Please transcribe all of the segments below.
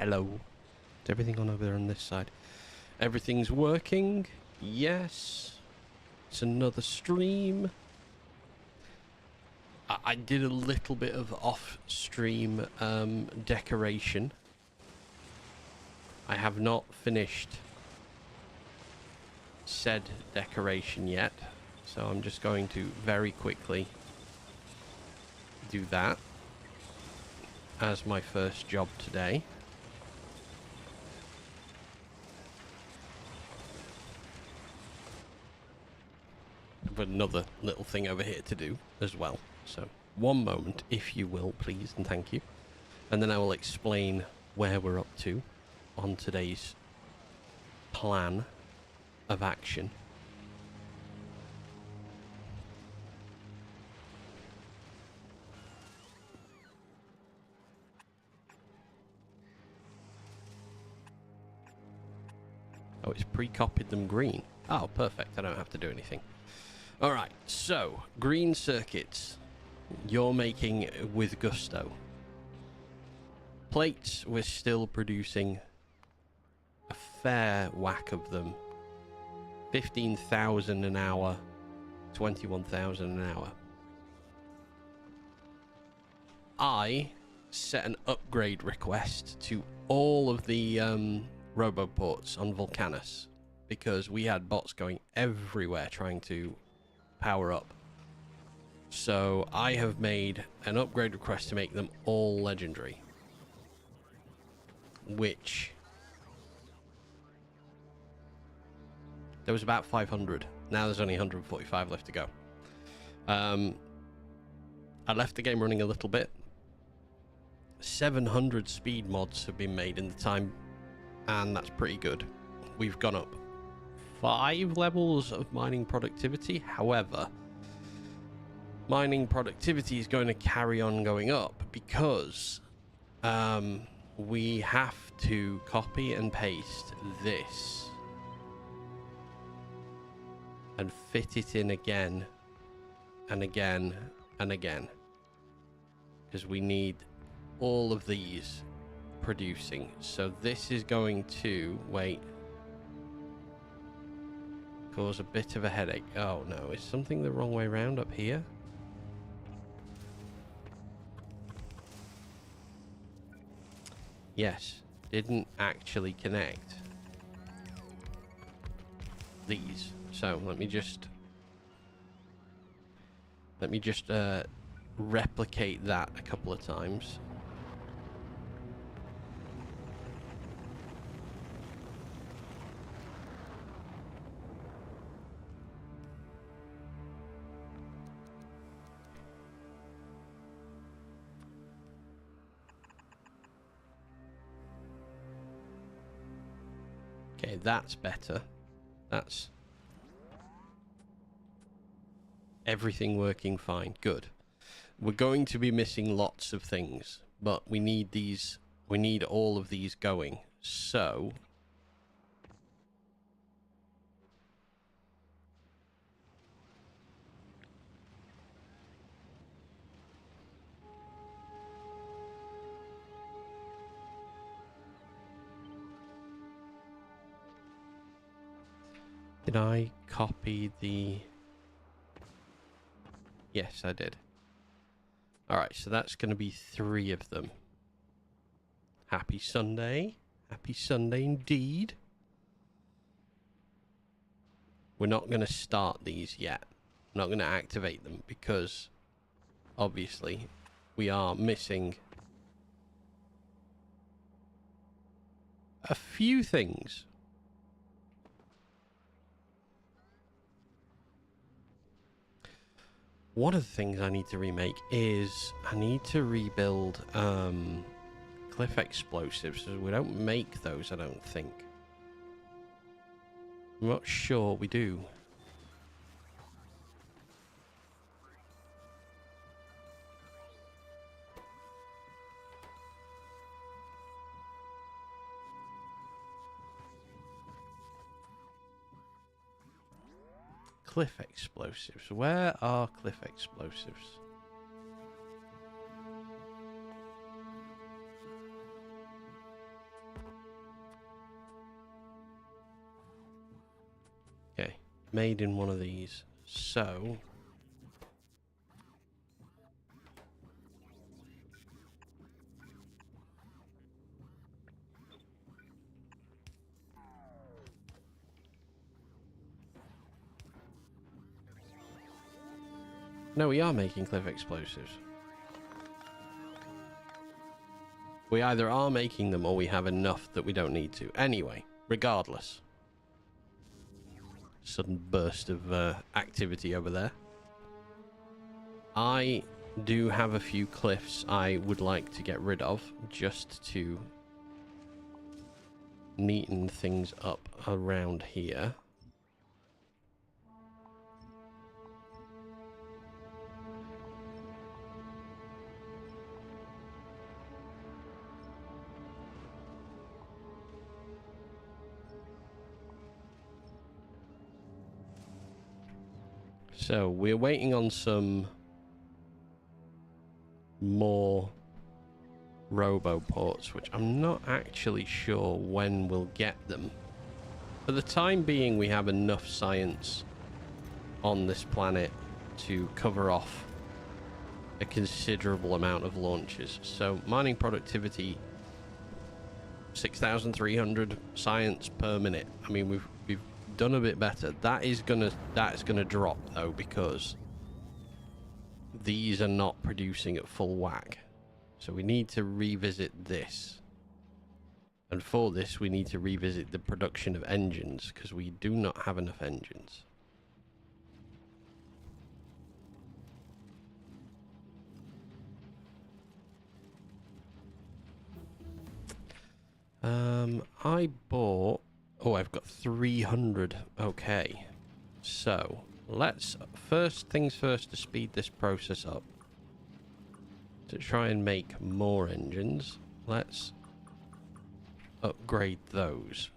hello. Is everything on over there on this side? Everything's working. Yes. It's another stream. I did a little bit of off-stream decoration. I have not finished said decoration yet, so I'm just going to very quickly do that as my first job today. But another little thing over here to do as well. So one moment, if you will, please, and thank you. And then I will explain where we're up to on today's plan of action. Oh, it's pre-copied them green. Oh, perfect. I don't have to do anything. All right, so green circuits you're making with gusto. Plates, we're still producing a fair whack of them. 15,000 an hour, 21,000 an hour. I set an upgrade request to all of the roboports on Vulcanus because we had bots going everywhere trying to power up. So I have made an upgrade request to make them all legendary, which there was about 500. Now there's only 145 left to go. I left the game running a little bit. 700 speed mods have been made in the time, and that's pretty good. We've gone up 5 levels of mining productivity. However, mining productivity is going to carry on going up because we have to copy and paste this and fit it in again and again and again, because we need all of these producing. So this is going to cause a bit of a headache. Oh no, is something the wrong way around up here? Yes, didn't actually connect these. So let me just replicate that a couple of times. Okay, that's better. That's everything working fine. Good. We're going to be missing lots of things, but we need these. We need all of these going. So did I copy the... Yes, I did. Alright, so that's going to be 3 of them. Happy Sunday. Happy Sunday indeed. We're not going to start these yet. I'm not going to activate them because, obviously, we are missing a few things. One of the things I need to remake is I need to rebuild cliff explosives. We don't make those, I don't think. I'm not sure we do. Cliff explosives. Where are cliff explosives? made in one of these. So no, we are making cliff explosives. We either are making them or we have enough that we don't need to. Anyway, regardless. Sudden burst of activity over there. I do have a few cliffs I would like to get rid of just to neaten things up around here. So we're waiting on some more roboports, which I'm not actually sure when we'll get them. For the time being, we have enough science on this planet to cover off a considerable amount of launches. So mining productivity, 6,300 science per minute. I mean, we've done a bit better. That's gonna drop though, because these are not producing at full whack. So we need to revisit this. And for this, we need to revisit the production of engines, because we do not have enough engines. I bought... Oh, I've got 300. Okay. So, let's... First things first, to speed this process up. To try and make more engines, let's upgrade those.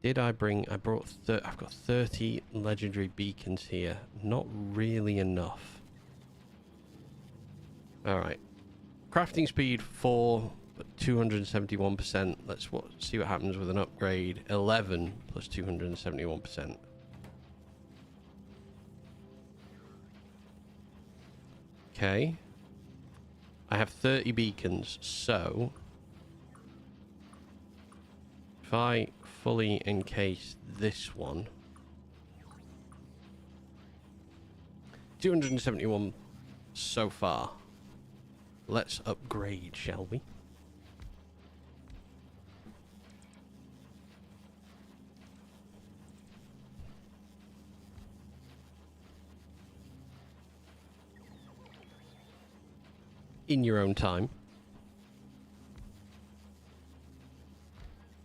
Did I bring... I brought... I've got 30 legendary beacons here. Not really enough. Alright. Crafting speed 4... 271%. Let's see what happens with an upgrade. 11 plus 271%. Okay. I have 30 beacons, so if I fully encase this one, 271 so far. Let's upgrade, shall we? In your own time.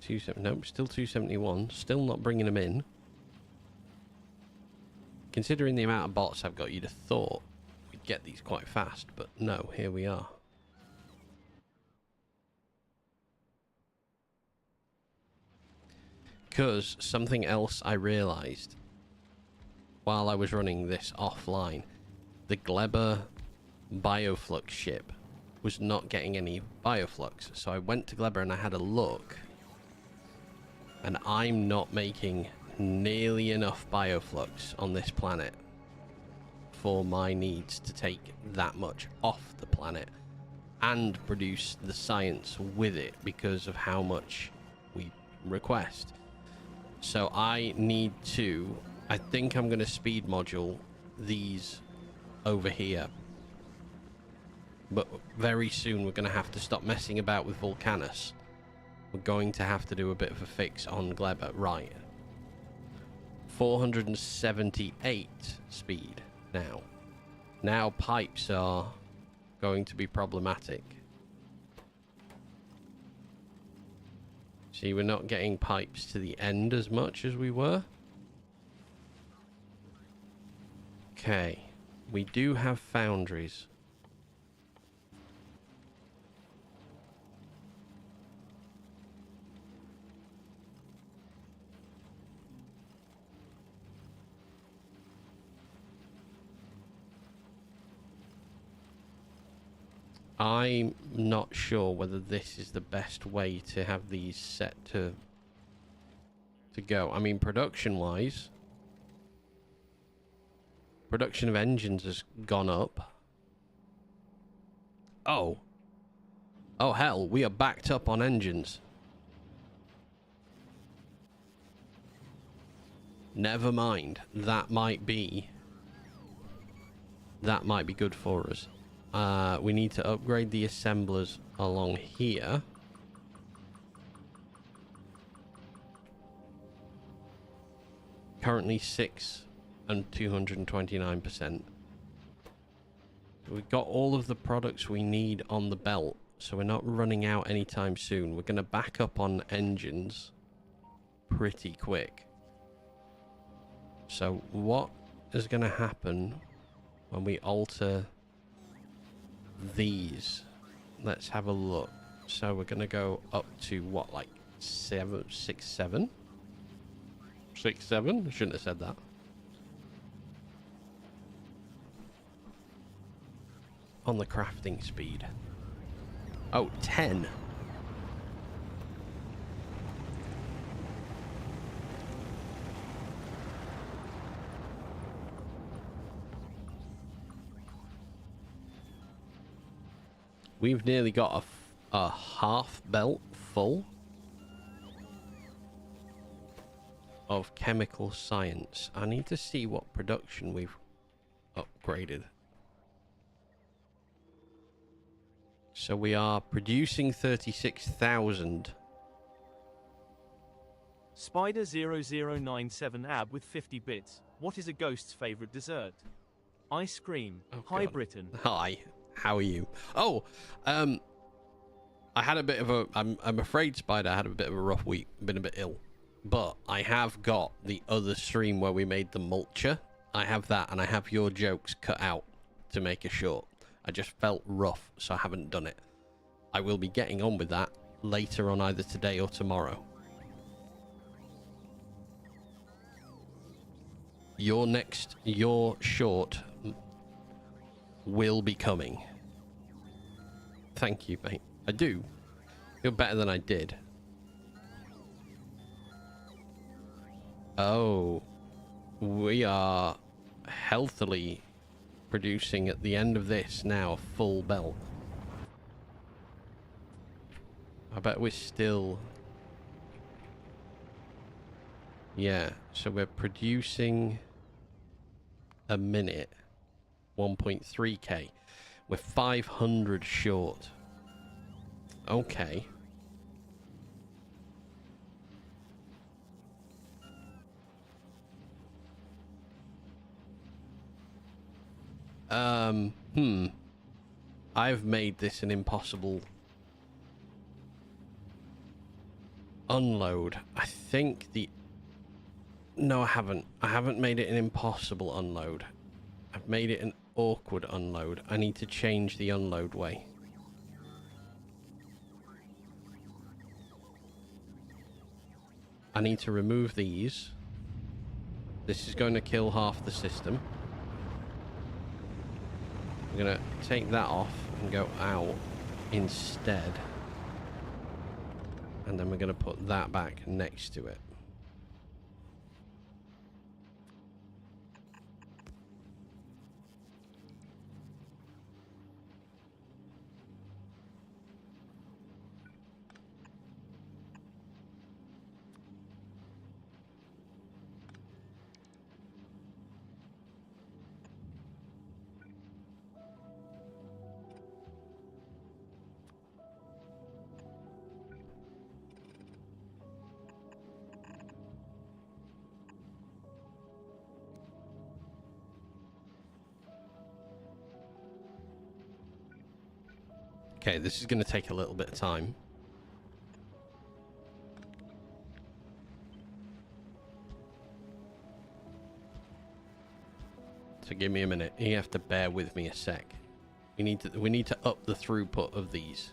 Nope, still 271. Still not bringing them in. Considering the amount of bots I've got, you'd have thought we'd get these quite fast, but no, here we are. Because something else I realised while I was running this offline, the Gleber bioflux ship was not getting any bioflux, so I went to Gleber and I had a look, and I'm not making nearly enough bioflux on this planet for my needs to take that much off the planet and produce the science with it because of how much we request. So I need to, I think I'm going to speed module these over here. But very soon we're going to have to stop messing about with Vulcanus. We're going to have to do a bit of a fix on Gleber. Right. 478 speed now. Now pipes are going to be problematic. See, we're not getting pipes to the end as much as we were. Okay. We do have foundries. I'm not sure whether this is the best way to have these set to to go. I mean, production-wise, production of engines has gone up. Oh. Oh, hell, we are backed up on engines. Never mind. That might be good for us. We need to upgrade the assemblers along here. Currently 6 and 229%. We've got all of the products we need on the belt, so we're not running out anytime soon. We're going to back up on engines pretty quick. So what is going to happen when we alter these? Let's have a look. So we're going to go up to what, like 7, 6, 7? 6, 7? I shouldn't have said that. On the crafting speed. Oh, 10. We've nearly got a half belt full of chemical science. I need to see what production we've upgraded. So we are producing 36,000. Spider0097 with 50 bits. What is a ghost's favorite dessert? Ice cream. Oh, Hi, God. Britain. Hi. How are you? Oh, I had a bit of a... I'm afraid, Spider, I had a bit of a rough week. Been a bit ill. But I have got the other stream where we made the mulcher. I have that, and I have your jokes cut out to make a short. I just felt rough, so I haven't done it. I will be getting on with that later on, either today or tomorrow. Your short will be coming. Thank you, mate. I do feel better than I did. Oh, we are healthily producing at the end of this now a full belt. I bet we're still... Yeah, so we're producing a minute 1.3k. We're 500 short. Okay. I've made this an impossible unload. I think the... No, I haven't. I haven't made it an impossible unload. I've made it an awkward unload. I need to change the unload way. I need to remove these. This is going to kill half the system. I'm going to take that off and go out instead. And then we're going to put that back next to it. Okay, this is going to take a little bit of time. So give me a minute. You have to bear with me a sec. We need to up the throughput of these.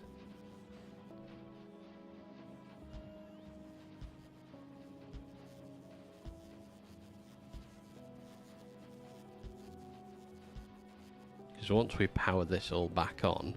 Because once we power this all back on,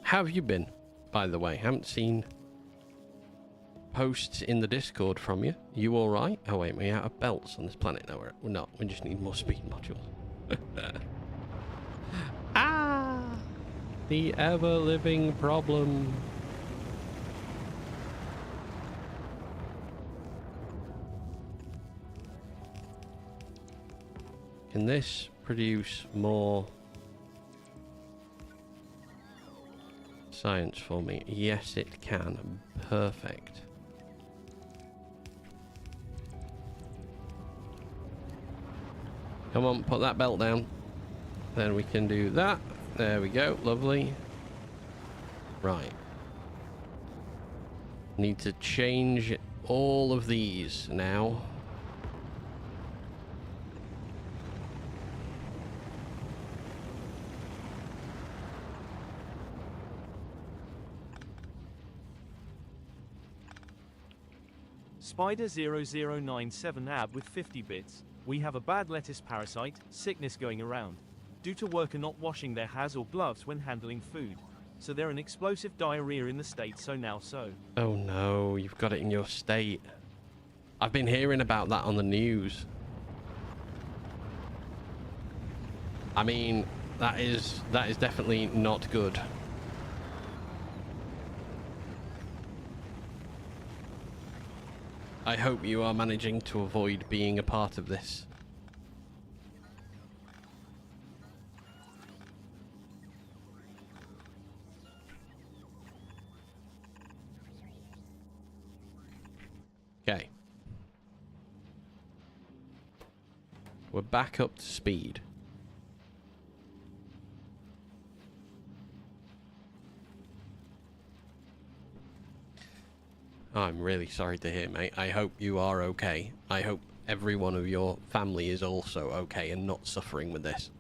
How have you been, by the way? Haven't seen posts in the Discord from you. You all right? Oh wait, we're out of belts on this planet. No, we're not. We just need more speed modules. Ah, the ever-living problem. Can this produce more science for me? Yes, it can. Perfect. Come on, put that belt down. Then we can do that. There we go. Lovely. Right. Need to change all of these now. Spider0097 AB with 50 bits. We have a bad lettuce parasite, sickness going around. Due to worker not washing their hands or gloves when handling food. So they're an explosive diarrhea in the state, so now so. Oh no, you've got it in your state. I've been hearing about that on the news. I mean, that is definitely not good. I hope you are managing to avoid being a part of this. Okay. We're back up to speed. I'm really sorry to hear, mate. I hope you are okay. I hope every one of your family is also okay and not suffering with this.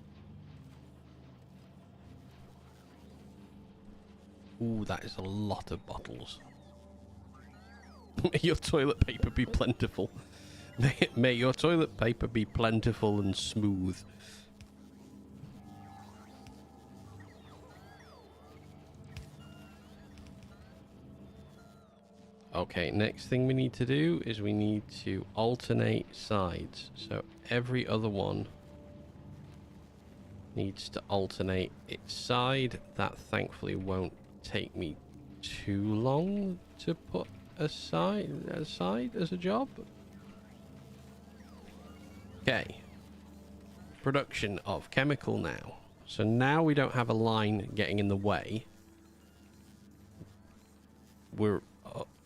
Ooh, that is a lot of bottles. May your toilet paper be plentiful. May your toilet paper be plentiful and smooth. Okay, next thing we need to do is we need to alternate sides. So every other one needs to alternate its side. That thankfully won't take me too long to put aside as a job. Okay. Production of chemical now. So now we don't have a line getting in the way.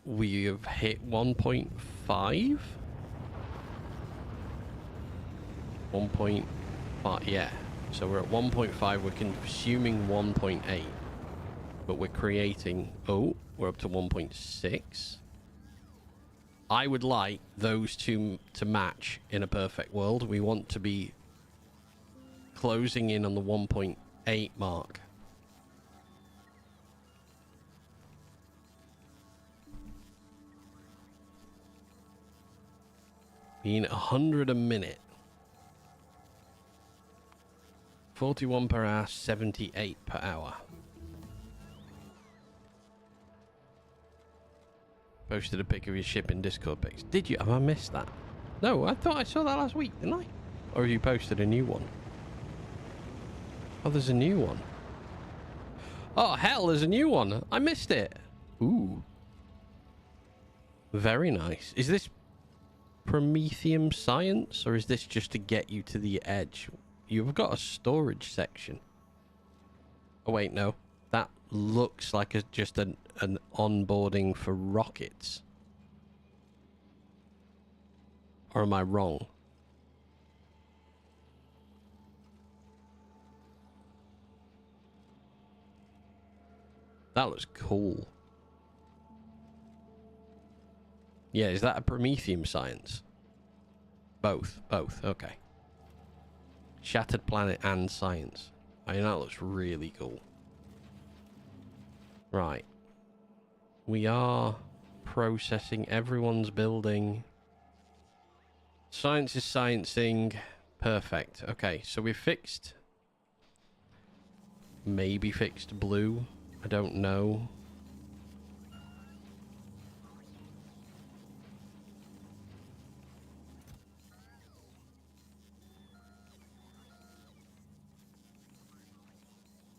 We have hit 1.5. 1.5, yeah. So we're at 1.5. We're consuming 1.8. But we're creating... Oh, we're up to 1.6. I would like those two to match in a perfect world. We want to be closing in on the 1.8 mark. Being 100 a minute. 41 per hour, 78 per hour. Posted a pic of your ship in Discord pics. Did you? Have I missed that? No, I thought I saw that last week, didn't I? Or have you posted a new one? Oh, there's a new one. Oh, hell, there's a new one. I missed it. Ooh. Very nice. Is this Prometheum science, or is this just to get you to the edge? You've got a storage section. Oh, wait, no. That looks like just an onboarding for rockets. Or am I wrong? That looks cool. Yeah, is that a Prometheum science? Both. Okay. Shattered planet and science. I mean, that looks really cool. Right. We are processing. Everyone's building. Science is sciencing. Perfect. Okay, so we've fixed... Maybe fixed blue. I don't know.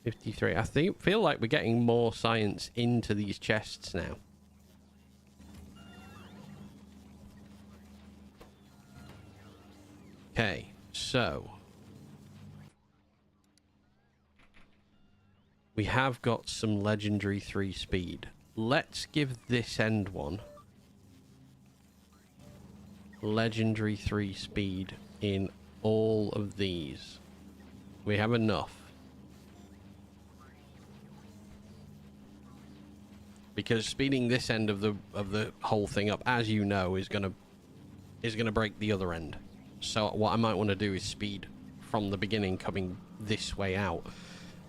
$53. I feel like we're getting more science into these chests now. Okay, so we have got some legendary 3 speed. Let's give this end one legendary 3 speed in all of these. We have enough. Because speeding this end of the whole thing up, as you know, is gonna break the other end. So what I might want to do is speed from the beginning coming this way out.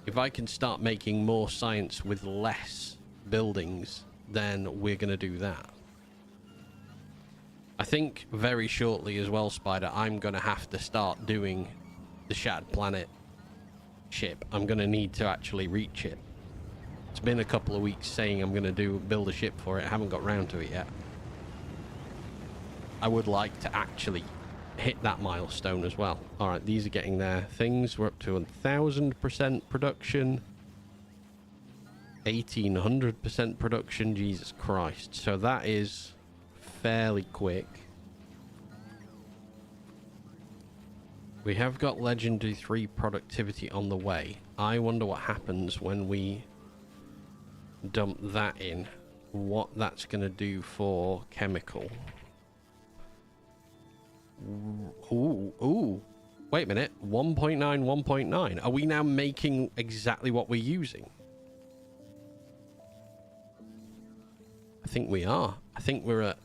If I can start making more science with less buildings, then we're going to do that. I think very shortly as well, Spider, I'm going to have to start doing the Shattered Planet ship. I'm going to need to actually reach it. It's been a couple of weeks saying I'm going to build a ship for it. I haven't got round to it yet. I would like to actually hit that milestone as well. All right, these are getting their things. We're up to 1,000% production, 1,800% production. Jesus Christ! So that is fairly quick. We have got Legendary 3 productivity on the way. I wonder what happens when we dump that in. What that's going to do for chemical. Ooh. Wait a minute. 1.9, 1.9. Are we now making exactly what we're using? I think we are. I think we're at...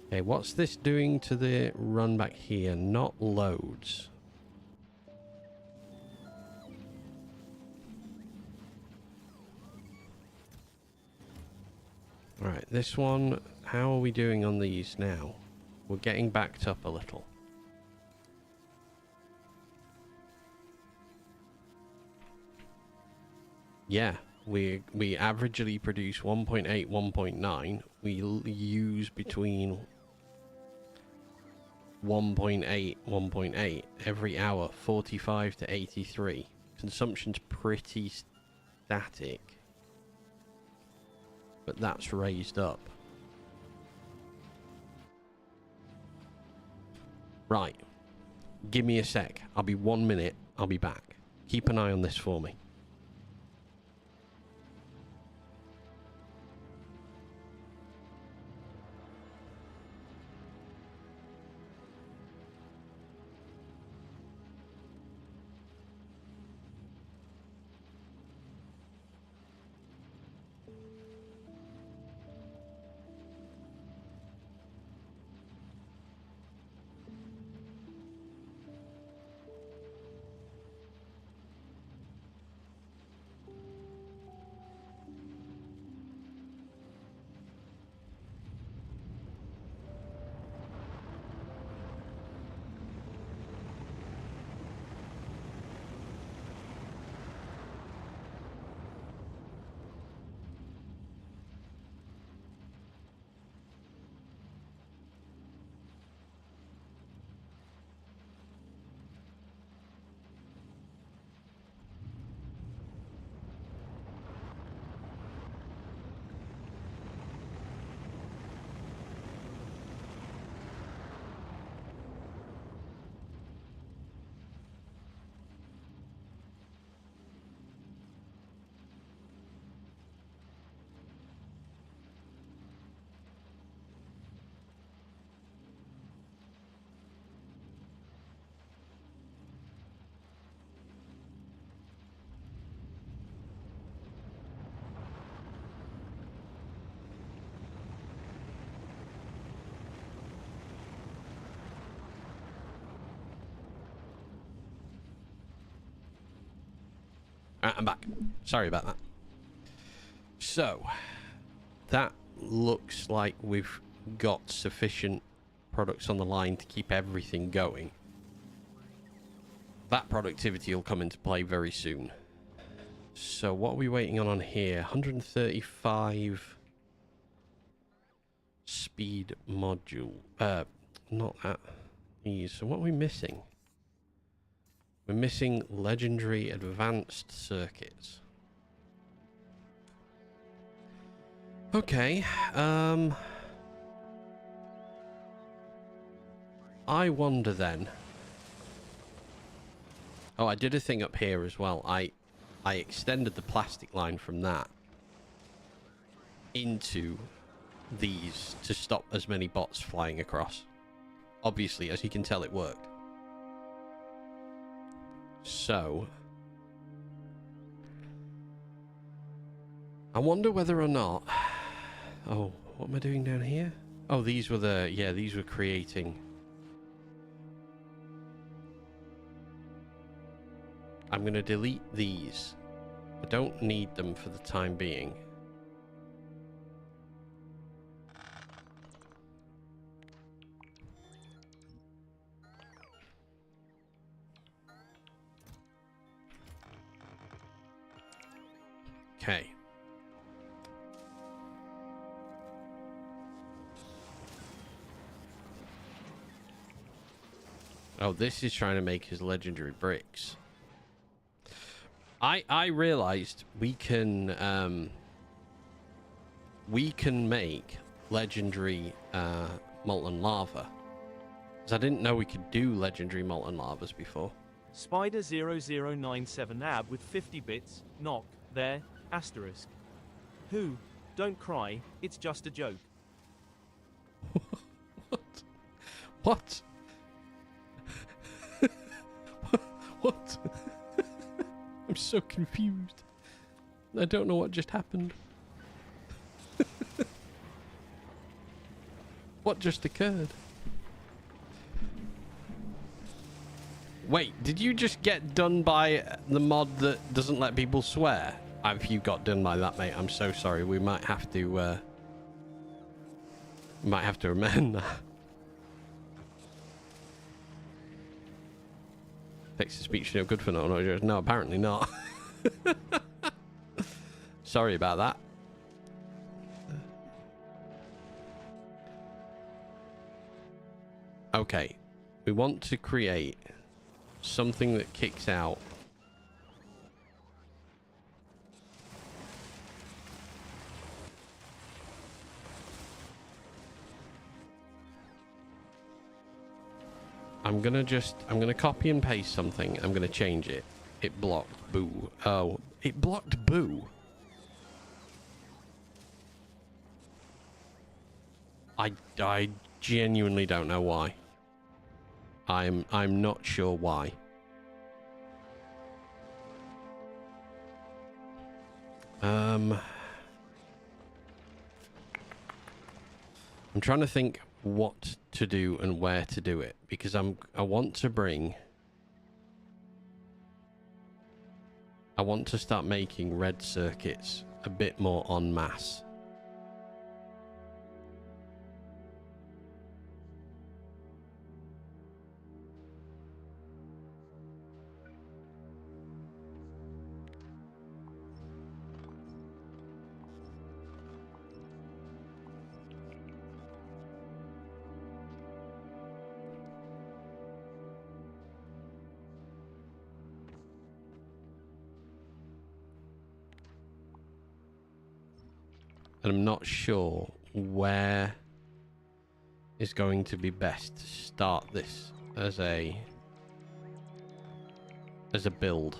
Okay, what's this doing to the run back here? Not loads. Right, this one... How are we doing on these now? We're getting backed up a little. Yeah, we averagely produce 1.8, 1.9. We use between 1.8, 1.8 every hour, 45 to 83. Consumption's pretty static, but that's raised up. Right, give me a sec. I'll be 1 minute. I'll be back. Keep an eye on this for me. I'm back. Sorry about that. So, that looks like we've got sufficient products on the line to keep everything going. That productivity will come into play very soon. So what are we waiting on here? 135 speed module. Not that. These. So what are we missing? We're missing legendary advanced circuits. Okay. I wonder then. Oh, I did a thing up here as well. I extended the plastic line from that into these to stop as many bots flying across. Obviously, as you can tell, it worked. So, I wonder whether or not... Oh, what am I doing down here? Oh, these were the... Yeah, these were creating... I'm going to delete these. I don't need them for the time being. Okay. Oh, this is trying to make his legendary bricks. I realized we can make legendary molten lava. Because I didn't know we could do legendary molten lavas before. Spider0097ab with 50 bits, knock, there, asterisk. Who? Don't cry, it's just a joke. What? What? I'm so confused. I don't know what just happened. What just occurred? Wait, did you just get done by the mod that doesn't let people swear? If you got done by that, mate, I'm so sorry. We might have to amend that. Text to speech no good for no, apparently not. Sorry about that. Okay, we want to create something that kicks out I'm gonna copy and paste something. I'm gonna change it. It blocked boo. Oh, it blocked boo. I genuinely don't know why. I'm not sure why. I'm trying to think what to do and where to do it, because I want to start making red circuits a bit more en masse. And I'm not sure where is going to be best to start this as a build.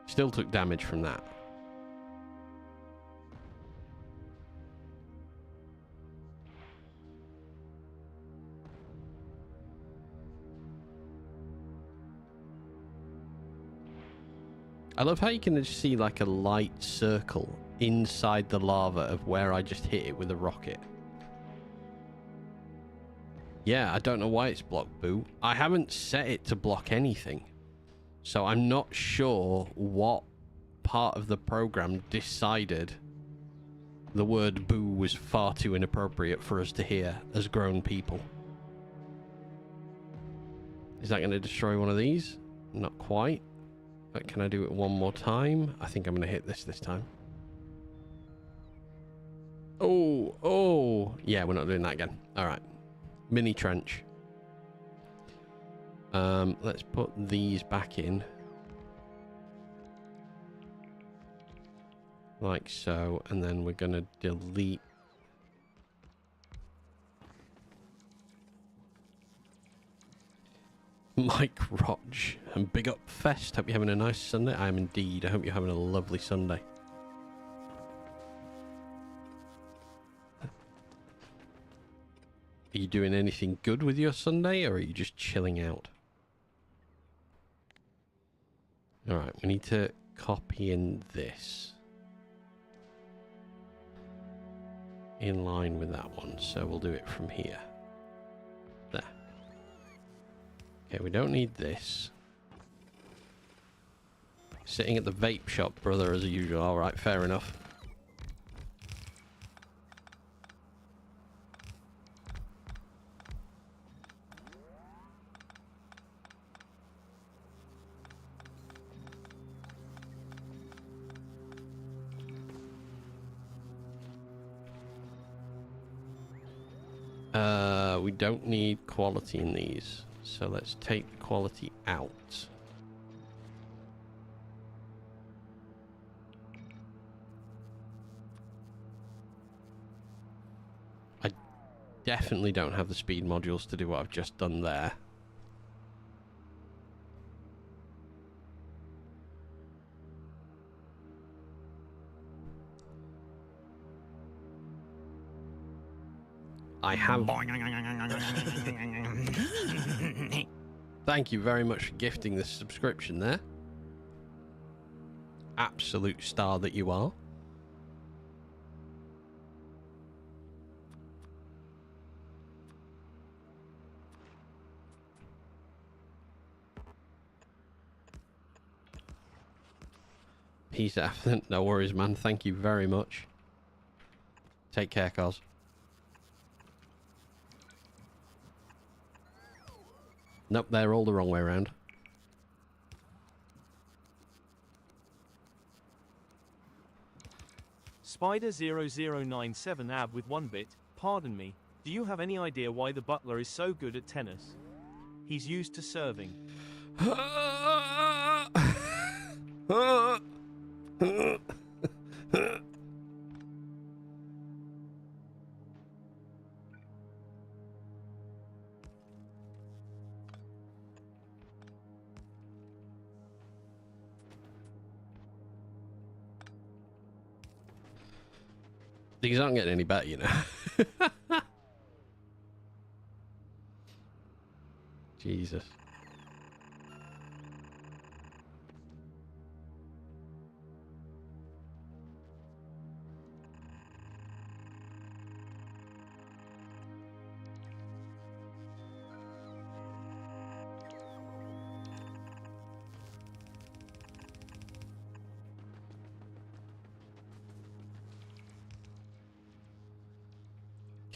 Still took damage from that. I love how you can just see like a light circle inside the lava of where I just hit it with a rocket. Yeah, I don't know why it's blocked, boo. I haven't set it to block anything. So I'm not sure what part of the program decided the word boo was far too inappropriate for us to hear as grown people. Is that going to destroy one of these? Not quite. But can I do it one more time? I think I'm going to hit this time. Oh. Yeah, we're not doing that again. All right. Mini trench. Let's put these back in. Like so. And then we're going to delete. Mike Rodge. And big up Fest. Hope you're having a nice Sunday. I am indeed. I hope you're having a lovely Sunday. Are you doing anything good with your Sunday, or are you just chilling out? Alright, we need to copy in this. In line with that one, so we'll do it from here. There. Okay, we don't need this. Sitting at the vape shop, brother, as usual. Alright, fair enough. We don't need quality in these, so let's take the quality out. I definitely don't have the speed modules to do what I've just done there. I have. Thank you very much for gifting this subscription there. Absolute star that you are. Peace out. No worries, man. Thank you very much. Take care, Cos. Nope, they're all the wrong way around. Spider0097 ab with 1 bit. Pardon me, do you have any idea why the butler is so good at tennis? He's used to serving. These aren't getting any better, you know. Jesus.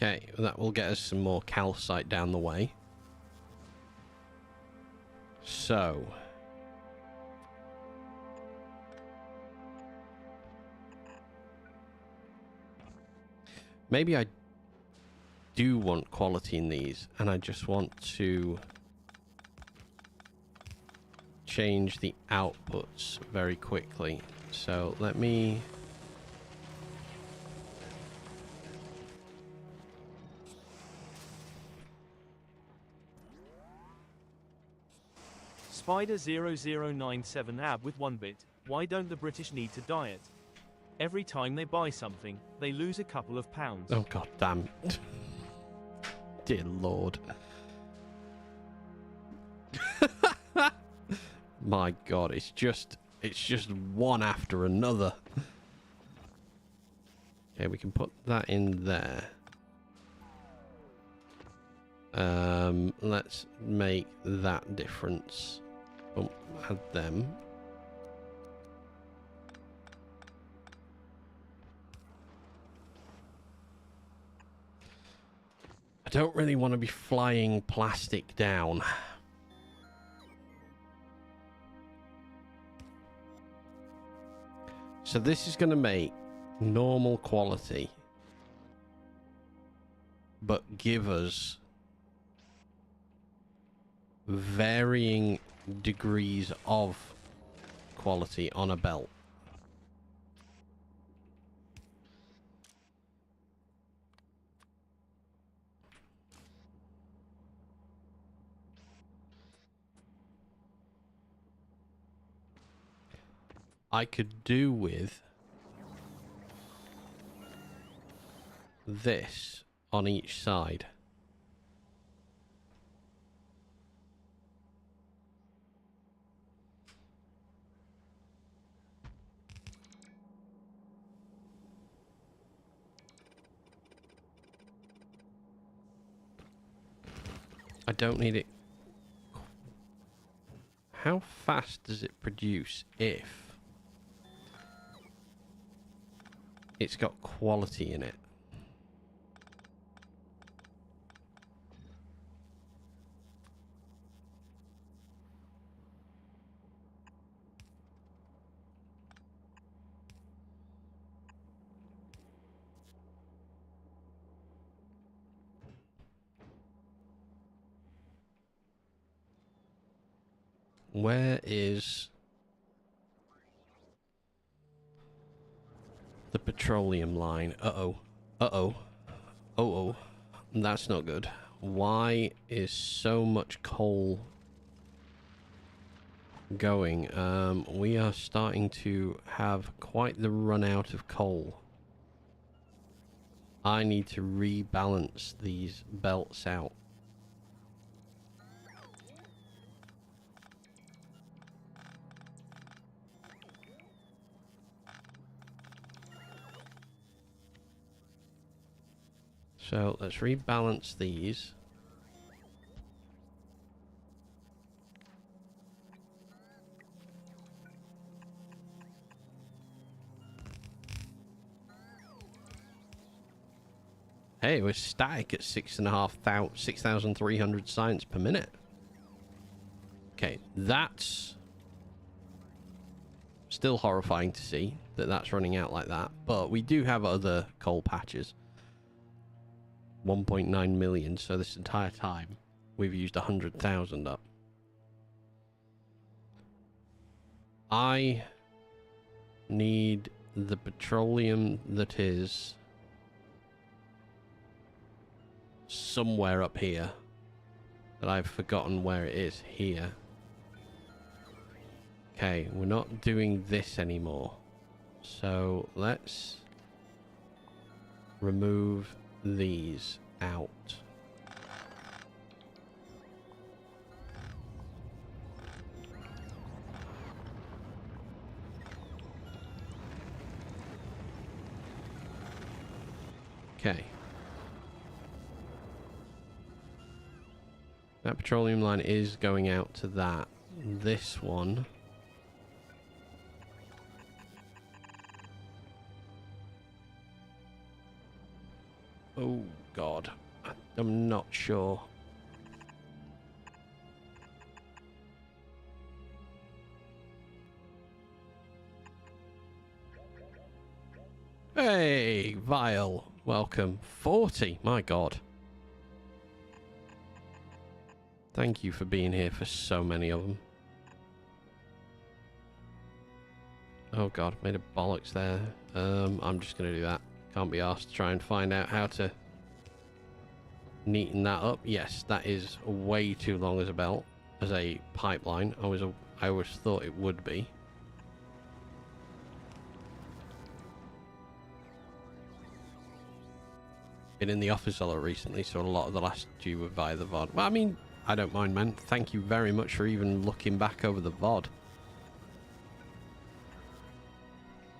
Okay, that will get us some more calcite down the way. So. Maybe I do want quality in these, and I just want to change the outputs very quickly. So let me... Spider0097 ab with 1 bit. Why don't the British need to diet? Every time they buy something, they lose a couple of pounds. Oh, god damn. Dear Lord. My god, it's just one after another. Okay, we can put that in there. Let's make that difference Oh, add them. I don't really want to be flying plastic down. So this is going to make normal quality, but give us varying degrees of quality on a belt. I could do with this on each side. I don't need it. How fast does it produce if it's got quality in it? Where is the petroleum line? Uh-oh. Uh-oh. Oh-oh. That's not good. Why is so much coal going? We are starting to have quite the run out of coal. I need to rebalance these belts out. So let's rebalance these. Hey, we're static at 6,300 science per minute. Okay, that's still horrifying to see that that's running out like that. But we do have other coal patches. 1.9 million, so this entire time we've used 100,000 up. I need the petroleum that is somewhere up here, that I've forgotten where it is. Here. Okay, we're not doing this anymore, so let's remove these out. Okay. That petroleum line is going out to that. This one. Oh, God. I'm not sure. Hey, Vile. Welcome. 40. My God. Thank you for being here for so many of them. Oh, God. Made a bollocks there. I'm just going to do that. Can't be asked to try and find out how to neaten that up. Yes, that is way too long as a belt, as a pipeline. I always thought it would be. Been in the office a lot recently, so a lot of the last few were via the VOD. Well, I mean, I don't mind, man. Thank you very much for even looking back over the VOD.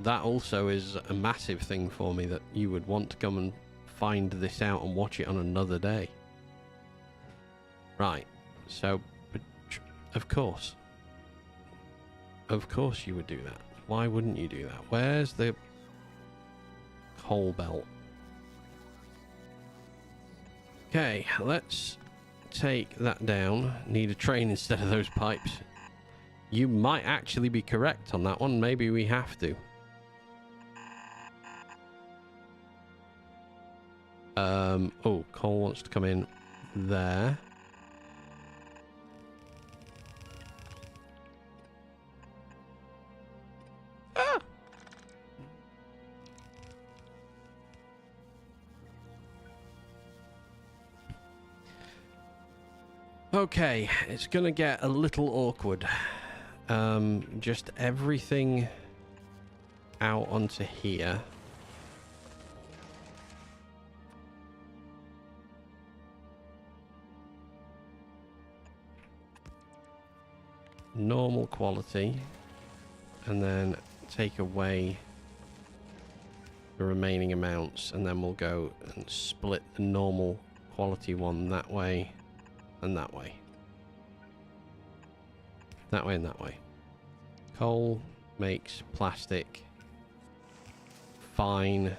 That also is a massive thing for me, that you would want to come and find this out and watch it on another day. Right, so, of course, Of course you would do that. Why wouldn't you do that? Where's the coal belt? Okay, let's take that down. Need a train instead of those pipes. You might actually be correct on that one. Maybe we have to. Oh, coal wants to come in there. Ah! Okay, it's gonna get a little awkward. Just everything out onto here. Normal quality, and then take away the remaining amounts, and then we'll go and split the normal quality one that way and that way. That way and that way. Coal makes plastic. Fine.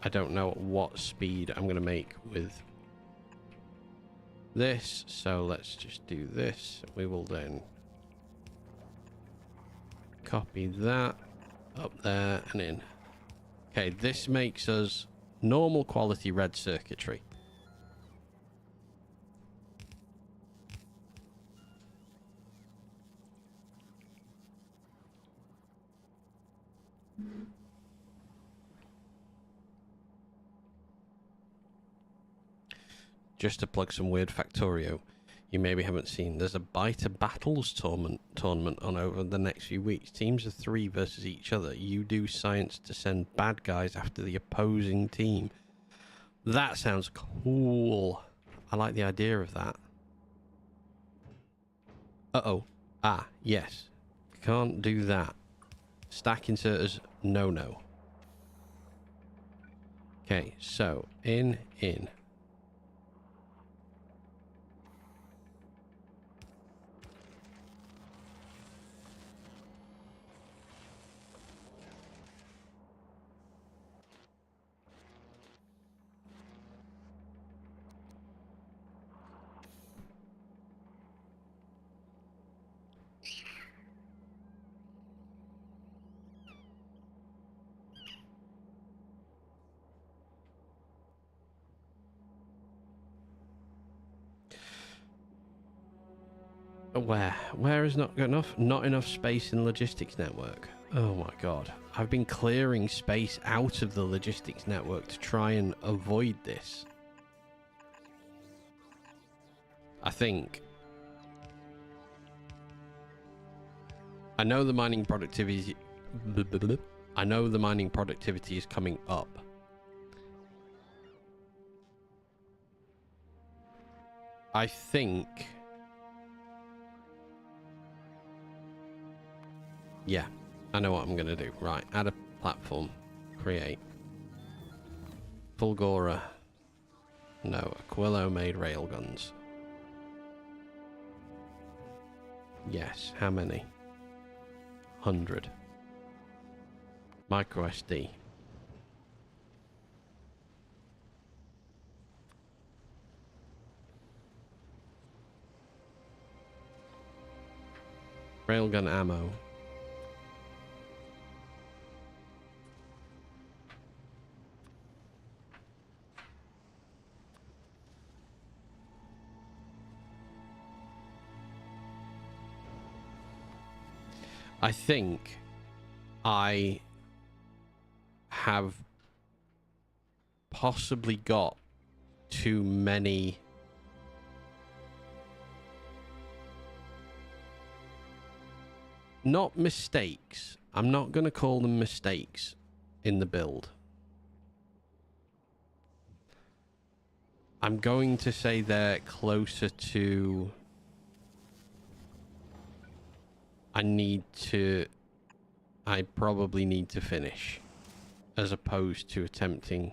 I don't know at what speed I'm going to make with this, so let's just do this. We will then copy that up there and in. Okay, this makes us normal quality red circuitry. Just to plug some weird Factorio you maybe haven't seen, there's a Biter Battles tournament on over the next few weeks. Teams of 3 versus each other. You do science to send bad guys after the opposing team. That sounds cool. I like the idea of that. Uh-oh. Ah, yes. Can't do that. Stack inserters, no. Okay, so in. Where is not enough? Not enough space in logistics network. Oh my god. I've been clearing space out of the logistics network to try and avoid this. I think. I know the mining productivity. I know the mining productivity is coming up. I think. Yeah, I know what I'm going to do. Right, add a platform. Create. Fulgora. No, Aquilo made railguns. Yes, how many? 100. Micro SD. Railgun ammo. I think I have possibly got too many not mistakes. I'm not going to call them mistakes in the build. I'm going to say they're closer to I probably need to finish, as opposed to attempting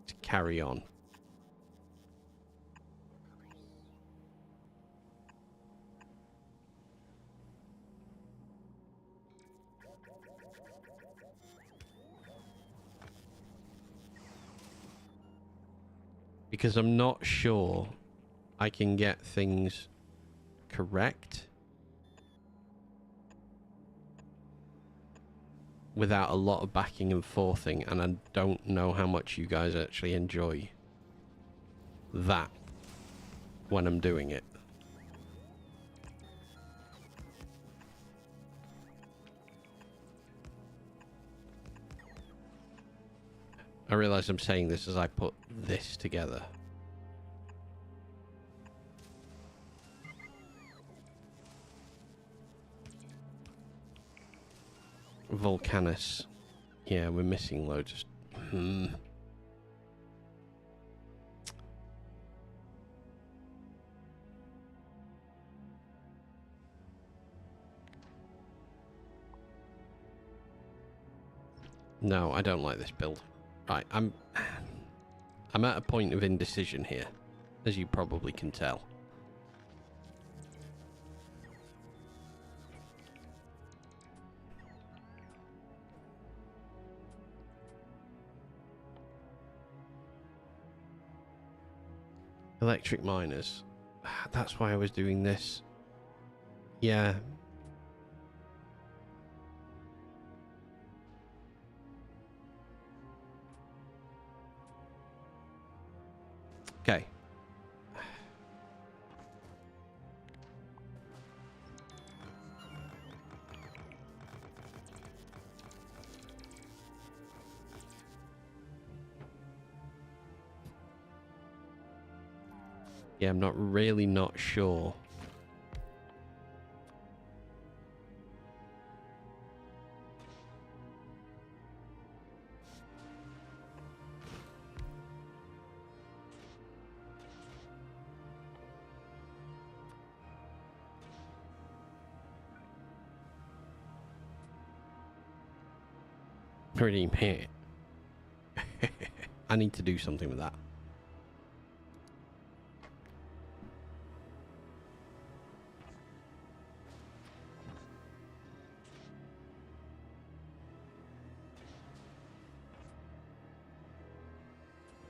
to carry on. Because I'm not sure I can get things correct without a lot of backing and forthing, and I don't know how much you guys actually enjoy that when I'm doing it. I realize I'm saying this as I put this together. Volcanus. Yeah, we're missing loads. No, I don't like this build. Right, I'm at a point of indecision here, as you probably can tell. Electric miners. That's why I was doing this. Yeah. Okay. Yeah, I'm not sure. Pretty here. I need to do something with that.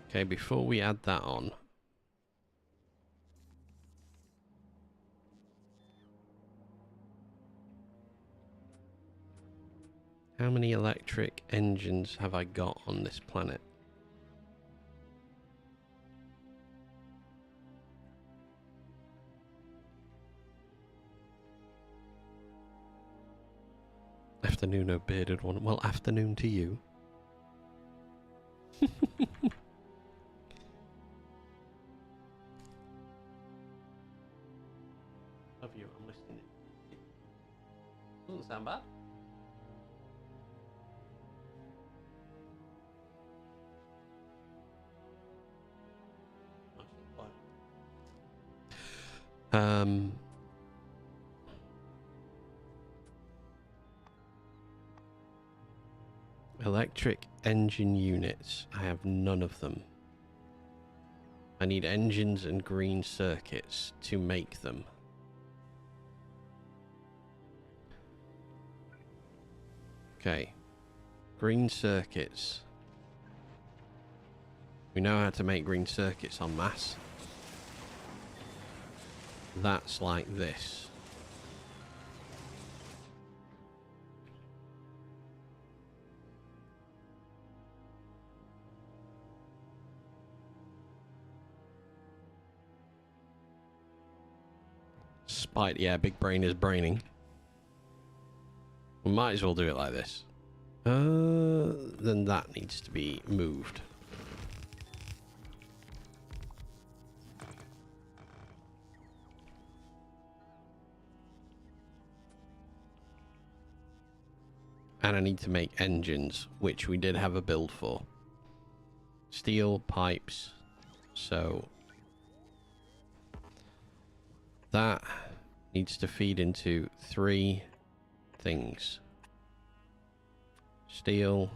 Okay, before we add that on, how many electric engines have I got on this planet? Afternoon, oh bearded one. Well, afternoon to you. Love you, I'm listening. Doesn't sound bad. Electric engine units. I have none of them. I need engines and green circuits to make them. Okay. Green circuits. We know how to make green circuits en masse. That's like this. Spite, yeah, big brain is braining. We might as well do it like this. Then that needs to be moved. And I need to make engines, which we did have a build for. Steel pipes. So that needs to feed into 3 things. Steel,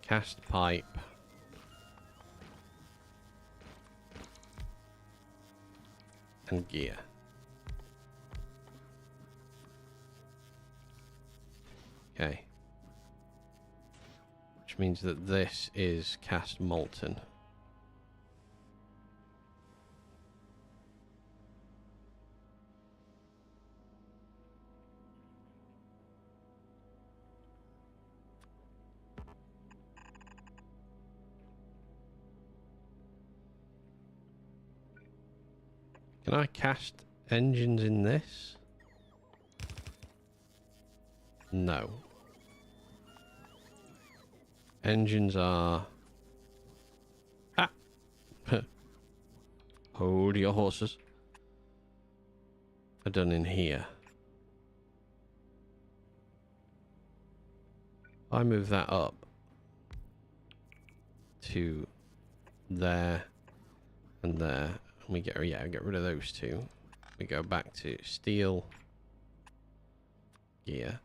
cast pipe, and gear. Okay. Which which means that this is cast molten. Can I cast engines in this? No. Engines are... Ah! Hold your horses. Are done in here. I move that up to there and there. And we get, yeah, get rid of those two. We go back to steel gear.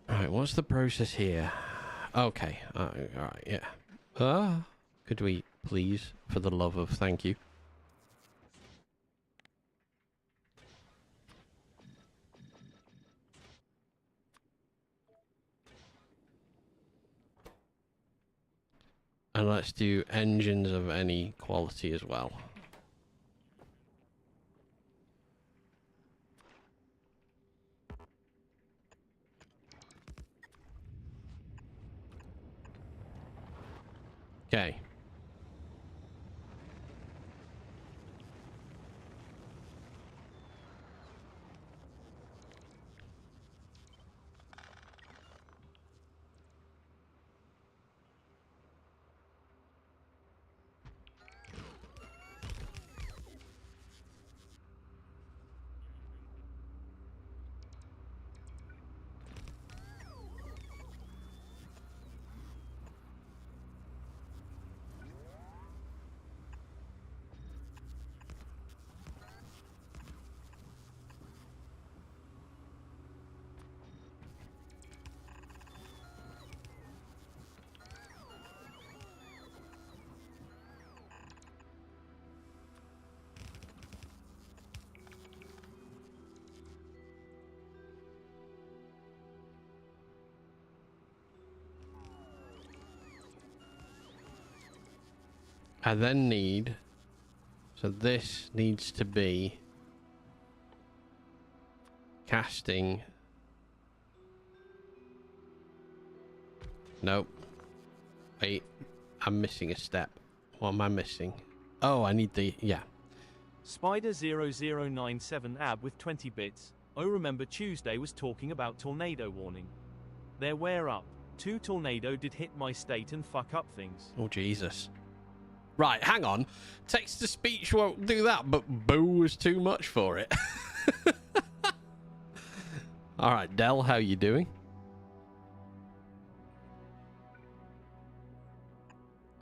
Alright, what's the process here? Okay, alright, yeah. Could we please, for the love of thank you? And let's do engines of any quality as well. Okay. I then need, so this needs to be casting. Nope. Wait, I'm missing a step. What am I missing? Oh, I need the, yeah. Spider0097 AB with 20 bits. Oh, remember Tuesday was talking about tornado warning. There were up. 2 tornado did hit my state and fuck up things. Oh, Jesus. Right, hang on. Text-to-speech won't do that, but boo was too much for it. All right, Dell, how you doing?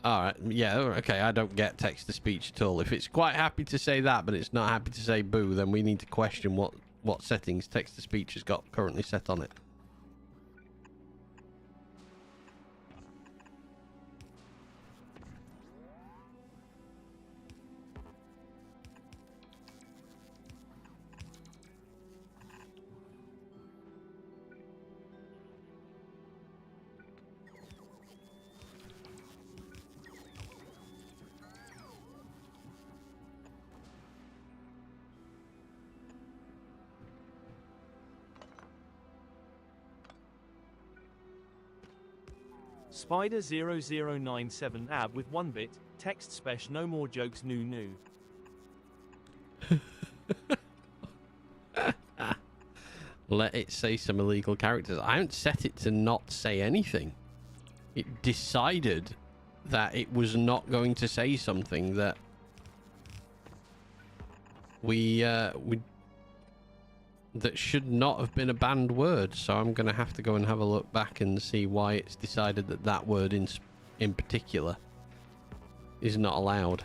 All right, yeah, okay, I don't get text-to-speech at all. If it's quite happy to say that, but it's not happy to say boo, then we need to question what settings text-to-speech has got currently set on it. Spider0097 AB with 1 bit. Text special no more jokes new. Let it say some illegal characters. I haven't set it to not say anything. It decided that it was not going to say something that that should not have been a banned word. So I'm going to have to go and have a look back and see why it's decided that that word in particular is not allowed.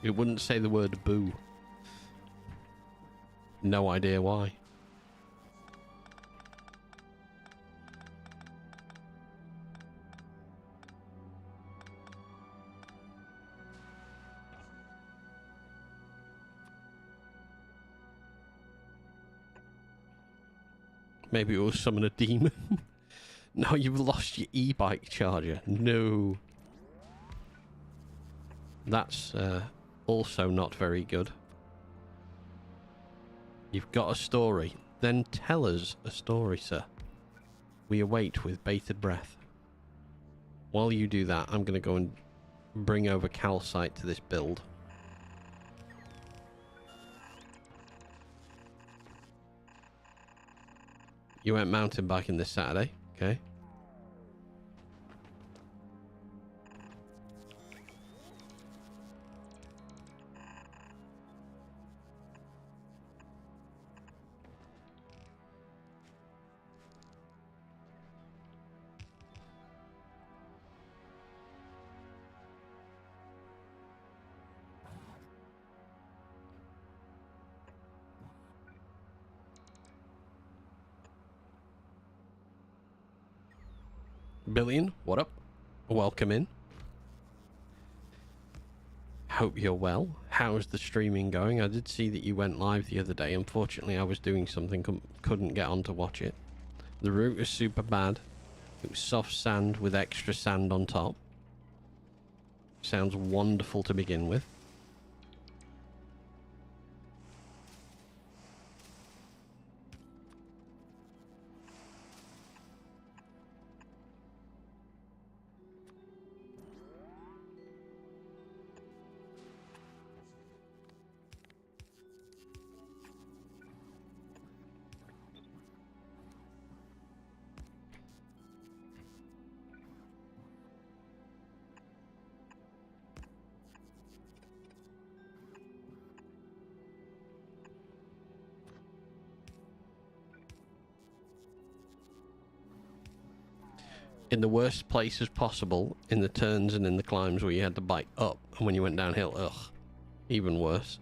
It wouldn't say the word boo. No idea why. Maybe it will summon a demon. Now you've lost your e-bike charger. No. That's also not very good. You've got a story. Then tell us a story, sir. We await with bated breath. While you do that, I'm going to go and bring over calcite to this build. You went mountain biking this Saturday, okay? Billion, what up? Welcome in. Hope you're well. How's the streaming going? I did see that you went live the other day. Unfortunately, I was doing something, couldn't get on to watch it. The route was super bad. It was soft sand with extra sand on top. Sounds wonderful to begin with. In the worst places possible, in the turns and in the climbs where you had the bike up, and when you went downhill, ugh, even worse.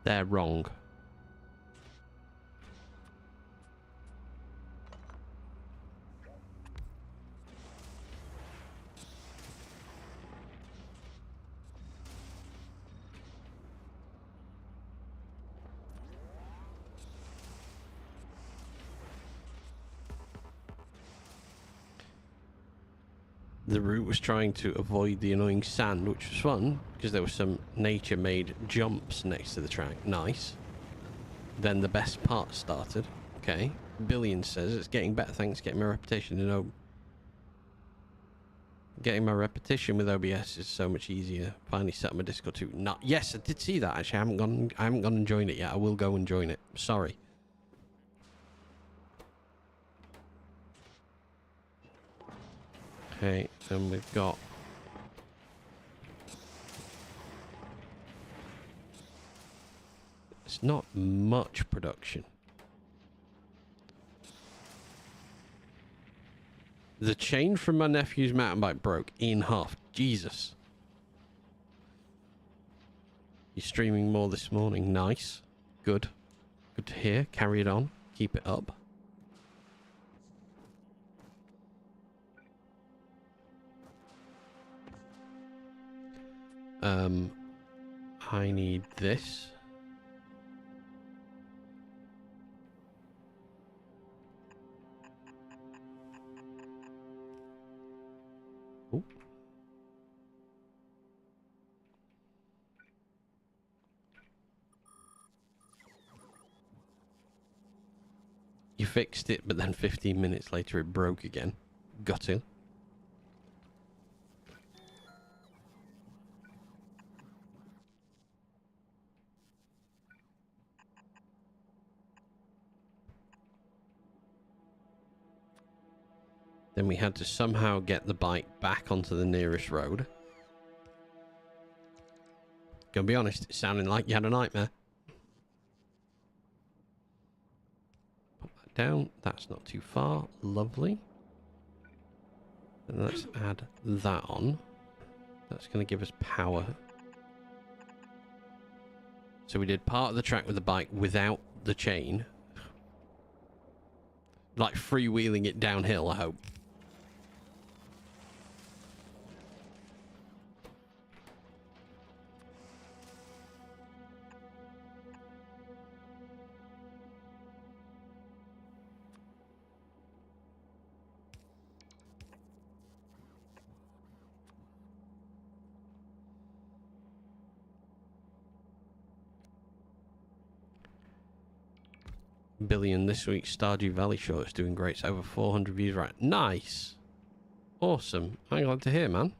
They're wrong. The route was trying to avoid the annoying sand, which was fun, because there were some nature-made jumps next to the track. Nice. Then the best part started. Okay. Billion says it's getting better thanks, getting my reputation. You know, getting my repetition with OBS is so much easier. Finally set up my Discord too. Not yes, I did see that actually. I haven't gone and joined it yet. I will go and join it. Sorry. Okay, then we've got it's not much production. The chain from my nephew's mountain bike broke in half. Jesus. You're streaming more this morning. Nice. Good. Good to hear. Carry it on. Keep it up. I need this. Ooh. You fixed it, but then 15 minutes later it broke again. Got it. Then we had to somehow get the bike back onto the nearest road. Gonna be honest, it sounded like you had a nightmare. Put that down. That's not too far. Lovely. And let's add that on. That's going to give us power. So we did part of the track with the bike without the chain. Like freewheeling it downhill, I hope. Billion this week. Stardew Valley shorts doing great. It's over 400 views right. Nice. Awesome. I'm glad to hear, man.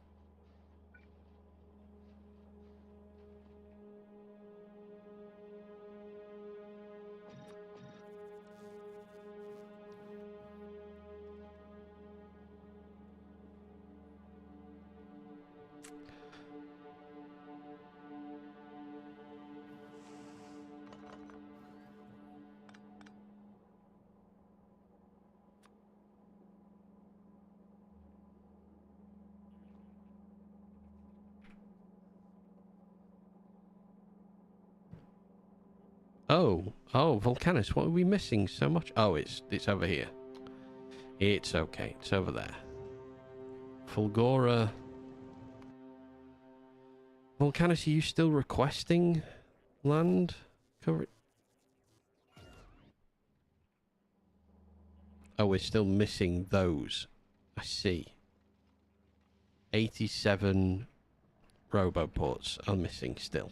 Oh, Volcanus, what are we missing so much? Oh, it's over here. It's okay. It's over there. Fulgora. Volcanus, are you still requesting land coverage? Oh, we're still missing those. I see. 87 roboports are missing still.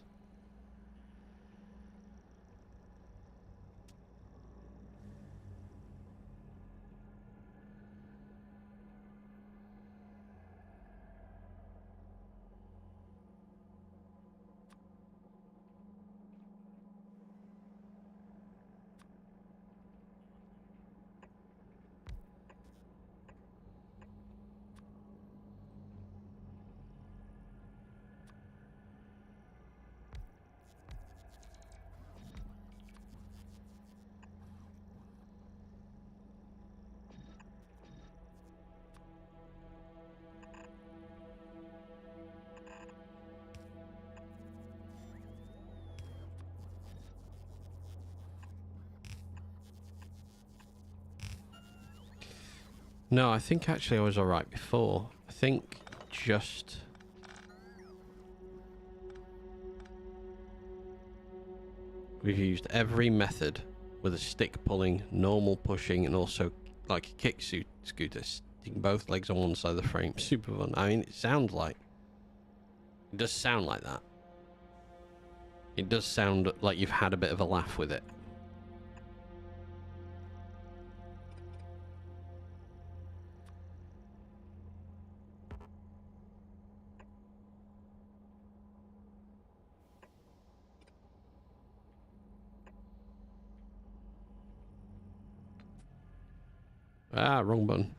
No, I think actually I was alright before. I think just... we've used every method with a stick pulling, normal pushing, and also like a kick scooter, sticking both legs on one side of the frame. Super fun. I mean, it sounds like... it does sound like that. It does sound like you've had a bit of a laugh with it. Ah, wrong button.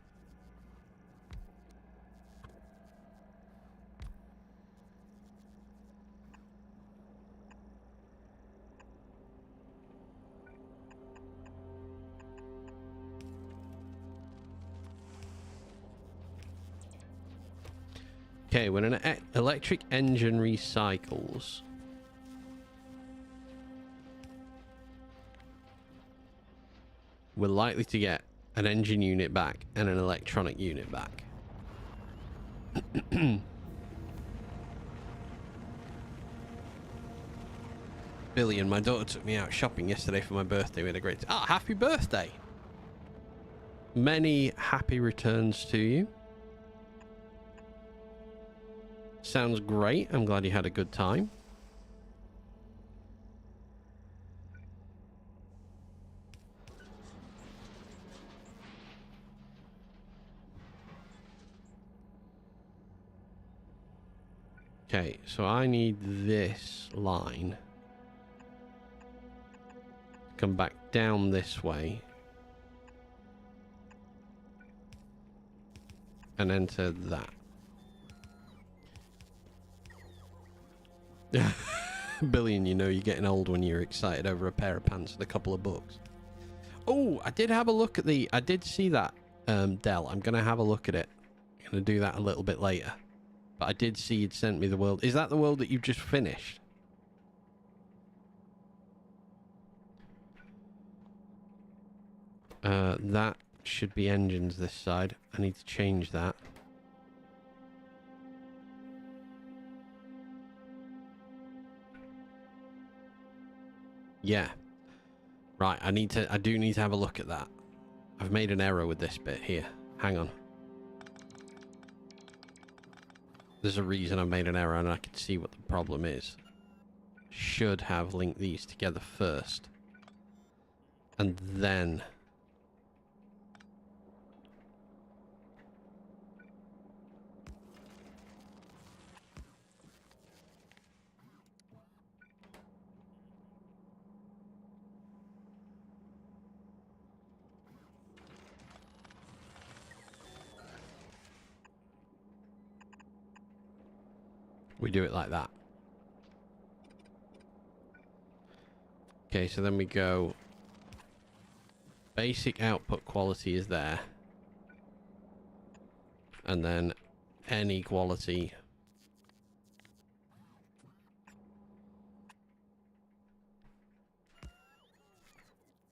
Okay, when an electric engine recycles, we're likely to get an engine unit back and an electronic unit back. Billion, my daughter took me out shopping yesterday for my birthday. We had a great... ah, happy birthday! Many happy returns to you. Sounds great. I'm glad you had a good time. Okay, so I need this line to come back down this way. and enter that. Billion, you know you're getting old when you're excited over a pair of pants and a couple of books. Oh, I did have a look at I did see that, Dell. I'm going to have a look at it. I'm going to do that a little bit later. But I did see you'd sent me the world. Is that the world that you've just finished? That should be engines this side. I need to change that. Yeah. Right, I do need to have a look at that. I've made an error with this bit here. Hang on. There's a reason I made an error and I can see what the problem is. Should have linked these together first. And then... we do it like that. Okay, so then we go... Basic output quality is there. And then any quality.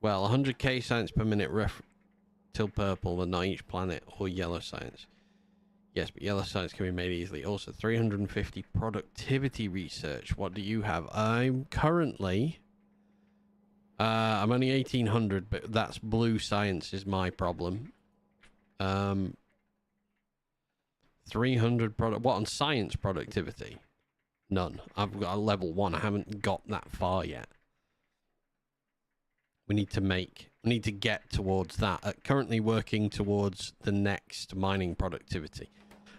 Well, 100k science per minute till purple, but not each planet, or yellow science. Yes, but yellow science can be made easily. Also, 350 productivity research. What do you have? I'm currently... I'm only 1800, but that's blue science is my problem. 300 what on science productivity? None. I've got a level 1. I haven't got that far yet. We need to get towards that. Currently working towards the next mining productivity.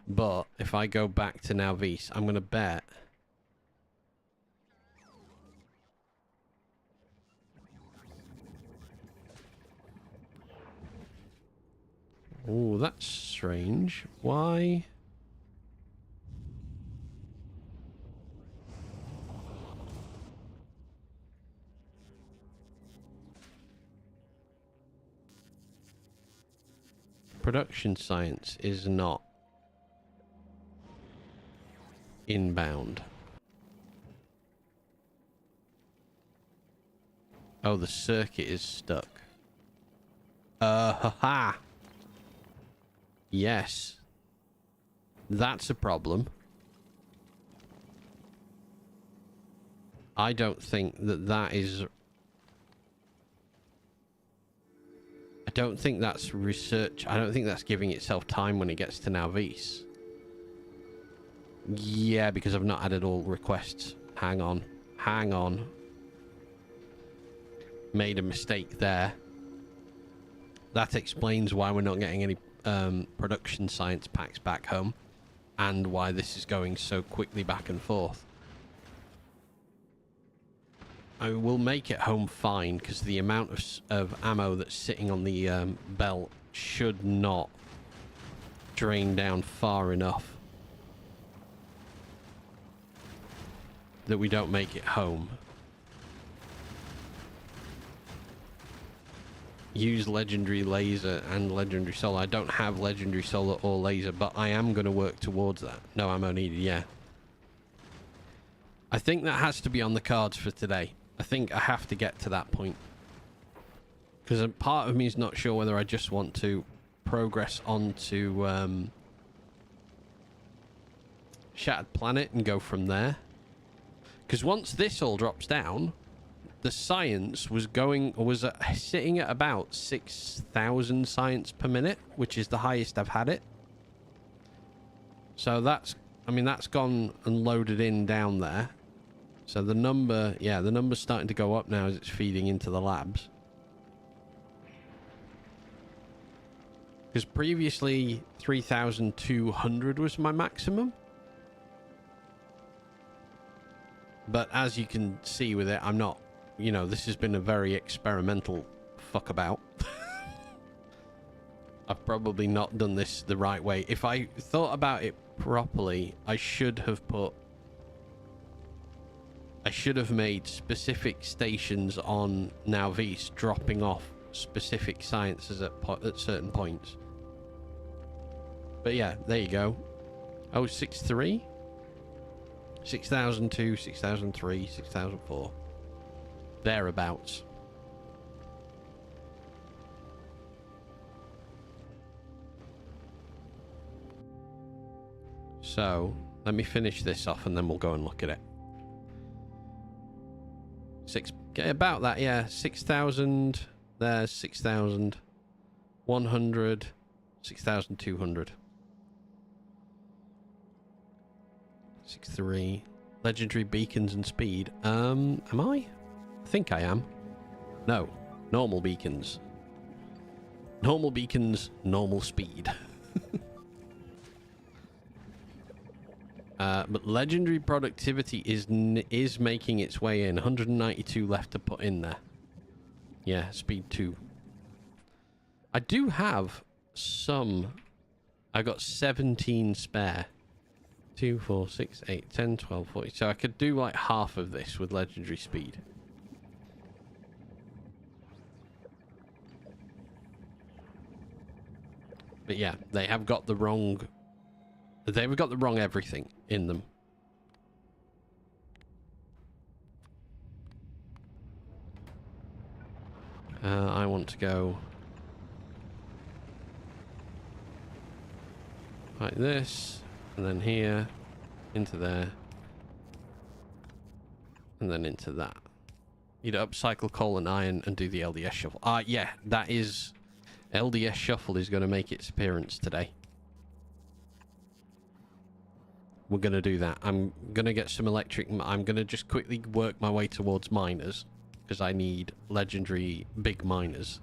But if I go back to now Vise, I'm going to bet... Oh, that's strange. Why? Production science is not inbound. Oh, the circuit is stuck. Haha. Yes. That's a problem. I don't think that is... I don't think that's research. I don't think that's giving itself time when it gets to Nauvis. Yeah, because I've not added all requests. Hang on. Hang on. Made a mistake there. That explains why we're not getting any production science packs back home, and why this is going so quickly back and forth. I will make it home fine, because the amount of ammo that's sitting on the belt should not drain down far enough that we don't make it home. Use legendary laser and legendary solar. I don't have legendary solar or laser, but I am going to work towards that. No ammo needed, yeah. I think that has to be on the cards for today. I think I have to get to that point. Because a part of me is not sure whether I just want to progress onto Shattered Planet and go from there. Because once this all drops down... The science was sitting at about 6,000 science per minute, which is the highest I've had it. So that's gone and loaded in down there. So the number, yeah, the number's starting to go up now as it's feeding into the labs. Because previously 3,200 was my maximum. But as you can see with it, I'm not... You know, this has been a very experimental fuck about. I've probably not done this the right way. If I thought about it properly, I should have made specific stations on Nauvis dropping off specific sciences at certain points. But yeah, there you go. Oh, 6,3? 6,002, 6,003, 6,004. Thereabouts. So, let me finish this off and then we'll go and look at it. About that, yeah. 6,000. There's 6,000. 100. 6,200. 6.3. Legendary beacons and speed. Am I? I think I am. No. Normal beacons. Normal beacons, normal speed. But legendary productivity is making its way in. 192 left to put in there. Yeah, speed 2. I do have some. I've got 17 spare. 2, 4, 6, 8, 10, 12, 40. So I could do like half of this with legendary speed. But yeah, they have got the wrong... They've got the wrong everything in them. I want to go... like this, and then here, into there, and then into that. You'd upcycle coal and iron and do the LDS shuffle. Yeah, that is... LDS shuffle is going to make its appearance today. We're going to do that. I'm going to get some electric... I'm going to just quickly work my way towards miners, because I need legendary big miners.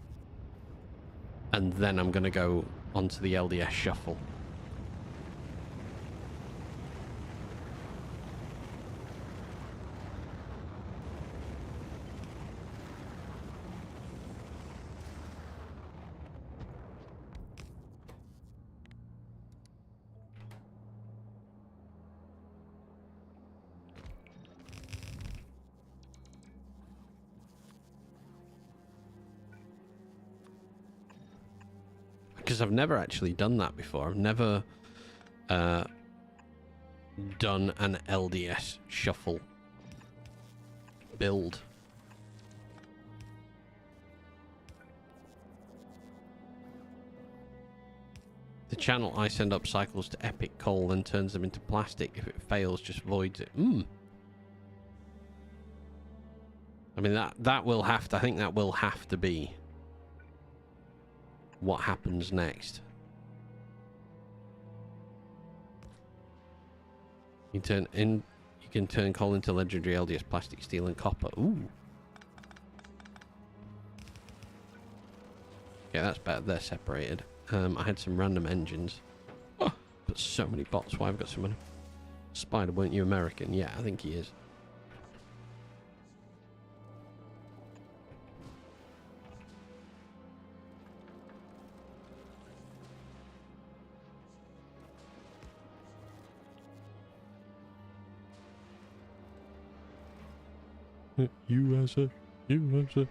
And then I'm going to go onto the LDS shuffle. Because I've never actually done that before. I've never done an LDS shuffle build. The channel I send up cycles to epic coal, then turns them into plastic. If it fails, just voids it. I mean, that will have to... I think that will have to be what happens next. You can turn coal into legendary LDS plastic, steel, and copper. Ooh. Yeah, that's better. They're separated. I had some random engines. Oh, but so many bots. Why have I got so many? Spider, weren't you American? Yeah, I think he is. USA, USA.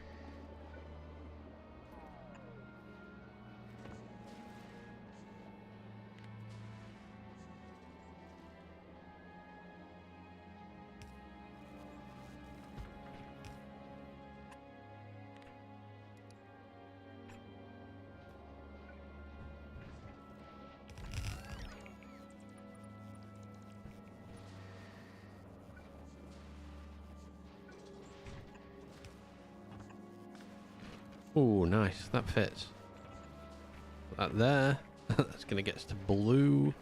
Oh, nice. That fits. Put that there. That's going to get us to blue.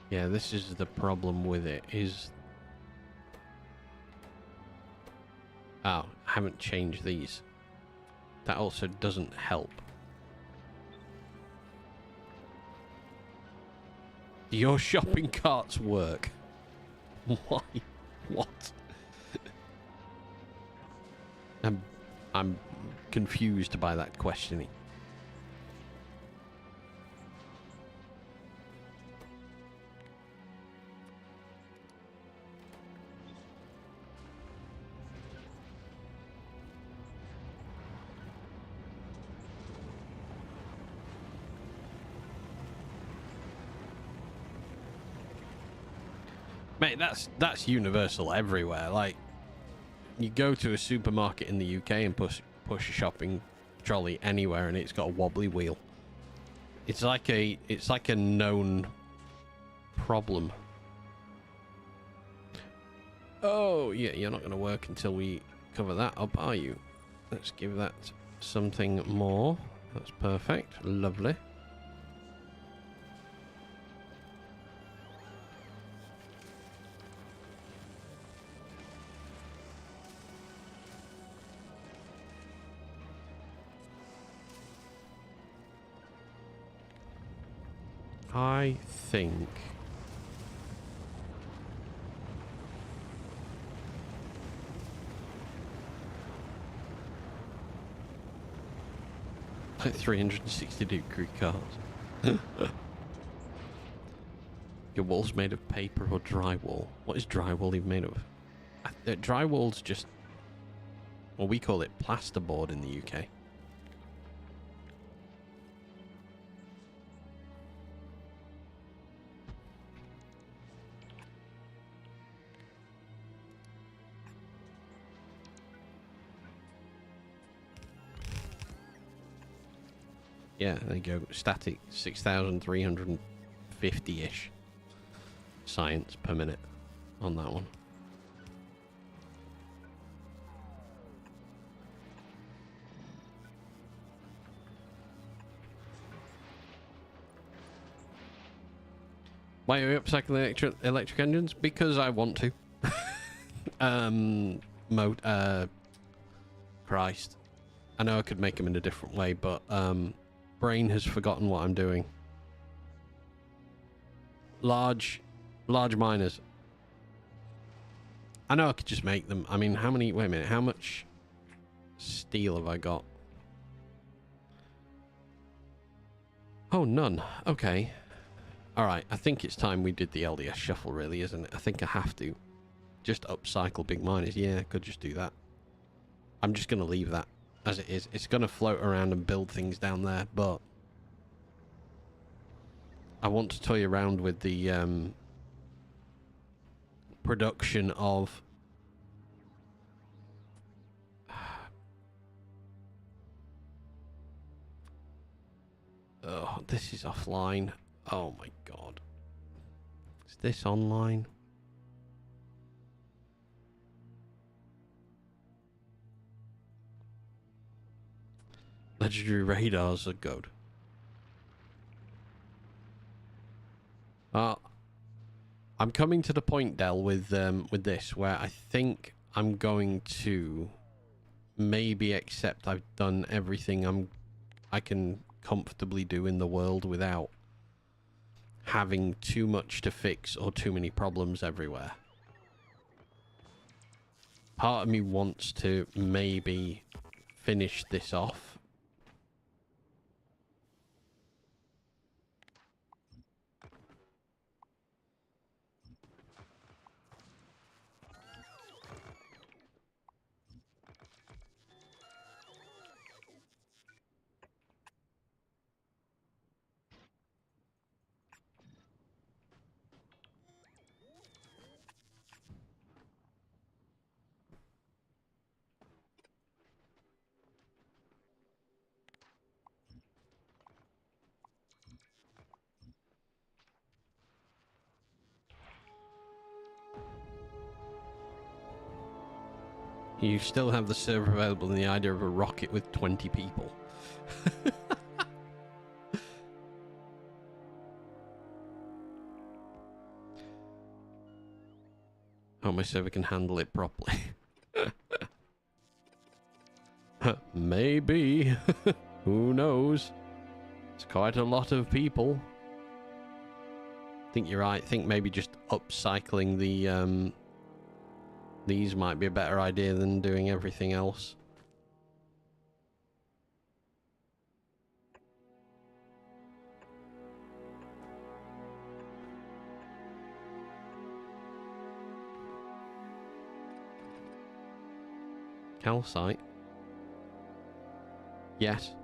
Yeah, this is the problem with it, is... Oh, I haven't changed these. That also doesn't help. Do your shopping carts work? Why? What? I'm confused by that questioning. Mate, that's universal everywhere. Like, you go to a supermarket in the UK and push a shopping trolley anywhere, and it's got a wobbly wheel. It's like a known problem. Oh yeah, you're not going to work until we cover that up, are you? Let's give that something more. That's perfect. Lovely. I think like 360-degree cars. Your wall's made of paper or drywall. What is drywall even made of? Drywall's just, well, we call it plasterboard in the UK. Yeah, there you go. Static 6,350-ish science per minute on that one. Why are you upcycling electric engines? Because I want to. Christ. I know I could make them in a different way, but brain has forgotten what I'm doing. Large miners. I know I could just make them. I mean, how many? Wait a minute. How much steel have I got? Oh, none. Okay. All right. I think it's time we did the LDS shuffle, really, isn't it? I think I have to. Just upcycle big miners. Yeah, I could just do that. I'm just going to leave that as it is. It's going to float around and build things down there, but I want to toy around with the production of oh, this is offline. Oh my god. Is this online? Legendary radars are good. I'm coming to the point, Del, with this, where I think I'm going to maybe accept I've done everything I can comfortably do in the world without having too much to fix or too many problems everywhere. Part of me wants to maybe finish this off. You still have the server available and the idea of a rocket with 20 people. Oh, my server can handle it properly. Maybe. Who knows? It's quite a lot of people. I think you're right. I think maybe just upcycling the these might be a better idea than doing everything else. Calcite. Yes.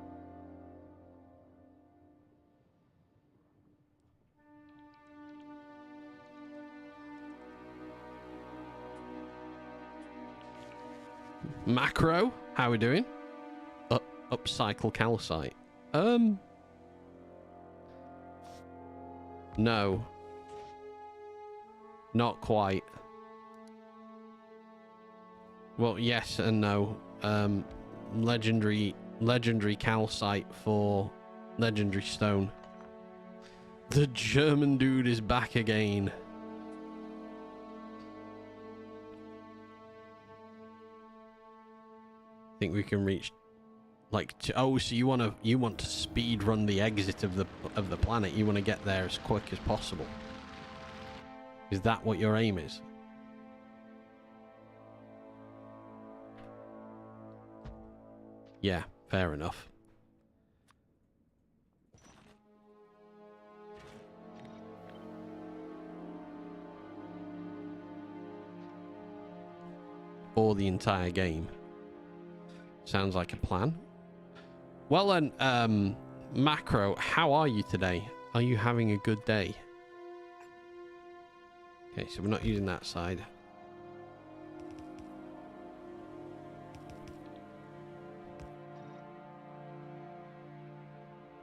Macro, how we doing? Upcycle calcite. No. Not quite. Well, yes and no. Legendary calcite for legendary stone. The German dude is back again. I think we can reach like oh, so you want to speed run the exit of the planet. You want to get there as quick as possible. Is that what your aim is? Yeah, fair enough. For the entire game. Sounds like a plan. Well then, Macro, how are you today? Are you having a good day? Okay, so we're not using that side.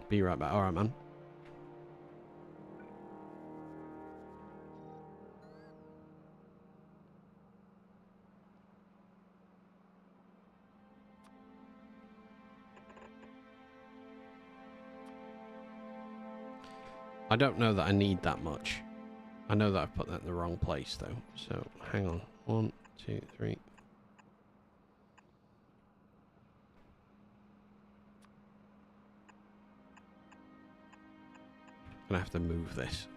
Be right back. All right, man. I don't know that I need that much. I know that I've put that in the wrong place, though. So, hang on. 1, 2, 3. Gonna have to move this.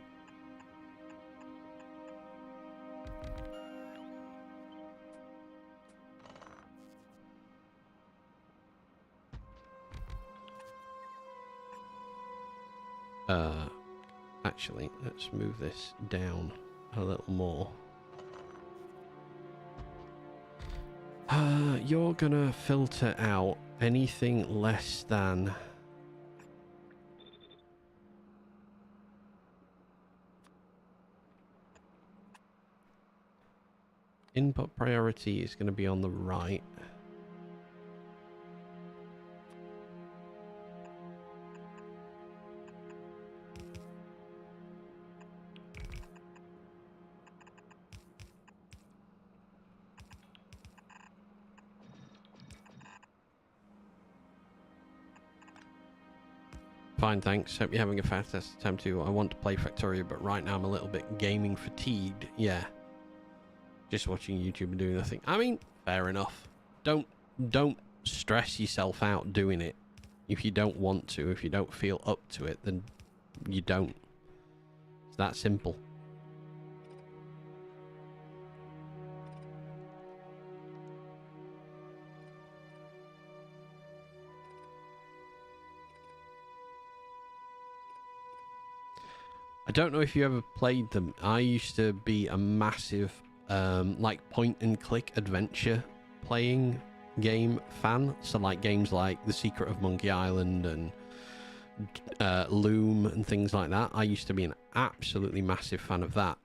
Actually, let's move this down a little more. You're gonna filter out anything less than input priority is going to be on the right. Fine, thanks. Hope you're having a fantastic time too. I want to play Factorio, but right now I'm a little bit gaming fatigued. Yeah. Just watching YouTube and doing nothing. I mean, fair enough. Don't stress yourself out doing it. If you don't want to, if you don't feel up to it, then you don't. It's that simple. I don't know if you ever played them. I used to be a massive like point and click adventure playing game fan. So like games like The Secret of Monkey Island and Loom and things like that. I used to be an absolutely massive fan of that.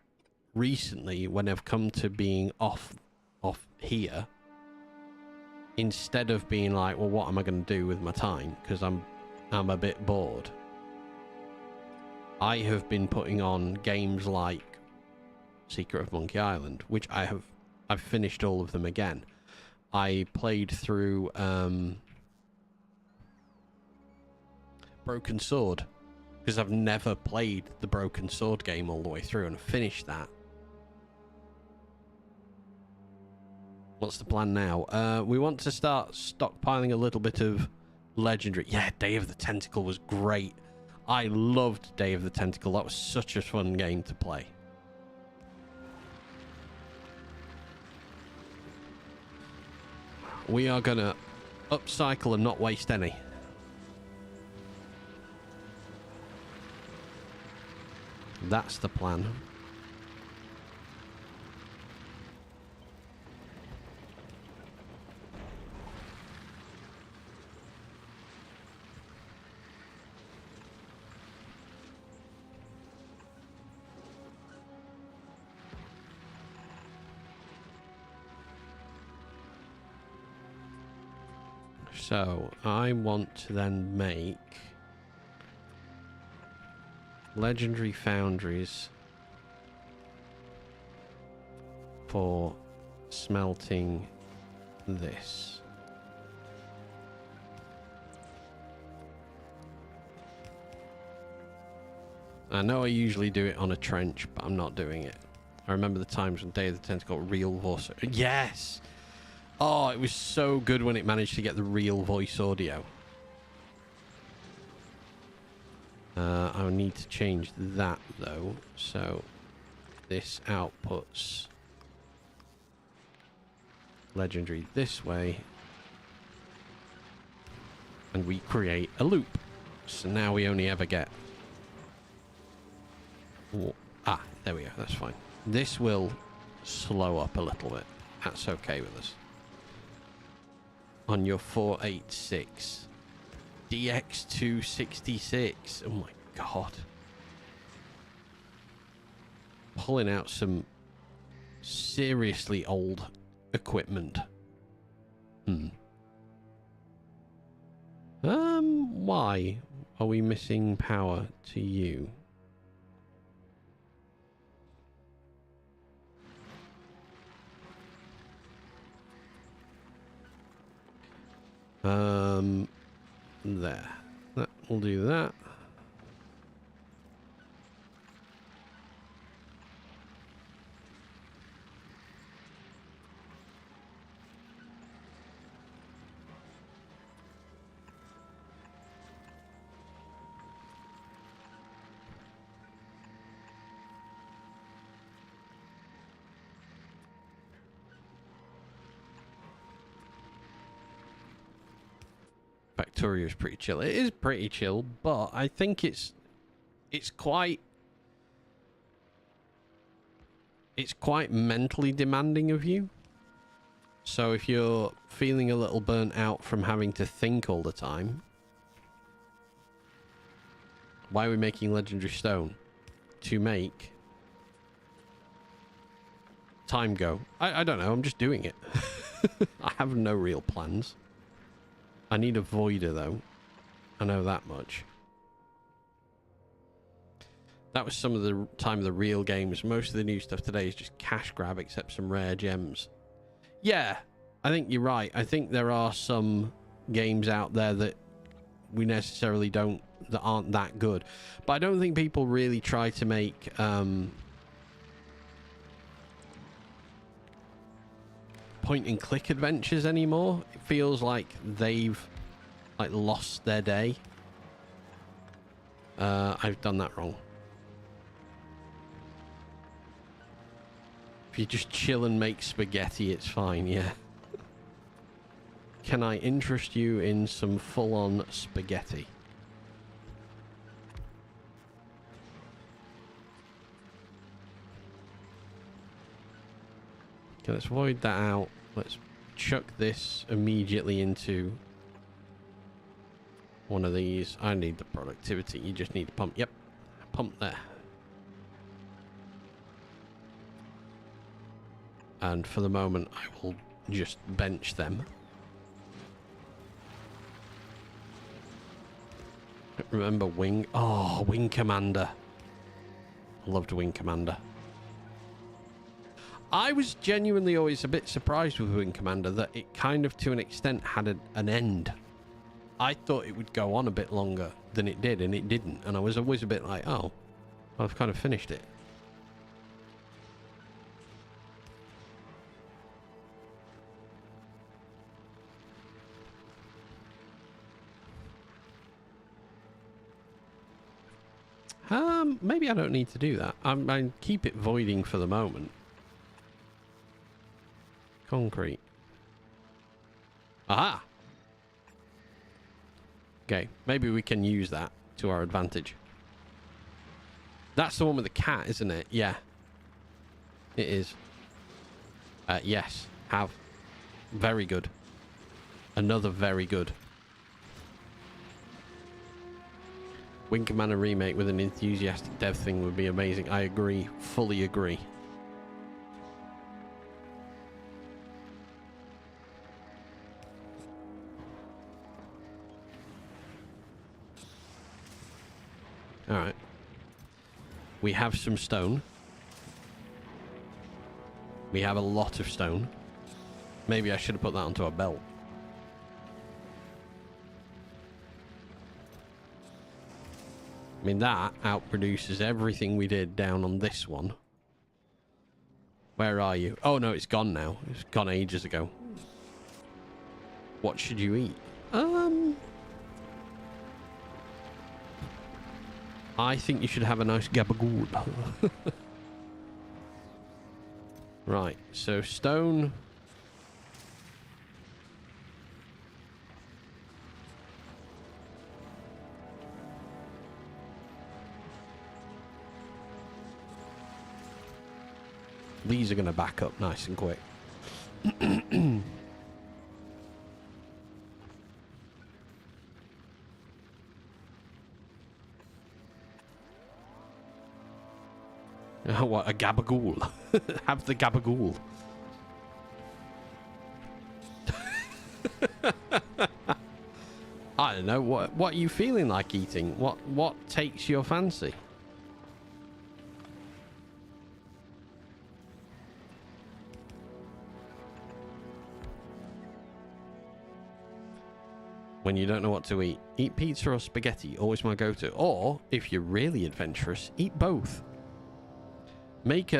Recently, when I've come to being off here, instead of being like, well, what am I going to do with my time? Because I'm a bit bored. I have been putting on games like Secret of Monkey Island, which I've finished all of them again. I played through Broken Sword because I've never played the Broken Sword game all the way through and finished that. What's the plan now? We want to start stockpiling a little bit of legendary. Yeah, Day of the Tentacle was great. I loved Day of the Tentacle. That was such a fun game to play. We are going to upcycle and not waste any. That's the plan. So I want to then make legendary foundries for smelting this. I know I usually do it on a trench, but I'm not doing it. I remember the times when Day of the Tentacle got real voice. Yes! Oh, it was so good when it managed to get the real voice audio. I need to change that, though. So, this outputs legendary this way. And we create a loop. So now we only ever get... Ah, there we go. That's fine. This will slow up a little bit. That's okay with us. On your 486. DX266. Oh my god. Pulling out some seriously old equipment. Why are we missing power to you? There. That will do that. Factorio is pretty chill. It is pretty chill, but I think it's quite mentally demanding of you. So if you're feeling a little burnt out from having to think all the time, why are we making legendary stone? To make time go. I don't know. I'm just doing it. I have no real plans. I need a voider, though. I know that much. That was some of the time of the real games. Most of the new stuff today is just cash grab, except some rare gems. Yeah, I think you're right. I think there are some games out there that we necessarily that aren't that good. But I don't think people really try to make... point and click adventures anymore. It feels like they've lost their day. I've done that wrong. If you just chill and make spaghetti, it's fine, yeah. Can I interest you in some full-on spaghetti? Okay, let's void that out. Let's chuck this immediately into one of these. I need the productivity. You just need to pump. Yep. Pump there. And for the moment, I will just bench them. Remember Wing? Oh, Wing Commander. Loved Wing Commander. I was genuinely always a bit surprised with Wing Commander that it kind of, to an extent, had an end. I thought it would go on a bit longer than it did, and it didn't. And I was always a bit like, oh, I've kind of finished it. Maybe I don't need to do that. I keep it voiding for the moment. Concrete. Aha! Okay, maybe we can use that to our advantage. That's the one with the cat, isn't it? Yeah. It is. Yes, have. Very good. Another very good. Wing Commander remake with an enthusiastic dev thing would be amazing. I agree. Fully agree. Alright. We have some stone. We have a lot of stone. Maybe I should have put that onto a belt. I mean, that outproduces everything we did down on this one. Where are you? Oh, no, it's gone now. It's gone ages ago. What should you eat? I think you should have a nice gabagool. Right, so stone. These are going to back up nice and quick. Oh, what, a gabagool? Have the gabagool. I don't know, what are you feeling like eating? What takes your fancy? When you don't know what to eat, eat pizza or spaghetti, always my go-to. Or, if you're really adventurous, eat both. Make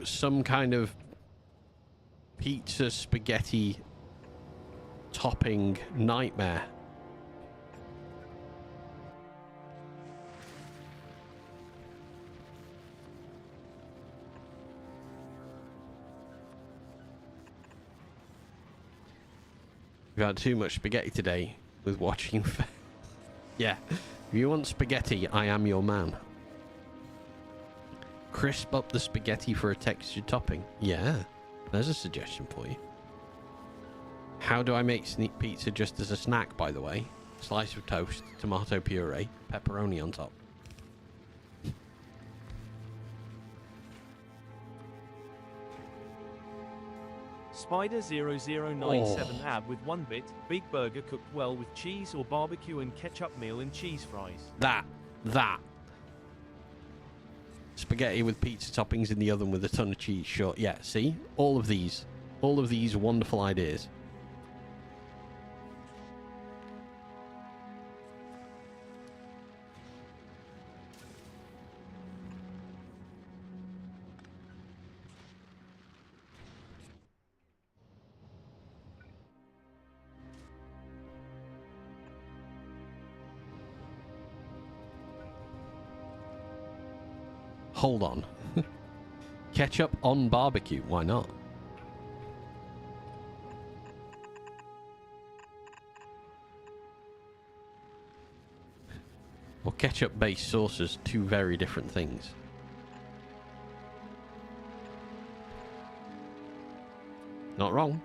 some kind of pizza spaghetti topping nightmare. We've had too much spaghetti today with watching. Yeah, if you want spaghetti, I am your man. Crisp up the spaghetti for a textured topping. Yeah, there's a suggestion for you. How do I make sneak pizza just as a snack, by the way? Slice of toast, tomato puree, pepperoni on top. Spider0097 ab with 1 bit. Big burger cooked well with cheese or barbecue and ketchup meal and cheese fries. That. Spaghetti with pizza toppings in the oven with a ton of cheese. Sure. Yeah, see? All of these wonderful ideas. Hold on. Ketchup on barbecue. Why not? Well, ketchup-based sauces, two very different things. Not wrong.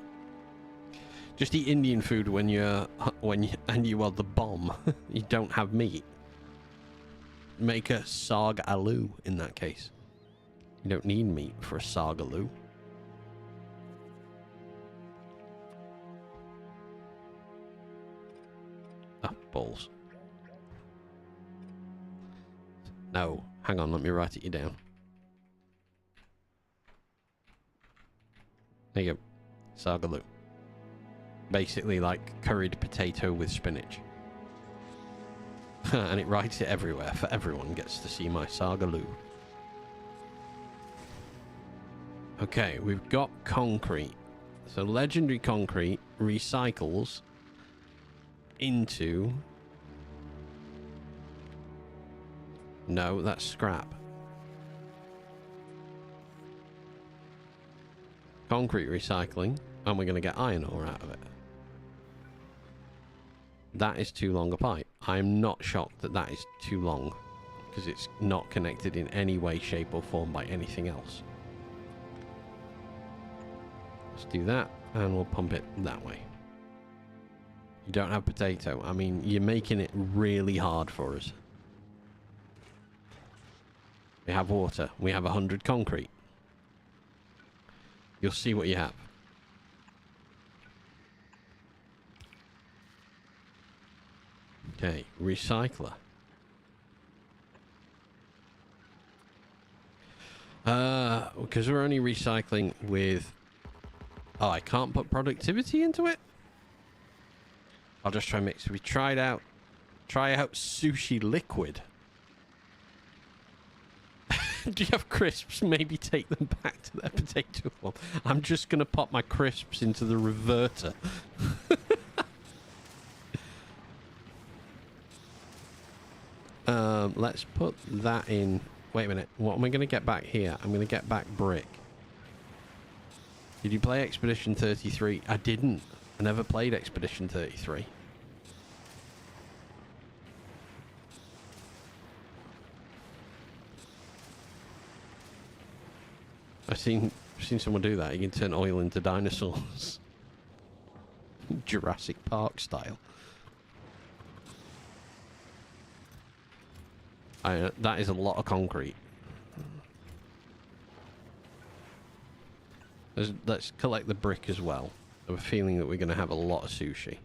Just eat Indian food when you are the bomb. You don't have meat. Make a sarg aloo in that case. You don't need meat for a sarg aloo. Ah, balls. No, hang on, let me write it you down. There you go. Sarg aloo. Basically like curried potato with spinach. And it writes it everywhere for everyone gets to see my Sagaloo. Okay, we've got concrete. So legendary concrete recycles into... No, that's scrap. Concrete recycling, and we're going to get iron ore out of it. That is too long a pipe. I'm not shocked that that is too long, because it's not connected in any way, shape or form by anything else. Let's do that, and we'll pump it that way. You don't have potato. I mean, you're making it really hard for us. We have water. We have 100 concrete. You'll see what you have. Okay, recycler. Because we're only recycling with... Oh, I can't put productivity into it? I'll just try and mix. We try out sushi liquid. Do you have crisps? Maybe take them back to their potato form. I'm just going to pop my crisps into the reverter. Let's put that in. Wait a minute. What am I going to get back here? I'm going to get back brick. Did you play Expedition 33? I didn't. I never played Expedition 33. I've seen someone do that. You can turn oil into dinosaurs. Jurassic Park style. That is a lot of concrete. Let's collect the brick as well. I have a feeling that we're going to have a lot of sushi.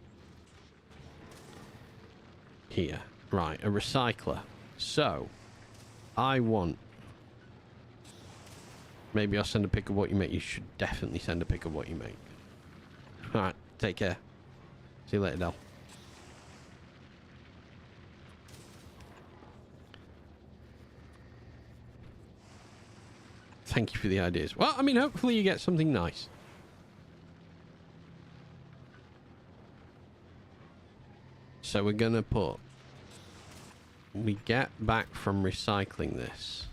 Here. Right, a recycler. So, I want... Maybe I'll send a pic of what you make. You should definitely send a pic of what you make. Alright, take care. See you later, Del. Thank you for the ideas. Well, I mean, hopefully you get something nice. So we're going to put... We get back from recycling this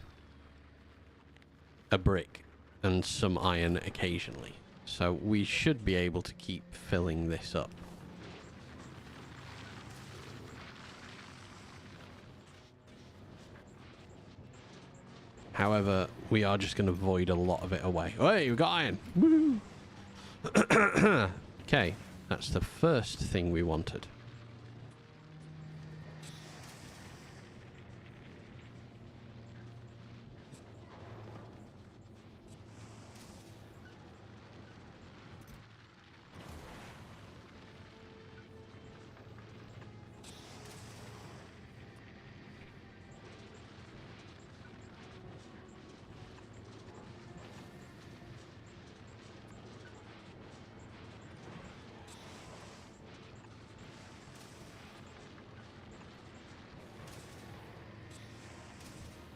a brick and some iron occasionally. So we should be able to keep filling this up. However, we are just going to void a lot of it away. Hey, we've got iron. Woo! Okay, that's the first thing we wanted.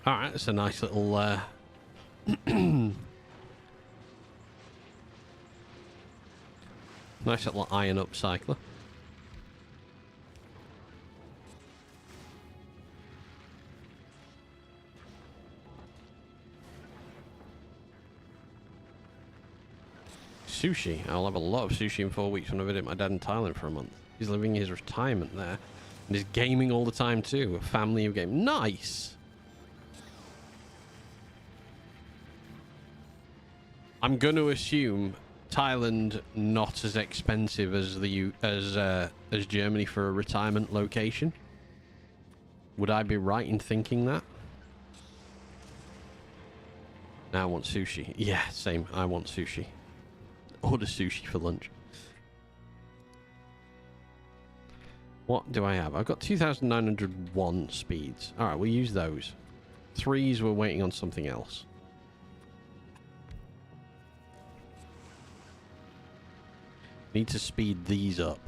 Alright, that's a nice little nice little iron upcycler. Sushi. I'll have a lot of sushi in 4 weeks when I visit my dad in Thailand for a month. He's living his retirement there. And he's gaming all the time too. A family of game. Nice! I'm going to assume Thailand not as expensive as as Germany for a retirement location. Would I be right in thinking that? Now I want sushi. Yeah, same. I want sushi. Order sushi for lunch. What do I have? I've got 2,901 speeds. Alright, we'll use those. 3s, we're waiting on something else. Need to speed these up.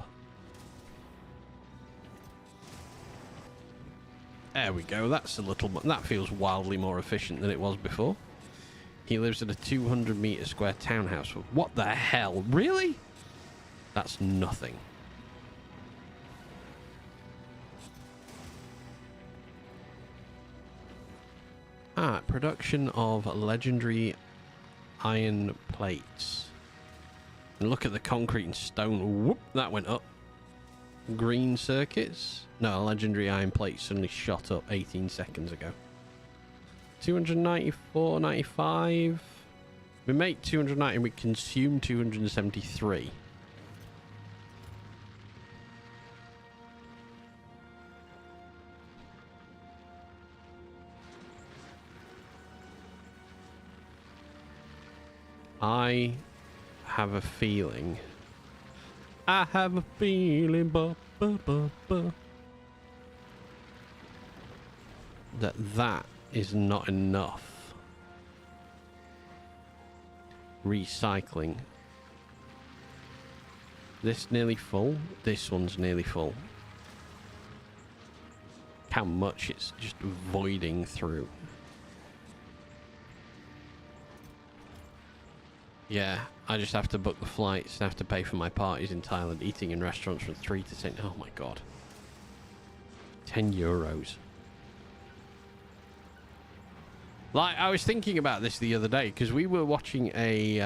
There we go. That's a little... That feels wildly more efficient than it was before. He lives in a 200-meter square townhouse. What the hell? Really? That's nothing. Production of legendary iron plates. And look at the concrete and stone. Whoop, that went up. Green circuits. No, legendary iron plates suddenly shot up 18 seconds ago. 294.95. We make 290 and we consume 273. I have a feeling. I have a feeling that is not enough recycling. This nearly full. This one's nearly full. How much it's just voiding through. Yeah, I just have to book the flights and have to pay for my parties in Thailand, eating in restaurants from 3 to 10. Oh my god. €10. Like, I was thinking about this the other day because we were watching a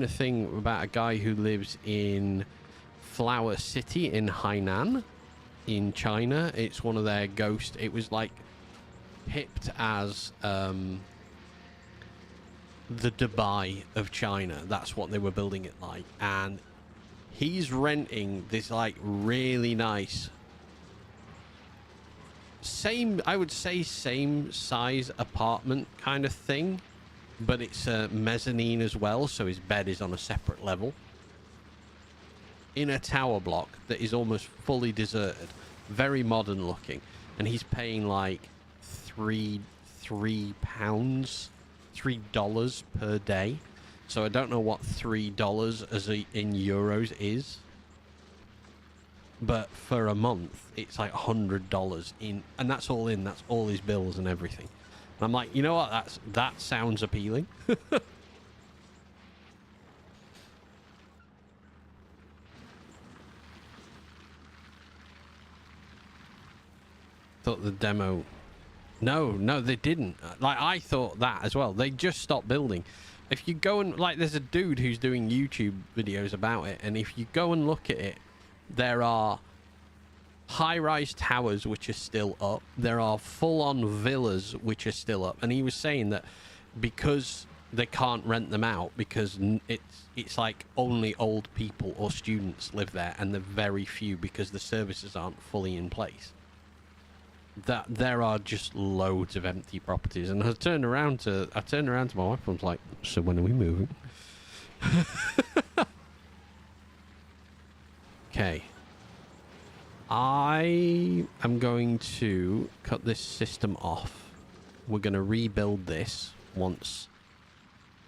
thing about a guy who lives in Flower City in Hainan in China. It's one of their ghost. It was like hipped as the Dubai of China. That's what they were building it like. And he's renting this like really nice, I would say same size apartment kind of thing, but it's a mezzanine as well, so his bed is on a separate level in a tower block that is almost fully deserted, very modern looking, and he's paying like $3 per day. So I don't know what $3 in euros is, but for a month it's like $100 in, and that's all in. That's all his bills and everything. And I'm like, you know what? That sounds appealing. Thought the demo. No, they didn't. Like, I thought that as well. They just stopped building. If you go and, like, there's a dude who's doing YouTube videos about it, and if you go and look at it, there are high-rise towers which are still up. There are full-on villas which are still up. And he was saying that because they can't rent them out, because it's like only old people or students live there, and they're very few because the services aren't fully in place, that there are just loads of empty properties. And I turned around to my wife and was like, so when are we moving? Okay. I am going to cut this system off. We're going to rebuild this once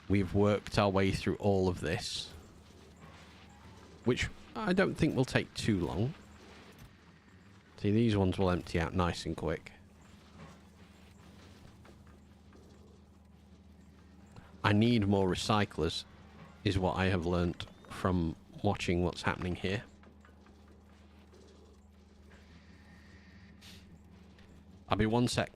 we've worked our way through all of this, which I don't think will take too long. See, these ones will empty out nice and quick. I need more recyclers, is what I have learnt from watching what's happening here. I'll be one sec.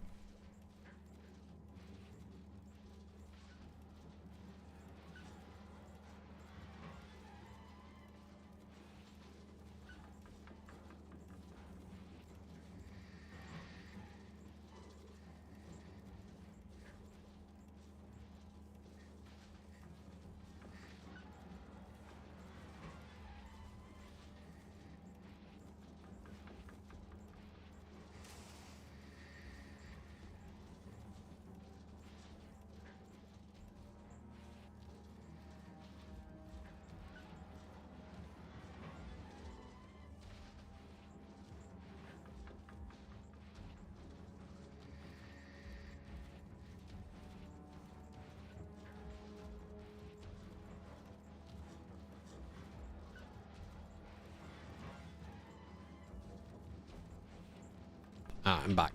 I'm back.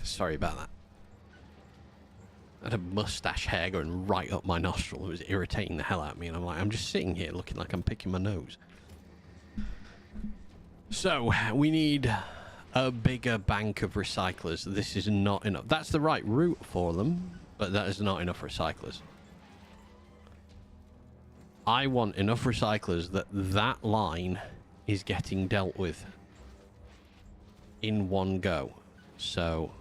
Sorry about that. I had a mustache hair going right up my nostril. It was irritating the hell out of me, and I'm like, I'm just sitting here looking like I'm picking my nose. So, we need a bigger bank of recyclers. This is not enough. That's the right route for them, but that is not enough recyclers. I want enough recyclers that line is getting dealt with in one go. So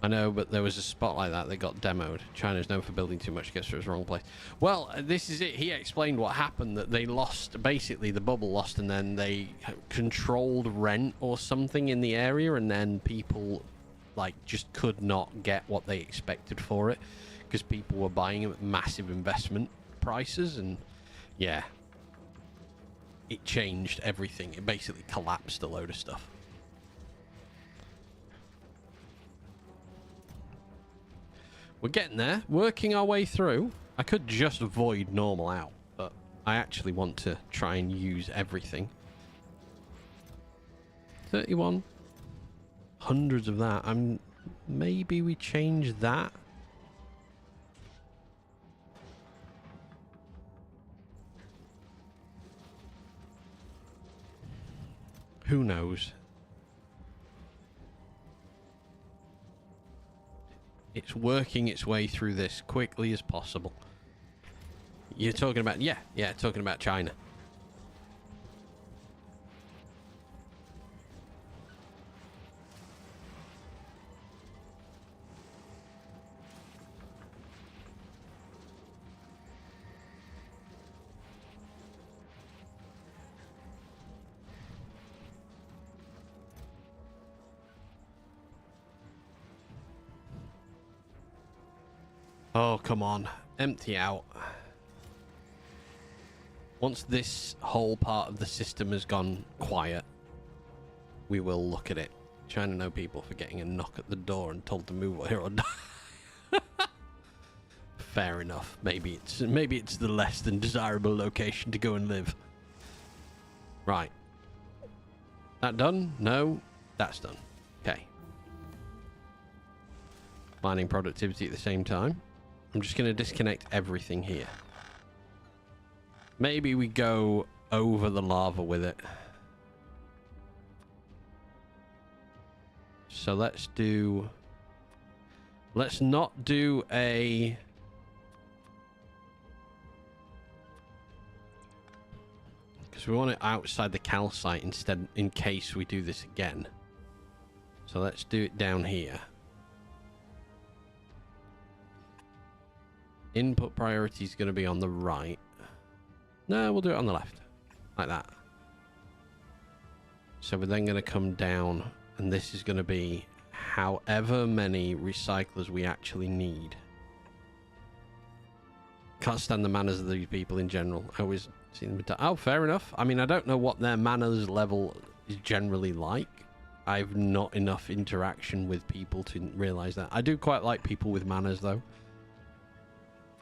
I know, but there was a spot like that got demoed. China's known for building too much, gets to its wrong place. Well, this is it. He explained what happened, that they lost, basically the bubble lost, and then they controlled rent or something in the area, and then people like just could not get what they expected for it because people were buying them at massive investment prices, and yeah, it changed everything. It basically collapsed a load of stuff. We're getting there. Working our way through. I could just void normal out, but I actually want to try and use everything. 31. Hundreds of that. Maybe we change that. Who knows? It's working its way through this quickly as possible. You're talking about, yeah, talking about China. Oh, come on. Empty out. Once this whole part of the system has gone quiet, we will look at it. Trying to know people for getting a knock at the door and told to move here or die. Fair enough. Maybe it's the less than desirable location to go and live. Right. That done? No. That's done. Okay. Mining productivity at the same time. I'm just going to disconnect everything here. Maybe we go over the lava with it. So let's not do a... Because we want it outside the calcite instead, in case we do this again. So let's do it down here. Input priority is going to be on the right. No, we'll do it on the left. Like that. So we're then going to come down, and this is going to be however many recyclers we actually need. Can't stand the manners of these people in general. I always see them... Oh, fair enough. I mean, I don't know what their manners level is generally like. I've not enough interaction with people to realize that. I do quite like people with manners, though.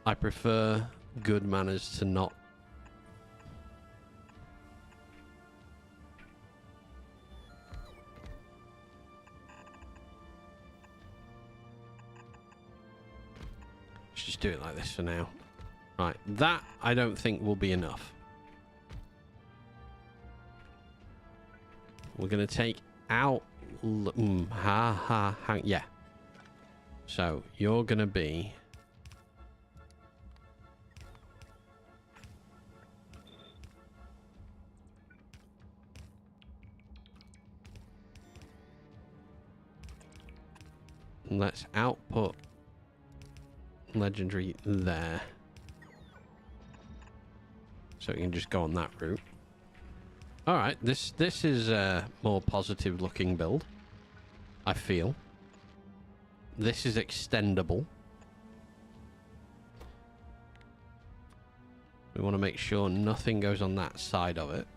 I prefer good manners to not. Let's just do it like this for now. Right, that I don't think will be enough. We're going to take out... yeah. So, you're going to be... Let's output legendary there. So we can just go on that route. Alright, this is a more positive looking build, I feel. This is extendable. We want to make sure nothing goes on that side of it.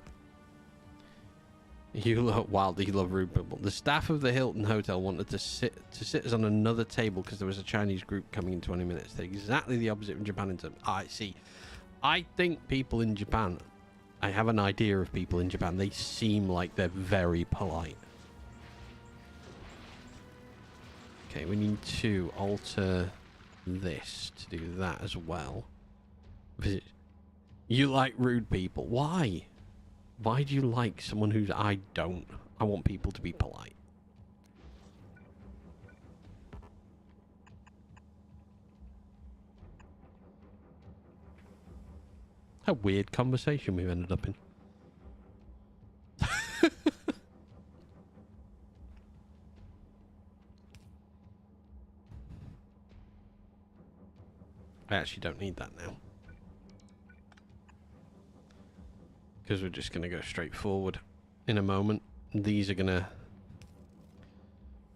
You love wildly love rude people. The staff of the Hilton Hotel wanted to sit us on another table because there was a Chinese group coming in 20 minutes. They're exactly the opposite of Japan in terms. I see. I think people in Japan, I have an idea of people in Japan. They seem like they're very polite. Okay, we need to alter this to do that as well. You like rude people. Why? Why do you like someone who's... I don't. I want people to be polite. A weird conversation we've ended up in. I actually don't need that now. Because we're just going to go straight forward in a moment. These are going to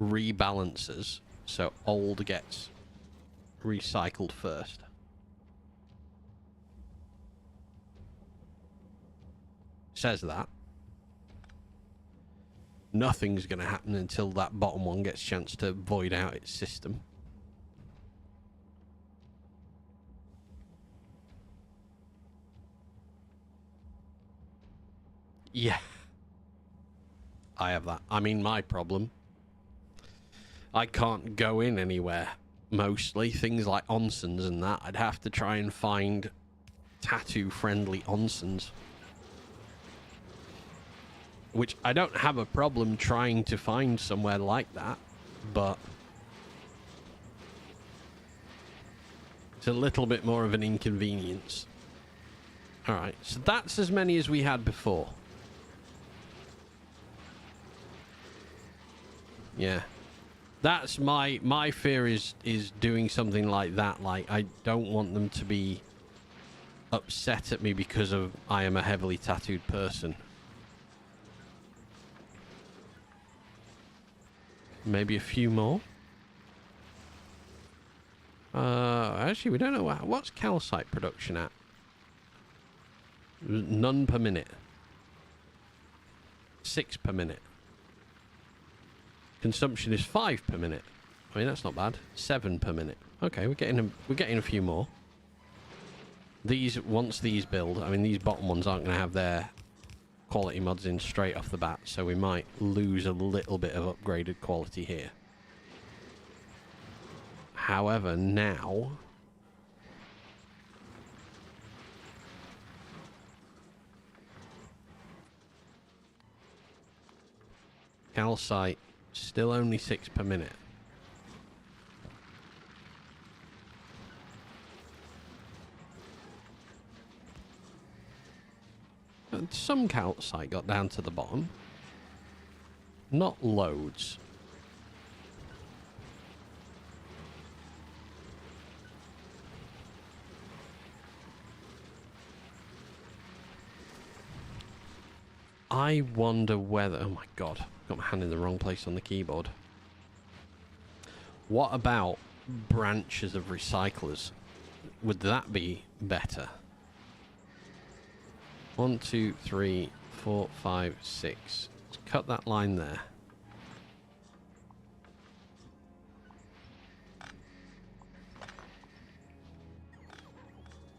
rebalance us. So old gets recycled first. Says that. Nothing's going to happen until that bottom one gets a chance to void out its system. Yeah. I have that. I mean, my problem. I can't go in anywhere. Mostly things like onsens and that. I'd have to try and find tattoo-friendly onsens. Which I don't have a problem trying to find somewhere like that, but it's a little bit more of an inconvenience. Alright, so that's as many as we had before. Yeah. That's my fear is doing something like that. Like, I don't want them to be upset at me because of I am a heavily tattooed person. Maybe a few more. Actually, we don't know what's calcite production at. None per minute. 6 per minute. Consumption is 5 per minute. I mean, that's not bad. 7 per minute. Okay, we're getting a few more. Once these build, I mean, these bottom ones aren't going to have their quality mods in straight off the bat, so we might lose a little bit of upgraded quality here. However, now calcite still only 6 per minute. And some calcite got down to the bottom. Not loads. I wonder whether... Oh my god. Got my hand in the wrong place on the keyboard. What about branches of recyclers? Would that be better? 1, 2, 3, 4, 5, 6. Let's cut that line there.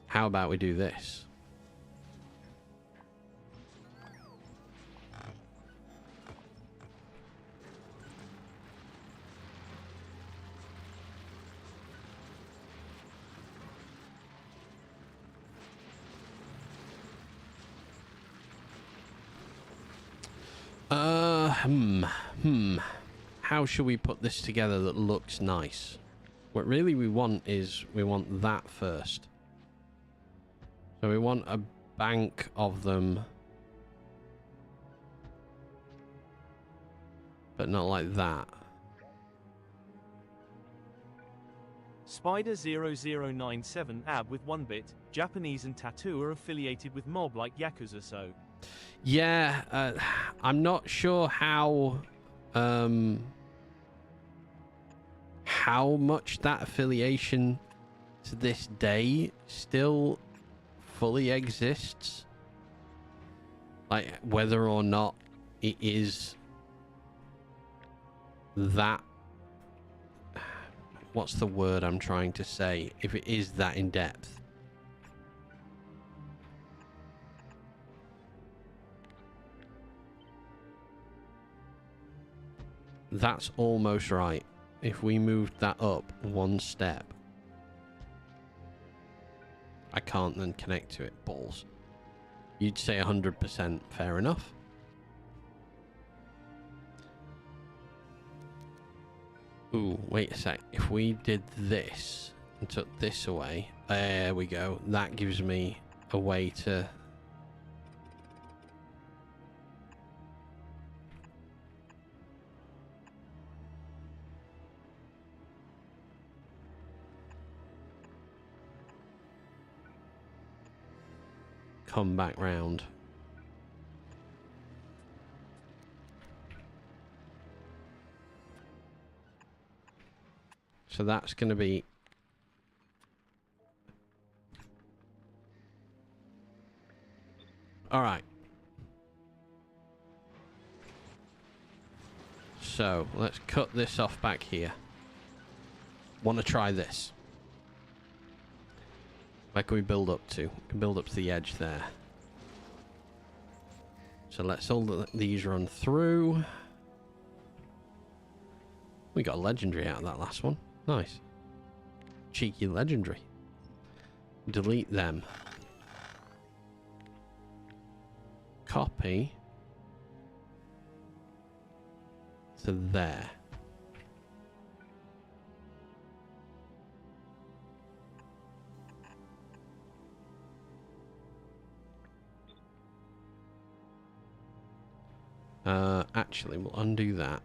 How about we do this? How should we put this together that looks nice? What really we want is, we want that first. So we want a bank of them. But not like that. Spider0097 AB with 1 bit, Japanese and tattoo are affiliated with mob like Yakuza so. Yeah, I'm not sure how much that affiliation to this day still fully exists. Like, whether or not it is that... What's the word I'm trying to say? If it is that in depth. That's almost right. If we moved that up 1 step. I can't then connect to it. Balls. You'd say 100% fair enough. Ooh, wait a sec. If we did this and took this away. There we go. That gives me a way to... come back round. So that's going to be... Alright. So, let's cut this off back here. Want to try this. Where can we build up to? We can build up to the edge there. So let's all these run through. We got a legendary out of that last one. Nice. Cheeky legendary. Delete them. Copy to there. Actually, we'll undo that.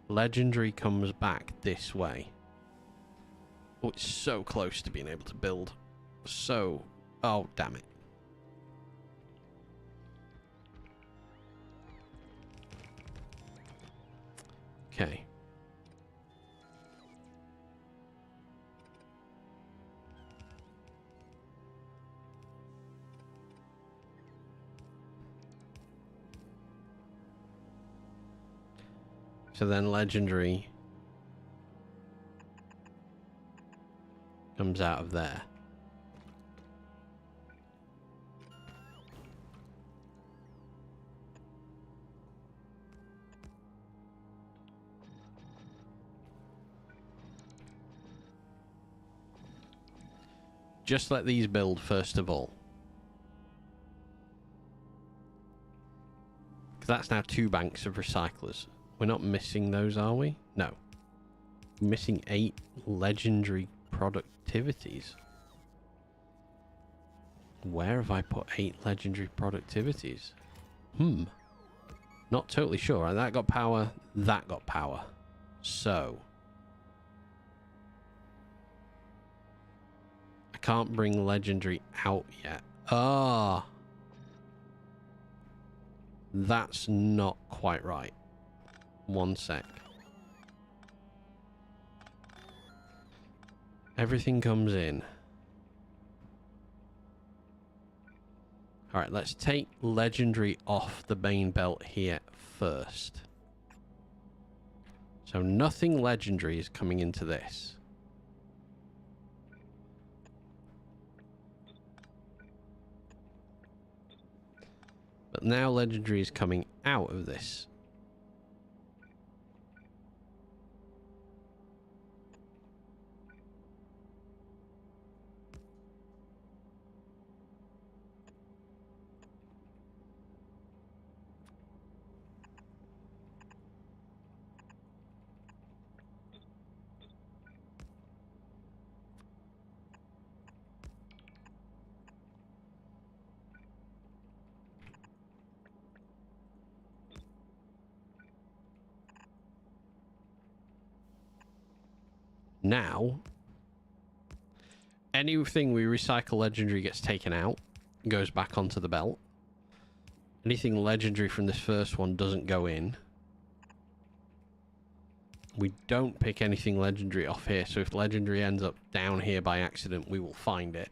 Legendary comes back this way. Oh, it's so close to being able to build. So, oh, damn it. Okay. So then legendary comes out of there. Just let these build first of all. Because that's now 2 banks of recyclers. We're not missing those, are we? No. We're missing 8 legendary productivities. Where have I put 8 legendary productivities? Not totally sure. That got power. That got power. So. I can't bring legendary out yet. Ah. That's not quite right. One sec. Everything comes in. Alright, let's take legendary off the main belt here first. So nothing legendary is coming into this. But now legendary is coming out of this. Now, anything we recycle legendary gets taken out, goes back onto the belt. Anything legendary from this first one doesn't go in. We don't pick anything legendary off here, so if legendary ends up down here by accident, we will find it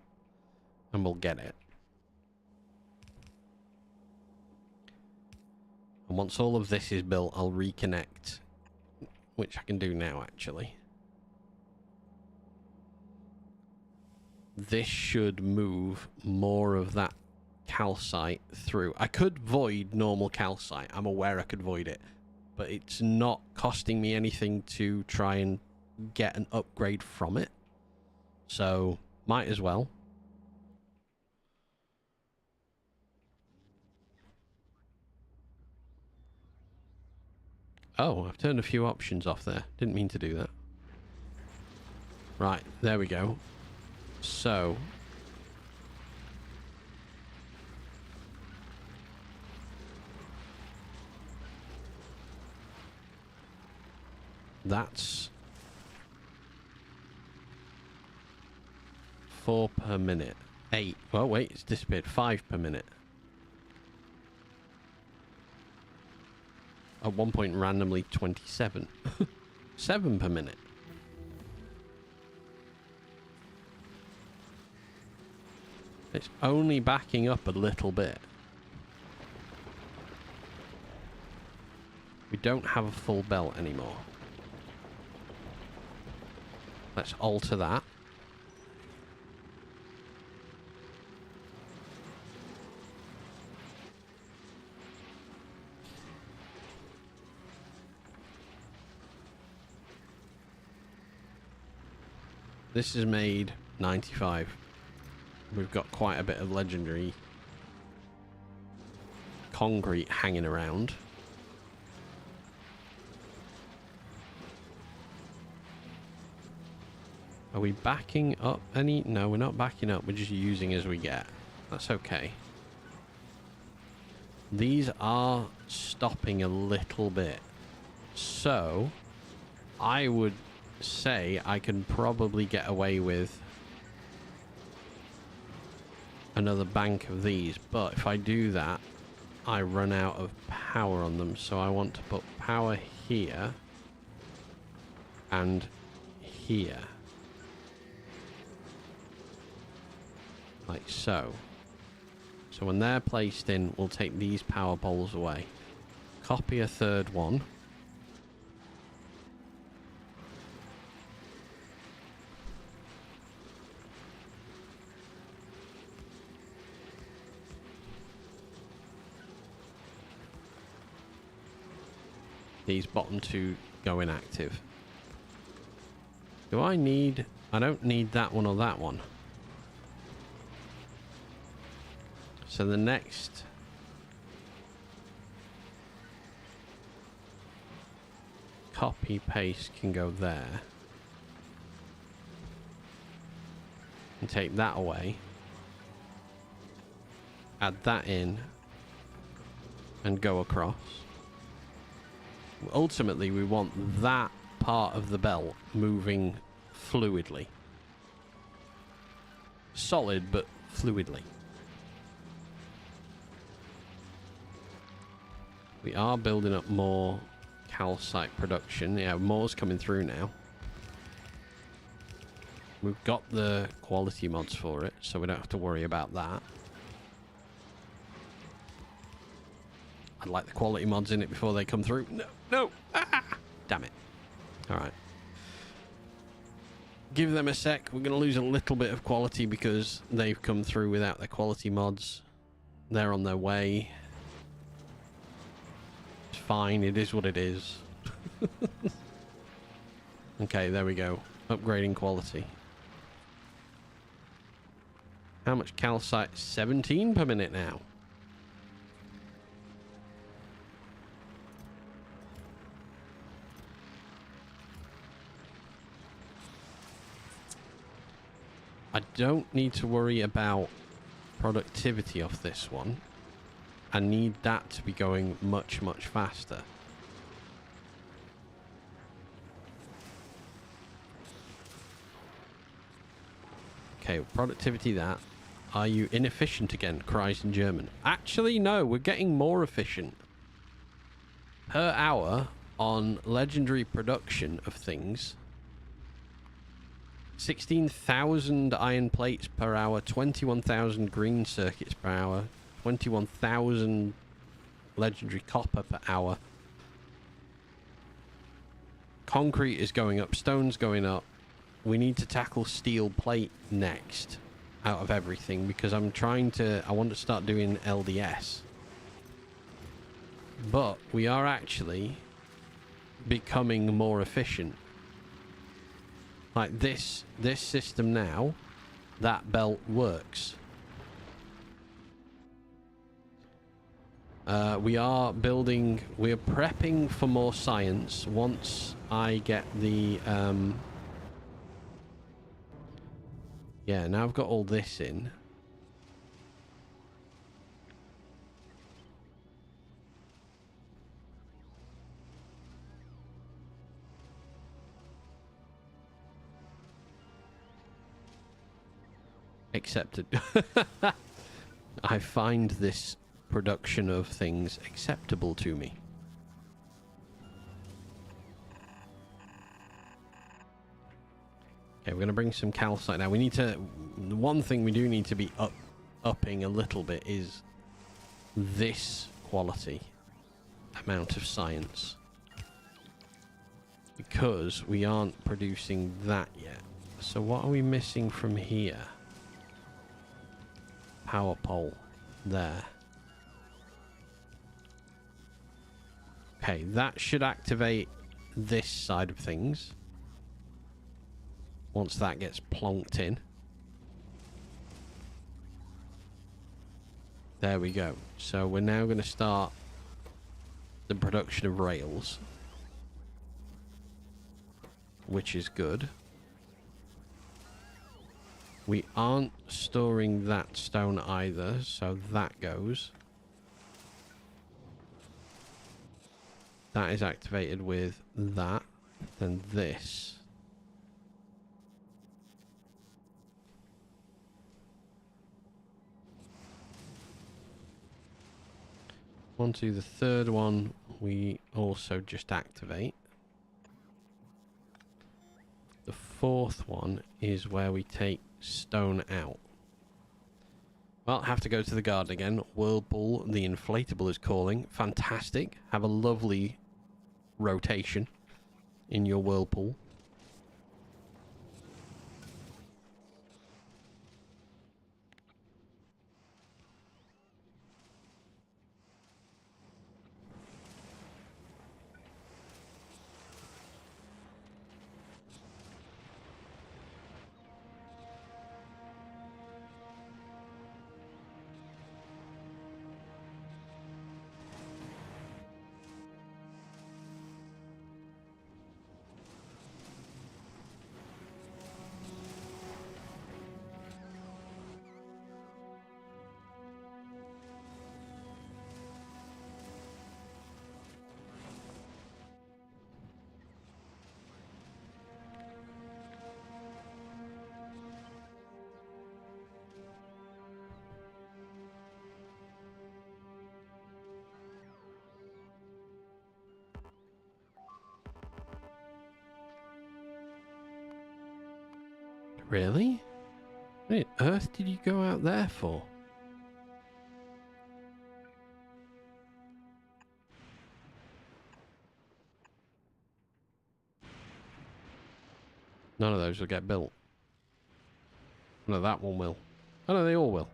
and we'll get it. And once all of this is built, I'll reconnect, which I can do now actually. This should move more of that calcite through. I could void normal calcite. I'm aware I could void it. But it's not costing me anything to try and get an upgrade from it. So, might as well. Oh, I've turned a few options off there. Didn't mean to do that. Right, there we go. So, that's 4 per minute. 8. Oh, wait, it's disappeared. 5 per minute. At one point, randomly 27. 7 per minute. It's only backing up a little bit. We don't have a full belt anymore. Let's alter that. This is made 95. We've got quite a bit of legendary concrete hanging around. Are we backing up any? No, we're not backing up. We're just using as we get. That's okay. These are stopping a little bit. So, I would say I can probably get away with another bank of these. But if I do that, I run out of power on them. So I want to put power here and here. Like so. So when they're placed in, we'll take these power poles away. Copy a third one. These bottom two go inactive. Do I need... I don't need that one or that one. So the next copy paste can go there and take that away, add that in and go across. Ultimately we want that part of the belt moving fluidly. Solid but fluidly. We are building up more calcite production. Yeah, more's coming through now. We've got the quality mods for it, so we don't have to worry about that. I'd like the quality mods in it before they come through. No, no! Ah! Damn it. Alright. Give them a sec. We're going to lose a little bit of quality because they've come through without their quality mods. They're on their way. Fine, it is what it is. Okay, there we go. Upgrading quality. How much calcite? 17 per minute now. I don't need to worry about productivity off this one. I need that to be going much, much faster. Okay, productivity that. Are you inefficient again? Cries in German. Actually, no, we're getting more efficient. Per hour on legendary production of things. 16,000 iron plates per hour, 21,000 green circuits per hour. 21,000 legendary copper per hour. Concrete is going up. Stone's going up. We need to tackle steel plate next out of everything because I want to start doing LDS. But we are actually becoming more efficient. Like this system now, that belt works. We are prepping for more science once I get the, yeah, now I've got all this in. Accepted. I find this production of things acceptable to me. Okay, we're going to bring some calcite now. We need to... The one thing we do need to be upping a little bit is this quality amount of science. Because we aren't producing that yet. So what are we missing from here? Power pole. There. Okay, that should activate this side of things. once that gets plonked in. There we go. So we're now going to start the production of rails, which is good. We aren't storing that stone either, so that goes. That is activated with that. Then this. Onto the third one, we also just activate. The fourth one is where we take stone out. Well, have to go to the garden again. Whirlpool, the inflatable is calling. Fantastic. Have a lovely rotation in your whirlpool. Really? What on earth did you go out there for? None of those will get built. No, that one will. Oh no, they all will.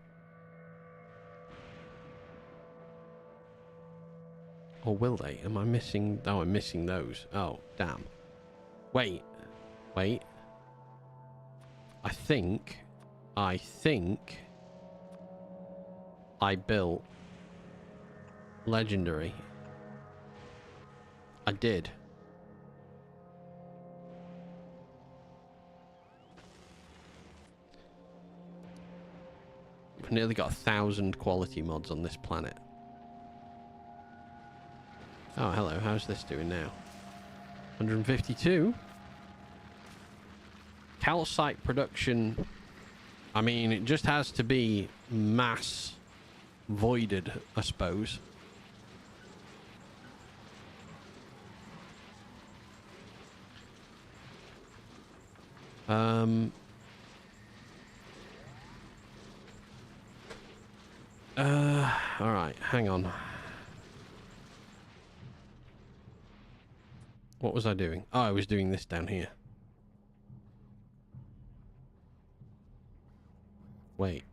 Or will they? Am I missing? Oh, I'm missing those. Oh, damn. Wait. Wait. I think I built legendary. I did. We've nearly got 1,000 quality mods on this planet. Oh, hello. How's this doing now? 152? Calcite production, I mean, it just has to be mass voided, I suppose. All right, hang on. What was I doing? Oh, I was doing this down here. Wait.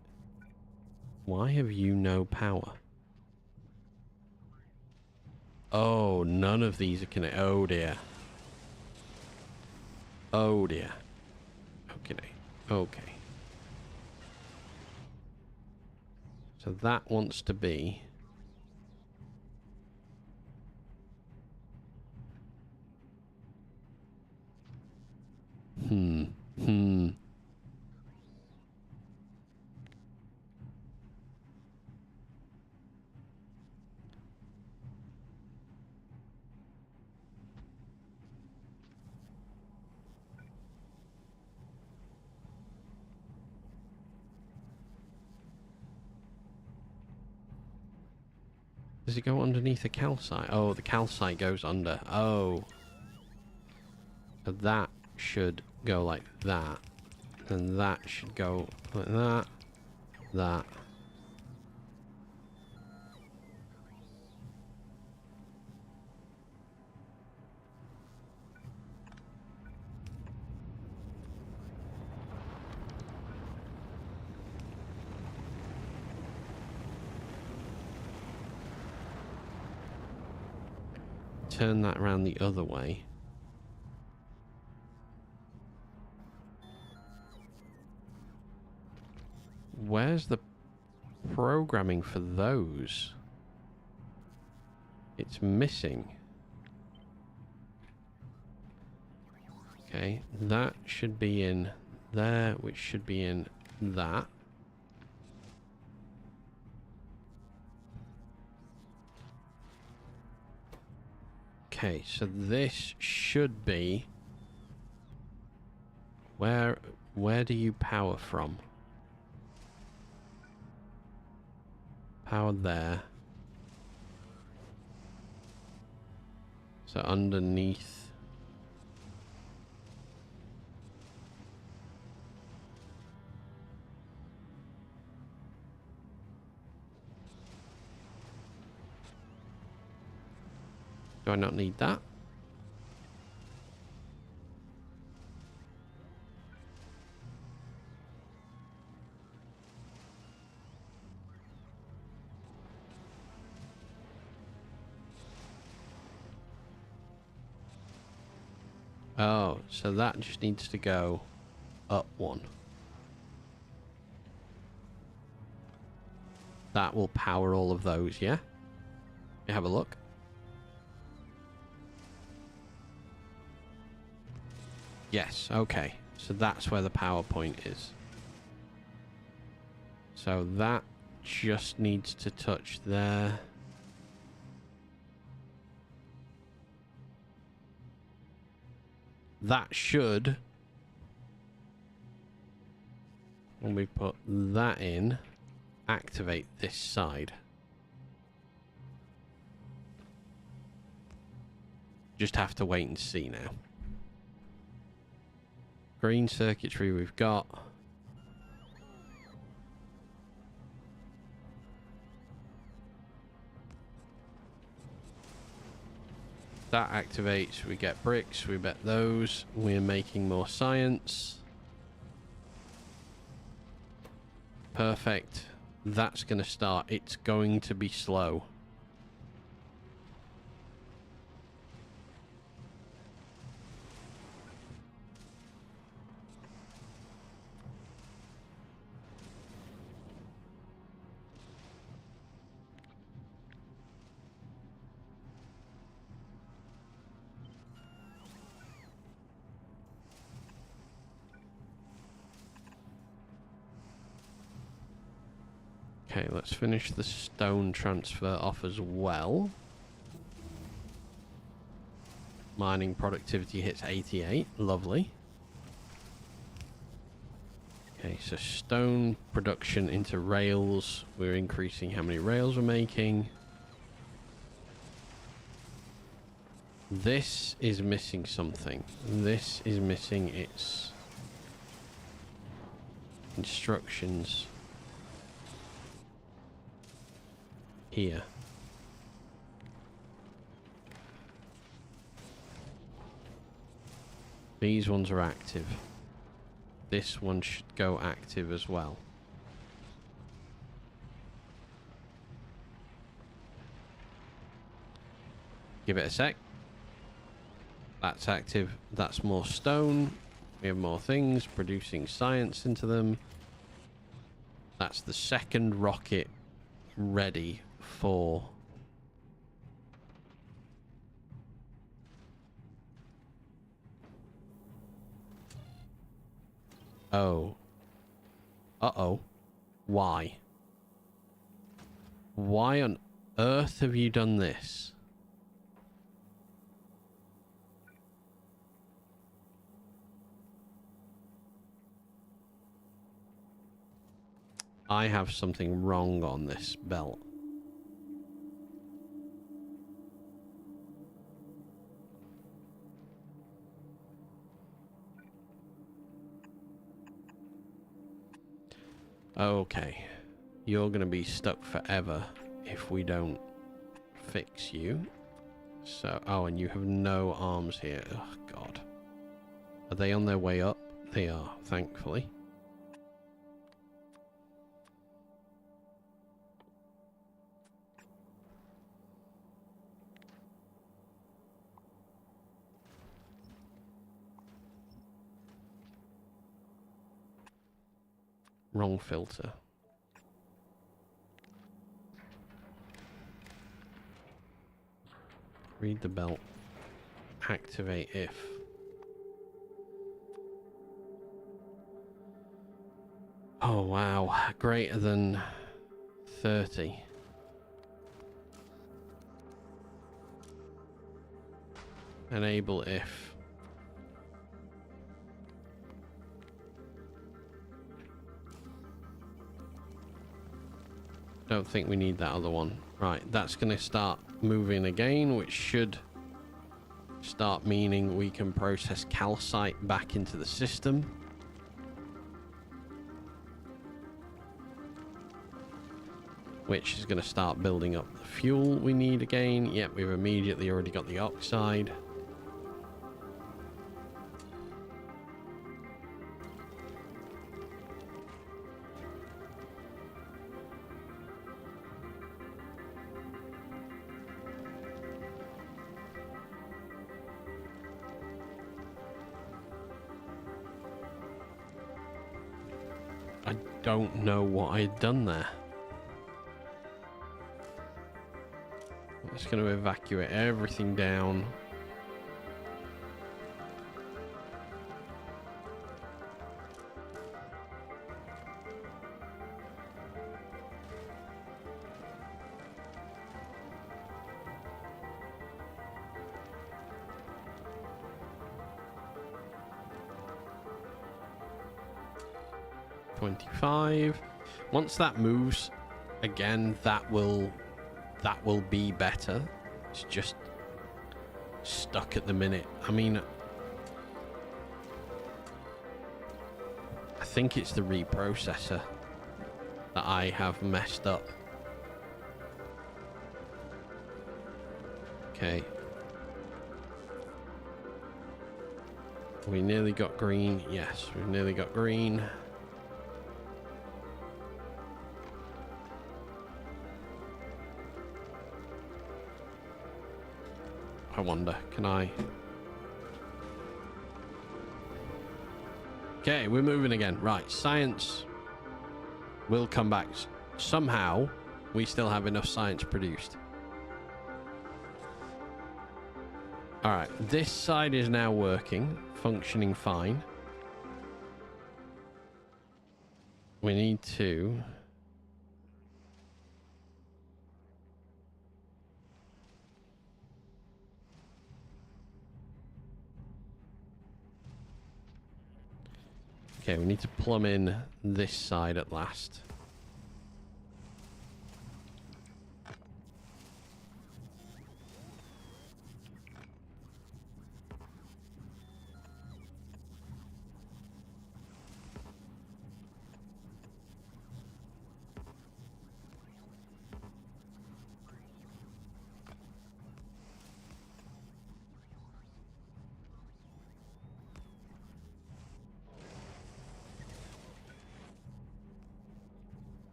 Why have you no power? Oh, none of these are connected. Oh, dear. Oh, dear. Okay. Okay. So that wants to be... Does it go underneath the calcite? Oh, the calcite goes under. Oh. So that should go like that. And that should go like that. That. Turn that around the other way. where's the programming for those? It's missing. Okay, that should be in there, which should be in that. Okay, so this should be... Where do you power from? Power there. So underneath. Do I not need that? Oh, so that just needs to go up one. That will power all of those, yeah? You have a look. Yes, okay. So that's where the power point is. So that just needs to touch there. That should, when we put that in, activate this side. Just have to wait and see now. Green circuitry we've got. That activates, we get bricks, we bet those. We're making more science. Perfect. That's going to start. It's going to be slow. Okay, let's finish the stone transfer off as well. Mining productivity hits 88. Lovely. Okay, so stone production into rails. We're increasing how many rails we're making. This is missing something. This is missing its instructions. Here. These ones are active. This one should go active as well. Give it a sec. That's active. That's more stone. We have more things producing science into them. That's the second rocket ready for oh. Uh-oh. Why? Why on earth have you done this? I have something wrong on this belt. Okay. You're going to be stuck forever if we don't fix you. So, oh, and you have no arms here. Oh, God. Are they on their way up? They are, thankfully. Wrong filter. Read the belt. Activate if. Oh wow, greater than 30. Enable if. Don't think we need that other one. Right, that's going to start moving again, which should start meaning we can process calcite back into the system. Which is going to start building up the fuel we need again. Yep, we've immediately already got the oxide. I don't know what I'd done there. It's going to evacuate everything down. $25. Once that moves again, that will be better. It's just stuck at the minute. I mean, I think it's the reprocessor that I have messed up. Okay. We nearly got green. Yes, we've nearly got green. I wonder, can I? Okay, we're moving again. Right, science will come back. Somehow, we still have enough science produced. All right, this side is now working, functioning fine. We need to... Okay, we need to plumb in this side at last.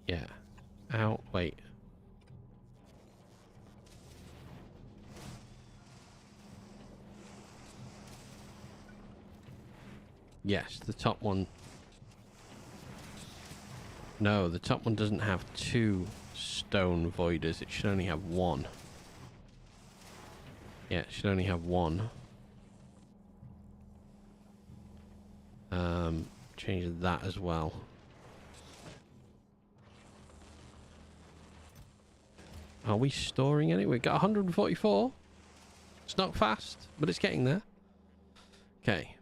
Yeah. Out. Wait. Yes, the top one. No, the top one doesn't have 2 stone voiders. It should only have 1. Yeah, it should only have 1. Change that as well. Are we storing any? We've got 144. It's not fast, but it's getting there. Okay.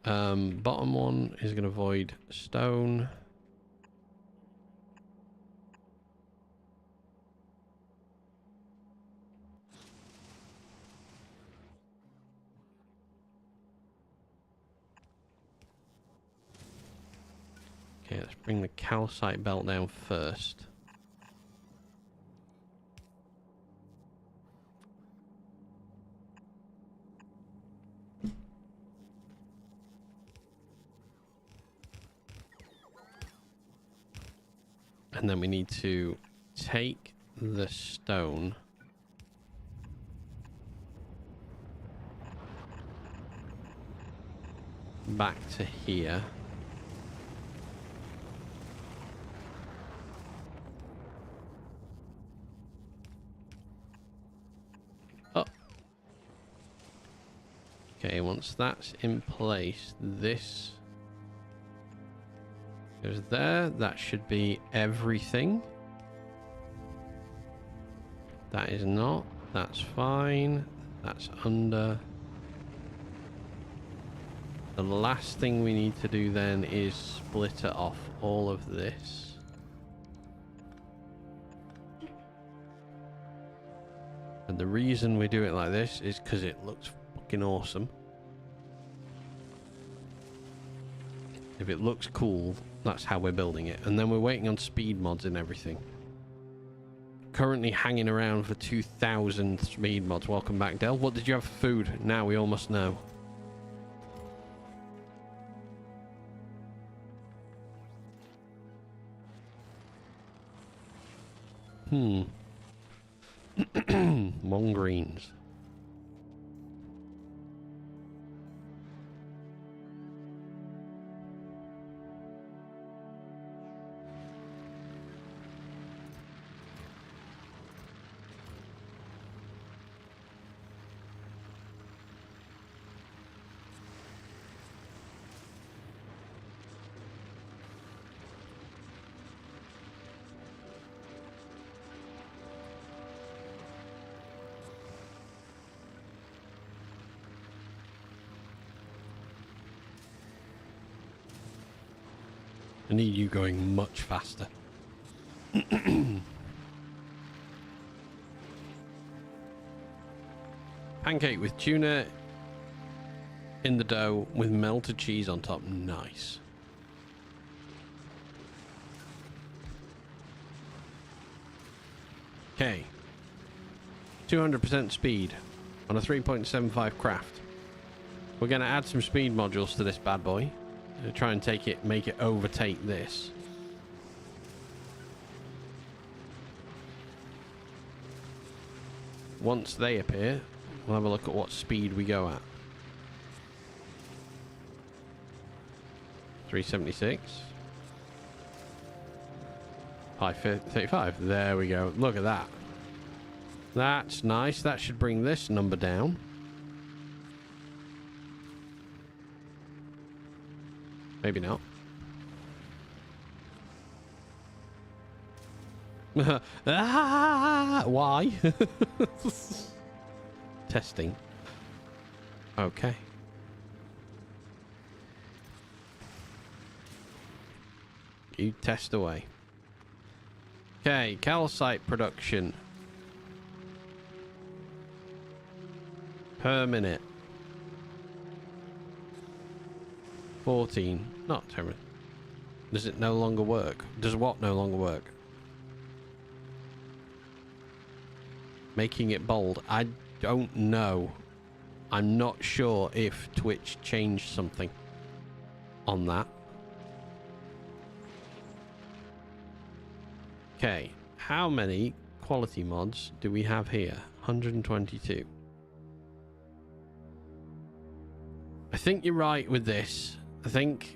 Bottom one is going to void stone. Okay, let's bring the calcite belt down first. And then we need to take the stone back to here. Oh. Okay, once that's in place, this goes there. That should be everything. That is not. That's fine. That's under. The last thing we need to do then is split it off all of this. And the reason we do it like this is because it looks fucking awesome. If it looks cool, that's how we're building it. And then we're waiting on speed mods and everything. Currently hanging around for 2,000 speed mods. Welcome back, Del. What did you have for food? Now we all must know. Long greens. I need you going much faster. Pancake with tuna in the dough with melted cheese on top. Nice. Okay. 200% speed on a 3.75 craft. We're going to add some speed modules to this bad boy. Try and make it overtake this. Once they appear, we'll have a look at what speed we go at. 376. 535. There we go. Look at that. That's nice. That should bring this number down. Maybe not. Why? Testing. Okay. You test away. Okay, calcite production. Per minute. 14. Not terrible. Does it no longer work? Does what no longer work? Making it bold. I don't know. I'm not sure if Twitch changed something on that. Okay. How many quality mods do we have here? 122. I think you're right with this. I think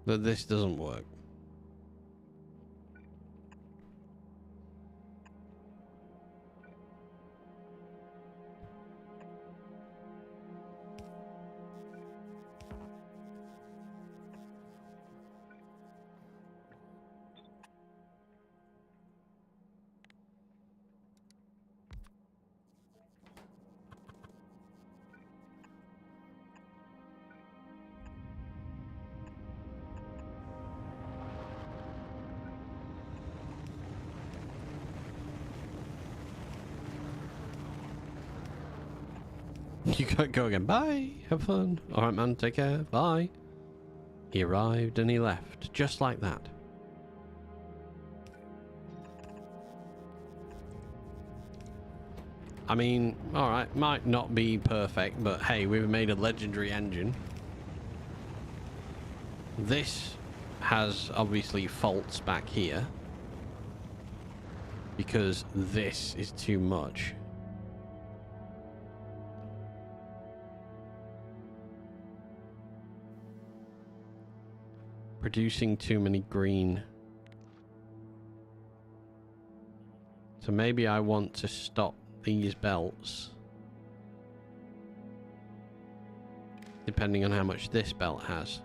that this doesn't work. You can't go again. Bye. Have fun. Alright, man. Take care. Bye. He arrived and he left. Just like that. I mean, alright. Might not be perfect, but hey, we've made a legendary engine. This has obviously faults back here because this is too much. Producing too many green. So maybe I want to stop these belts. Depending on how much this belt has.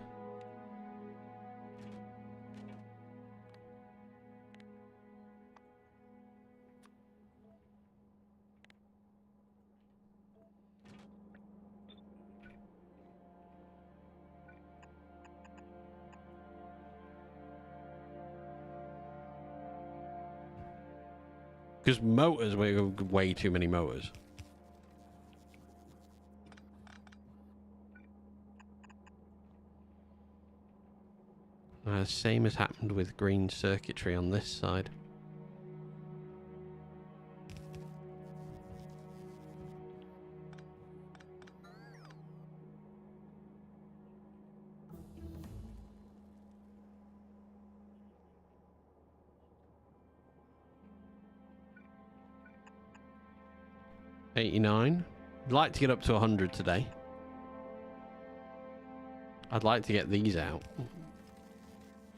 Because motors, we have way too many motors. Same as happened with green circuitry on this side. $89. I'd like to get up to 100 today. I'd like to get these out.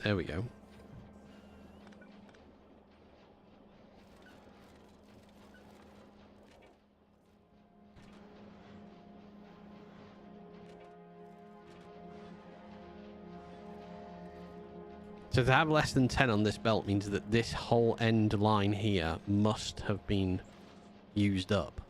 There we go. So to have less than 10 on this belt means that this whole end line here must have been used up.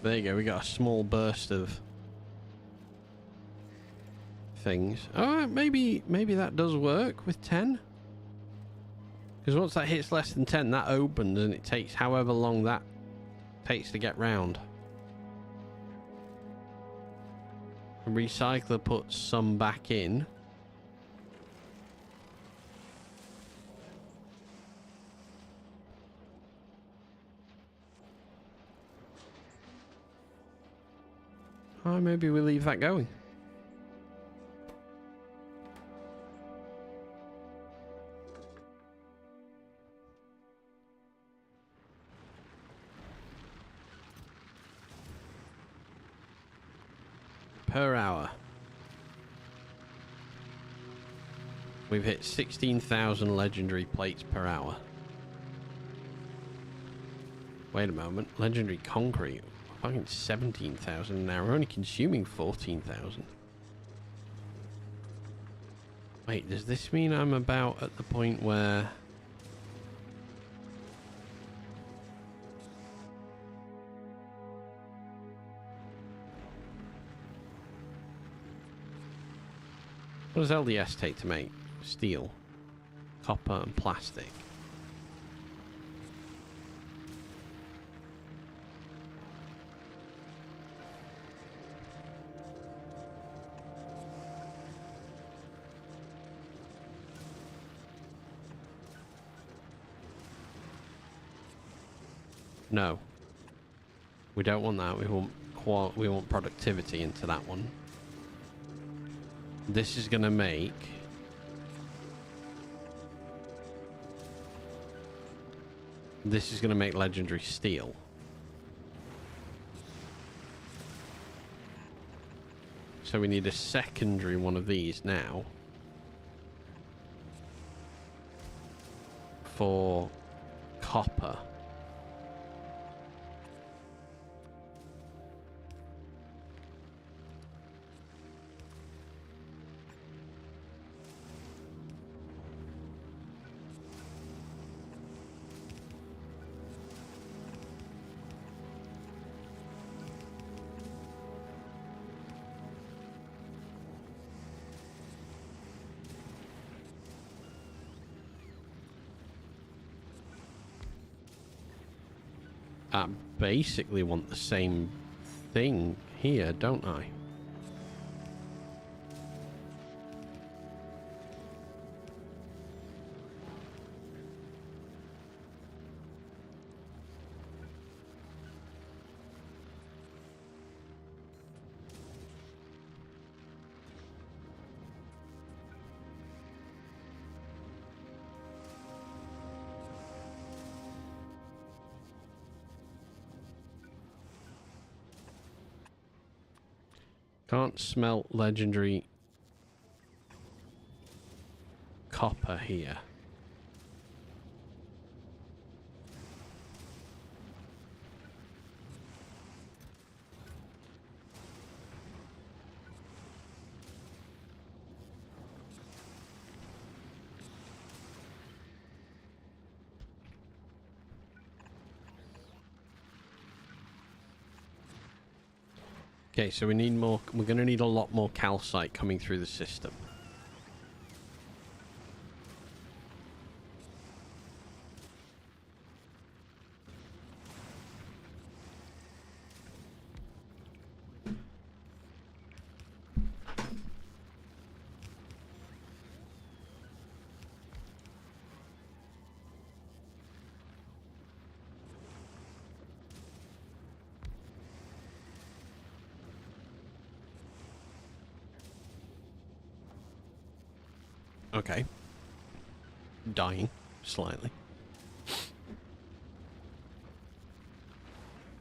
There you go, we got a small burst of things. Oh, maybe that does work with 10. Because once that hits less than 10, that opens and it takes however long that takes to get round. The recycler puts some back in. Oh, maybe we leave that going. Per hour. We've hit 16,000 legendary plates per hour. Wait a moment. Legendary concrete. Fucking 17,000 now. We're only consuming 14,000. Wait, does this mean I'm about at the point where... What does LDS take to make? Steel, copper and plastic. No. We don't want that. We want productivity into that one. This is going to make... This is going to make legendary steel. So we need a secondary one of these now. For copper. I basically want the same thing here, don't I? Can't smelt legendary copper here. Okay, so we need more. We're going to need a lot more calcite coming through the system. Okay. Dying slightly.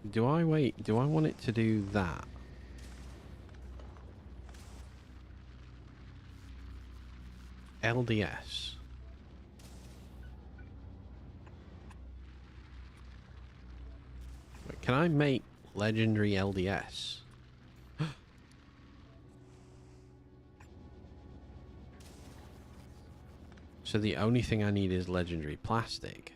Do I wait? Do I want it to do that? LDS. Wait, can I make legendary LDS? So the only thing I need is legendary plastic.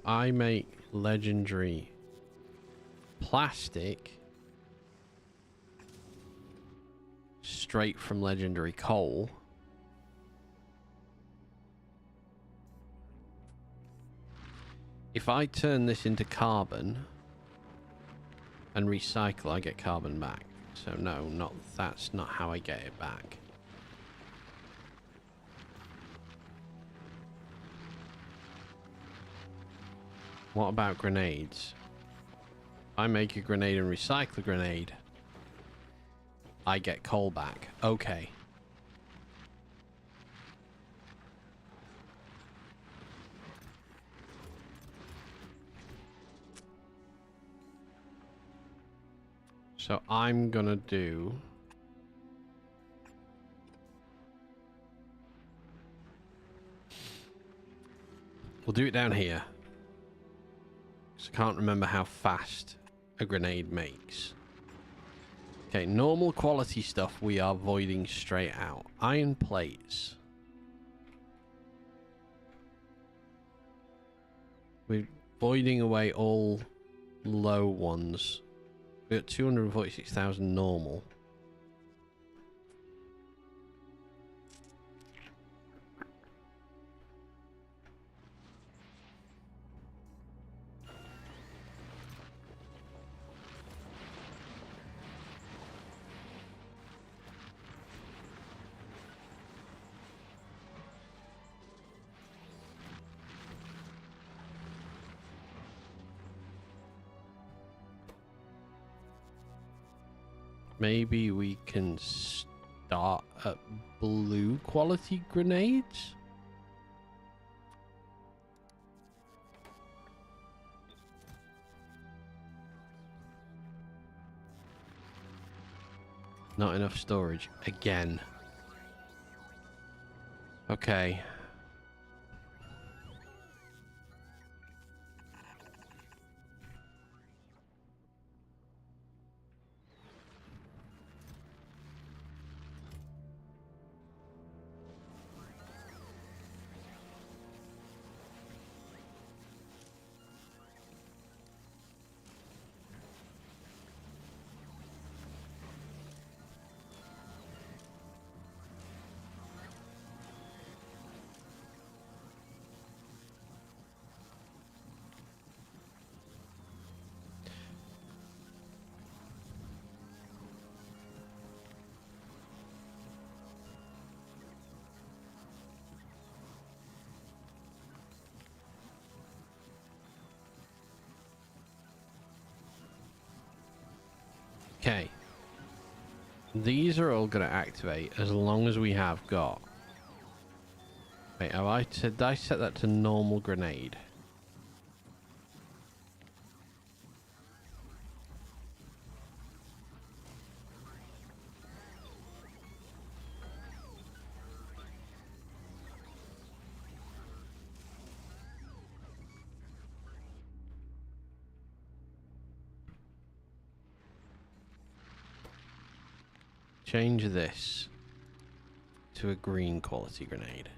I make legendary plastic straight from legendary coal. If I turn this into carbon and recycle, I get carbon back. So no, that's not how I get it back. What about grenades? I make a grenade and recycle a grenade. I get coal back. Okay. So I'm gonna do... We'll do it down here. I can't remember how fast a grenade makes. Okay, normal quality stuff we are voiding straight out. Iron plates. We're voiding away all low ones. We got 246,000 normal. Maybe we can start at blue quality grenades? Not enough storage. Again. Okay. Okay. These are all going to activate as long as we have got... Wait, did I set that to normal grenade? Change this to a green quality grenade.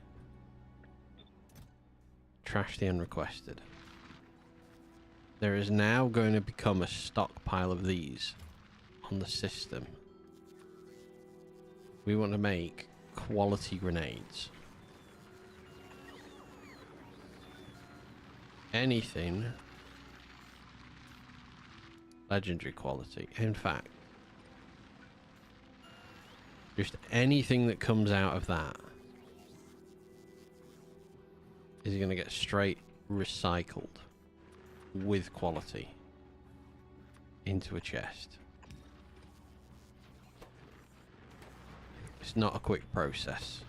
Trash the unrequested. There is now going to become a stockpile of these on the system. We want to make quality grenades. Anything legendary quality. In fact, just anything that comes out of that is going to get straight recycled with quality into a chest. It's not a quick process.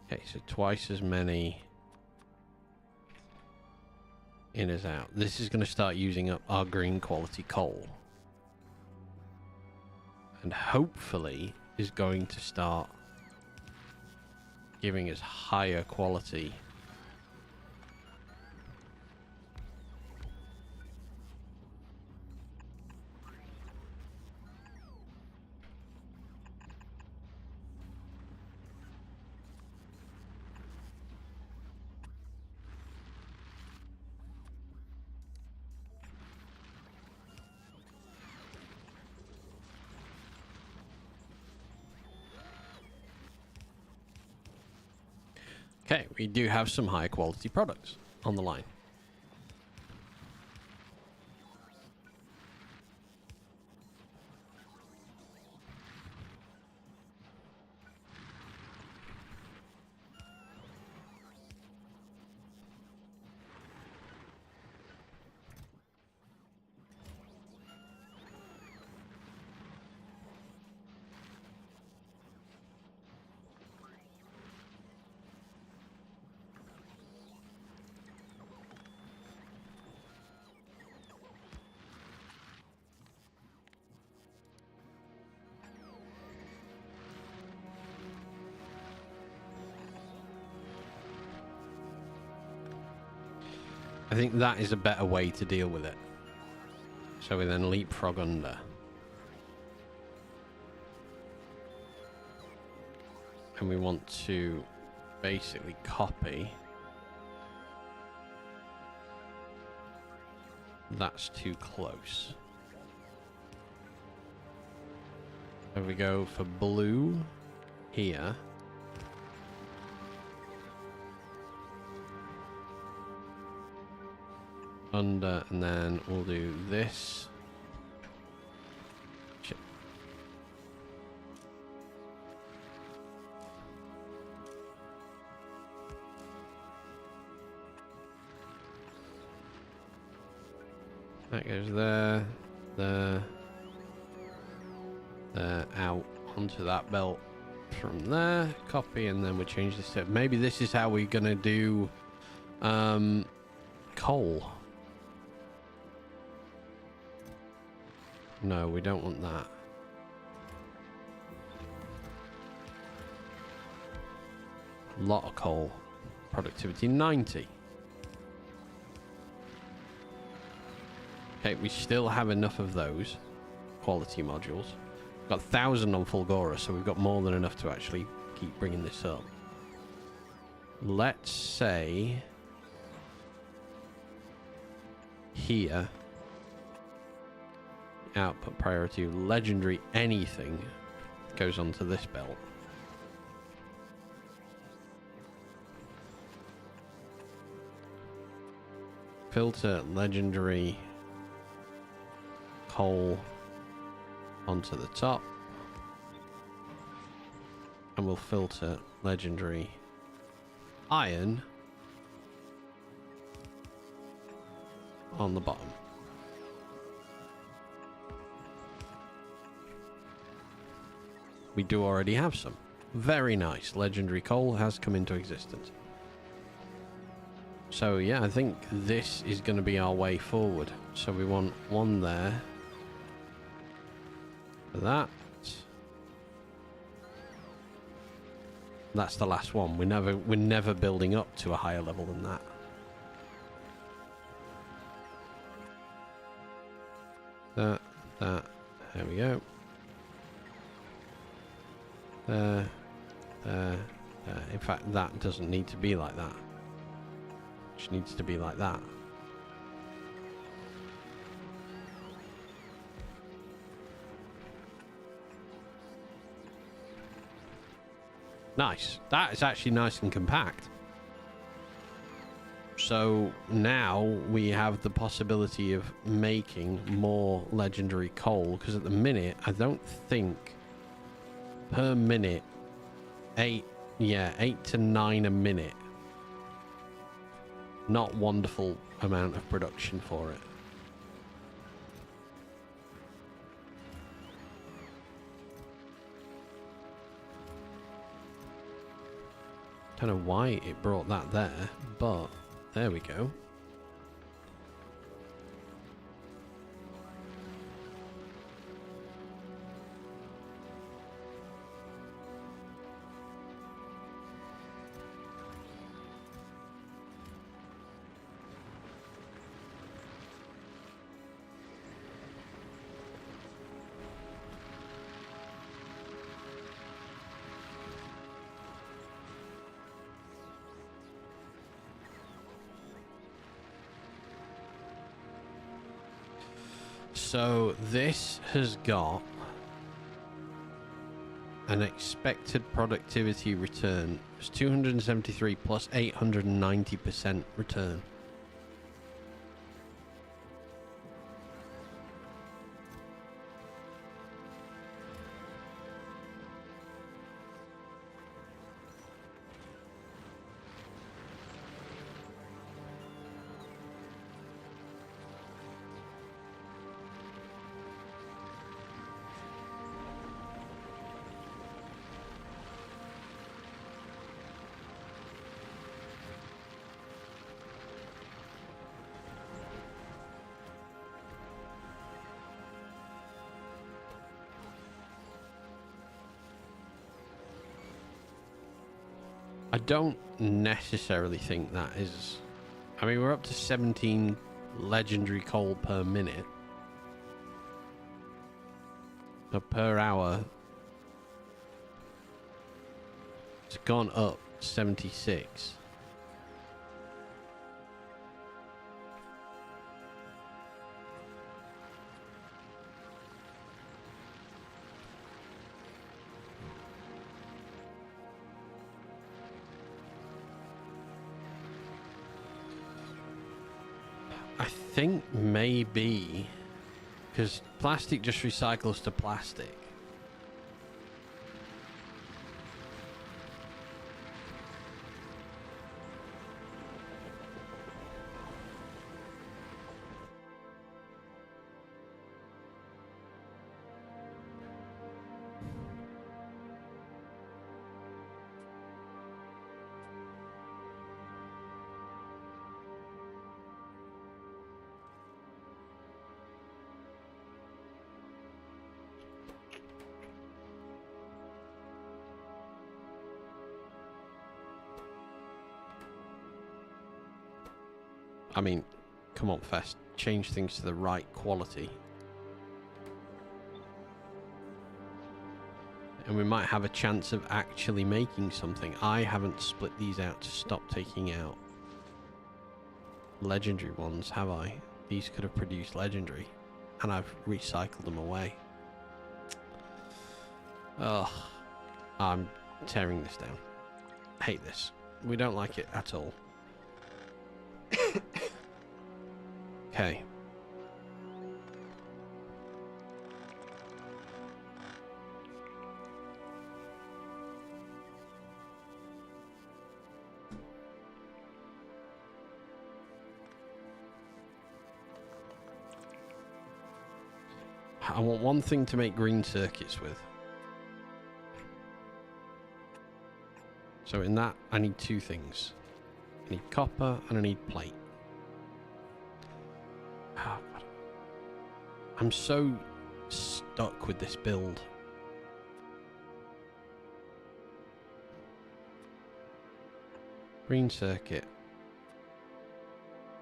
Okay, so twice as many in as out. This is going to start using up our green quality coal. And hopefully is going to start giving us higher quality . Okay, we do have some high quality products on the line. I think that is a better way to deal with it. So we then leapfrog under. And we want to basically copy. That's too close. So we go for blue here. Under, and then we'll do this. Shit. That goes there, there, there, out onto that belt from there. Copy, and then we change this to, maybe this is how we're gonna do coal. No, we don't want that. Lot of coal. Productivity 90. Okay, we still have enough of those quality modules. We've got 1,000 on Fulgora, so we've got more than enough to actually keep bringing this up. Let's say here, output priority of legendary anything goes onto this belt. filter legendary coal onto the top. And we'll filter legendary iron on the bottom. We do already have some. Very nice. Legendary coal has come into existence. So yeah, I think this is going to be our way forward. So we want one there. For that. That's the last one. We're never building up to a higher level than that. That. There we go. In fact, that doesn't need to be like that. It just needs to be like that. Nice. That is actually nice and compact. So now we have the possibility of making more legendary coal, because at the minute, I don't think per minute, 8 to 9 a minute. Not wonderful amount of production for it. Don't know why it brought that there, but there we go. So this has got an expected productivity return. It's 273 plus 890% return. I don't necessarily think that is... I mean, we're up to 17 legendary coal per minute. So per hour, it's gone up 76. I think maybe because plastic just recycles to plastic. I mean, come on, Fest. Change things to the right quality. And we might have a chance of actually making something. I haven't split these out to stop taking out legendary ones, have I? These could have produced legendary. And I've recycled them away. Ugh. I'm tearing this down. Hate this. We don't like it at all. Okay. I want one thing to make green circuits with. So in that, I need two things. I need copper and I need plate. Oh, God. I'm so stuck with this build. Green circuit.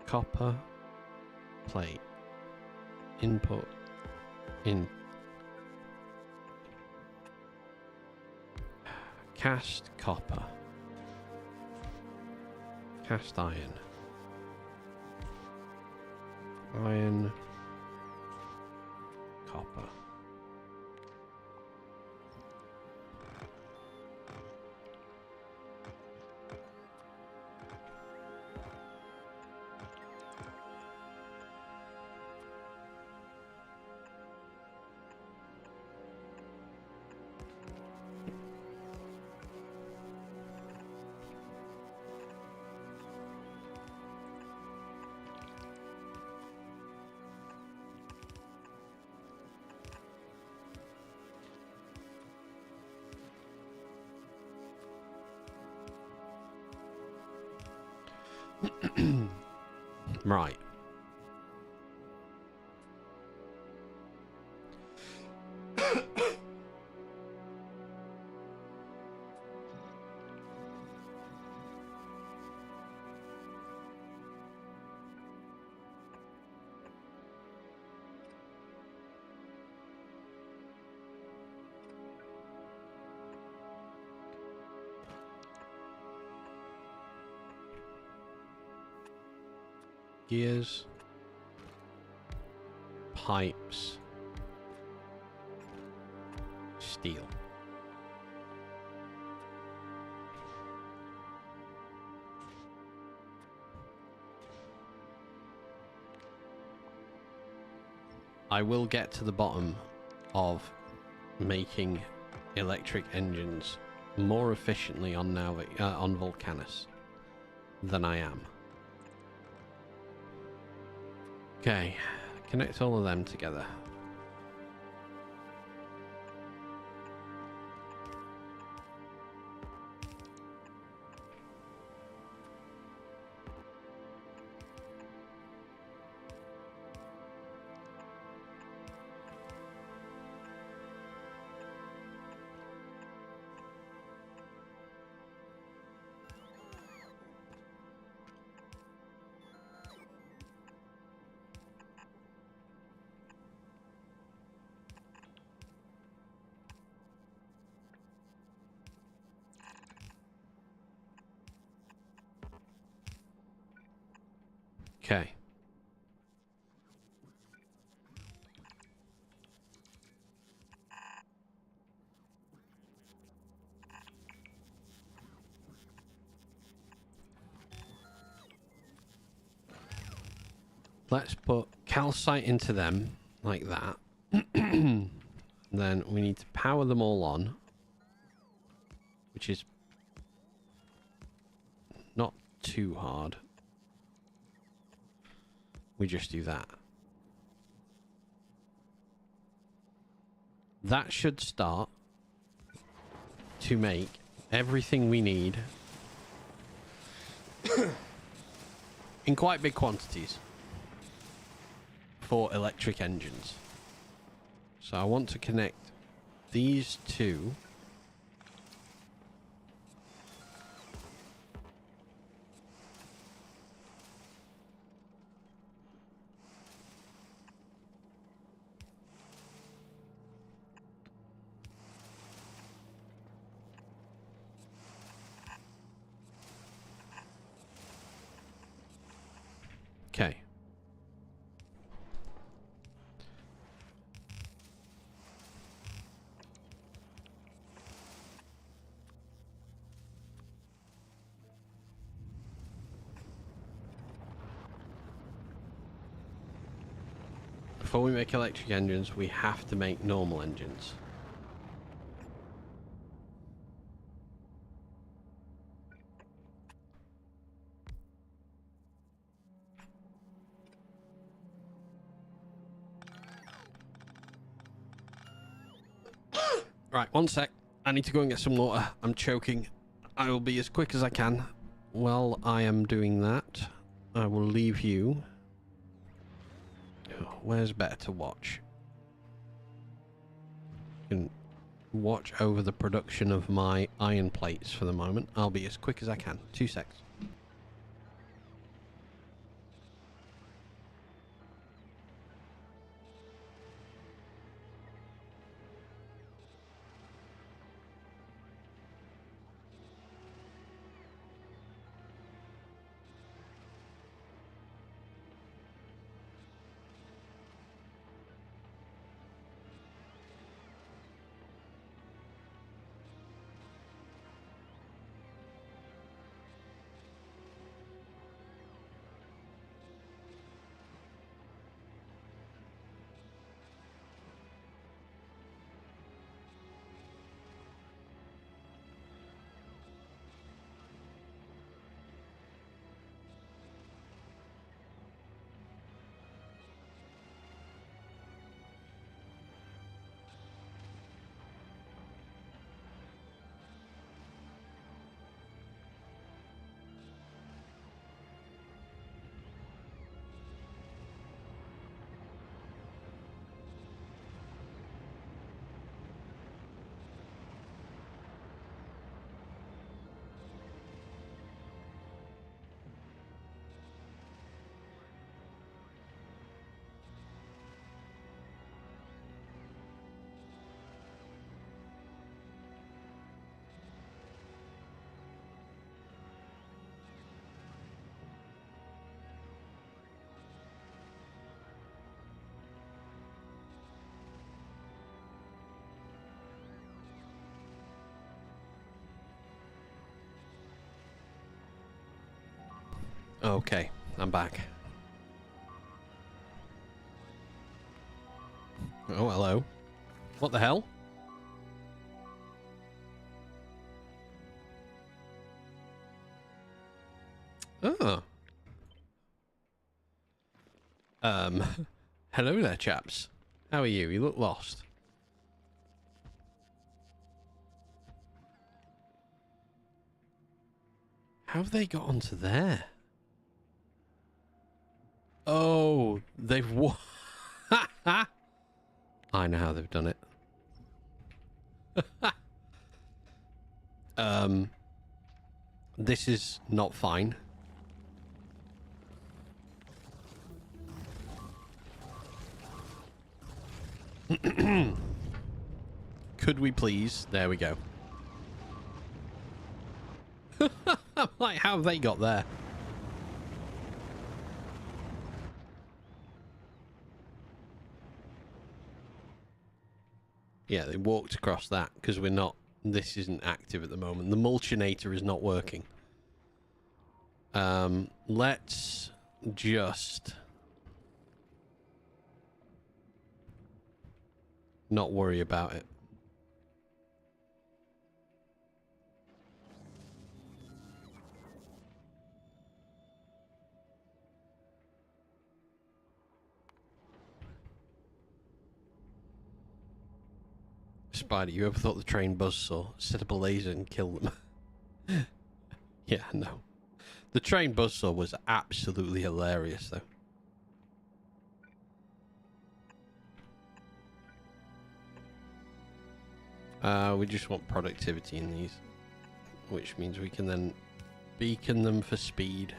Copper. Plate. Input. In. Cast copper. Cast iron. Iron. Copper. Right. Gears, pipes, steel. I will get to the bottom of making electric engines more efficiently on on Volcanus than I am. Okay, connect all of them together. Okay. Let's put calcite into them like that. Then we need to power them all on, which is not too hard. We just do that. That should start to make everything we need in quite big quantities for electric engines. So I want to connect these two . Okay. before we make electric engines, we have to make normal engines. Right, one sec. I need to go and get some water. I'm choking. I will be as quick as I can. While I am doing that, I will leave you. Oh, where's better to watch? You can watch over the production of my iron plates for the moment. I'll be as quick as I can. 2 secs. Okay, I'm back. Oh, hello. What the hell? Oh. Hello there, chaps. How are you? You look lost. How have they got onto there? Oh, they've I know how they've done it. This is not fine. Could we please? There we go. I'm like, how have they got there? Yeah, they walked across that because we're not... This isn't active at the moment. The mulchinator is not working. Let's just... not worry about it. Spider, you ever thought the train buzzsaw? Set up a laser and kill them. Yeah, no. The train buzzsaw was absolutely hilarious, though. We just want productivity in these, which means we can then beacon them for speed.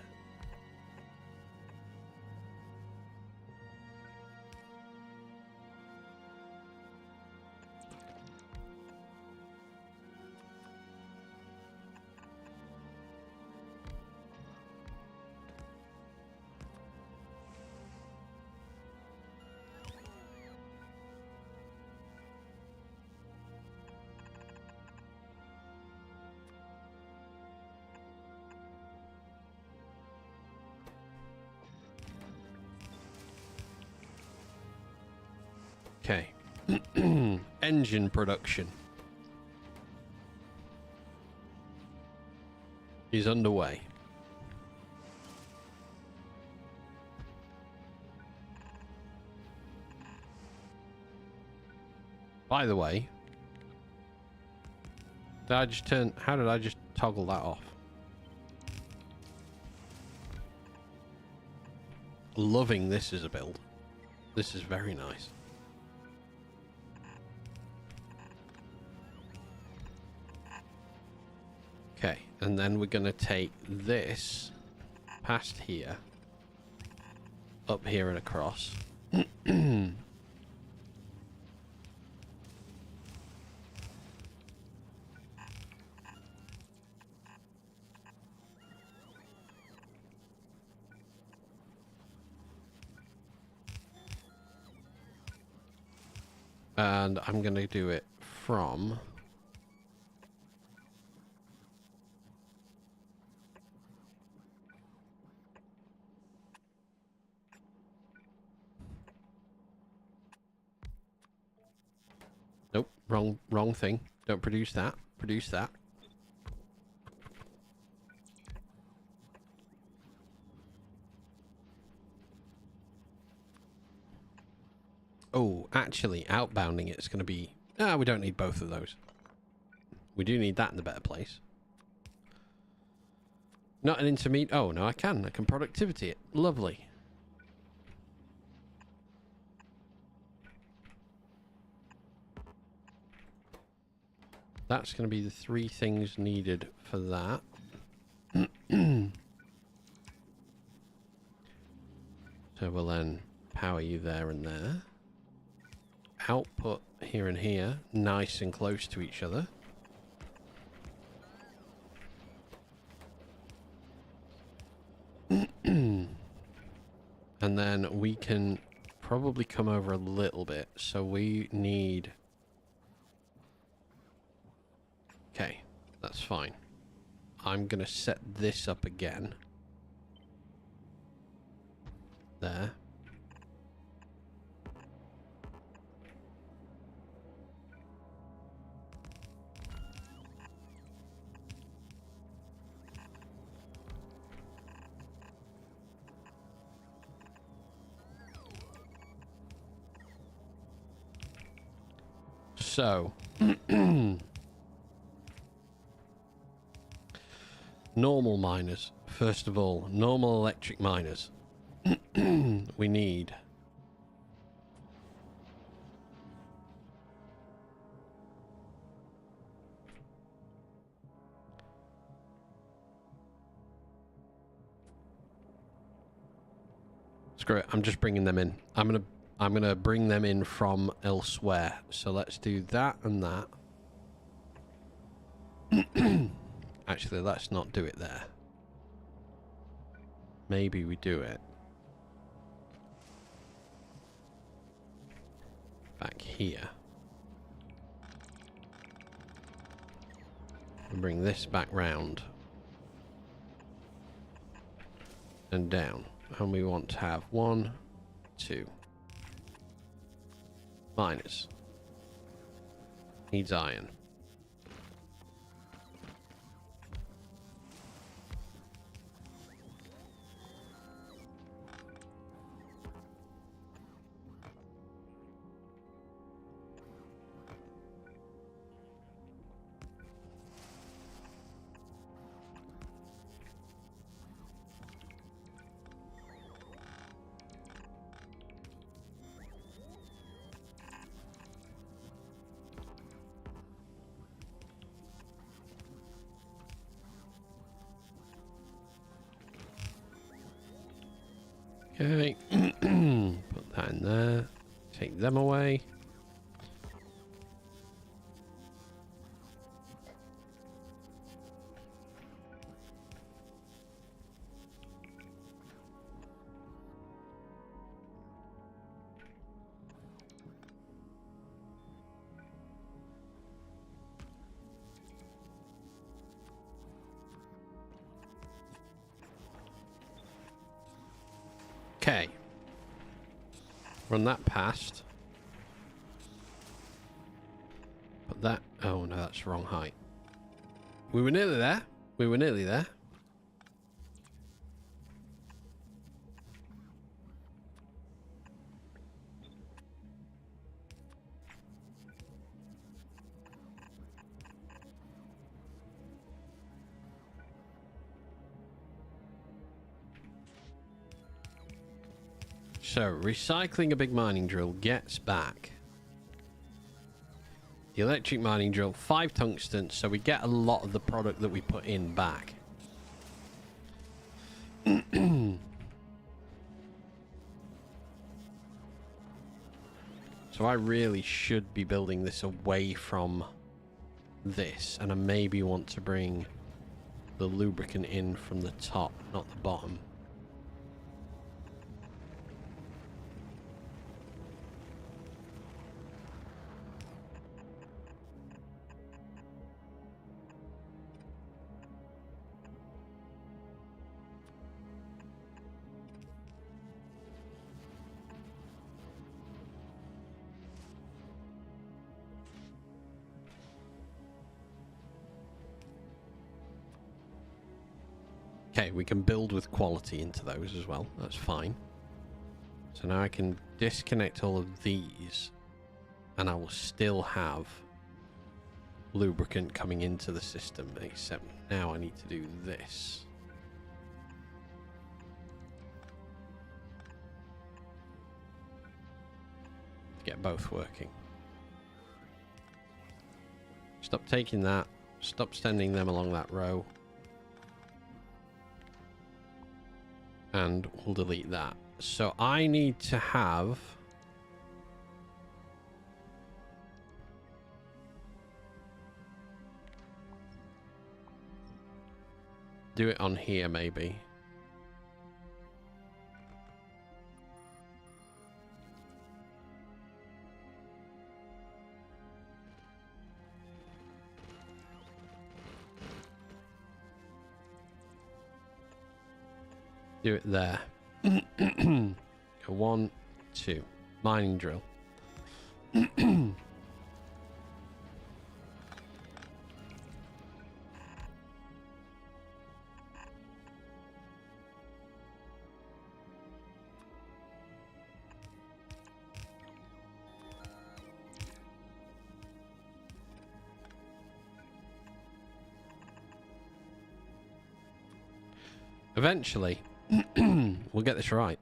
Okay. Engine production is underway. By the way, how did I just toggle that off? Loving this as a build. This is very nice. Okay, and then we're going to take this past here, up here and across. And I'm going to do it from... Nope, wrong thing. Don't produce that. Produce that. Oh, actually, outbounding it's going to be... we don't need both of those. We do need that in the better place. Not an intermediate... Oh, no, I can productivity it. Lovely. That's going to be the 3 things needed for that. So we'll then power you there and there. Output here and here, nice and close to each other. And then we can probably come over a little bit. So we need... Okay, that's fine. I'm going to set this up again. There. So, normal miners. First of all, normal electric miners. We need screw it. I'm just bringing them in. I'm gonna bring them in from elsewhere. So let's do that and that. Actually, let's not do it there. Maybe we do it back here. And bring this back round and down. And we want to have 1, 2 miners. Needs iron. Okay, put that in there, take them away. Okay. Run that past. that... Oh, no, that's the wrong height. We were nearly there. We were nearly there. So, recycling a big mining drill gets back the electric mining drill, 5 tungsten, so we get a lot of the product that we put in back. So I really should be building this away from this, and I maybe want to bring the lubricant in from the top, not the bottom. Okay, we can build with quality into those as well. That's fine. So now I can disconnect all of these, and I will still have lubricant coming into the system, except now I need to do this. To get both working. Stop taking that. Stop sending them along that row. And we'll delete that. So I need to have... do it on here, maybe. Do it there. Go 1, 2. Mining drill. Eventually, we'll get this right.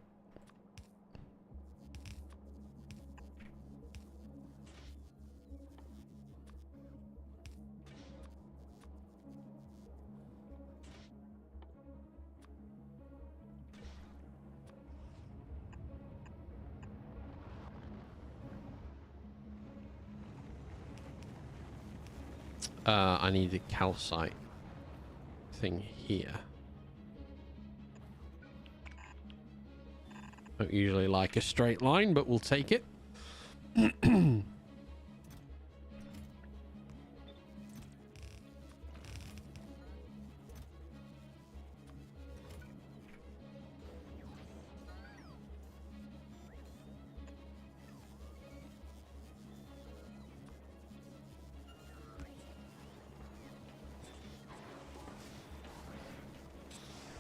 I need a calcite thing here. Don't usually like a straight line, but we'll take it.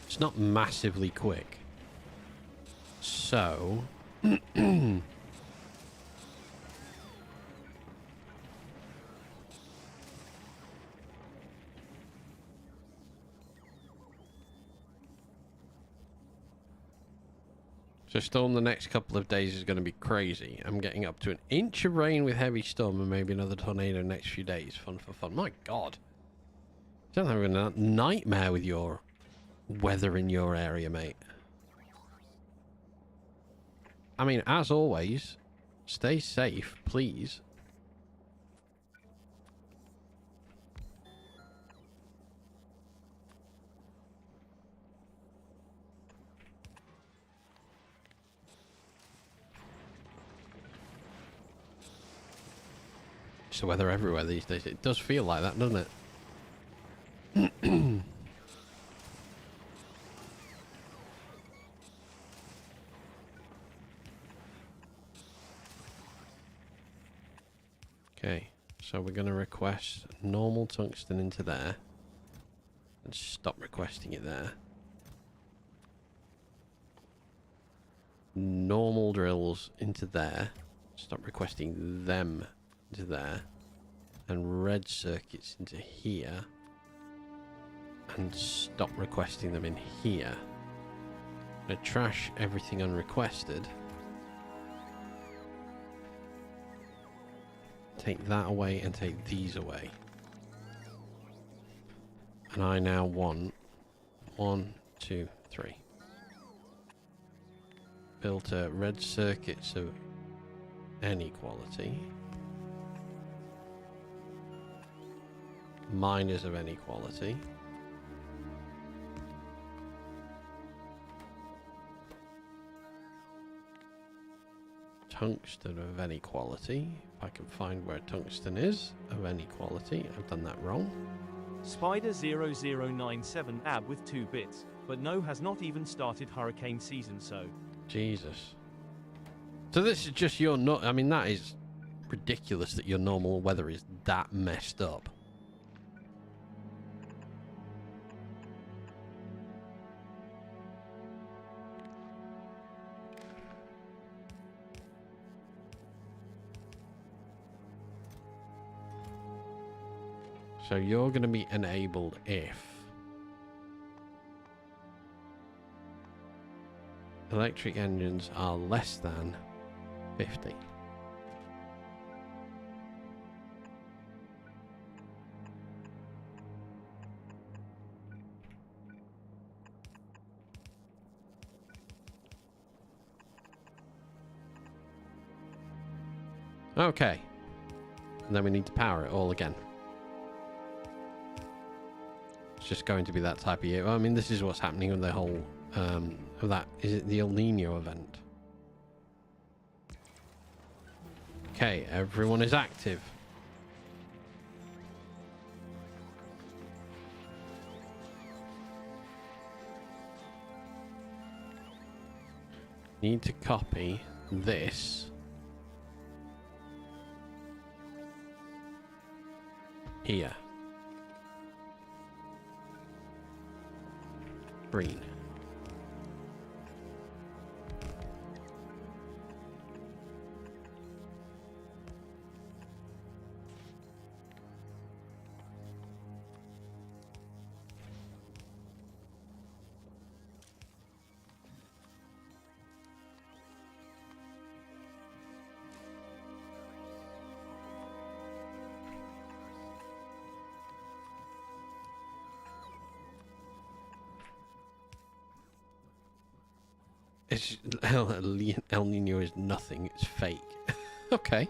It's not massively quick. So... So storm the next couple of days is going to be crazy. I'm getting up to an inch of rain with heavy storm and maybe another tornado next few days. Fun for fun. My God. You're having a nightmare with your weather in your area, mate. I mean, as always, stay safe, please. It's the weather everywhere these days. It does feel like that, doesn't it? Okay, So we're going to request normal tungsten into there. And stop requesting it there. Normal drills into there. Stop requesting them into there. And red circuits into here. And stop requesting them in here. I'm going to trash everything unrequested. Take that away and take these away. And I now want 1, 2, 3. Filter red circuits of any quality. Miners of any quality. Tungsten of any quality. If I can find where tungsten is of any quality. I've done that wrong. Spider0097 AB with 2 bits, but no has not even started hurricane season, so. Jesus. So this is just your I mean, that is ridiculous that your normal weather is that messed up. So you're going to be enabled if electric engines are less than 50. Okay. And then we need to power it all again. It's just going to be that type of year. Well, I mean, this is what's happening with the whole of that. Is it the El Nino event? Okay, everyone is active. Need to copy this here. Green. It's, El Nino is nothing. It's fake. Okay.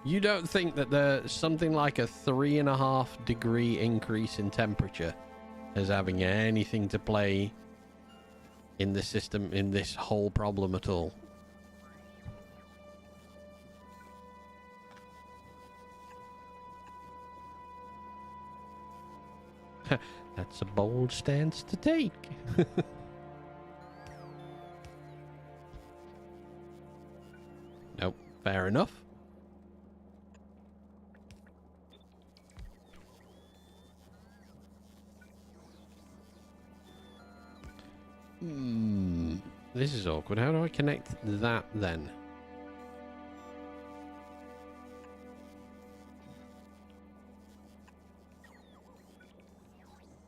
You don't think that there's something like a 3.5 degree increase in temperature is having anything to play in the system, in this whole problem at all? That's a bold stance to take. Nope, fair enough. This is awkward. How do I connect that then?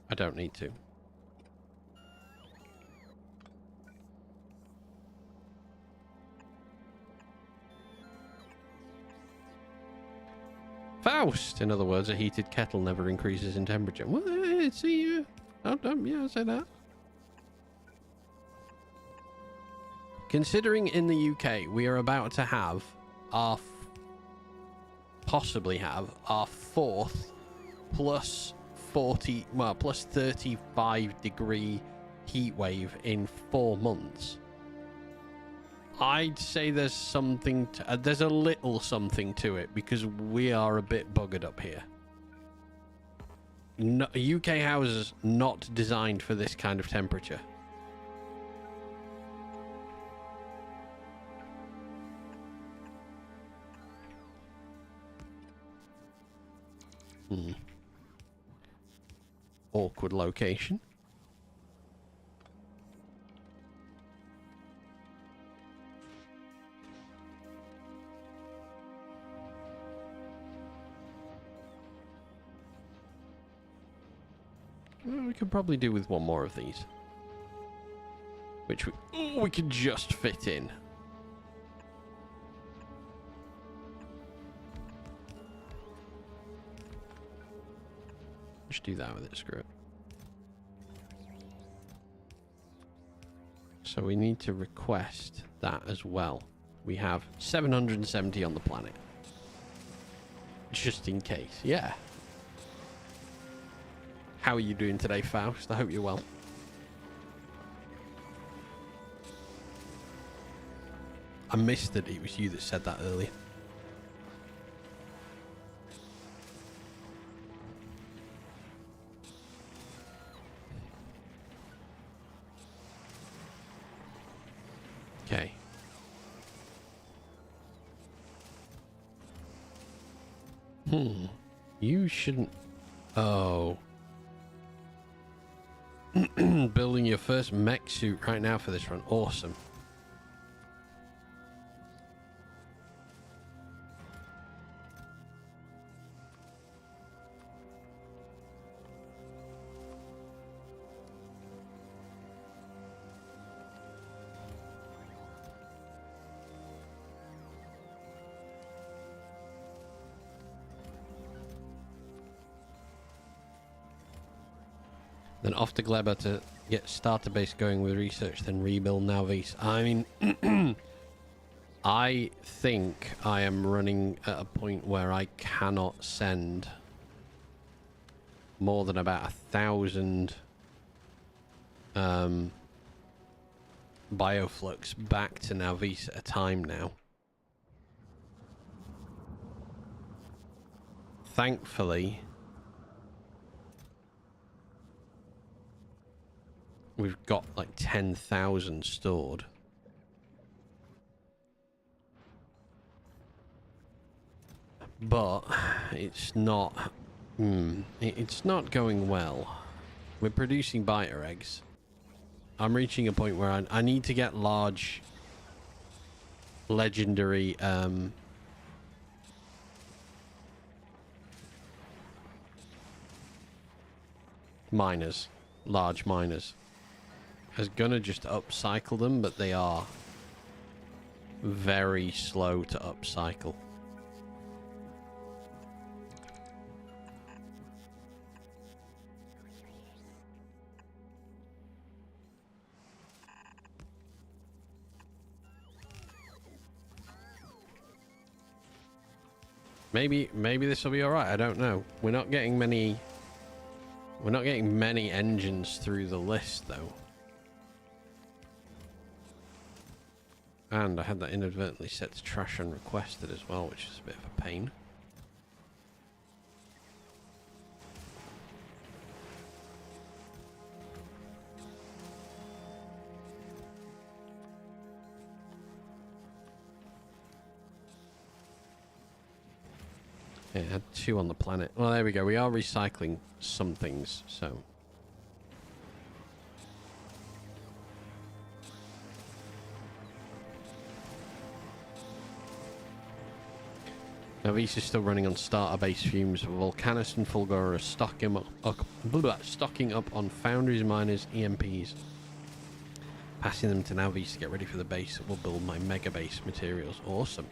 I don't need to. Faust! In other words, a heated kettle never increases in temperature. Well, see, yeah, I say that. Considering in the UK, we are about to have our, possibly have our 4th plus 40, well, plus 35 degree heat wave in 4 months. I'd say there's something, there's a little something to it because we are a bit buggered up here. No, UK houses not designed for this kind of temperature. Awkward location. Well, we could probably do with one more of these. Which we could just fit in. Just do that with it, screw it. So we need to request that as well. We have 770 on the planet. Just in case, yeah. How are you doing today, Faust? I hope you're well. I missed that it was you that said that earlier. Okay. You shouldn't... Oh. Building your first mech suit right now for this run. Awesome. Then off to Gleba to get starter base going with research, then rebuild Navise. I mean, I think I am running at a point where I cannot send more than about 1,000 bioflux back to Navise at a time now. Thankfully, we've got like 10,000 stored. But it's not... it's not going well. We're producing biter eggs. I'm reaching a point where I need to get large... legendary... miners. Large miners. I was gonna just upcycle them, but they are very slow to upcycle. Maybe this will be all right. I don't know. We're not getting many engines through the list though. And I had that inadvertently set to trash unrequested as well, which is a bit of a pain. Yeah, I had 2 on the planet. Well, there we go. We are recycling some things, so... Navise is still running on starter base fumes. Volcanus and Fulgor are stocking up on foundries, miners, EMPs. Passing them to Navise to get ready for the base that will build my Megabase materials. Awesome.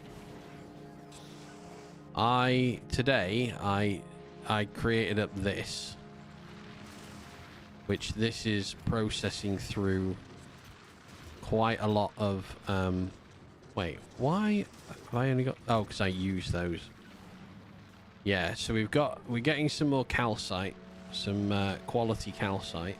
Today I created up this, which this is processing through quite a lot of wait, why have I only got... Oh, because I use those. Yeah, so we're getting some more calcite, some quality calcite.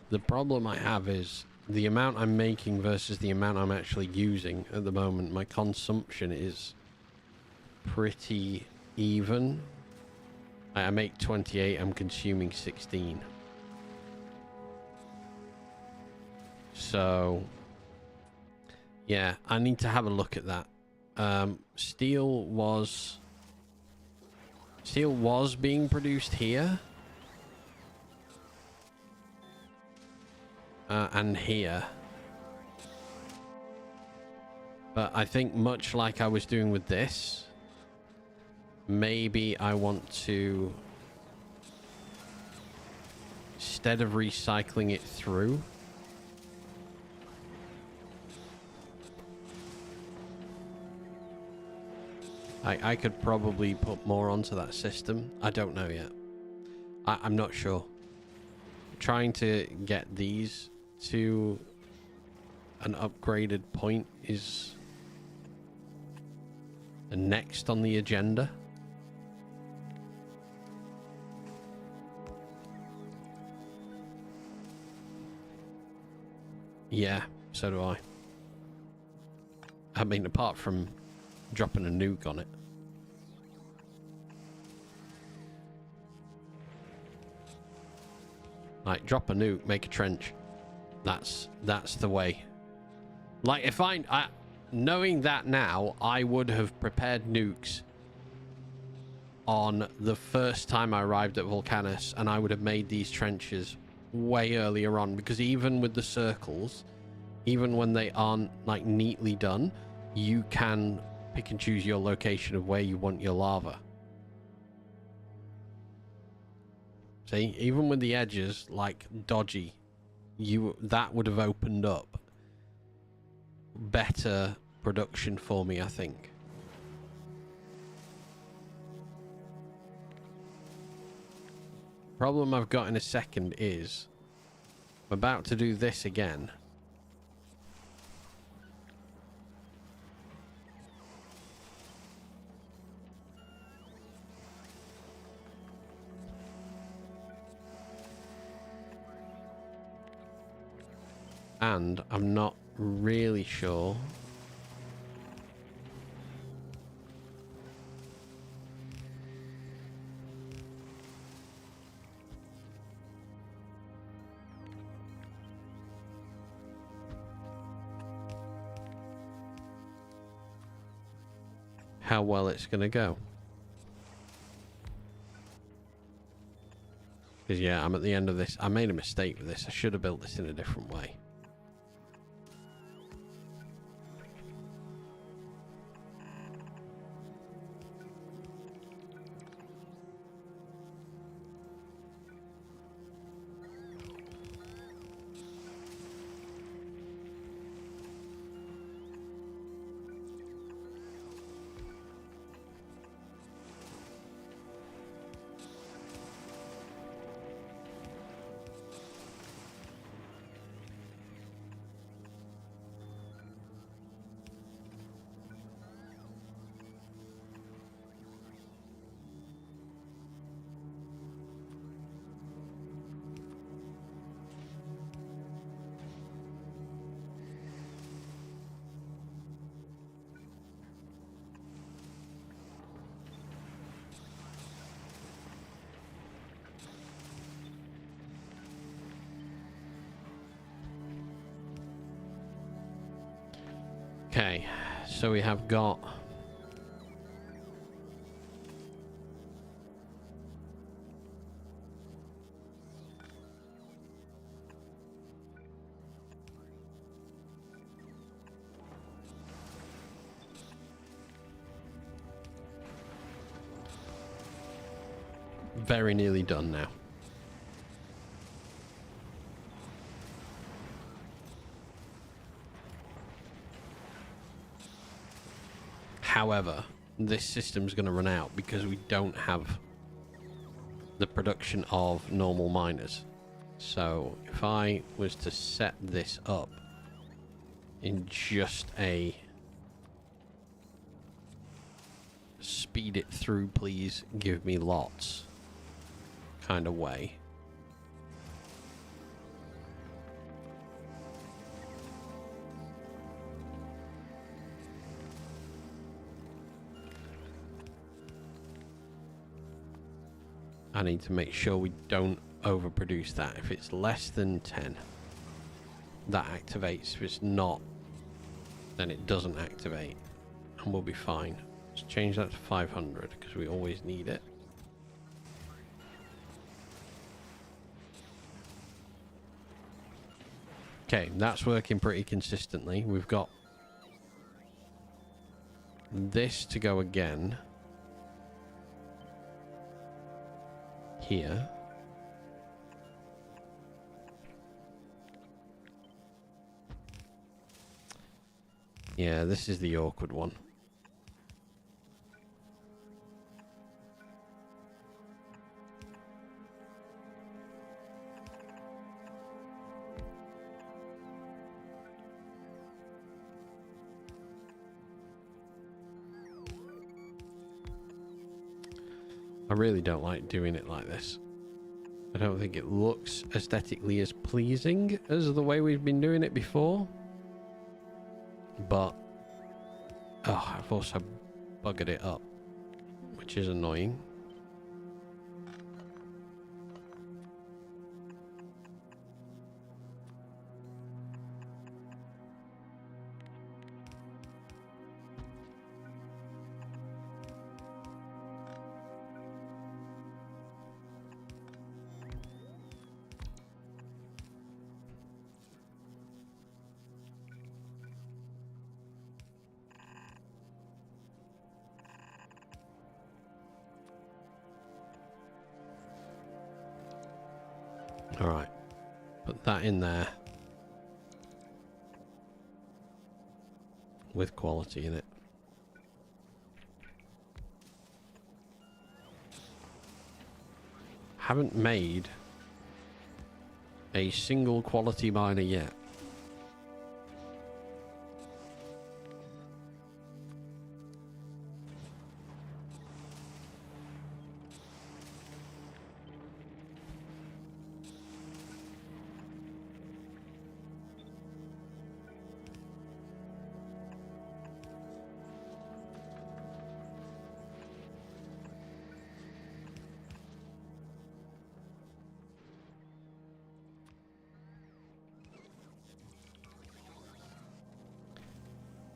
The problem I have is the amount I'm making versus the amount I'm actually using at the moment. My consumption is pretty even. I make 28, I'm consuming 16. So, yeah, I need to have a look at that. Steel was being produced here. And here. But I think much like I was doing with this, maybe I want to, instead of recycling it through, I could probably put more onto that system. I don't know yet. I'm not sure. Trying to get these to an upgraded point is next on the agenda. Yeah, so do I. I mean, apart from dropping a nuke on it. Like, drop a nuke, make a trench. That's the way. Like, if knowing that now, I would have prepared nukes on the first time I arrived at Volcanus, and I would have made these trenches way earlier on, because even with the circles, even when they aren't like neatly done, you can pick and choose your location of where you want your lava. See, even with the edges like dodgy, that would have opened up better production for me, I think. Problem I've got in a second is I'm about to do this again. And I'm not really sure how well it's going to go. Because yeah, I'm at the end of this. I made a mistake with this. I should have built this in a different way. Okay, so we have got very nearly done now. However, this system's going to run out because we don't have the production of normal miners. So if I was to set this up in just a speed it through, please give me lots kind of way. I need to make sure we don't overproduce that. If it's less than 10, that activates. If it's not, then it doesn't activate. and we'll be fine. Let's change that to 500 because we always need it. Okay, that's working pretty consistently. We've got this to go again here. Yeah, this is the awkward one. I really don't like doing it like this. I don't think it looks aesthetically as pleasing as the way we've been doing it before. But, oh, I've also buggered it up, which is annoying. All right, put that in there with quality in it. Haven't made a single quality miner yet.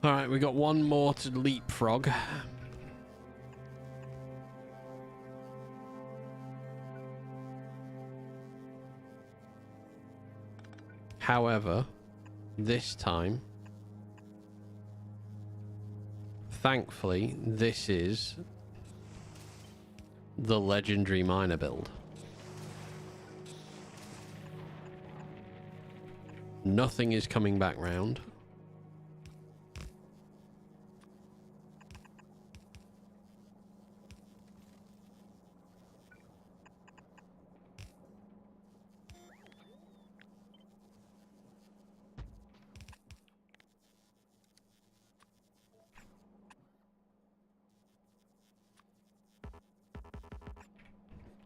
All right, we got one more to leapfrog. However, this time, thankfully, this is the legendary miner build. Nothing is coming back round.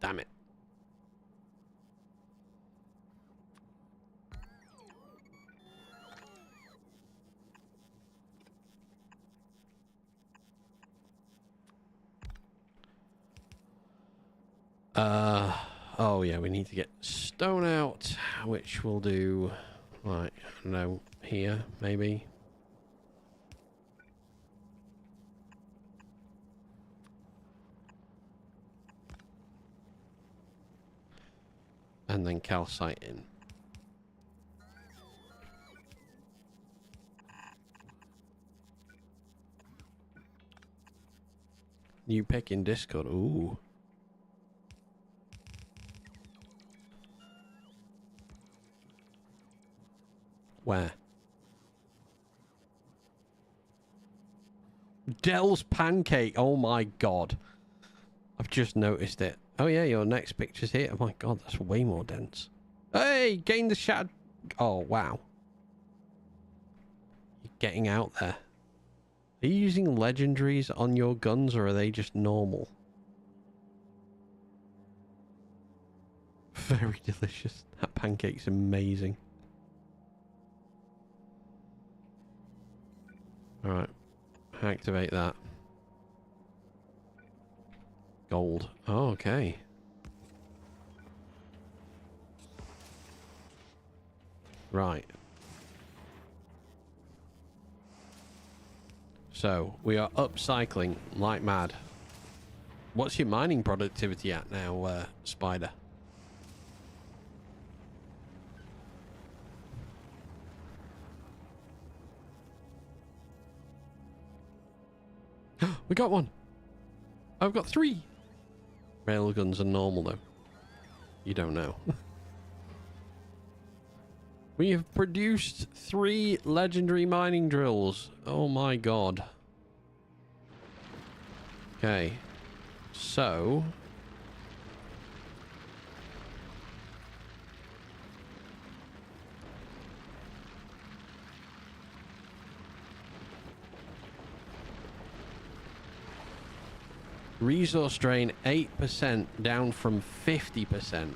Damn it. Oh yeah, we need to get stone out, which we'll do, right, I don't know, here, maybe. And then calcite in. New pick in Discord, ooh. Where? Dell's pancake. Oh my god. I've just noticed it. Oh yeah, your next picture's here. Oh my god, that's way more dense. Hey, gain the shadow. Oh wow. You're getting out there. Are you using legendaries on your guns or are they just normal? Very delicious. That pancake's amazing. Alright. Activate that. Gold. Oh, okay. Right. So we are upcycling like mad. What's your mining productivity at now, Spider? We got one. I've got 3. Railguns are normal though. You don't know. We have produced 3 legendary mining drills. Oh my god. Okay. So... resource drain 8% down from 50%.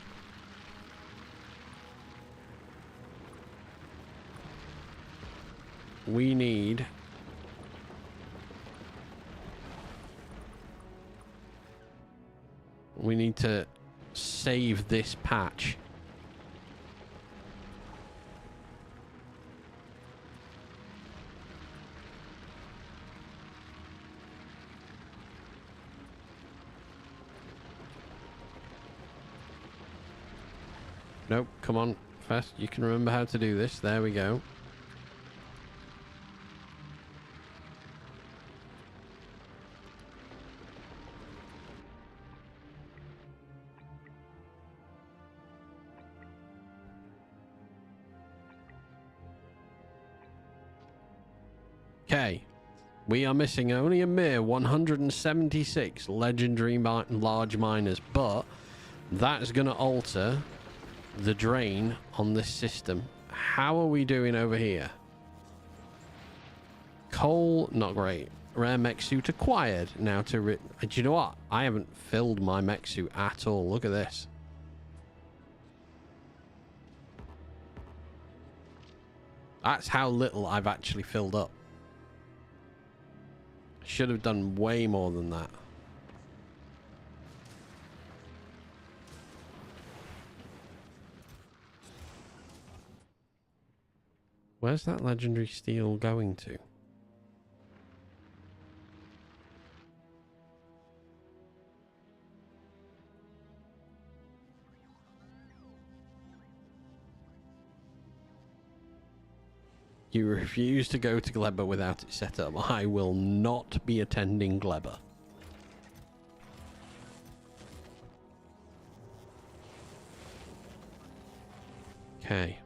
We need to save this patch. Nope, come on, fast. You can remember how to do this. There we go. Okay, we are missing only a mere 176 legendary large miners, but that's going to alter the drain on this system. How are we doing over here? Coal, not great. Rare mech suit acquired. Now to... do you know what? I haven't filled my mech suit at all. Look at this. That's how little I've actually filled up. Should have done way more than that. Where's that legendary steel going to? You refuse to go to Gleba without it set up. I will not be attending Gleba. Okay.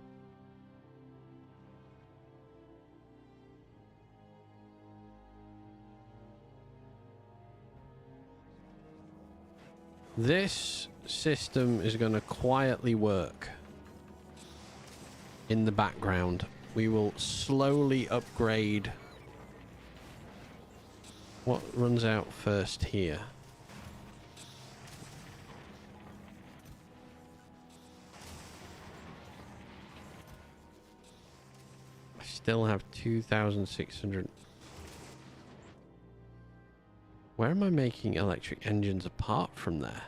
This system is going to quietly work in the background. We will slowly upgrade what runs out first here. I still have 2,600. Where am I making electric engines apart from there?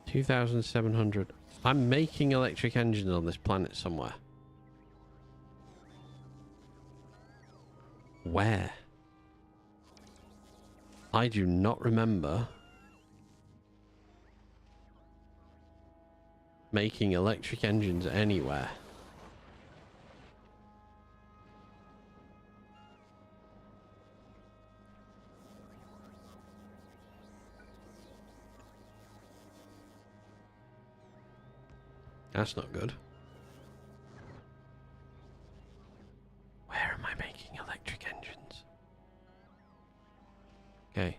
$2,700. I'm making electric engines on this planet somewhere. Where? I do not remember making electric engines anywhere. That's not good. Where am I making electric engines? Okay.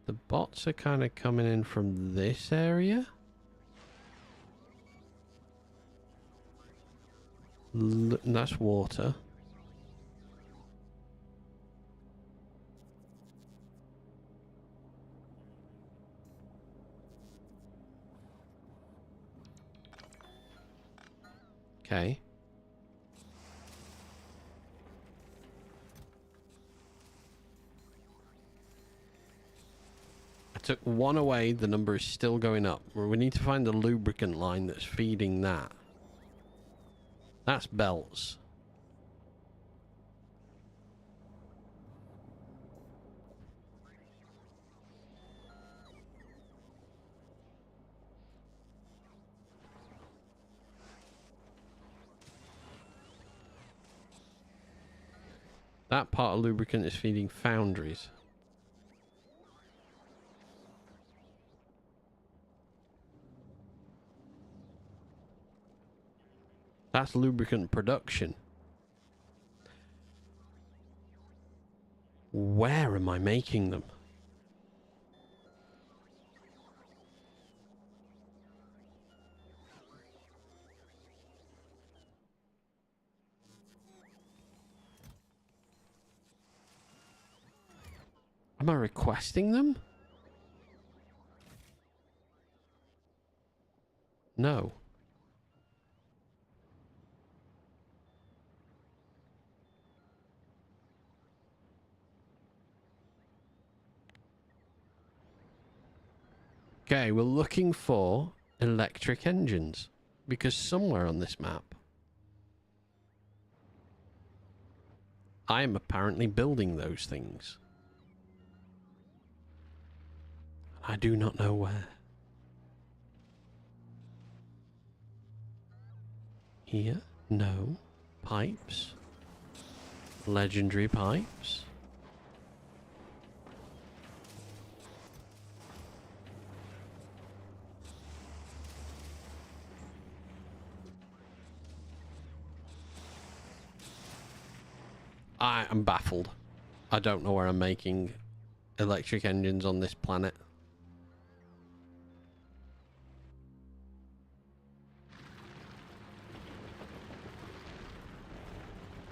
The bots are kind of coming in from this area. That's water. Okay. I took one away. The number is still going up. We need to find the lubricant line that's feeding that. That's belts. That part of lubricant is feeding foundries. That's lubricant production. Where am I making them? Am I requesting them? No. Okay, we're looking for electric engines. Because somewhere on this map, I am apparently building those things. I do not know where. Here? No. Pipes. Legendary pipes. I am baffled. I don't know where I'm making electric engines on this planet.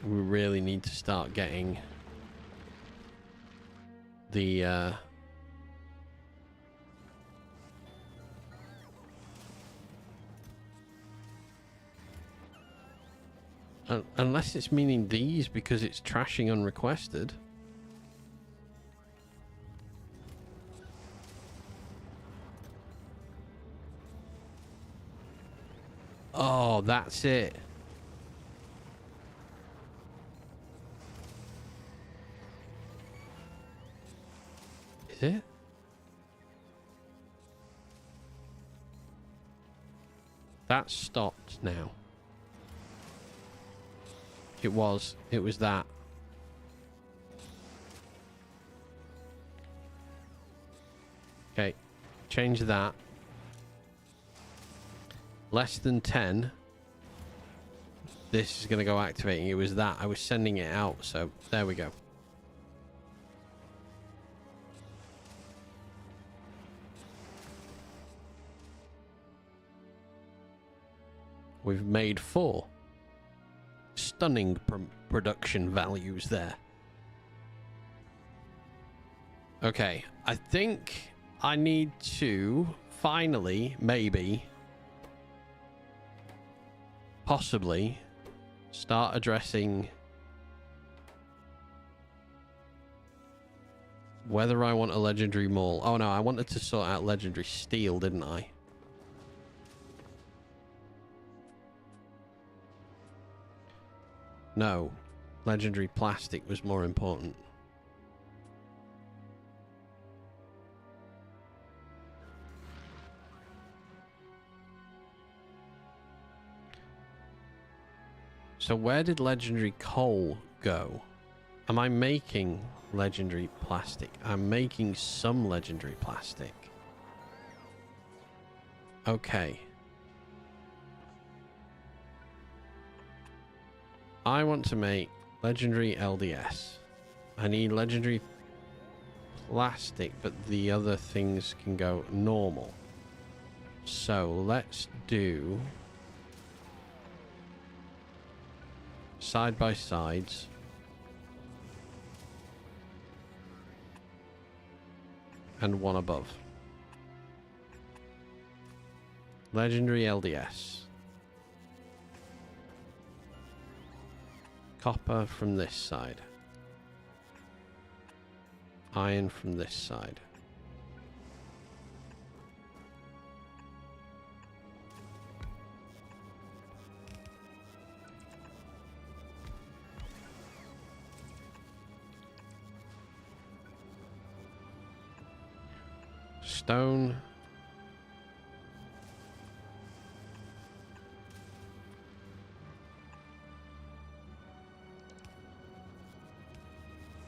We really need to start getting the unless it's meaning these because it's trashing unrequested. Oh, that's it. Is it? That's stopped now. It was that. Okay, change that. Less than 10. This is going to go activating. It was that. I was sending it out, so there we go. We've made 4. Stunning production values there. Okay, I think I need to finally, maybe, possibly, start addressing whether I want a legendary mall. Oh no, I wanted to sort out legendary steel, didn't I? No, legendary plastic was more important. So where did legendary coal go? Am I making legendary plastic? I'm making some legendary plastic. Okay. I want to make legendary LDS. I need legendary plastic, but the other things can go normal. So let's do side by sides. And one above. Legendary LDS. Copper from this side. Iron from this side. Stone.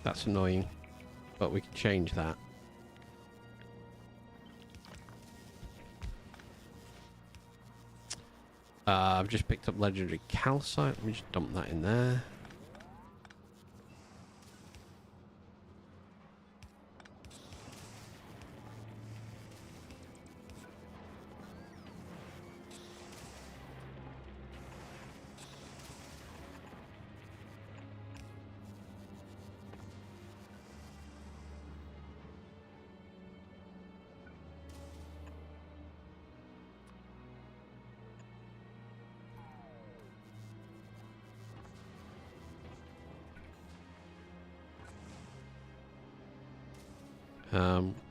That's annoying, but we can change that. I've just picked up legendary calcite. Let me just dump that in there.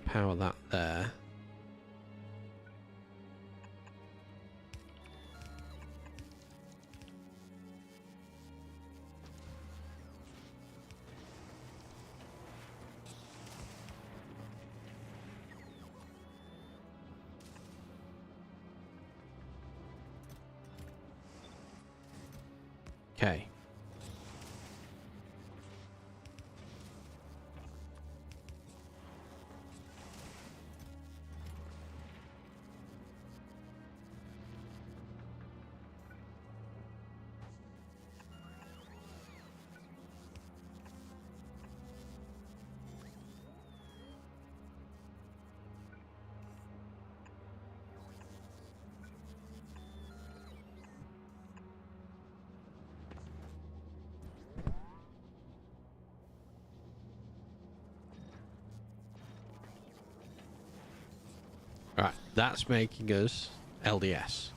Power that there. Okay. Right, that's making us LDS.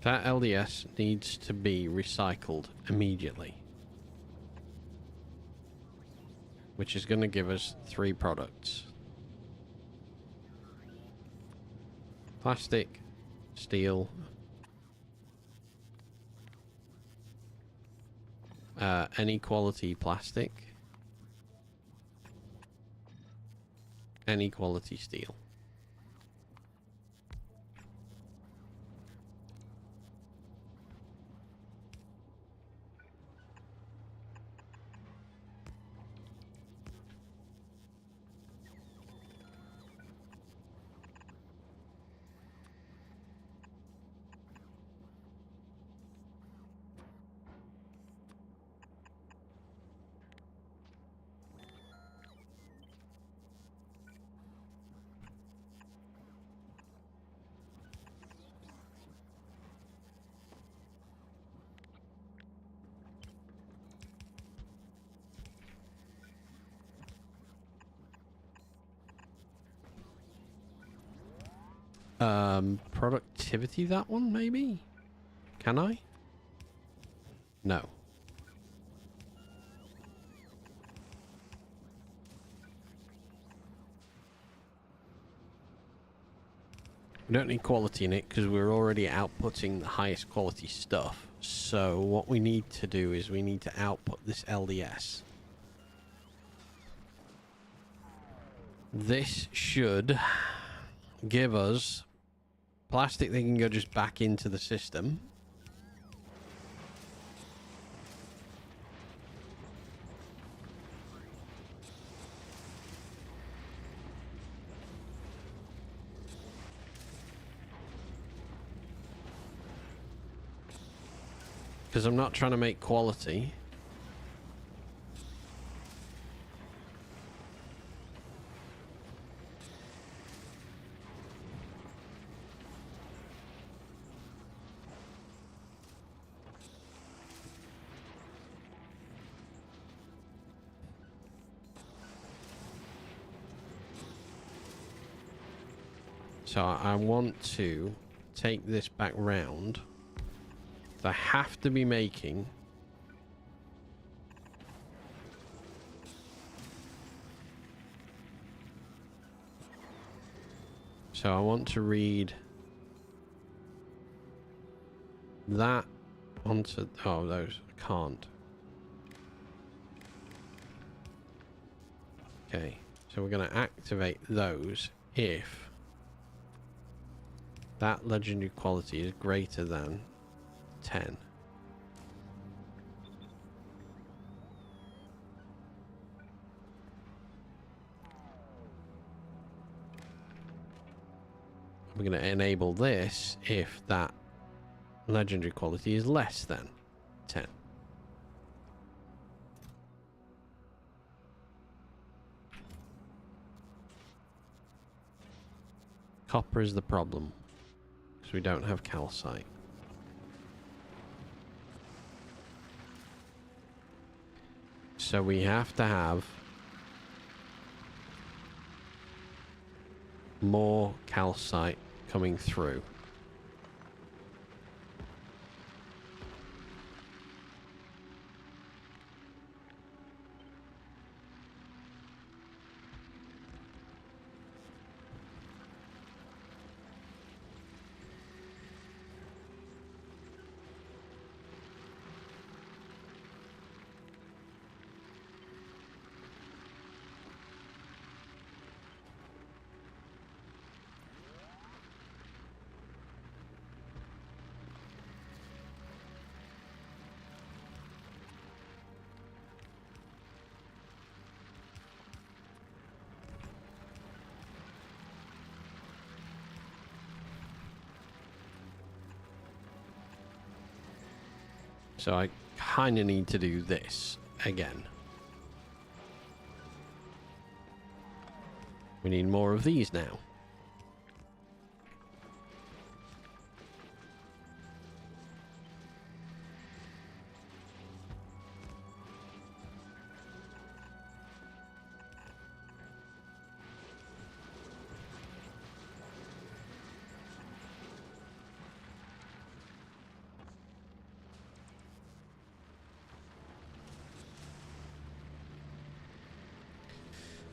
That LDS needs to be recycled immediately. Which is going to give us 3 products. Plastic, steel, any quality plastic, any quality steel. Productivity, that one, maybe? Can I? No. We don't need quality in it because we're already outputting the highest quality stuff. So what we need to do is we need to output this LDS. This should give us plastic that can go just back into the system. Because I'm not trying to make quality. So I want to take this back round. I have to be making so I want to read that onto those I can't. Okay, so we're going to activate those if that legendary quality is greater than 10. We're going to enable this if that legendary quality is less than 10. Copper is the problem because we don't have calcite. So we have to have more calcite coming through. So I kind of need to do this again. We need more of these now.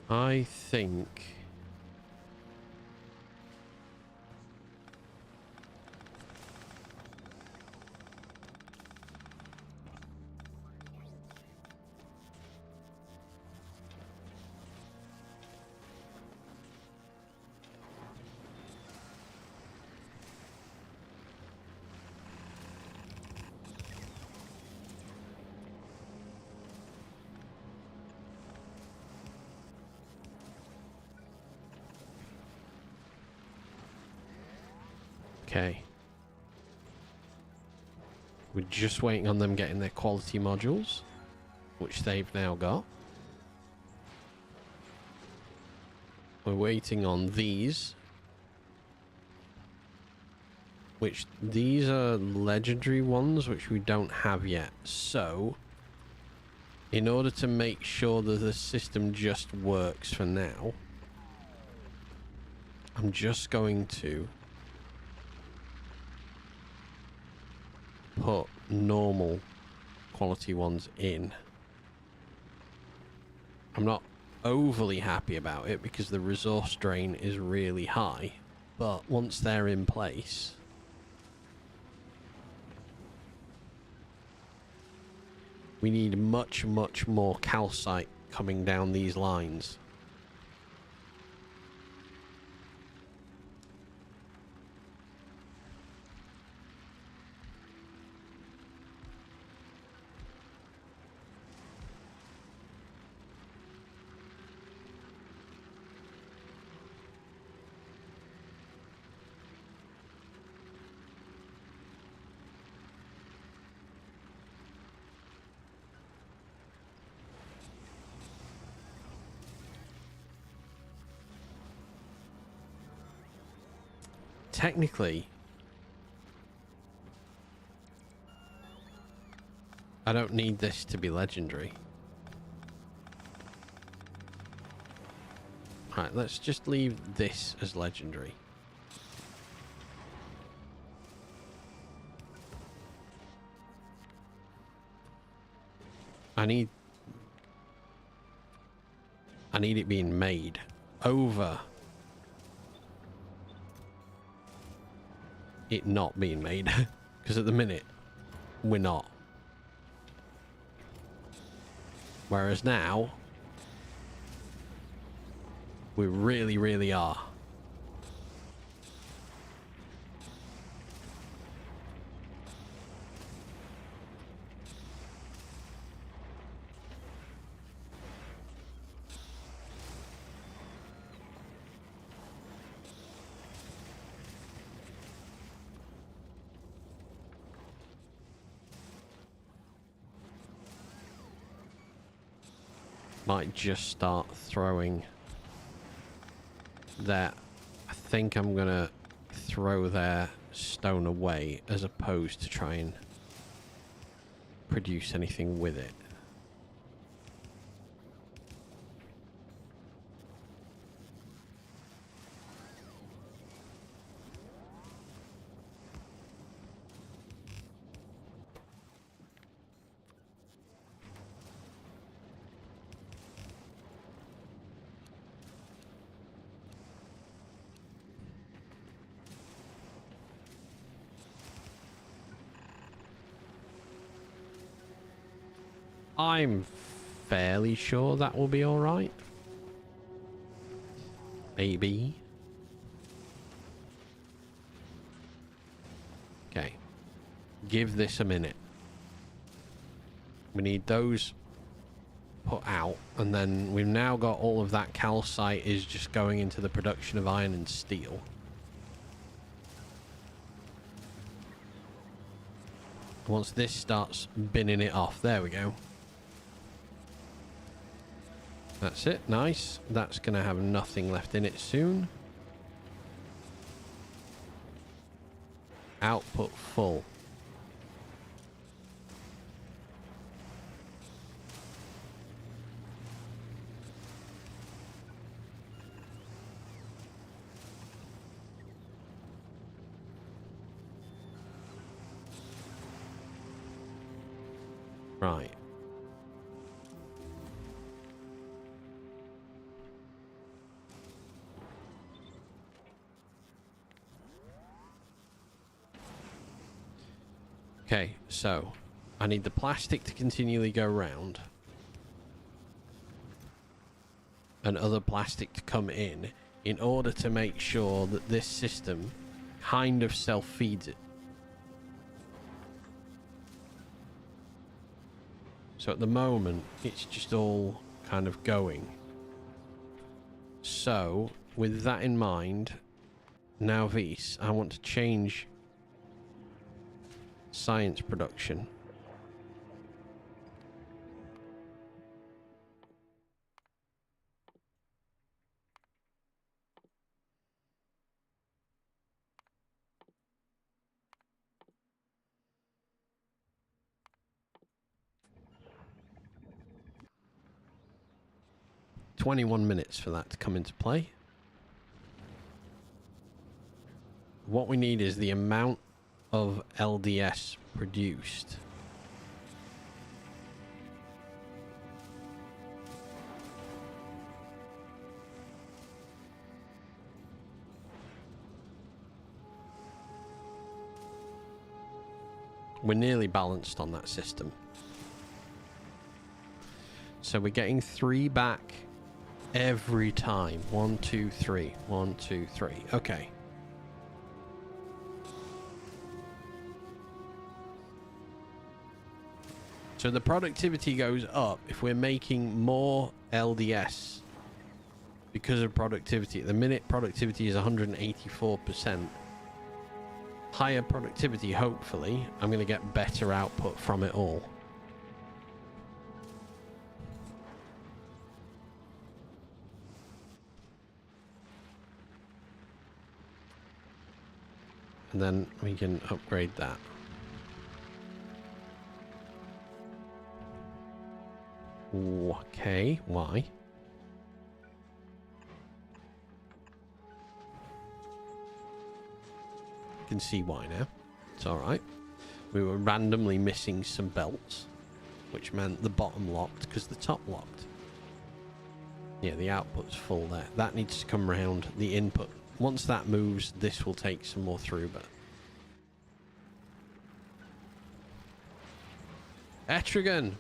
I think okay. We're just waiting on them getting their quality modules, which they've now got. We're waiting on these, which these are legendary ones, which we don't have yet. So, in order to make sure that the system just works for now, I'm just going to put normal quality ones in. I'm not overly happy about it because the resource drain is really high, but once they're in place, we need much more calcite coming down these lines. Technically, I don't need this to be legendary. Right, let's just leave this as legendary. I need it being made over it not being made. Because at the minute, we're not. Whereas now, we really, really are. Might just start throwing that. I think I'm gonna throw their stone away as opposed to try and produce anything with it. I'm fairly sure that will be all right. Maybe. Okay. Give this a minute. We need those put out, and then we've now got all of that calcite is just going into the production of iron and steel. Once this starts binning it off, there we go. That's it, nice. That's going to have nothing left in it soon. Output full. Right. Okay, so I need the plastic to continually go round and other plastic to come in order to make sure that this system kind of self-feeds it. So at the moment, it's just all kind of going. So, with that in mind, now Vise, I want to change science production. $21 for that to come into play. What we need is the amount of LDS produced. We're nearly balanced on that system. So we're getting 3 back every time. 1, 2, 3. 1, 2, 3. Okay. So the productivity goes up if we're making more LDS because of productivity. At the minute, productivity is 184%. Higher productivity, hopefully, I'm going to get better output from it all. And then we can upgrade that. Okay, why? Can see why now. It's alright. We were randomly missing some belts. which meant the bottom locked because the top locked. Yeah, the output's full there. That needs to come round the input. Once that moves, this will take some more through, but... Etrigan!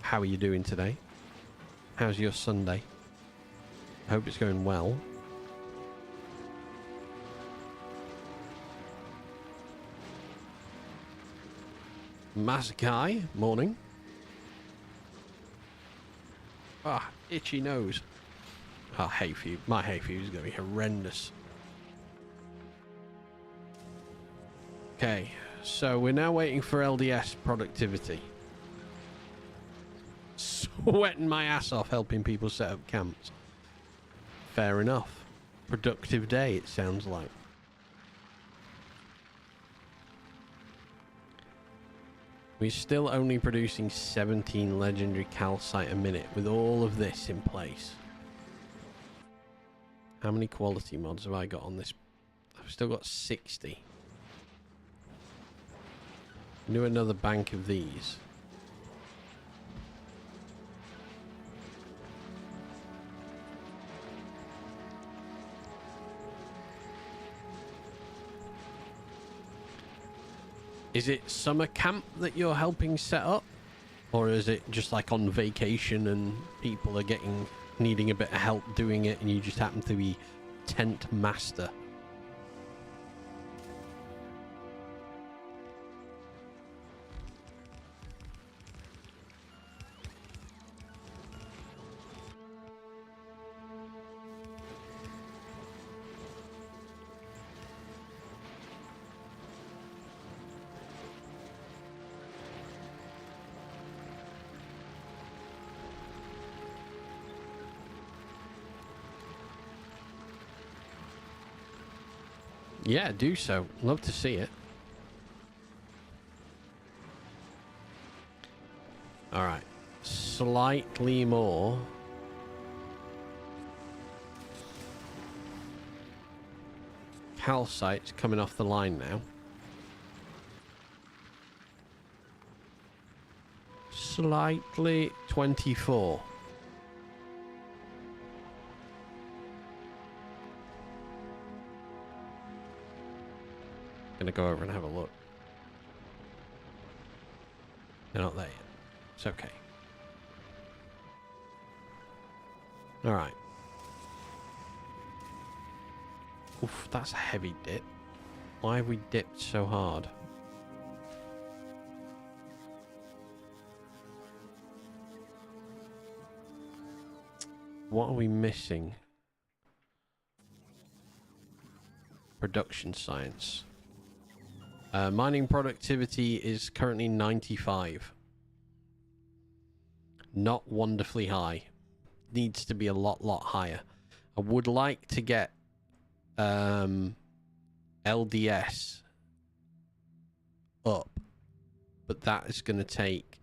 How are you doing today? How's your Sunday? I hope it's going well. Masakai, morning. Ah, itchy nose. Oh, hay fever. My hay fever is going to be horrendous. Okay, so we're now waiting for LDS productivity. Sweating my ass off helping people set up camps. Fair enough. Productive day, it sounds like. We're still only producing 17 legendary calcite a minute with all of this in place. How many quality mods have I got on this? I've still got 60. Do another bank of these. Is it summer camp that you're helping set up? Or is it just like on vacation and people are needing a bit of help doing it and you just happen to be tent master? Yeah, do so. Love to see it. Alright. Slightly more. Calcite's coming off the line now. Slightly 24. Gonna go over and have a look. They're not there yet. It's okay. Alright. Oof, that's a heavy dip. Why have we dipped so hard? What are we missing? Production science. Mining productivity is currently 95. Not wonderfully high. Needs to be a lot higher. I would like to get LDS up, but that is going to take,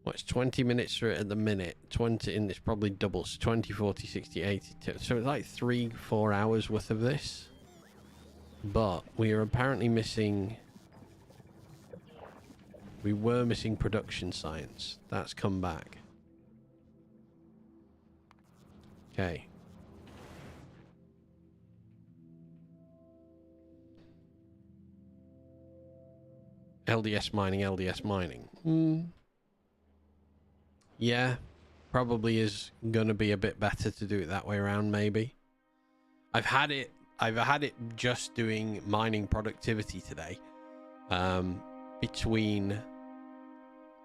well, it's 20 minutes for it at the minute. 20, and it's probably doubles. 20, 40, 60, 80. So it's like 3-4 hours worth of this. But we are apparently missing... We were missing production science. That's come back. Okay. LDS mining, LDS mining. Yeah, probably is going to be a bit better to do it that way around, maybe. I've had it just doing mining productivity today.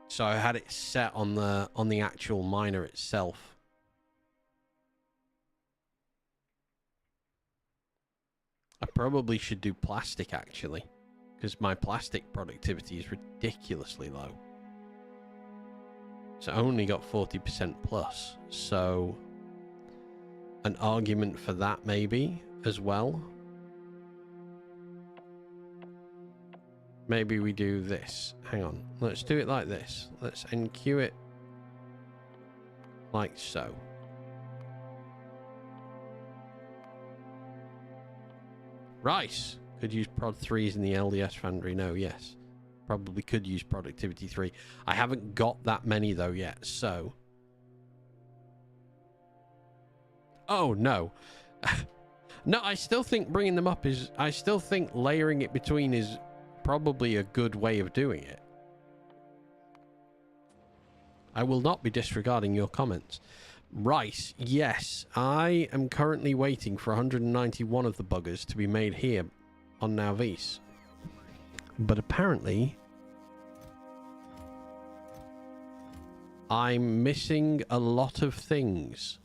So I had it set on the actual miner itself. I probably should do plastic actually, because my plastic productivity is ridiculously low. So I only got 40% plus. So an argument for that maybe as well. Maybe we do this. Hang on. Let's do it like this. Let's NQ it like so. Rice. Could use prod 3s in the LDS foundry. No, yes. Probably could use productivity 3. I haven't got that many though yet, so... Oh, no. No, I still think bringing them up is... I still think layering it between is probably a good way of doing it. I will not be disregarding your comments. Rice, yes. I am currently waiting for 191 of the buggers to be made here on Nauvis. But apparently... I'm missing a lot of things.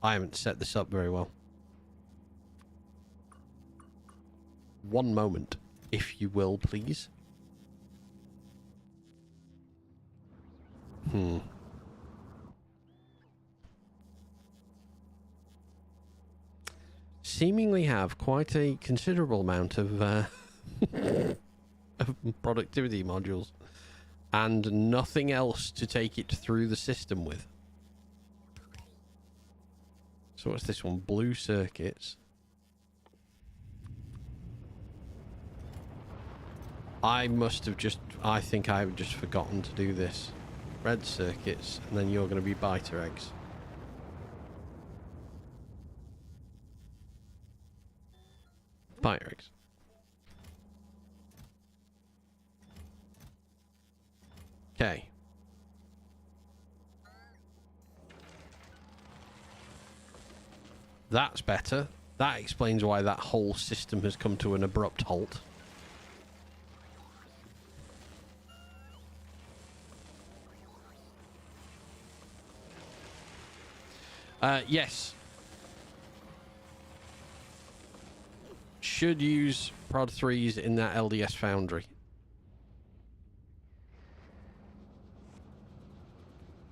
I haven't set this up very well. One moment, if you will, please. Seemingly have quite a considerable amount of, of productivity modules and nothing else to take it through the system with. So what's this one? Blue circuits. I think I've just forgotten to do this. Red circuits, and then you're going to be biter eggs. Biter eggs. Okay. That's better. That explains why that whole system has come to an abrupt halt. Yes. Should use prod 3s in that LDS foundry.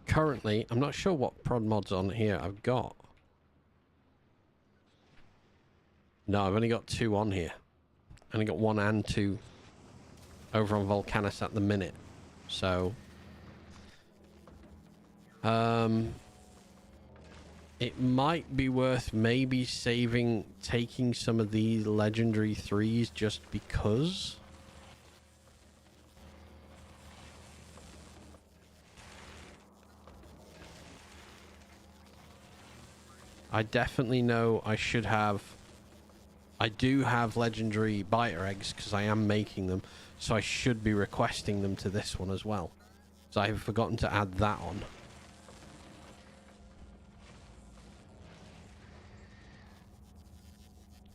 Currently, I'm not sure what prod mods on here I've got. No, I've only got 2 on here. Only got 1 and 2 over on Volcanus at the minute. So, it might be worth maybe taking some of these legendary 3s just because. I definitely know I should have... I do have legendary biter eggs because I am making them, so I should be requesting them to this one as well. So I have forgotten to add that on.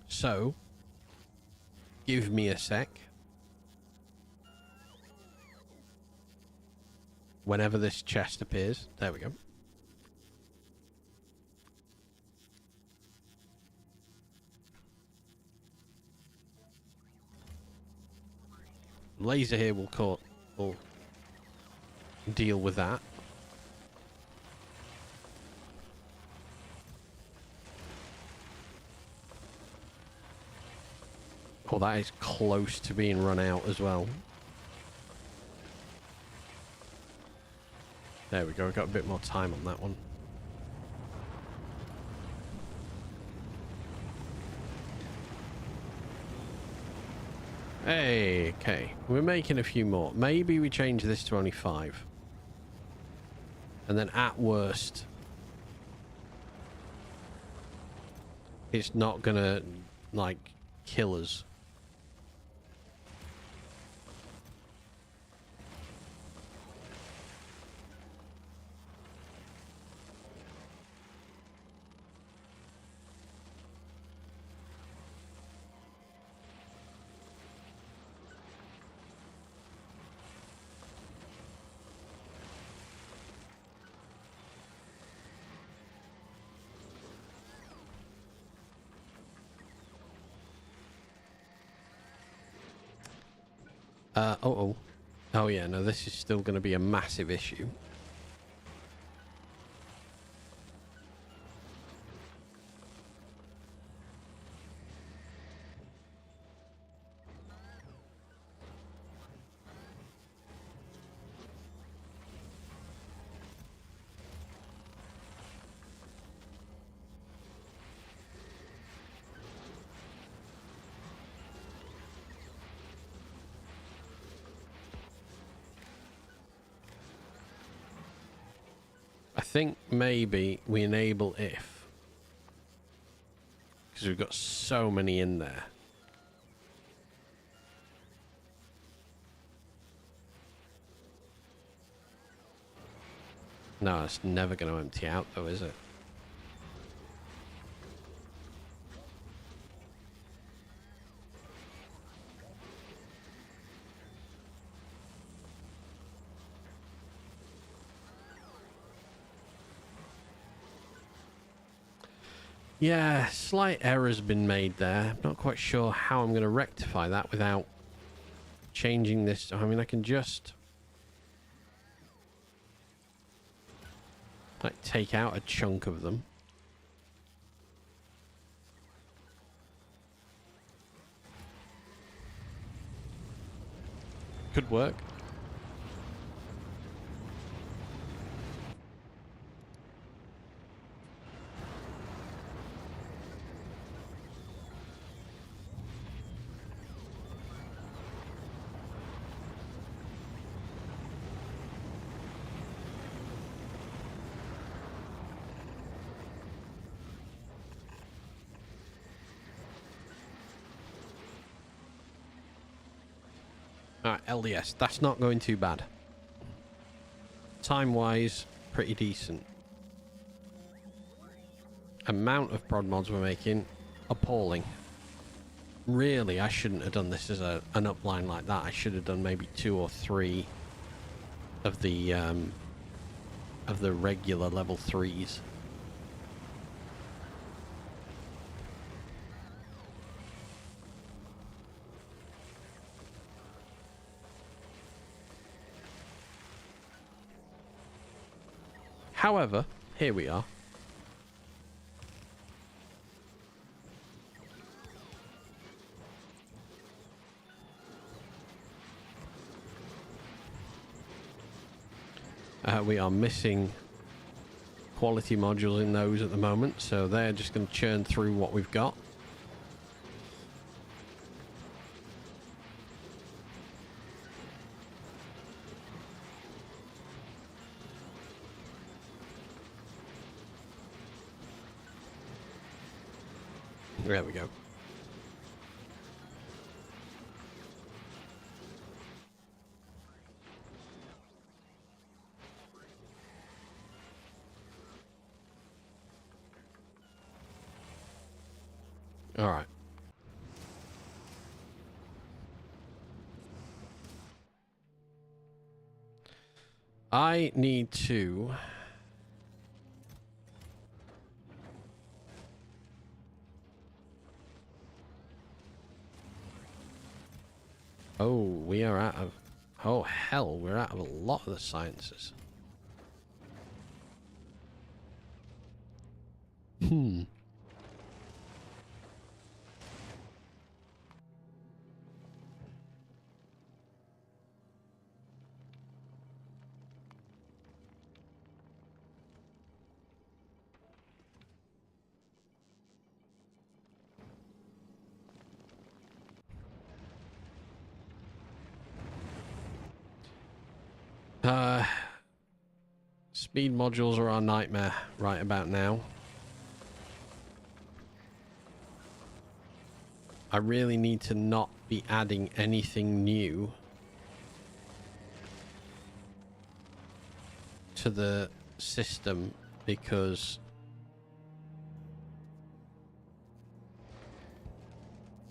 So, give me a sec. Whenever this chest appears. There we go. Laser here will deal with that. Oh, that is close to being run out as well. There we go, we've got a bit more time on that one. Hey, okay. We're making a few more. Maybe we change this to only 5. And then at worst, it's not gonna, like, kill us. Oh yeah, no, this is still going to be a massive issue. maybe we enable if, because we've got so many in there. No, it's never going to empty out though, is it? Yeah, slight error's been made there. I'm not quite sure how I'm going to rectify that without changing this. I mean, I can just like take out a chunk of them. Could work. Alright, LDS. That's not going too bad. Time-wise, pretty decent. Amount of prod mods we're making, appalling. Really, I shouldn't have done this as an upline like that. I should have done maybe 2 or 3 of the regular level 3s. However, here we are. We are missing quality modules in those at the moment, so they're just going to churn through what we've got. There we go. All right. I need to... Oh, we are out of... Oh, hell, we're out of a lot of the sciences. Speed modules are our nightmare right about now. I really need to not be adding anything new to the system because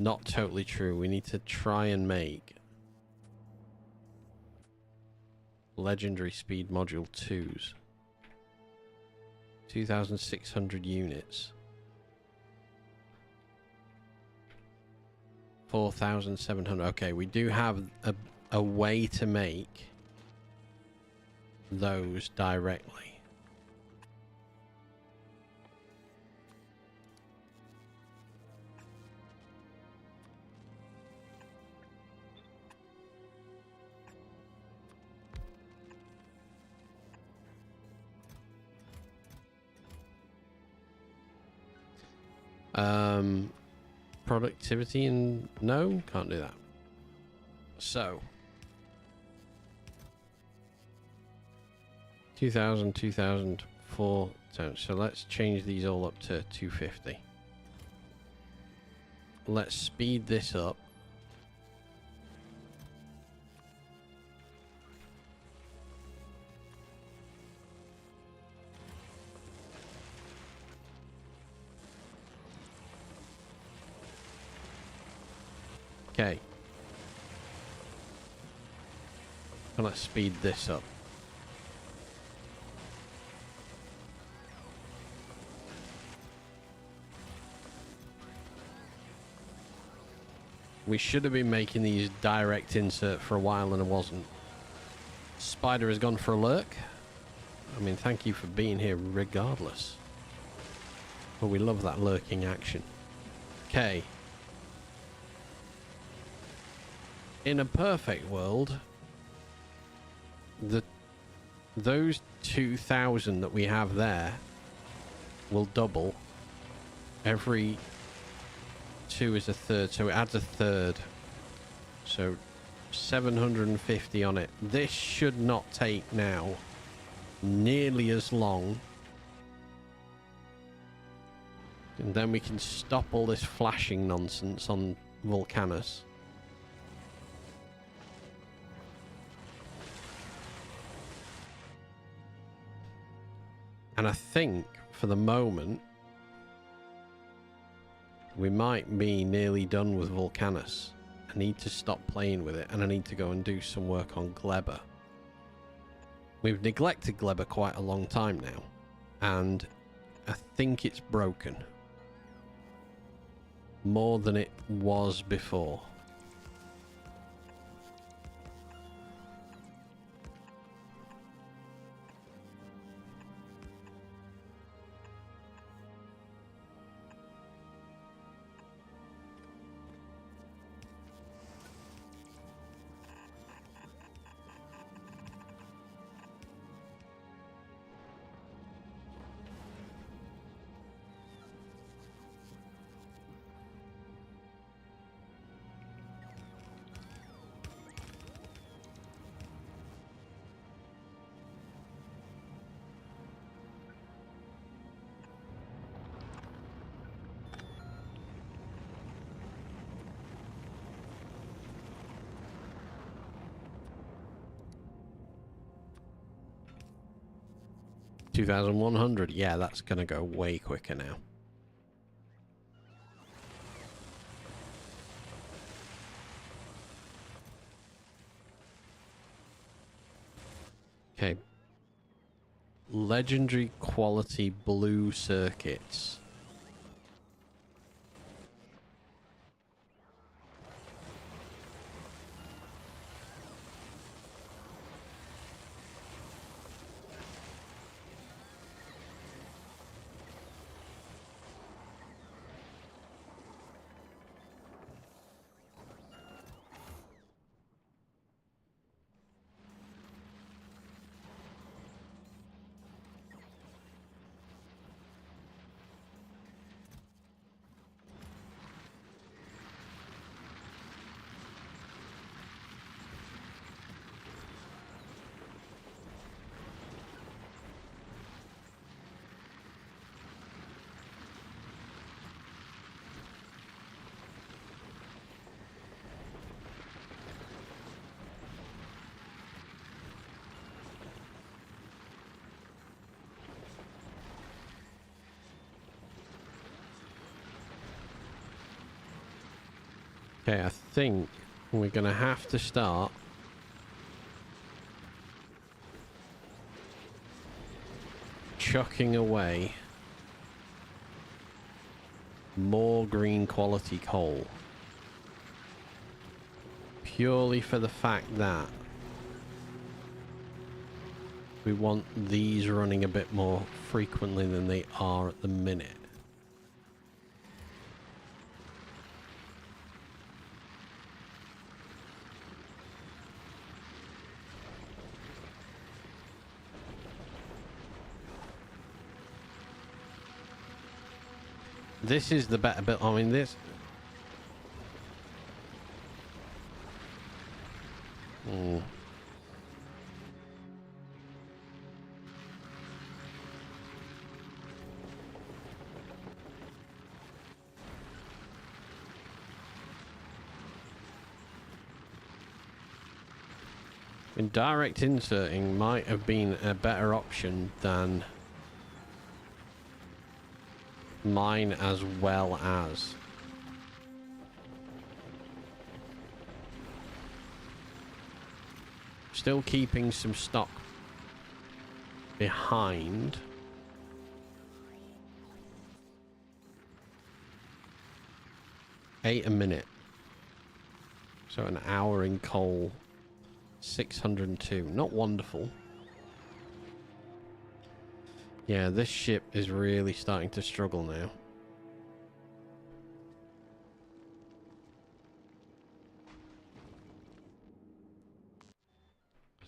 not totally true. We need to try and make legendary speed module 2s. 2,600 units. 4,700. Okay, we do have a way to make those directly. Productivity and no, can't do that. So 2,000, 2,000, 4 turns. So let's change these all up to 250. Let's speed this up. Okay. And let's speed this up. We should have been making these direct insert for a while and it wasn't. Spider has gone for a lurk. I mean, thank you for being here regardless. But we love that lurking action. Okay. In a perfect world, those 2,000 that we have there will double. Every 2 is a third, so it adds a third. So 750 on it. This should not take now nearly as long. And then we can stop all this flashing nonsense on Vulcanus. And I think, for the moment, we might be nearly done with Vulcanus. I need to stop playing with it, and I need to go and do some work on Gleba. We've neglected Gleba quite a long time now, and I think it's broken. More than it was before. $2,100. Yeah, that's going to go way quicker now. Okay. Legendary quality blue circuits. Okay, I think we're going to have to start chucking away more green quality coal. Purely for the fact that we want these running a bit more frequently than they are at the minute. This is the better bit. I mean, this... mean, direct inserting might have been a better option than mine as well as. Still keeping some stock behind. $8 a minute. So an hour in coal. 602. Not wonderful. Yeah, this ship is really starting to struggle now.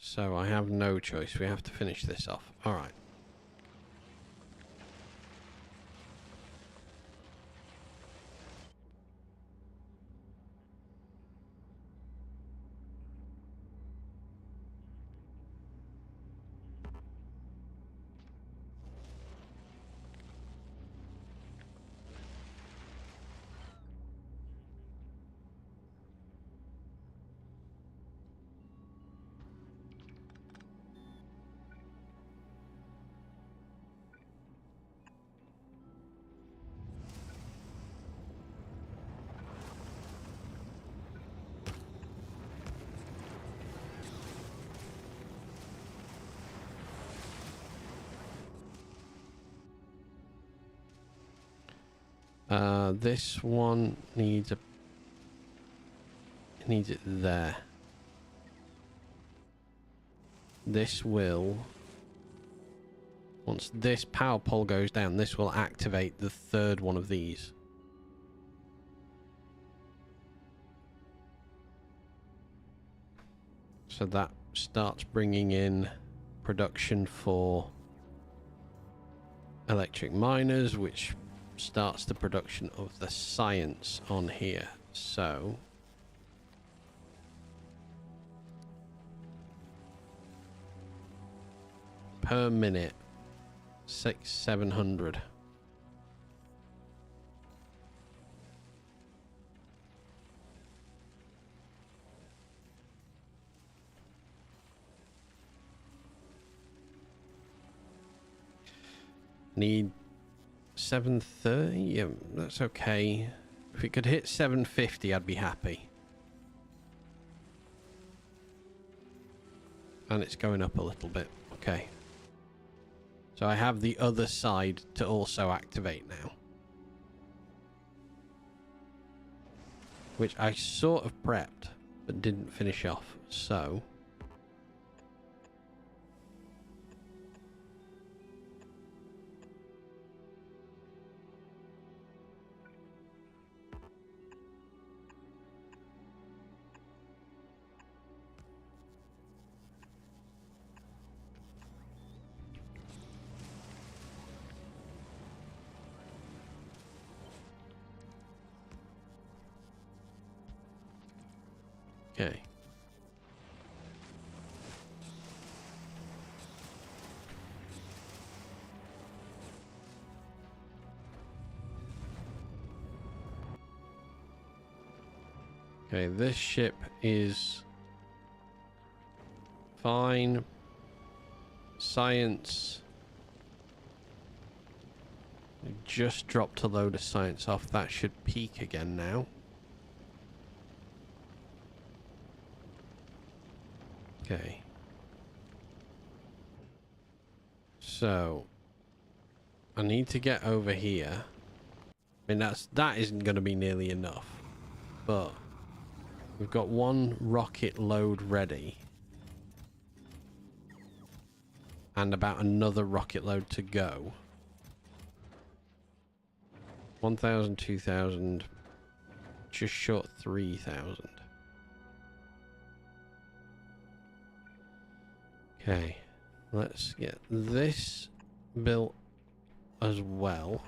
So I have no choice. We have to finish this off. Alright. This one needs a... It needs it there. This will... Once this power pole goes down, this will activate the third one of these. So that starts bringing in production for electric miners, which starts the production of the science on here. So per minute 700. Need 730. Yeah, that's okay. If it could hit 750, I'd be happy. And it's going up a little bit. Okay. So I have the other side to also activate now. Which I sort of prepped, but didn't finish off. So... Okay. Okay, this ship is fine. Science. We just dropped a load of science off. That should peak again now. Okay. So I need to get over here. I mean that isn't going to be nearly enough. But we've got one rocket load ready. And about another rocket load to go. 1,000, 2,000, just short 3,000. Okay, let's get this built as well.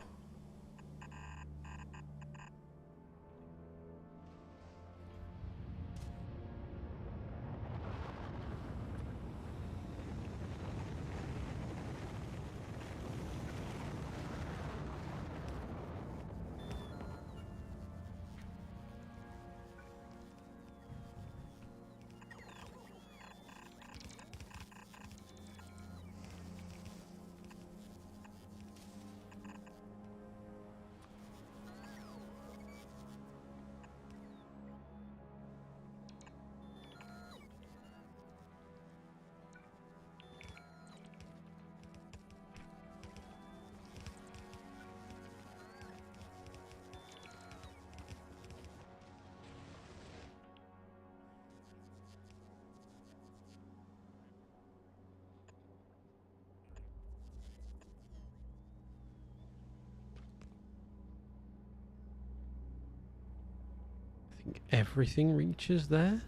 think everything reaches there.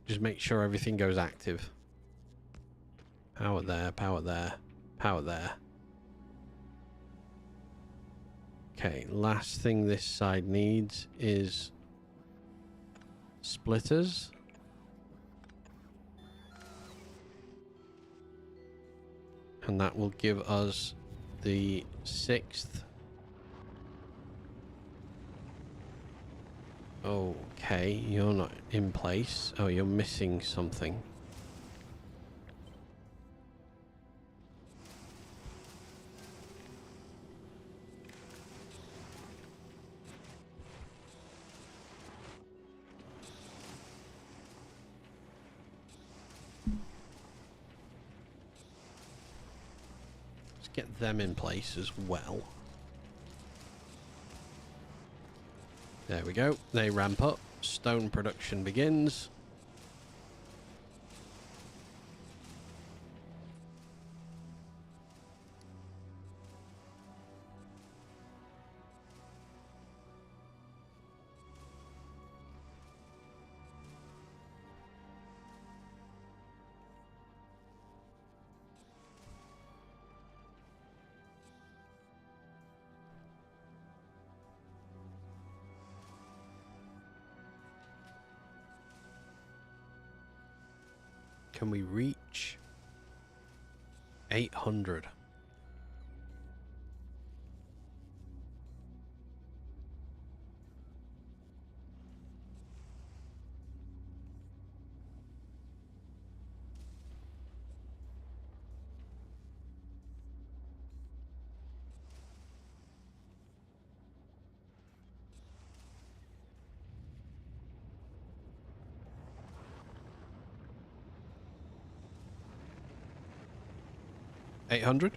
Just make sure everything goes active. Power there, power there, power there. Okay, last thing this side needs is splitters. And that will give us the 6th. Okay, you're not in place. Oh, you're missing something. Get them in place as well. There we go. They ramp up. Stone production begins. Can we reach 800? $800?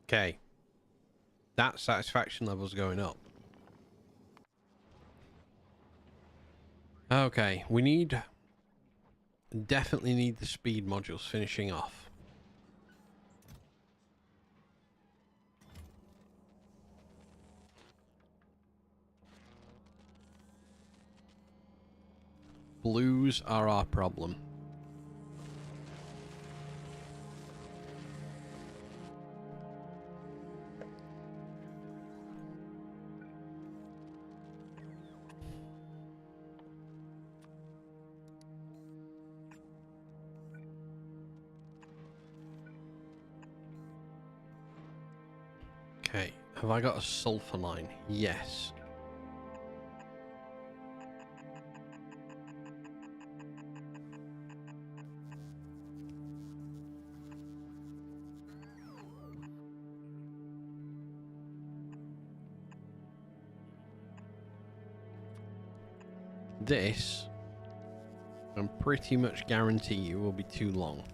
Okay. That satisfaction level's going up. Okay, we definitely need the speed modules finishing off. Blues are our problem. Okay, have I got a sulfur line? Yes. This, I'm pretty much guarantee you, will be too long.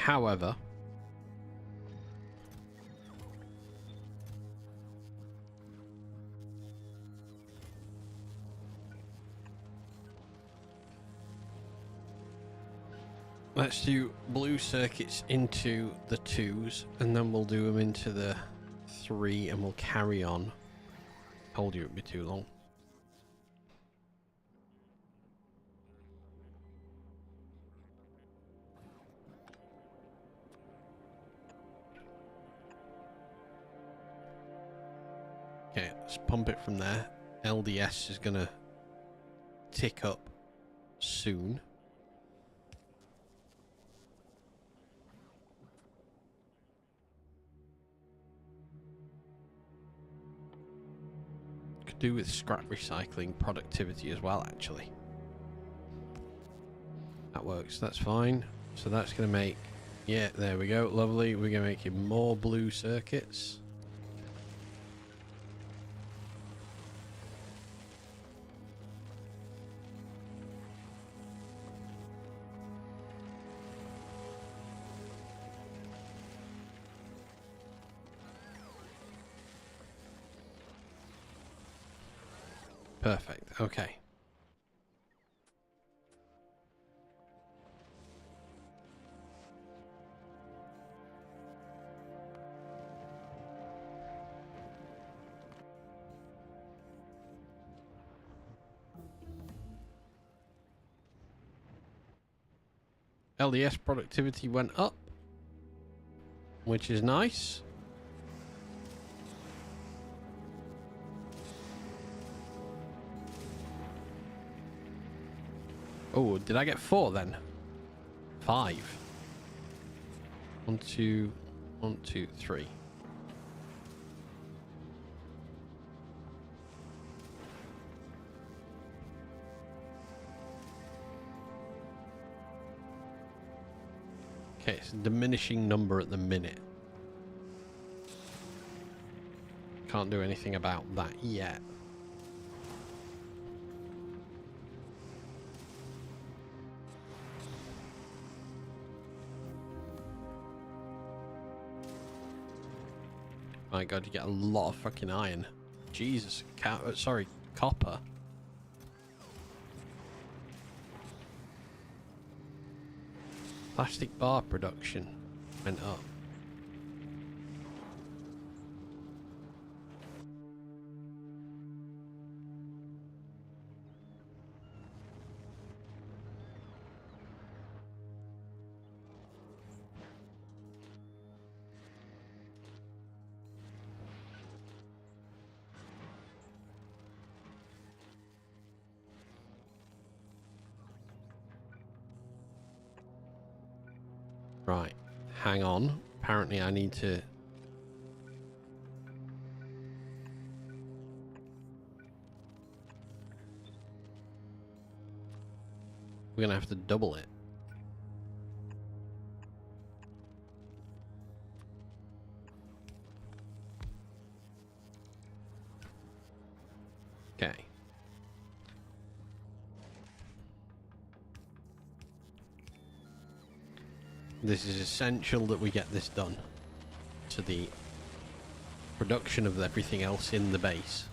However, let's do blue circuits into the 2s, and then we'll do them into the 3, and we'll carry on. Told you it'd be too long. Okay, let's pump it from there. LDS is gonna tick up soon. do with scrap recycling productivity as well, actually. That works, that's fine. So that's going to make... Yeah, there we go, lovely. We're going to make him more blue circuits. Perfect, okay. LDS productivity went up, which is nice. Oh, did I get 4 then? 5. 1, 2, 1, 2, 3. Okay, it's a diminishing number at the minute. Can't do anything about that yet. My god, you get a lot of fucking iron. Jesus, sorry, copper. Plastic bar production went up. Right, hang on. Apparently I need to... We're gonna have to double it. Okay. This is essential that we get this done to the production of everything else in the base.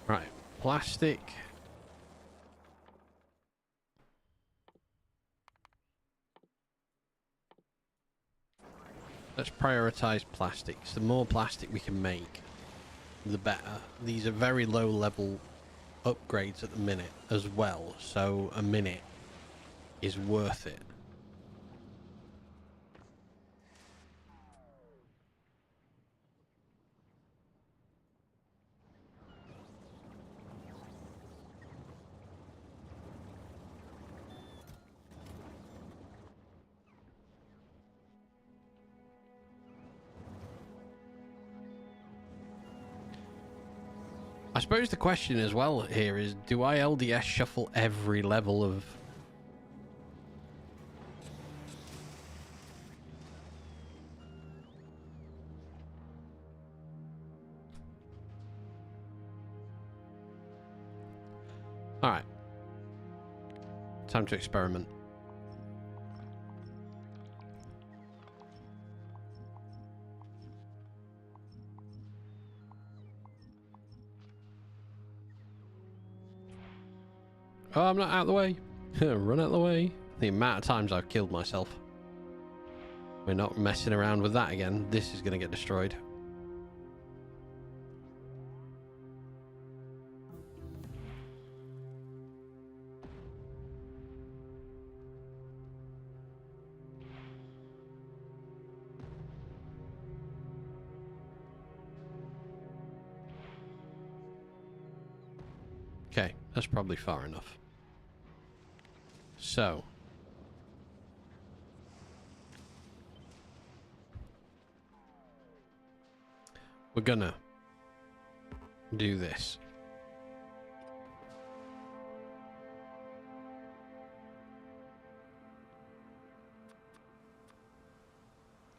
Right, plastic. Let's prioritize plastics. The more plastic we can make, the better. These are very low level upgrades at the minute as well, so a minute is worth it. I suppose the question as well here is, do I LDS shuffle every level of... Alright. Time to experiment. Oh, I'm not out of the way. Run out of the way. The amount of times I've killed myself. We're not messing around with that again. This is going to get destroyed. That's probably far enough. So. We're gonna do this.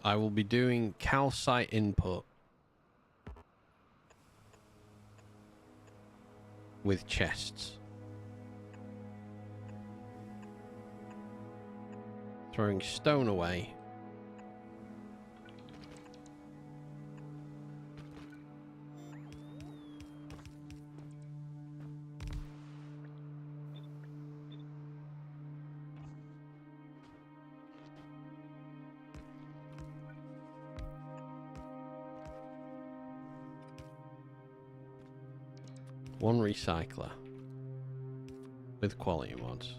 I will be doing calcite input with chests. Throwing stone away. One recycler with quality mods.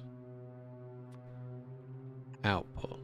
Output.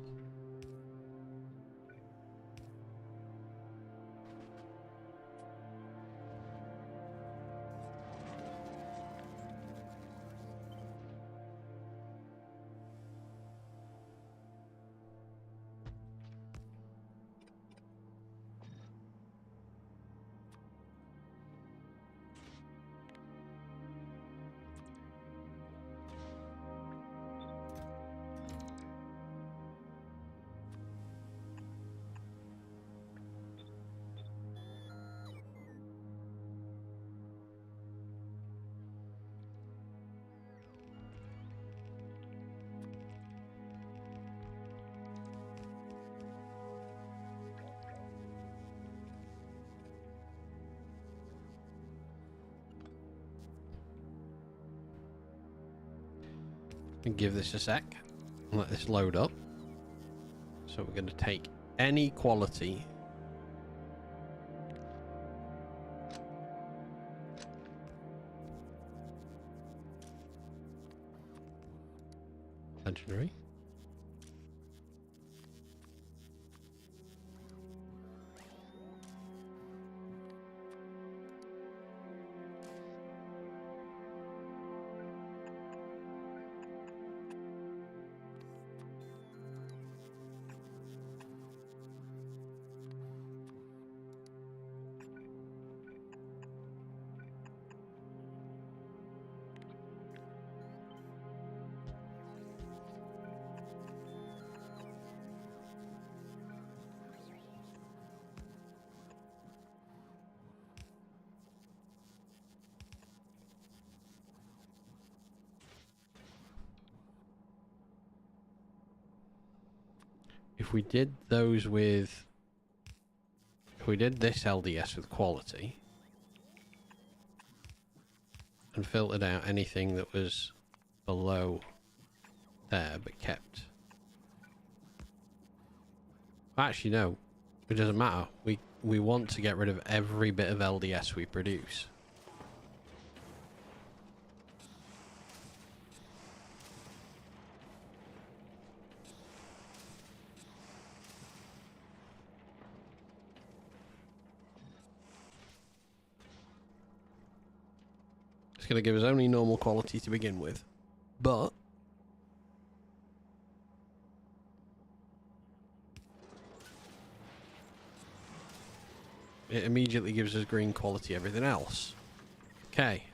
And give this a sec and let this load up. So we're going to take any quality legendary. If we did those with, if we did this LDS with quality and filtered out anything that was below there but kept, actually no, it doesn't matter. We want to get rid of every bit of LDS we produce. It's going to give us only normal quality to begin with, but it immediately gives us green quality everything else. Okay.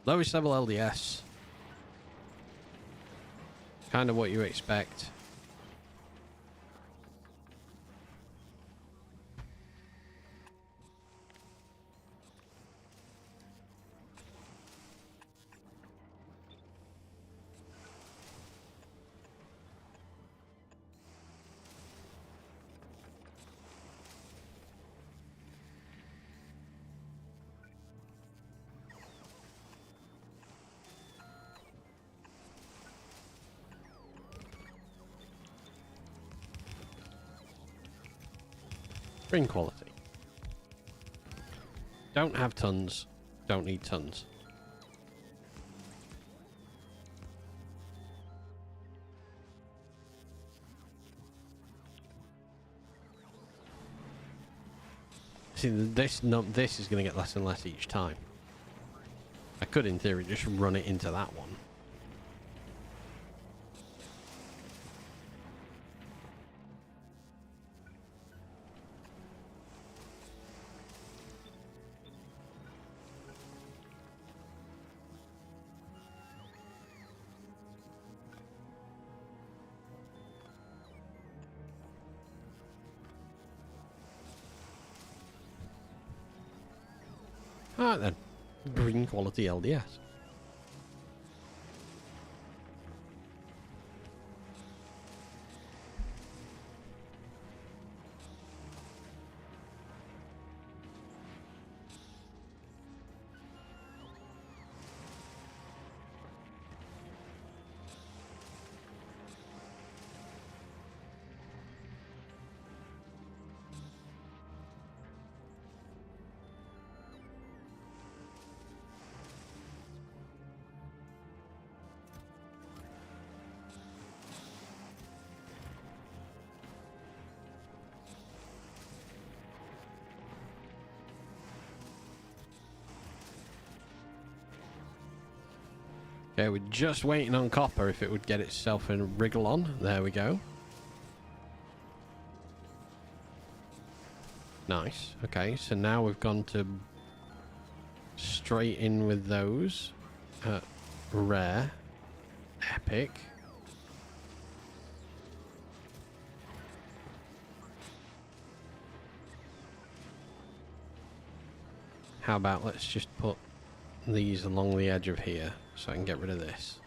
Lowest level LDS. Kind of what you expect. Green quality. Don't have tons. Don't need tons. See, this is going to get less and less each time. I could, in theory, just run it into that one. Alright then. Green quality LDS. Okay, we're just waiting on copper if it would get itself a wriggle on. There we go. Nice. Okay, so now we've gone to straight in with those. Rare. Epic. How about let's just put these along the edge of here so I can get rid of this.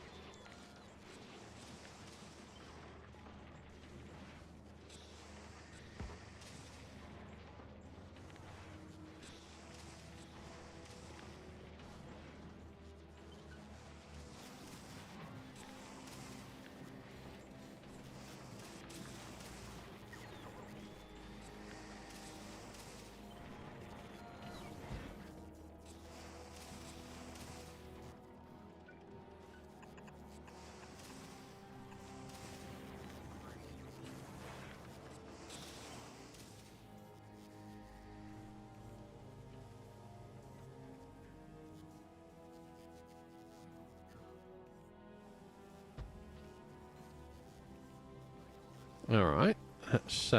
Alright, let's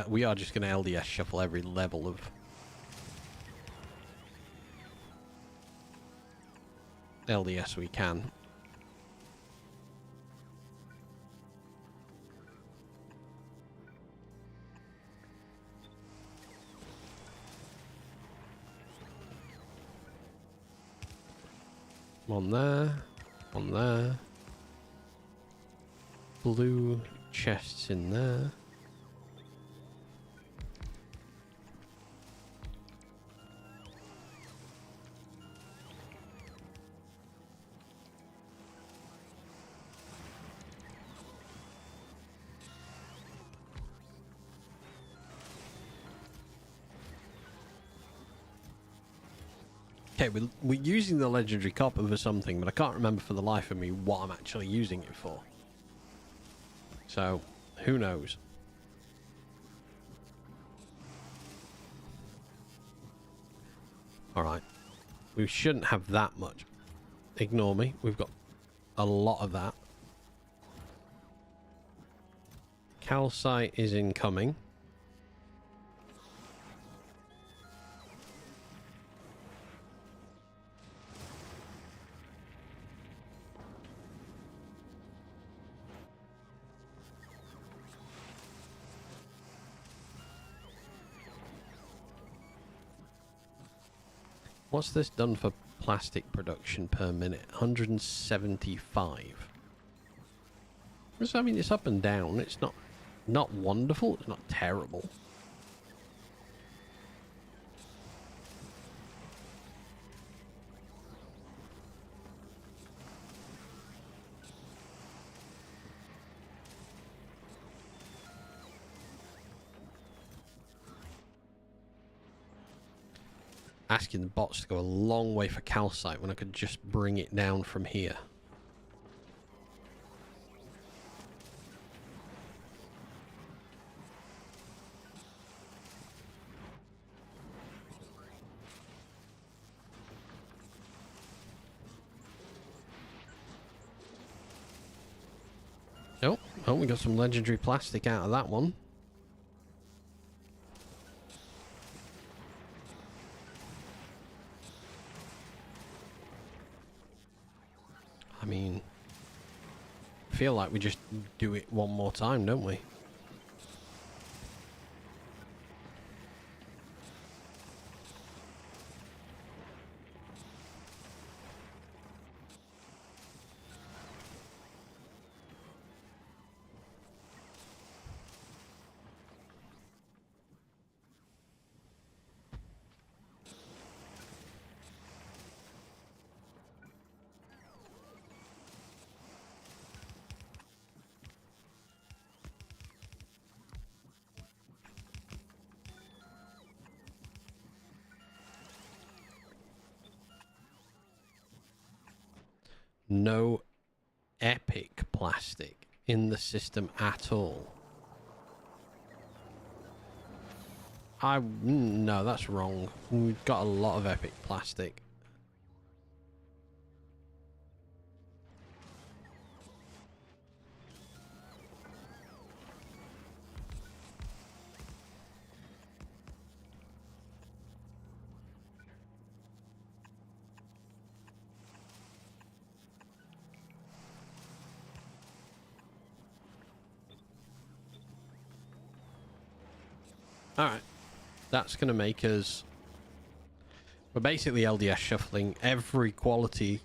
we are just gonna LDS shuffle every level of LDS we can. One there, one there. Blue chests in there. Okay, we're using the legendary copper for something, but I can't remember for the life of me what I'm actually using it for. So, who knows? Alright. We shouldn't have that much. Ignore me. We've got a lot of that. Calcite is incoming. What's this done for plastic production per minute? 175. So, I mean, it's up and down. It's not wonderful. It's not terrible. asking the bots to go a long way for calcite when I could just bring it down from here. Oh, we got some legendary plastic out of that one. I mean, I feel like we just do it one more time, don't we? No epic plastic in the system at all. No, that's wrong. We've got a lot of epic plastic. Alright. That's going to make us... We're basically LDS shuffling every quality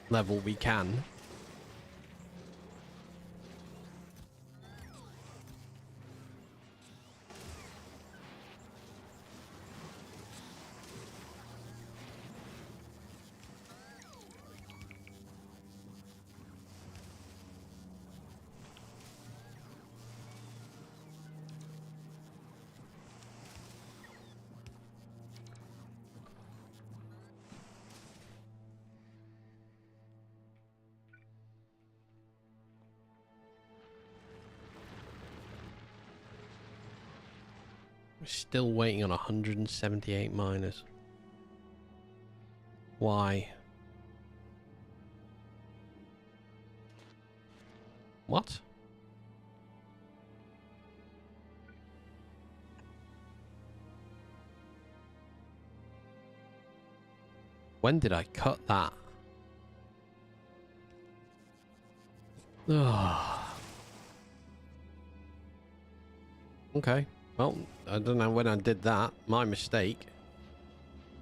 level we can. We're still waiting on 178 miners. Why? What? When did I cut that? Ugh. Okay. Well, I don't know when I did that. My mistake.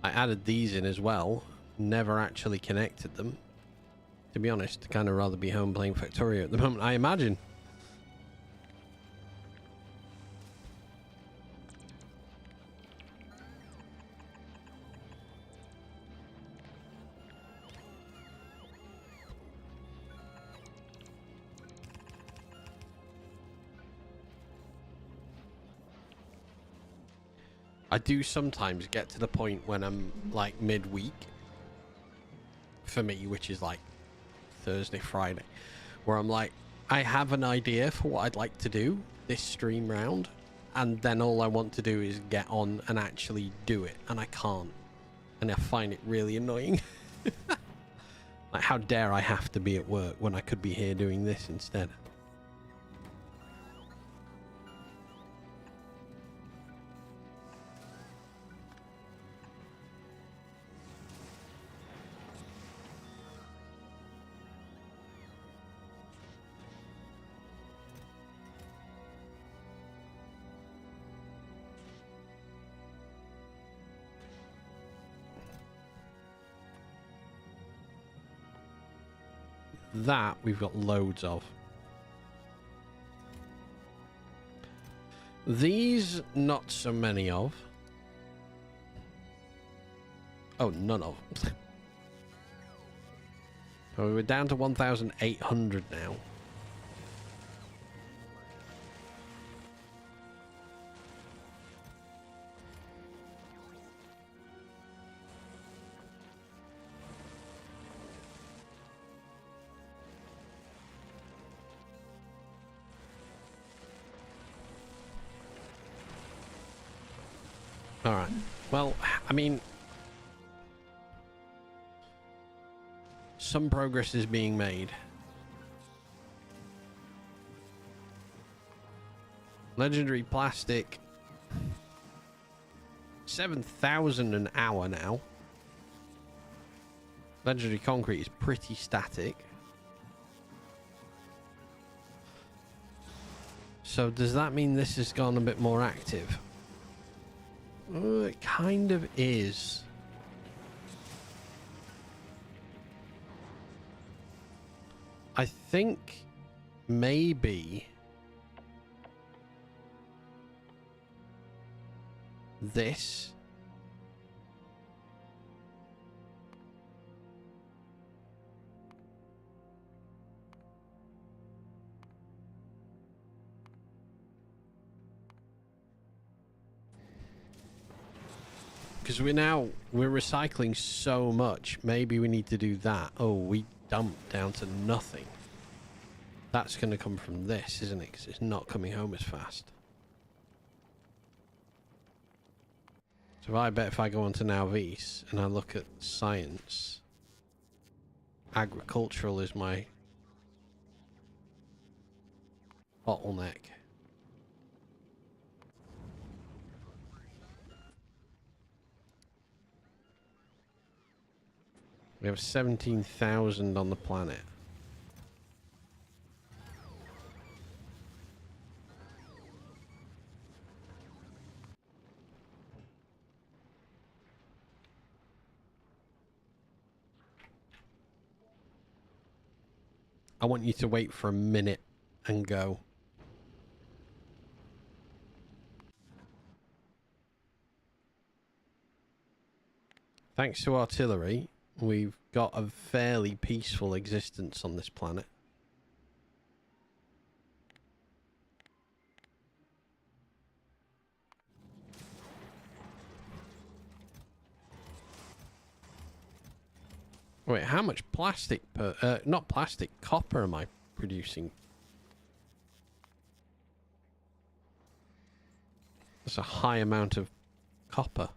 I added these in as well. Never actually connected them. To be honest, I'd kind of rather be home playing Factorio at the moment, I imagine. I do sometimes get to the point when I'm like midweek for me, which is like Thursday, Friday, where I'm like, I have an idea for what I'd like to do this stream round, and then all I want to do is get on and actually do it, and I can't, and I find it really annoying. Like, how dare I have to be at work when I could be here doing this instead? That we've got loads of. These, not so many of. Oh, none of. So we're down to 1,800 now. All right. Well, I mean, some progress is being made. Legendary plastic. 7,000 an hour now. Legendary concrete is pretty static. So does that mean this has gone a bit more active? It kind of is. I think maybe this because we're recycling so much. Maybe we need to do that. Oh, we dumped down to nothing. That's going to come from this, isn't it? Because it's not coming home as fast. So I bet if I go onto Nowvis and I look at science, agricultural is my bottleneck. We have 17,000 on the planet. I want you to wait for a minute and go. Thanks to artillery, we've got a fairly peaceful existence on this planet. Wait, how much plastic per... not plastic, copper am I producing? That's a high amount of copper.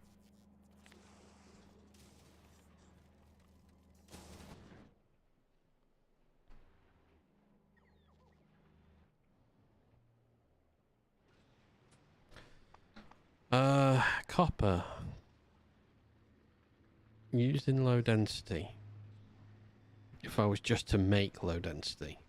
Copper. Used in low density. If I was just to make low density.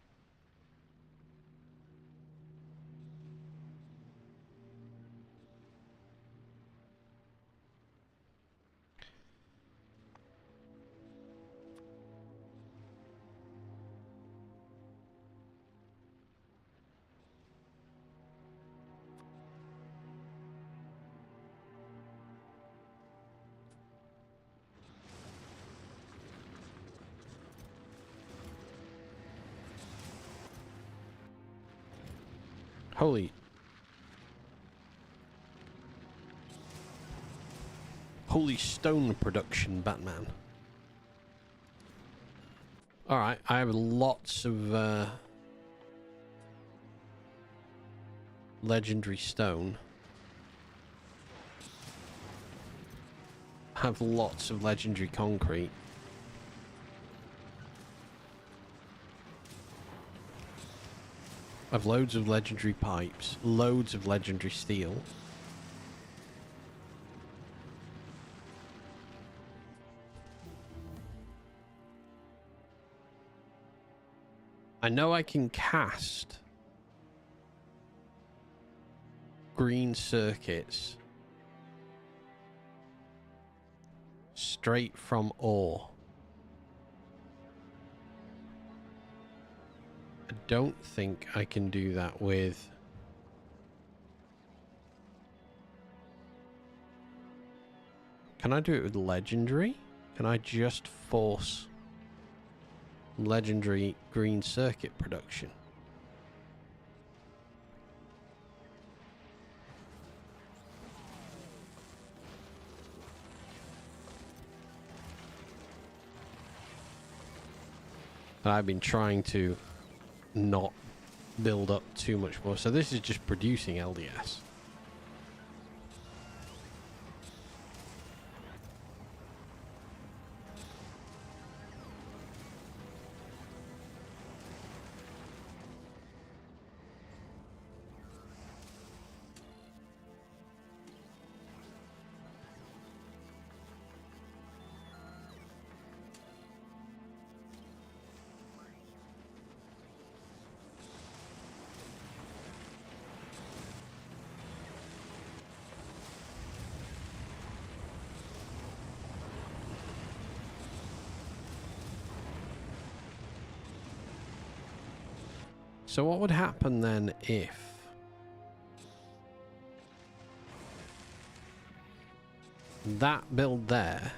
Holy stone production, Batman. Alright, I have lots of legendary stone. I have lots of legendary concrete. I have loads of legendary pipes, loads of legendary steel. I know I can cast green circuits straight from ore. I don't think I can do that with... Can I do it with legendary? Can I just force legendary green circuit production? I've been trying to not build up too much more. So this is just producing LDS. So what would happen then if that build there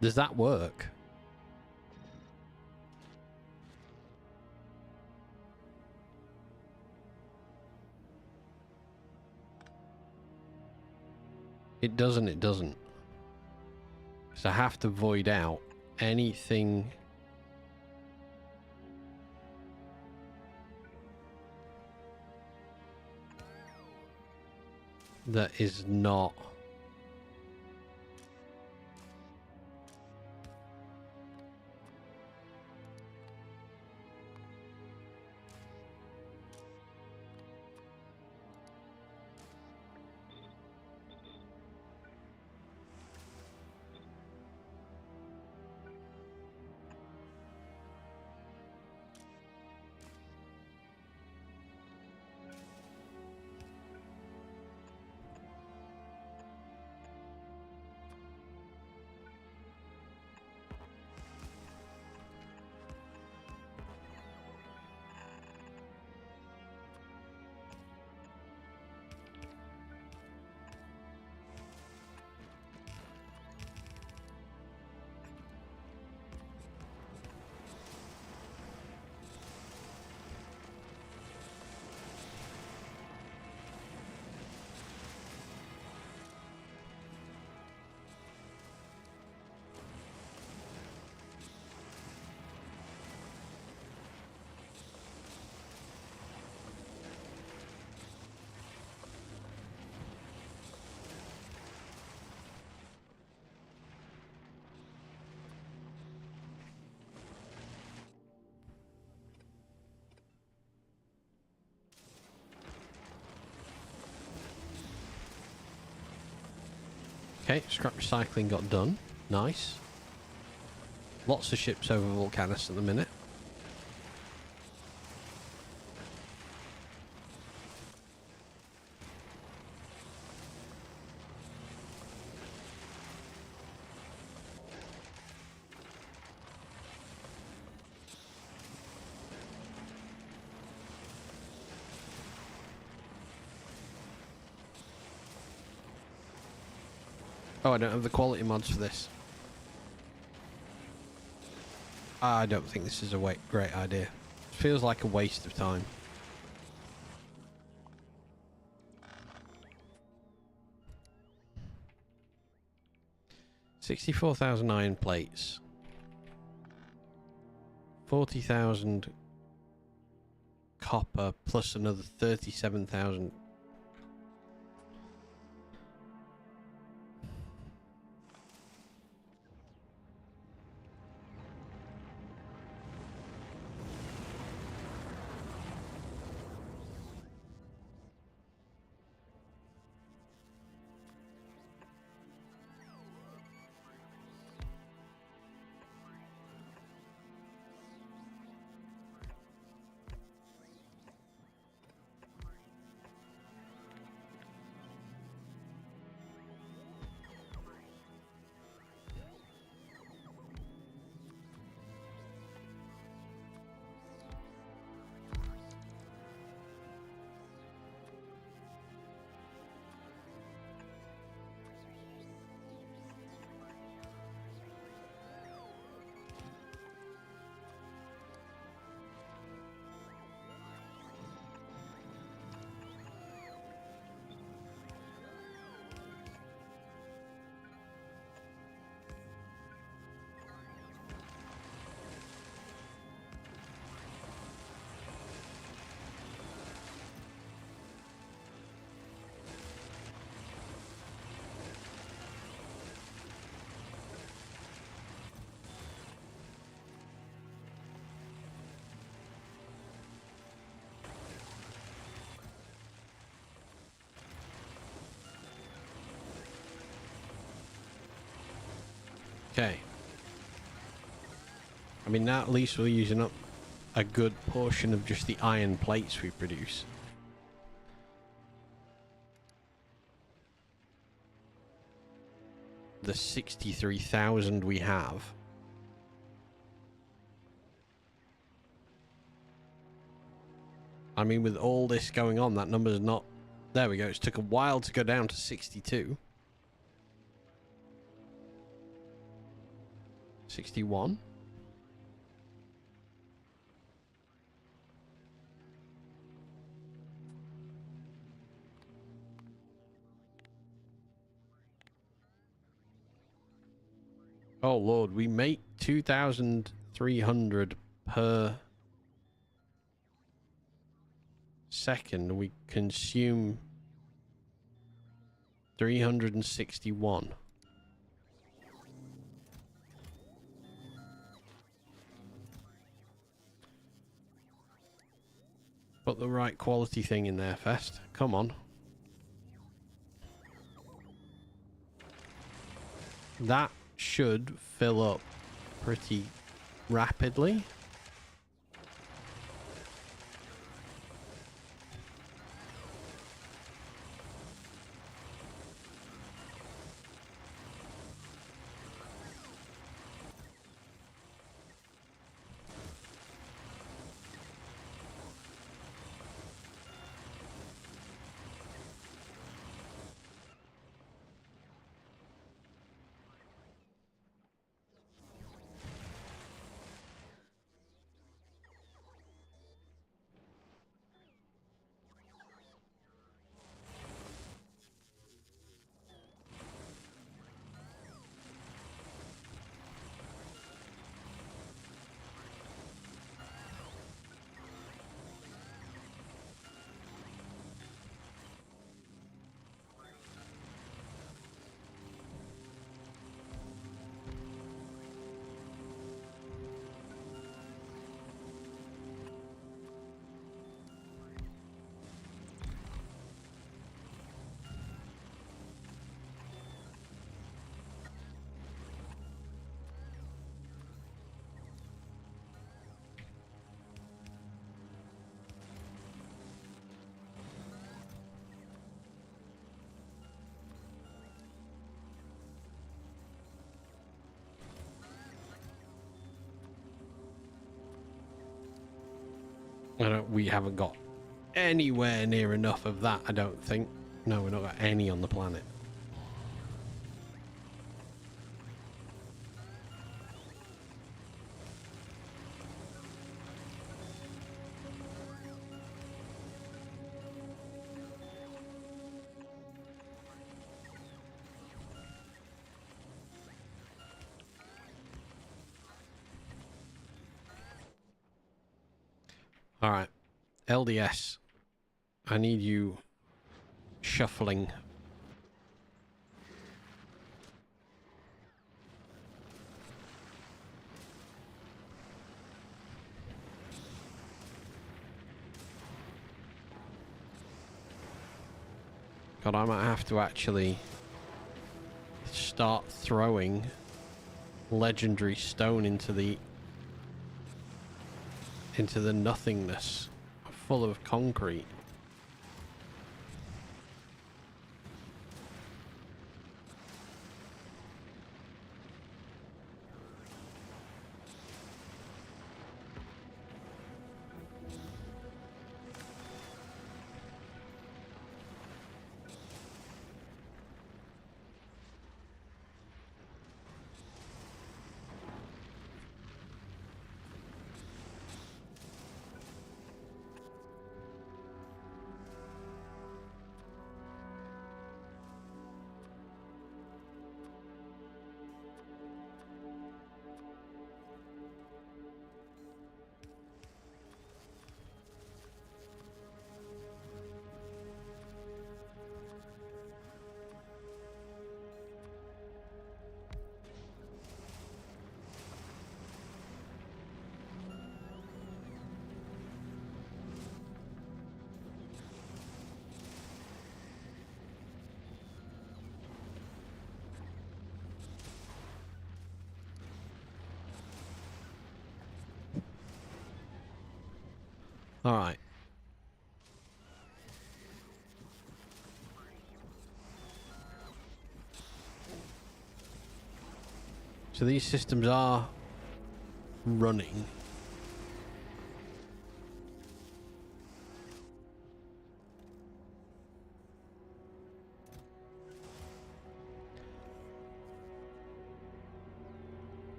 does that work? It doesn't, it doesn't. So I have to void out anything that is not okay. Scrap recycling got done. Nice. Lots of ships over Volcanus at the minute. Oh, I don't have the quality mods for this. I don't think this is a great idea. It feels like a waste of time. $64,000 iron plates. 40,000 copper plus another 37,000. Okay. I mean, now at least we're using up a good portion of just the iron plates we produce. The 63,000 we have. I mean, with all this going on, that number's not... There we go. It took a while to go down to 62. 61. Oh Lord, we make 2,300 per second. We consume 361. Put the right quality thing in there, Fest. Come on. That should fill up pretty rapidly. We haven't got anywhere near enough of that, I don't think. No, we've not got any on the planet. All right, LDS, I need you shuffling. God, I might have to actually start throwing legendary stone into the nothingness full of concrete. All right. So these systems are running.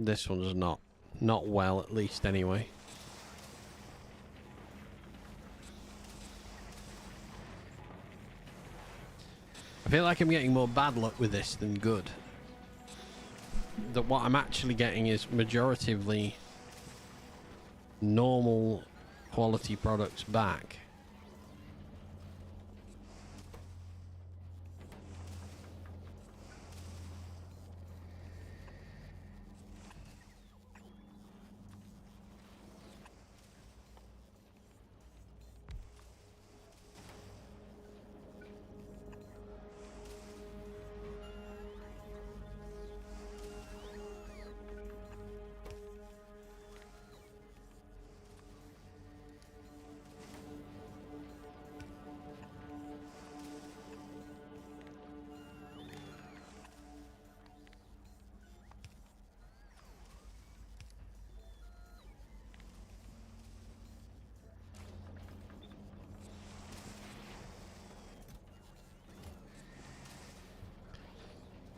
This one's not well, at least anyway. I feel like I'm getting more bad luck with this than good. That what I'm actually getting is majoritively normal quality products back.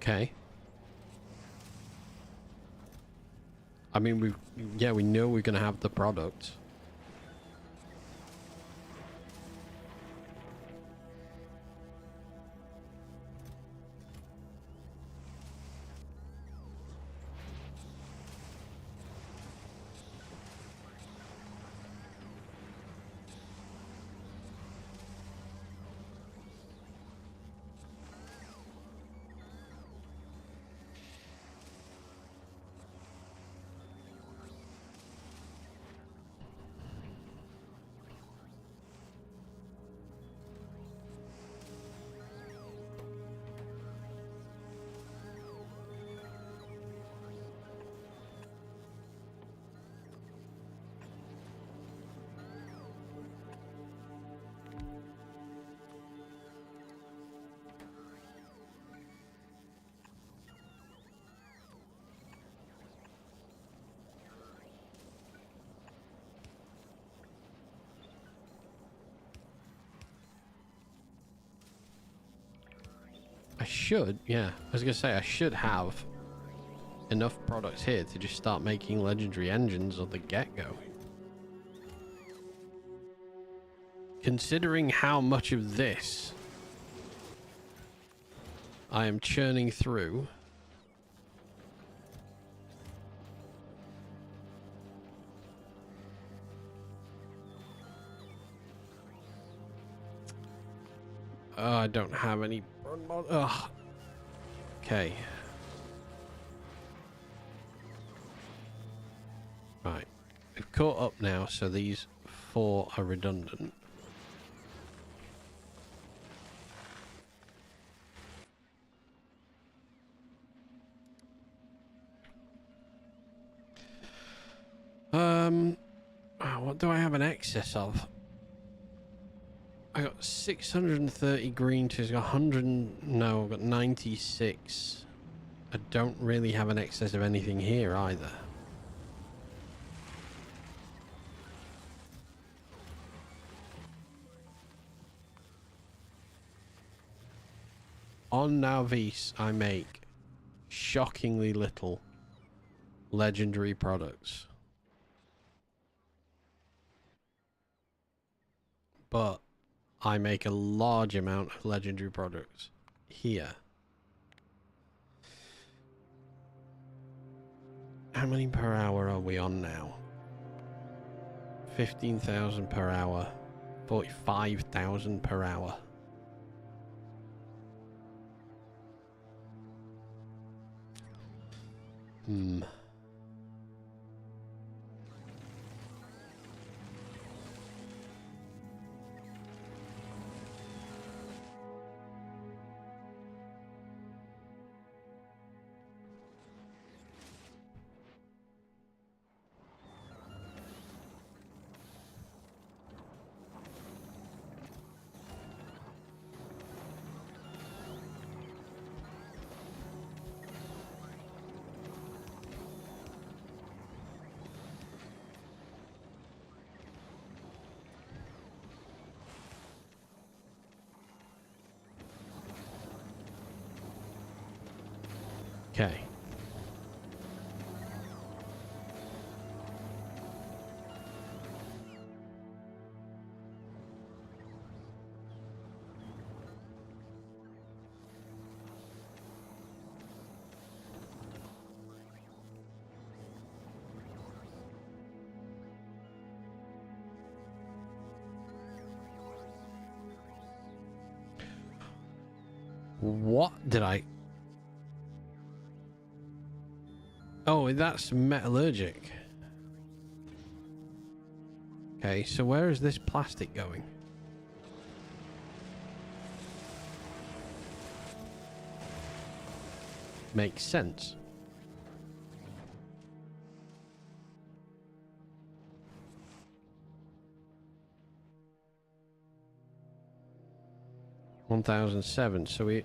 Okay. I mean, we know we're going to have the product. I should, yeah. I was going to say, I should have enough products here to just start making legendary engines on the get-go. Considering how much of this I am churning through. I don't have any... Ugh. Okay. Right. We've caught up now, so these 4 are redundant. What do I have an excess of? I got 630 green to 100. No, I've got 96. I don't really have an excess of anything here either. On Nauvis, I make shockingly little legendary products. But I make a large amount of legendary products here. How many per hour are we on now? 15,000 per hour. 45,000 per hour. Okay. What did I... Oh, that's metallurgic. Okay, so where is this plastic going? Makes sense. $1,007. So we're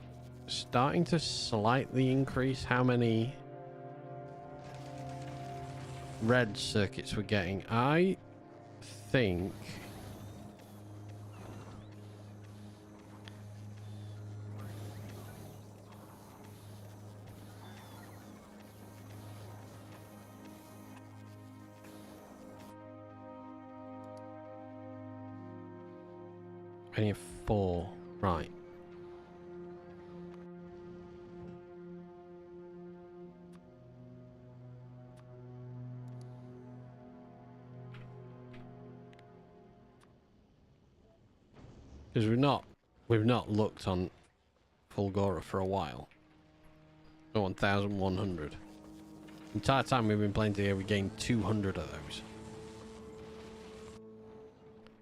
starting to slightly increase how many red circuits we're getting. I think I need 4. Right. Because we've not looked on Fulgora for a while. Oh, 1,100. The entire time we've been playing together, we gained 200 of those.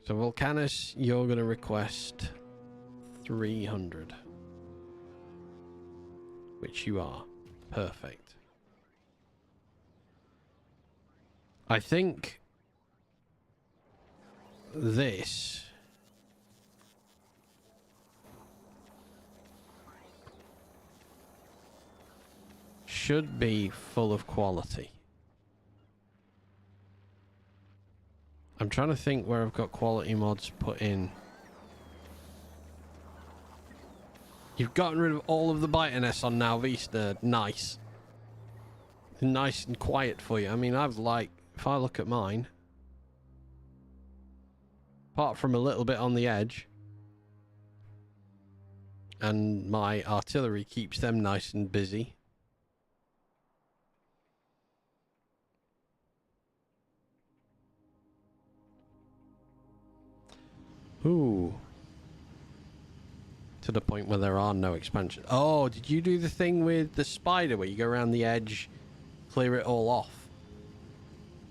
So Volcanus, you're going to request 300. Which you are. Perfect. I think this should be full of quality. I'm trying to think where I've got quality mods put in. You've gotten rid of all of the bitterness on Now Vista. Nice. Nice and quiet for you. I mean, I've like, if I look at mine, apart from a little bit on the edge, and my artillery keeps them nice and busy. Ooh. To the point where there are no expansions. Oh, did you do the thing with the spider where you go around the edge, clear it all off,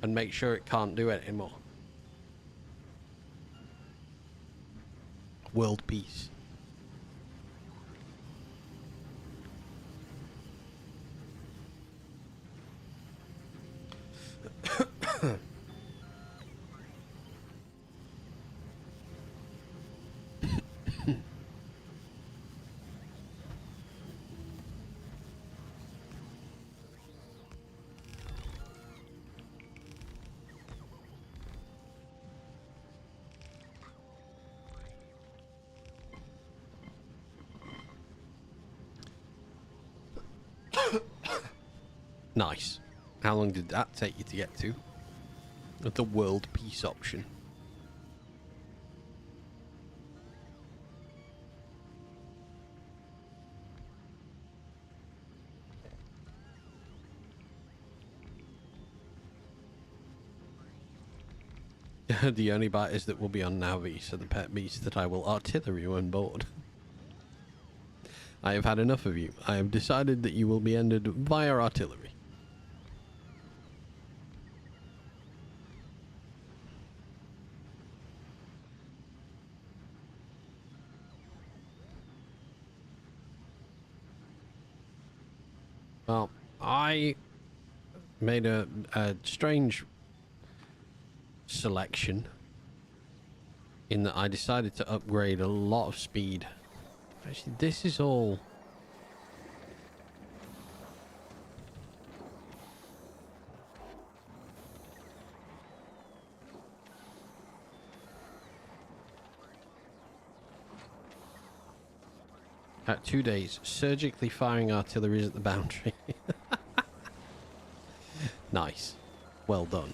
and make sure it can't do it anymore? World peace. Nice. How long did that take you to get to? With the world peace option. The only biters that will be on Navis are the pet beasts that I will artillery when bored. I have had enough of you. I have decided that you will be ended via artillery. Well, I made a strange selection in that I decided to upgrade a lot of speed. Actually, this is all... At 2 days, surgically firing artillery at the boundary. Nice. Well done.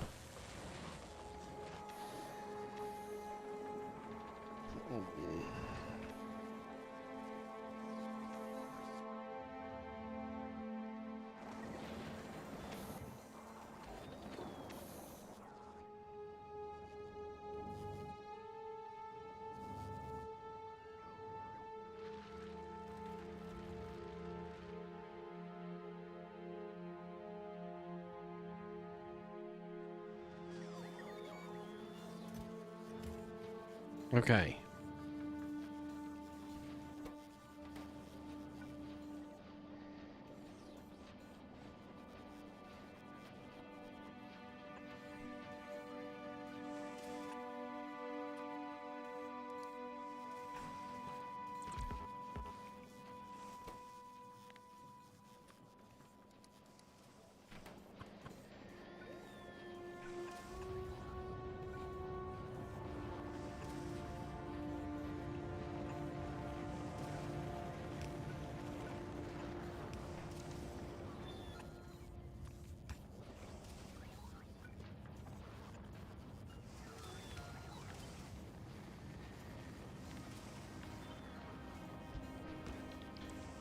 Okay.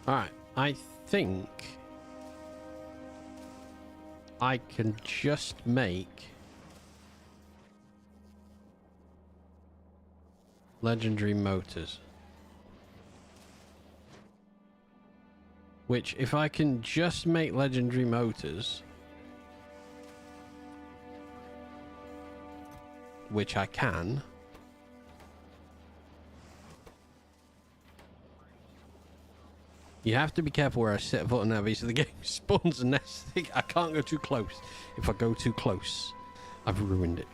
Alright, I think I can just make legendary motors. Which, if I can just make legendary motors, which I can, you have to be careful where I set foot on that piece of the game. Spawns a nest. I can't go too close. If I go too close, I've ruined it.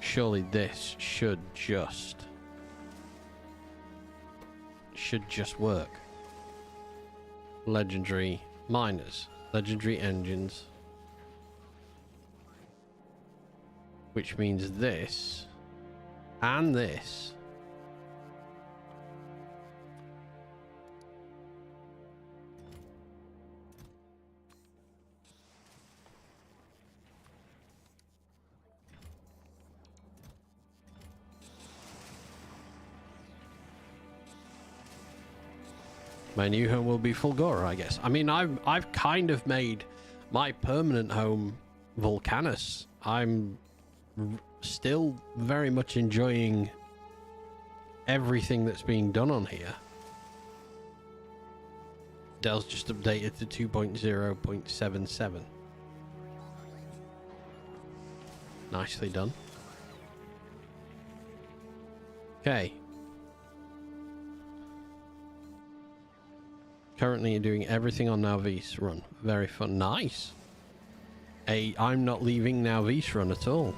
Surely this should just work. Legendary miners, legendary engines, which means this and this. My new home will be Fulgora, I guess. I mean, I've kind of made my permanent home Volcanus. I'm still very much enjoying everything that's being done on here. Dell's just updated to 2.0.77. Nicely done. Okay. Currently doing everything on Nowvis run. Very fun. Nice. I'm not leaving Nowvis run at all.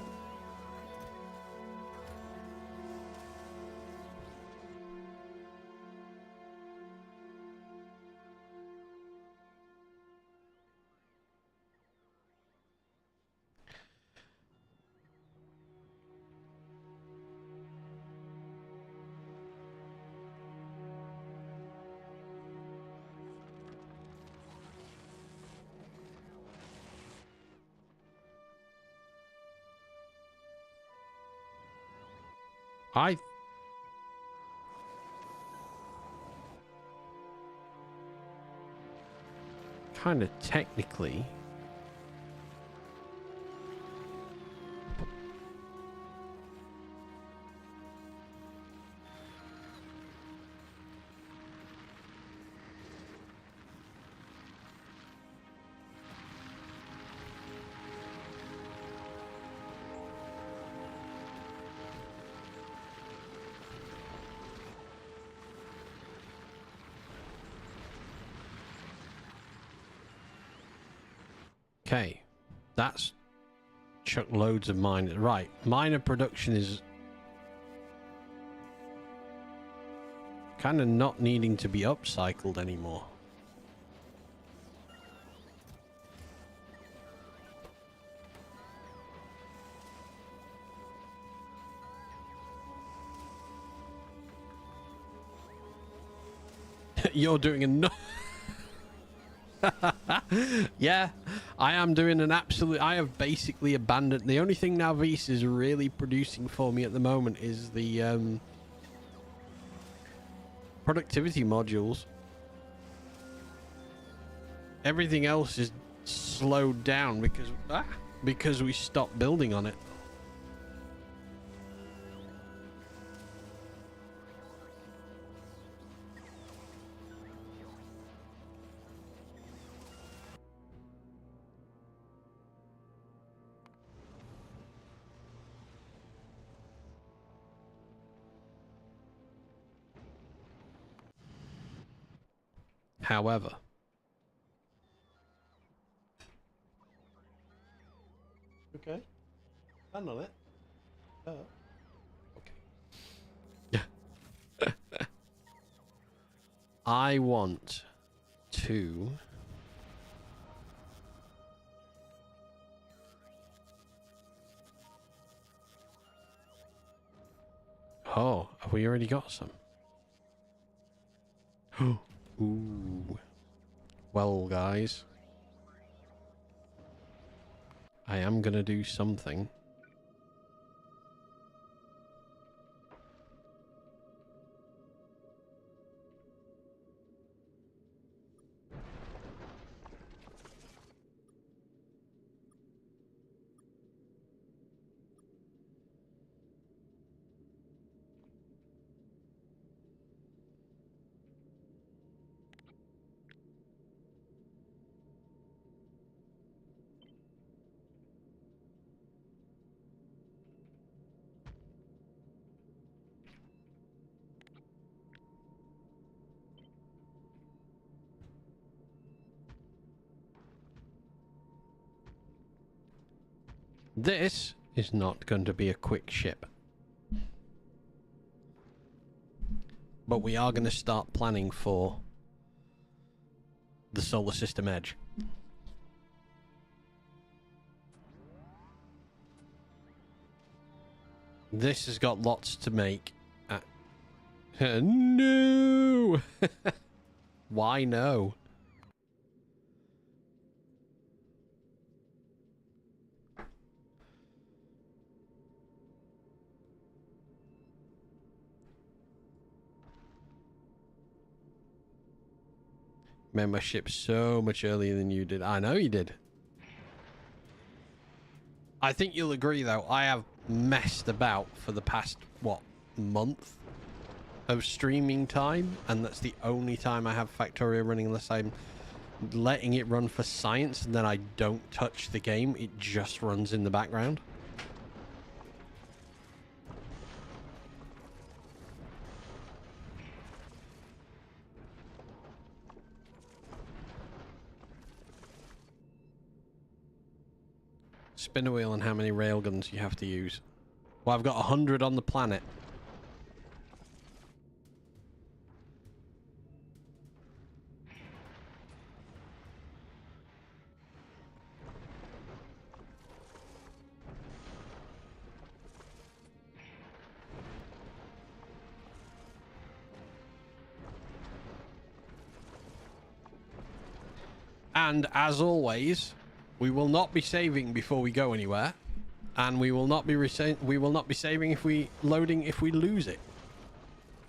I kind of technically okay, that's chuck loads of mine. Right, miner production is kind of not needing to be upcycled anymore. You're doing a yeah, I am doing an absolute... I have basically abandoned... The only thing now Vise is really producing for me at the moment is the productivity modules. Everything else is slowed down because we stopped building on it. However, okay, stand on it. Okay. I want to oh, have we already got some? Ooh. Well, guys, I am gonna do something. This is not going to be a quick ship. But we are going to start planning for the solar system edge. This has got lots to make. No! Why no? Made my ship so much earlier than you did. I know you did. I think you'll agree, though, I have messed about for the past, what, month of streaming time, and that's the only time I have Factorio running unless I'm letting it run for science, and then I don't touch the game. It just runs in the background. Spin a wheel on how many railguns you have to use. Well, I've got 100 on the planet. And as always, we will not be saving before we go anywhere, and we will not be saving if we lose it.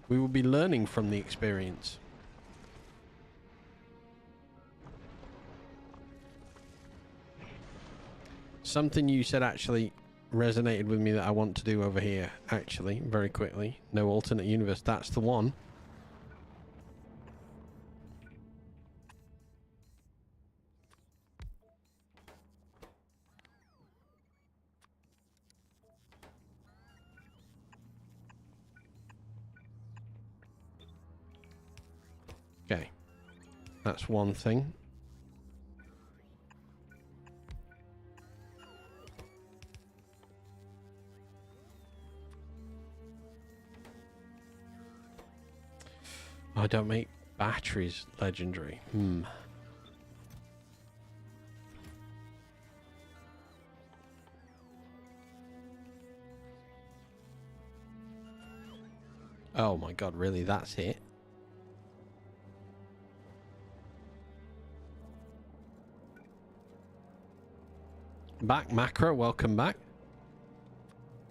We will be learning from the experience. Something you said actually resonated with me that I want to do over here, actually, very quickly. No alternate universe, that's the one. Okay, that's one thing. I don't make batteries legendary. Oh my god, really? That's it? Back, Macro, welcome back.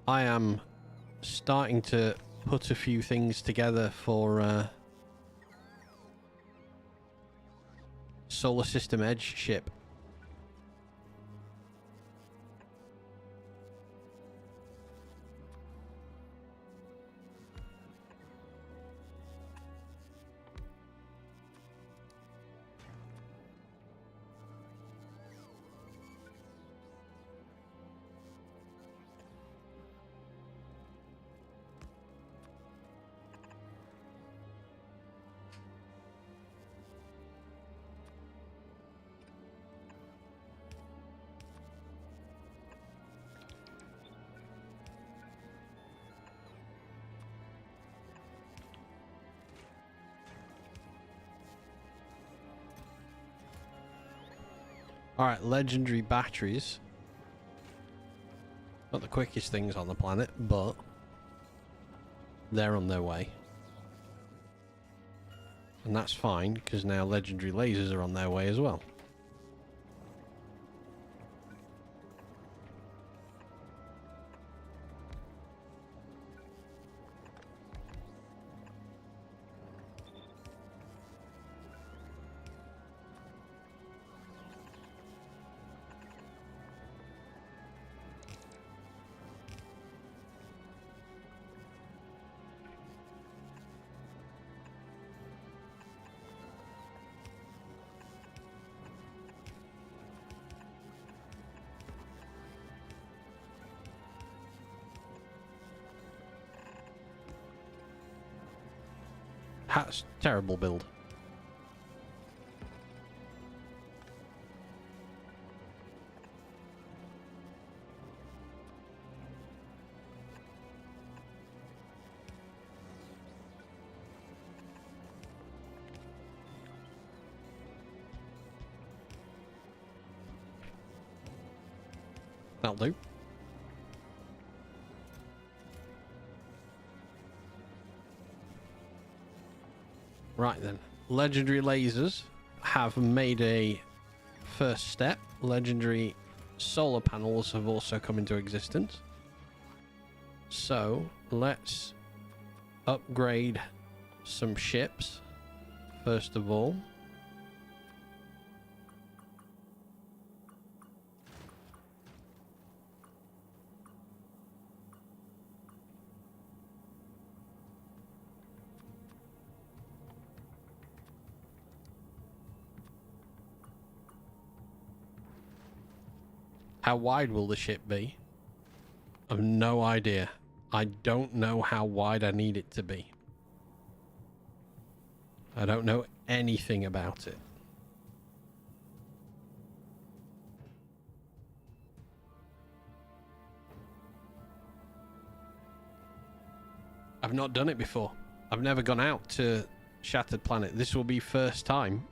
I am starting to put a few things together for Solar System Edge ship. Alright, legendary batteries. Not the quickest things on the planet, but they're on their way. And that's fine, because now legendary lasers are on their way as well. That's terrible build. That'll do. Right then, legendary lasers have made a first step. Legendary solar panels have also come into existence. So let's upgrade some ships first of all. How wide will the ship be? I've no idea. I don't know how wide I need it to be. I don't know anything about it. I've not done it before. I've never gone out to Shattered Planet. This will be first time.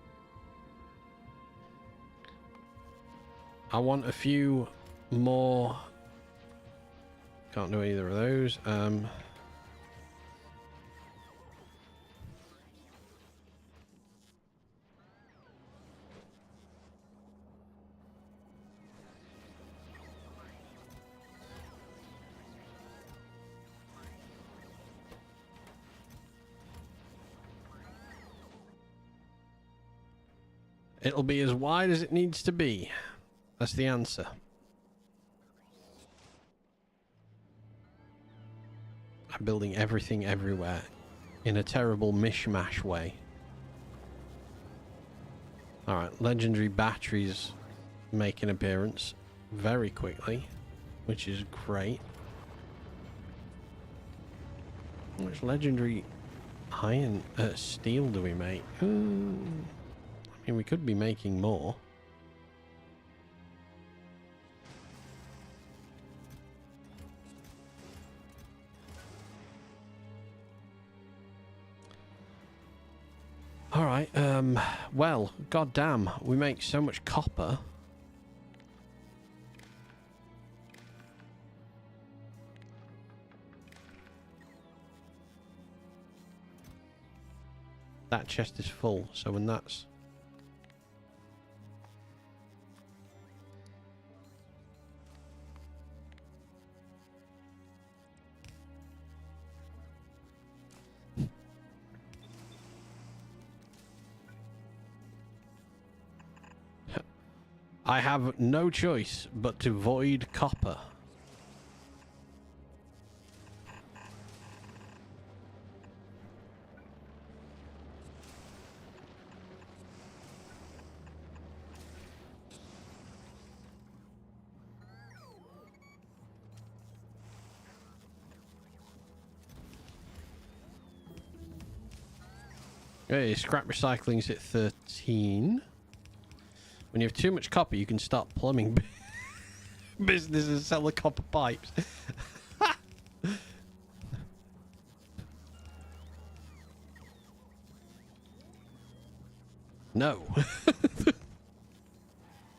I want a few more. Can't do either of those. It'll be as wide as it needs to be. That's the answer. I'm building everything everywhere in a terrible mishmash way. Alright, legendary batteries make an appearance very quickly, which is great. How much legendary iron steel do we make? I mean, we could be making more. Alright, well, goddamn, we make so much copper. That chest is full, so when that's... I have no choice but to void copper. Hey, scrap recycling's at 13. When you have too much copper, you can start plumbing businesses and sell the copper pipes. No.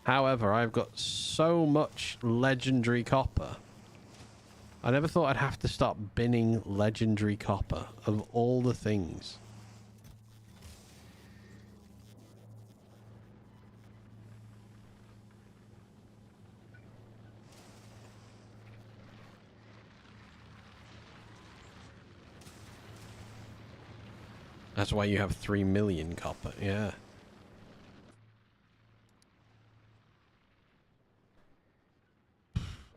However, I've got so much legendary copper. I never thought I'd have to start binning legendary copper of all the things. That's why you have 3 million copper, yeah.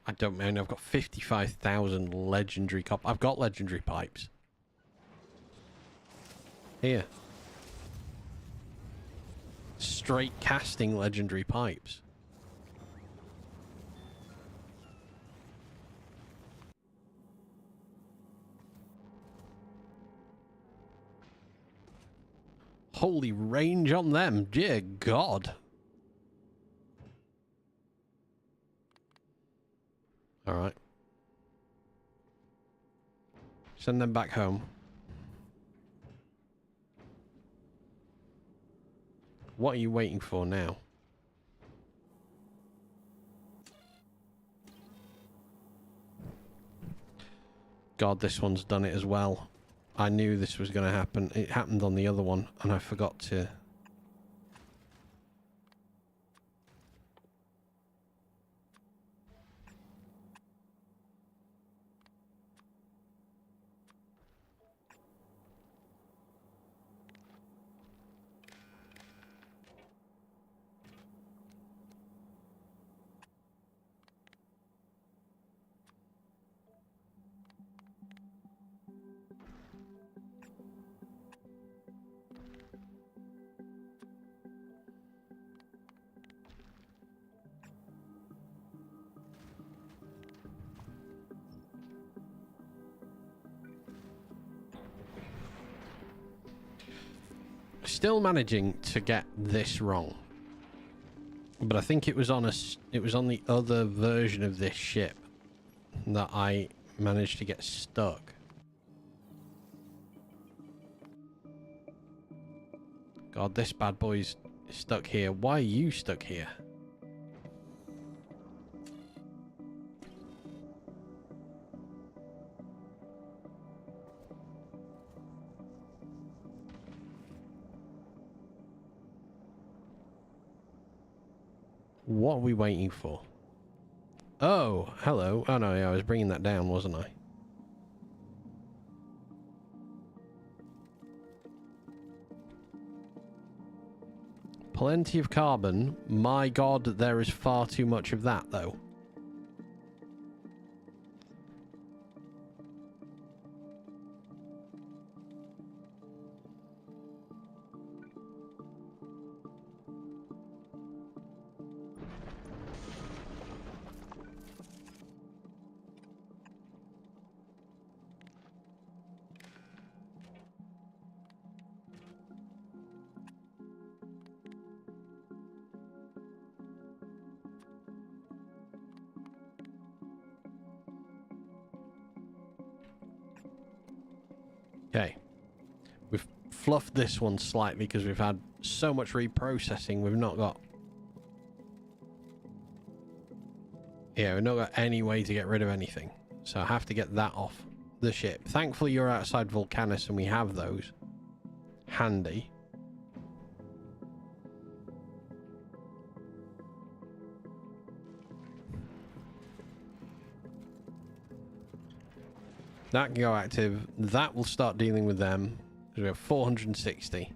I don't mean I've got 55,000 legendary copper. I've got legendary pipes. Here. Straight casting legendary pipes. Holy range on them, dear God. Alright. Send them back home. What are you waiting for now? God, this one's done it as well. I knew this was going to happen. It happened on the other one, and I forgot to... Still managing to get this wrong, but I think it was on the other version of this ship that I managed to get stuck. God, this bad boy's stuck here. Why are you stuck here? What are we waiting for? Oh, hello. Oh, no, yeah, I was bringing that down, wasn't I? Plenty of carbon. My God, there is far too much of that, though. Okay. fluffed this one slightly because we've had so much reprocessing. We've not got... Yeah, we've not got any way to get rid of anything. So I have to get that off the ship. Thankfully, you're outside Vulcanus and we have those handy. That can go active. That will start dealing with them. We have 460.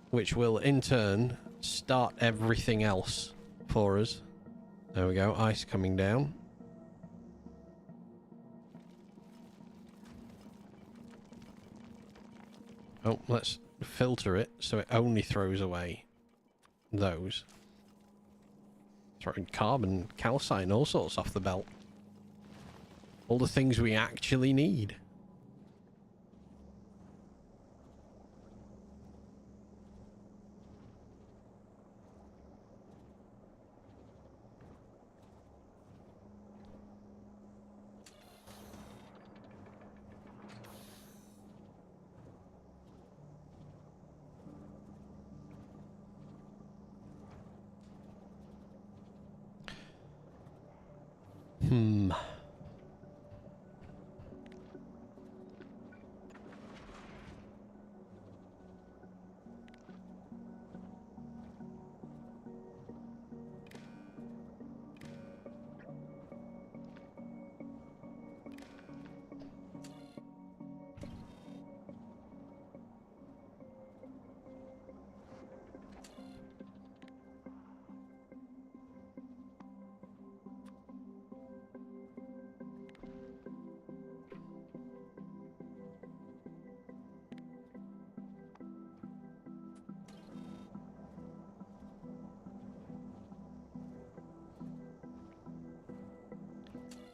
Which will, in turn, start everything else for us. There we go. Ice coming down. Oh, let's filter it so it only throws away those. Throwing carbon, calcine, all sorts off the belt. All the things we actually need.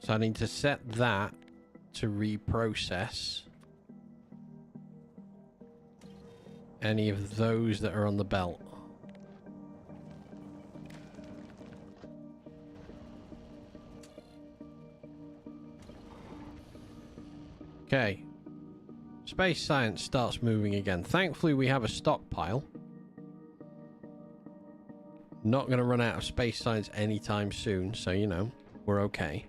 So I need to set that to reprocess any of those that are on the belt. Okay. Space science starts moving again. Thankfully, we have a stockpile. Not going to run out of space science anytime soon, so, you know, we're okay.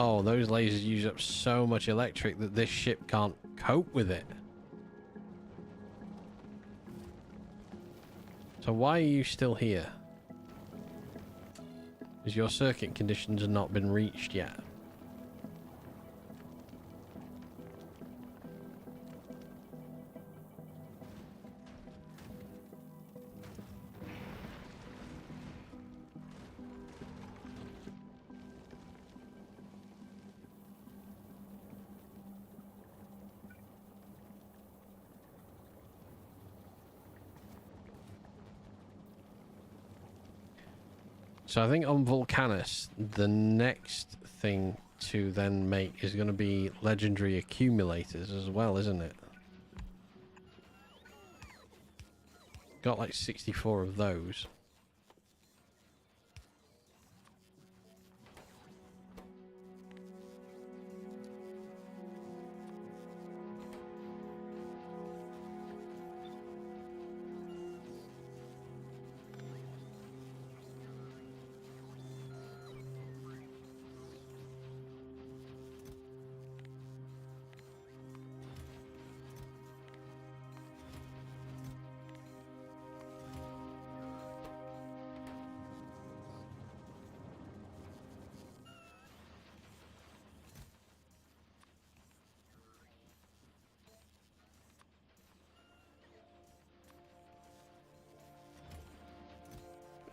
Oh, those lasers use up so much electric that this ship can't cope with it. So why are you still here? Because your circuit conditions have not been reached yet. So I think on Vulcanus, the next thing to then make is going to be legendary accumulators as well, isn't it? Got like 64 of those.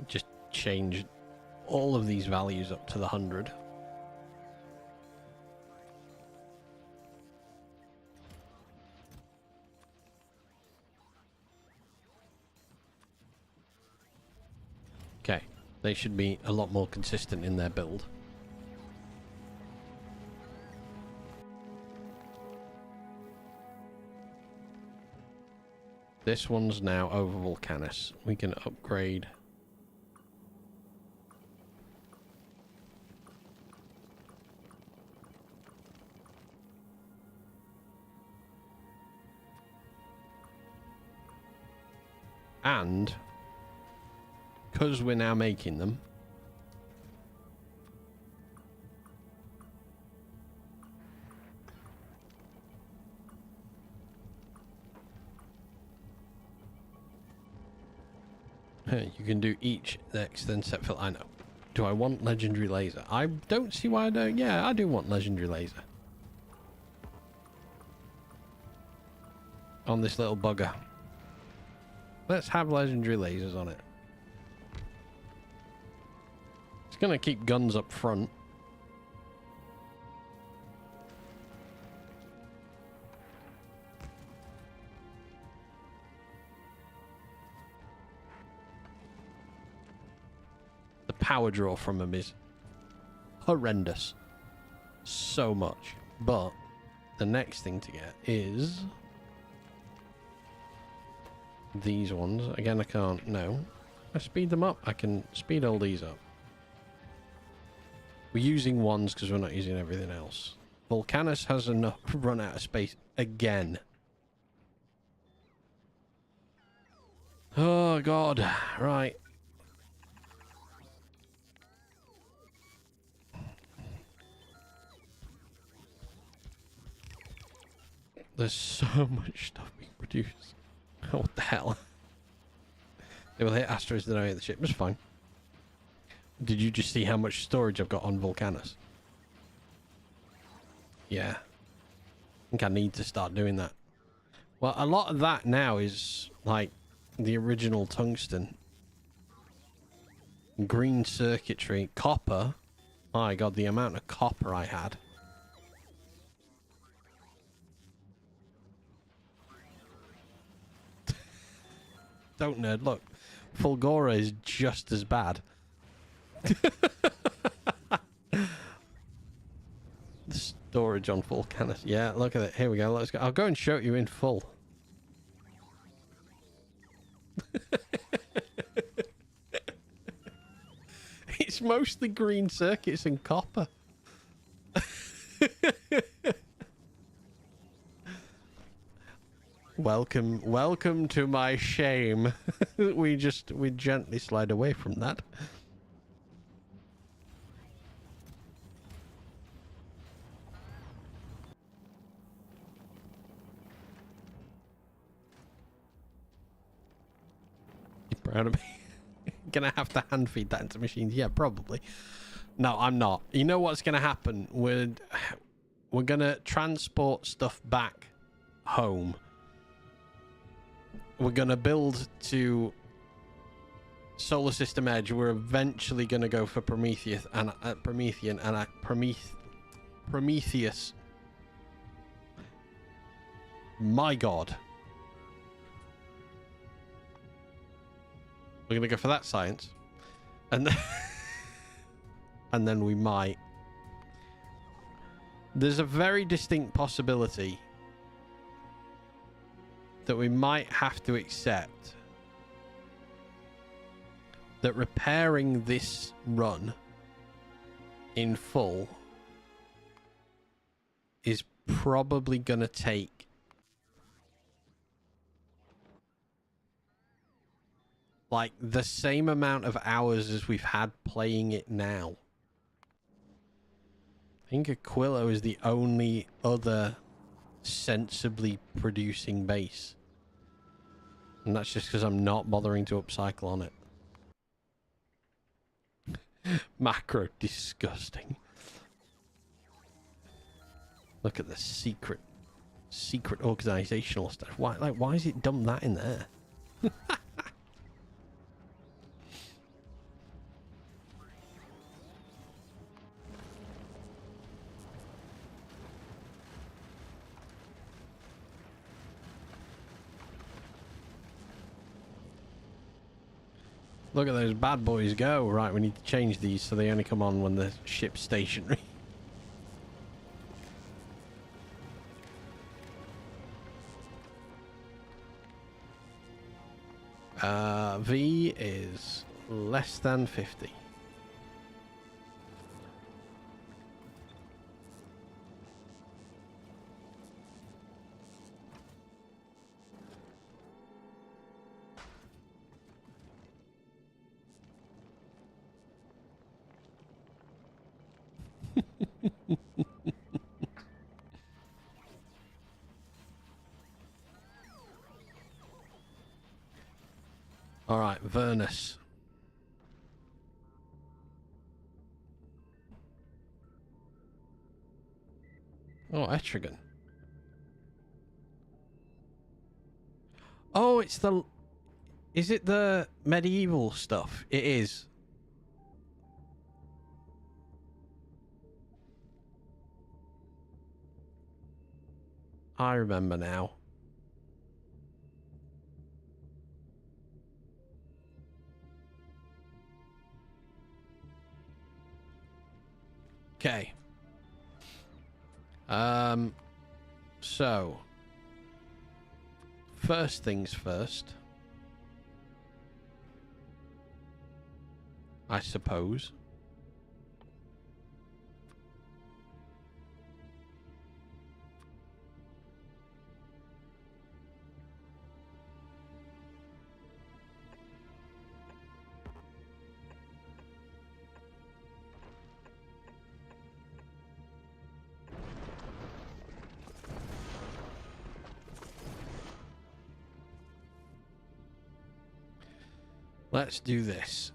Just change all of these values up to the 100. Okay, they should be a lot more consistent in their build. This one's now over Vulcanus. We can upgrade. And because we're now making them, you can do each next, then set fill. I know. Do I want legendary laser? I don't see why I don't. Yeah, I do want legendary laser. On this little bugger. Let's have legendary lasers on it. It's going to keep guns up front. The power draw from them is horrendous. So much. But the next thing to get is these ones. Again, I can't. No. I speed them up. I can speed all these up. We're using ones because we're not using everything else. Vulcanus has enough run out of space again. Oh, God. Right. There's so much stuff being produced. What the hell? They will hit asteroids that don't hit the ship. It's fine. Did you just see how much storage I've got on Vulcanus? Yeah. I think I need to start doing that. Well, a lot of that now is like the original tungsten. Green circuitry. Copper. My God, the amount of copper I had. Don't nerd. Look, Fulgora is just as bad. The storage on Vulcanus. Yeah, look at it. Here we go. Let's go. I'll go and show you in full. It's mostly green circuits and copper. Welcome to my shame. we gently slide away from that. You proud of me? Gonna have to hand feed that into machines? Yeah, probably. No, I'm not. You know what's gonna happen? We're gonna transport stuff back home. We're going to build to Solar System Edge. We're eventually going to go for Prometheus and Prometheus. My God. We're going to go for that science. And then, and then we might. There's a very distinct possibility that we might have to accept that repairing this run in full is probably going to take like the same amount of hours as we've had playing it now. I think Aquilo is the only other sensibly producing base, and that's just because I'm not bothering to upcycle on it. Macro disgusting. Look at the secret organizational stuff. Why is it dumped that in there? Look at those bad boys go. Right, we need to change these so they only come on when the ship's stationary. V is less than 50. All right, Vernus. Oh, Etrigan. Oh, it's the... Is it the medieval stuff? It is. I remember now. Okay. So first things first, I suppose. Let's do this.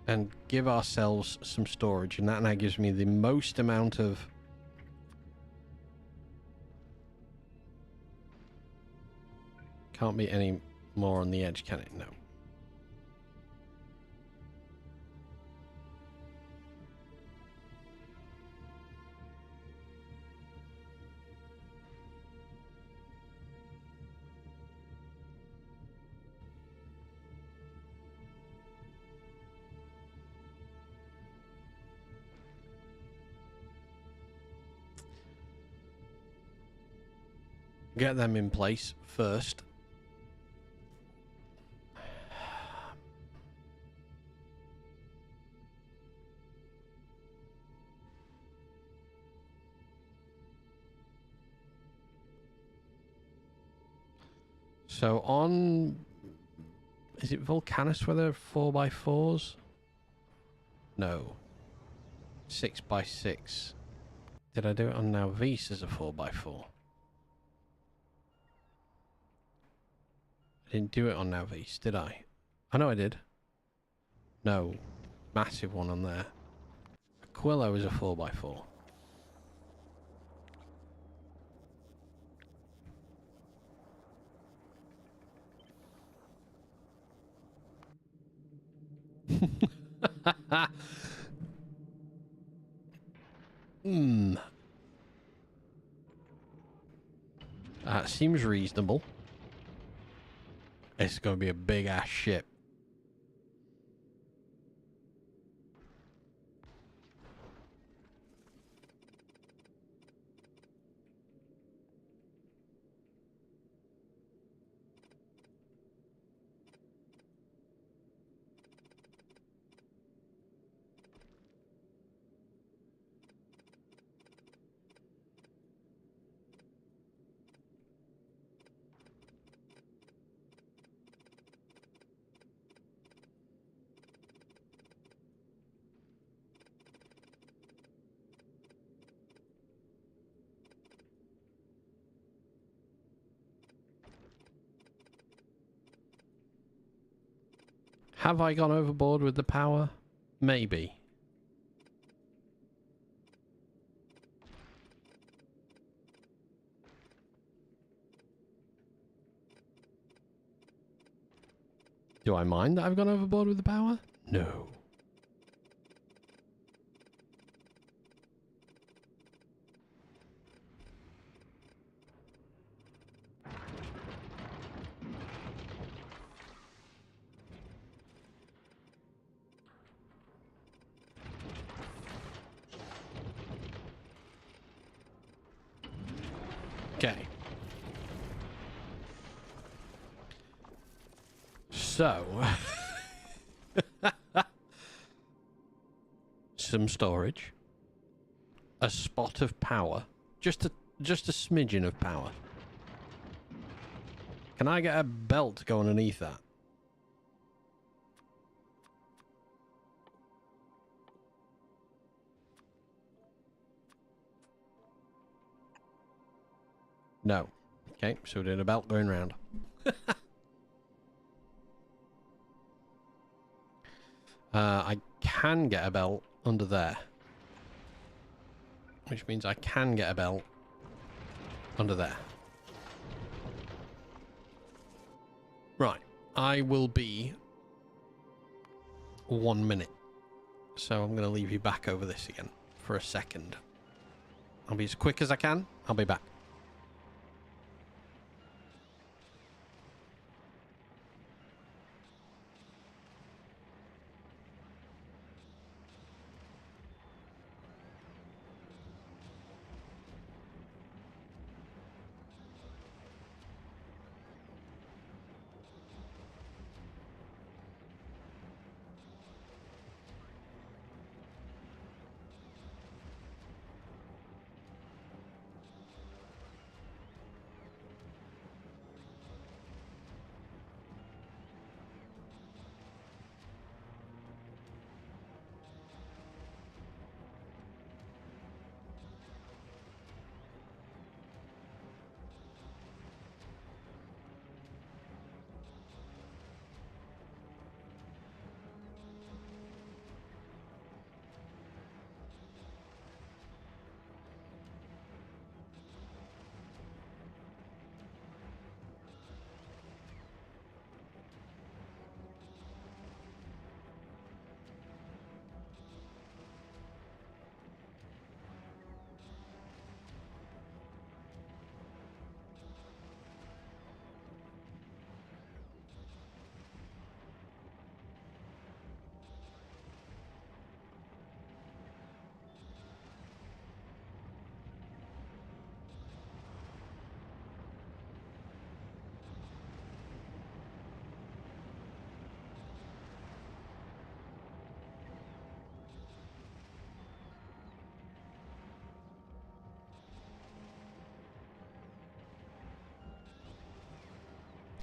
And give ourselves some storage. And that now gives me the most amount of... Can't be any more on the edge, can it? No. Get them in place first. So on... Is it Volcanus where they're 4x4s? No. 6x6. Did I do it on Nauvis as a 4x4? I didn't do it on Nauvis, did I? I know I did. No. Massive one on there. Aquilo is a 4x4. That seems reasonable. It's going to be a big ass ship. Have I gone overboard with the power? Maybe. Do I mind that I've gone overboard with the power? No. Okay. So, some storage, a spot of power, just a smidgen of power. Can I get a belt to go underneath that? No. Okay, so we're doing a belt going round. I can get a belt under there. Which means I can get a belt under there. Right. I will be 1 minute. So I'm going to leave you back over this again for a second. I'll be as quick as I can. I'll be back.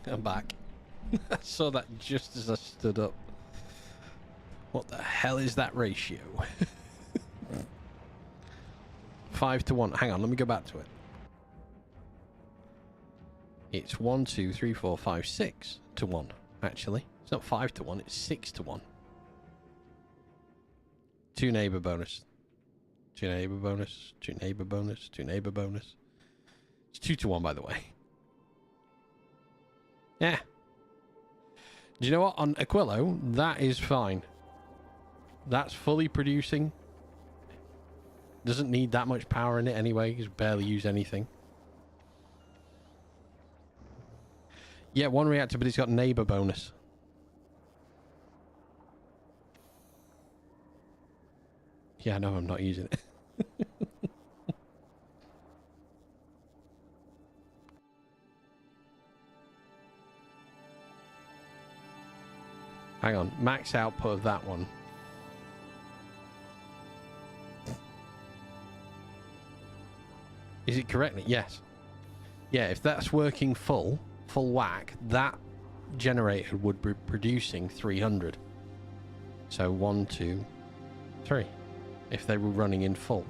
I'm back. I saw that just as I stood up. What the hell is that ratio? 5 to 1. Hang on, let me go back to it. It's 1, 2, 3, 4, 5, 6 to 1, actually. It's not 5 to 1, it's 6 to 1. 2 neighbor bonus. 2 neighbor bonus. 2 neighbor bonus. 2 neighbor bonus. It's 2 to 1, by the way. Yeah. Do you know what? On Aquilo, that is fine. That's fully producing. Doesn't need that much power in it anyway. Just barely use anything. Yeah, 1 reactor, but it's got neighbor bonus. Yeah, no, I'm not using it. Hang on, max output of that one. Is it correctly? Yes. Yeah, if that's working full whack, that generator would be producing 300. So 1, 2, 3. If they were running in full.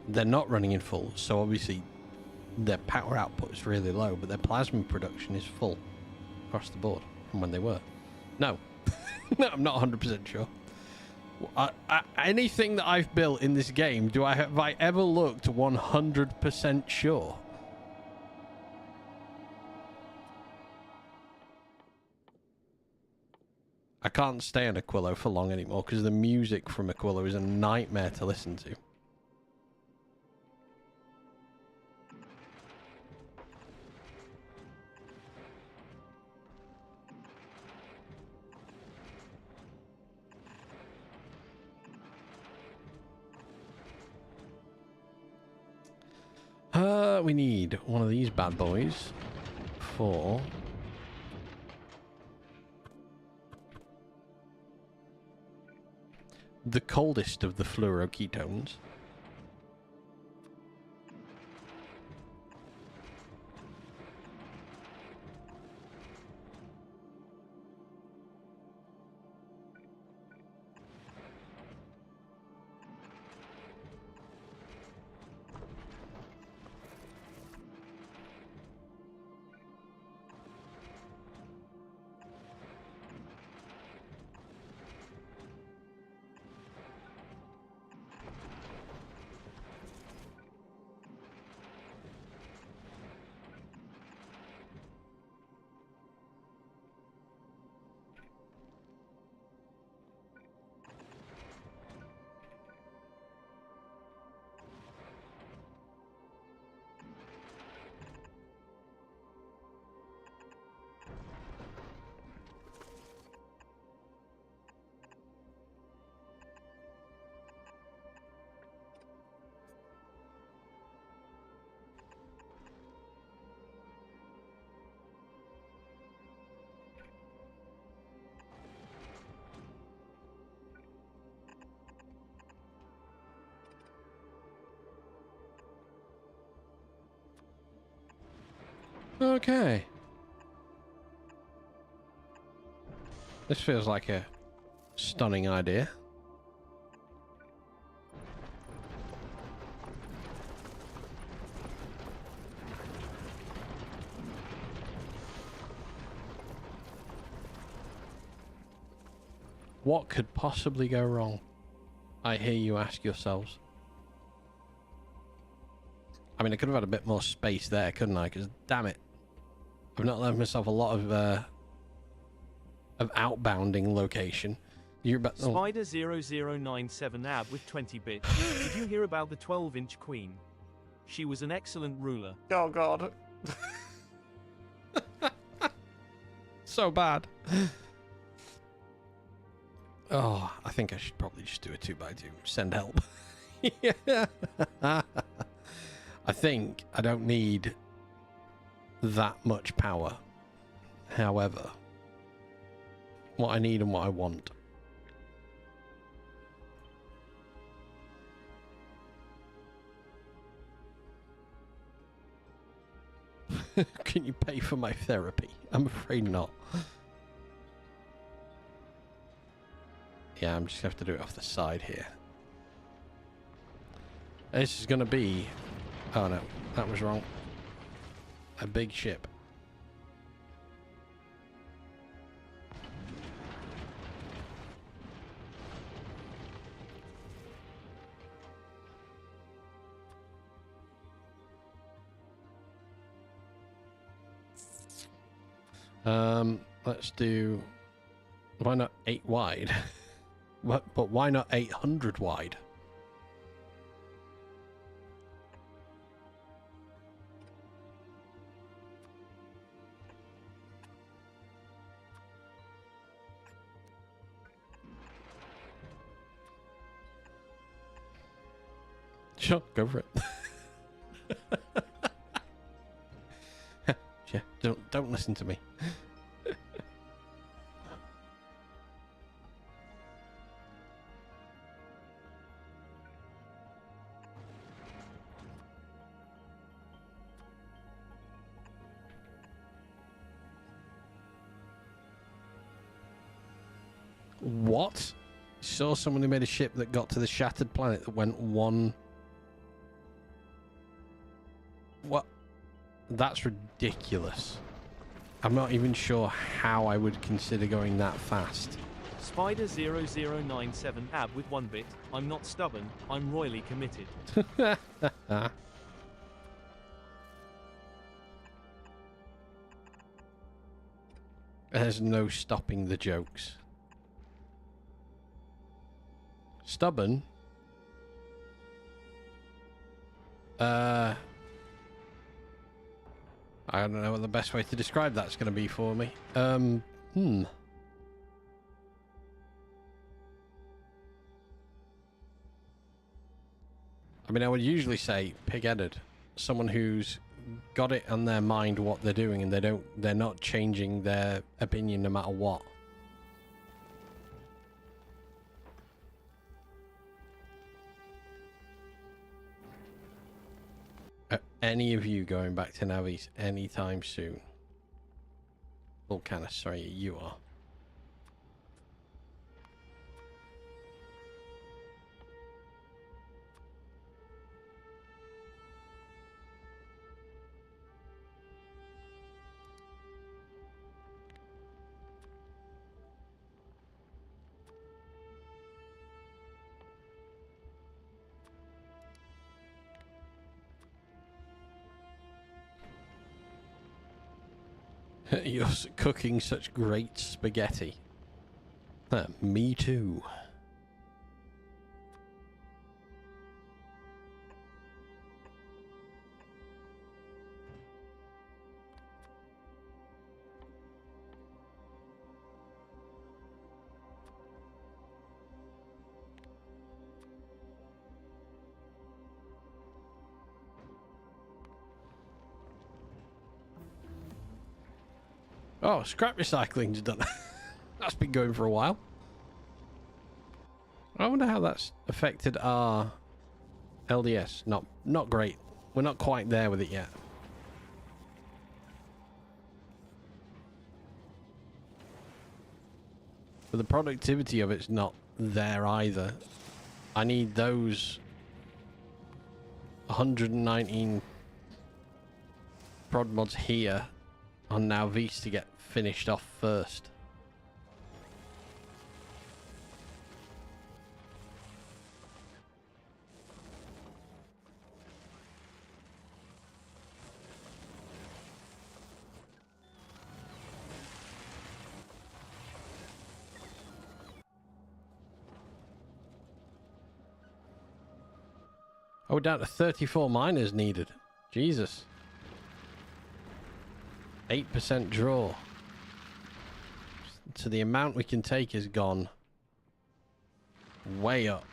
They're not running in full, so obviously their power output is really low, but their plasma production is full across the board from when they were. No. No, I'm not 100% sure. Anything that I've built in this game, have I ever looked 100% sure? I can't stay on Aquilo for long anymore because the music from Aquilo is a nightmare to listen to. We need one of these bad boys for the coldest of the fluoroketones. Okay. This feels like a stunning idea. What could possibly go wrong? I hear you ask yourselves. I mean, I could have had a bit more space there, couldn't I? Because, damn it, I've not left myself a lot of outbounding location. You're about Spider 0097 AB with 20 bits. Did you hear about the 12-inch queen? She was an excellent ruler. Oh god. So bad. Oh, I think I should probably just do a 2x2. Send help. Yeah. I think I don't need that much power. However, what I need and what I want. Can you pay for my therapy? I'm afraid not. Yeah, I'm just going to have to do it off the side here. This is going to be... Oh no, that was wrong. A big ship. Let's do... Why not 8 wide? But why not 800 wide? Sure, go for it. Yeah, don't listen to me. What? Saw someone who made a ship that got to the shattered planet that went one... What? That's ridiculous. I'm not even sure how I would consider going that fast. Spider 0097 AB with 1 bit. I'm not stubborn, I'm royally committed. There's no stopping the jokes. Stubborn? I don't know what the best way to describe that's going to be for me. I mean, I would usually say pig-headed. Someone who's got it on their mind what they're doing and they're not changing their opinion no matter what. any of you going back to Navis anytime soon. Volcanus, sorry, you are. You're cooking such great spaghetti. Me too. Oh, scrap recycling's done. That's been going for a while. I wonder how that's affected our LDS. Not great. We're not quite there with it yet. But the productivity of it's not there either. I need those 119 prod mods here on Navis to get finished off first. Oh, we're down to 34 miners needed. Jesus. 8% draw. So the amount we can take has gone way up.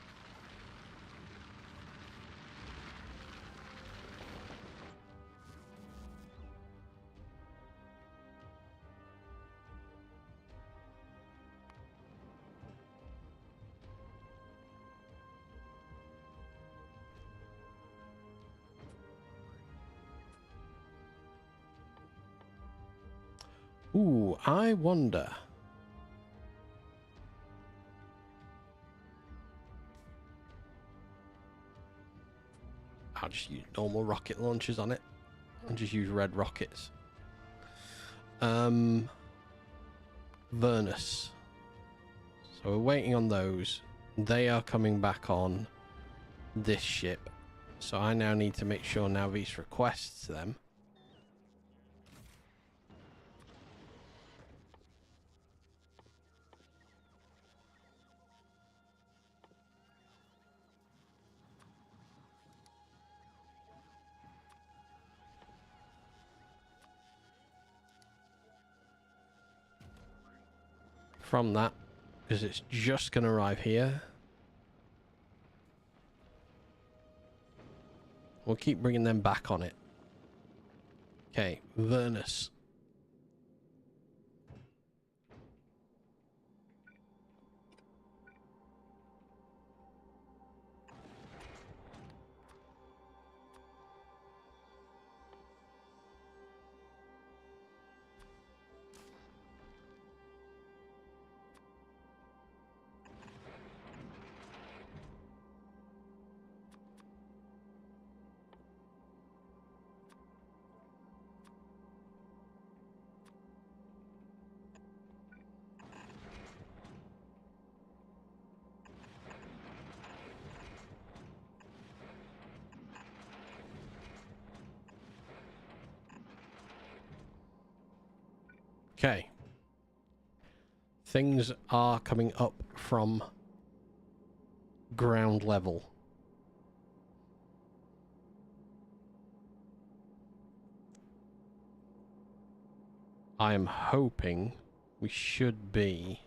Ooh, I wonder. I'll just use normal rocket launchers on it and just use red rockets. Vernus. So we're waiting on those. They are coming back on this ship. So I now need to make sure Navis requests them. From that, because it's just going to arrive here. We'll keep bringing them back on it. Okay, Vernus. Okay. Things are coming up from ground level. I am hoping we should be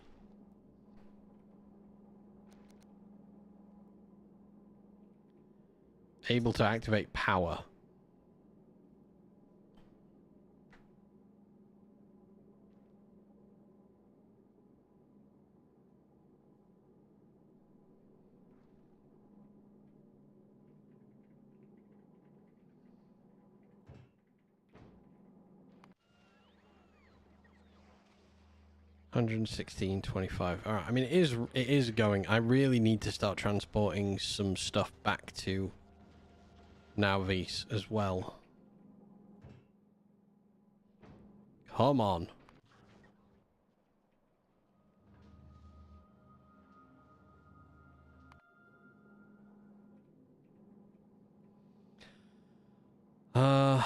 able to activate power. 116.25. All right. I mean, it is going. I really need to start transporting some stuff back to Nauvis as well. Come on.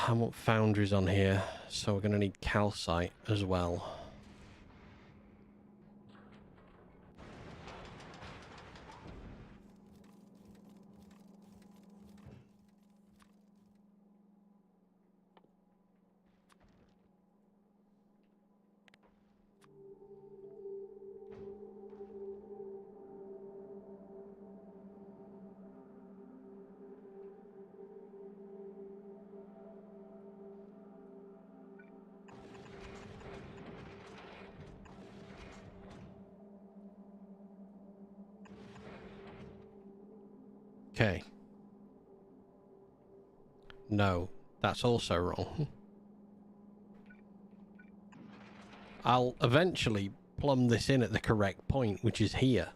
I want foundries on here, so we're going to need calcite as well. Okay. No, that's also wrong. I'll eventually plumb this in at the correct point, which is here.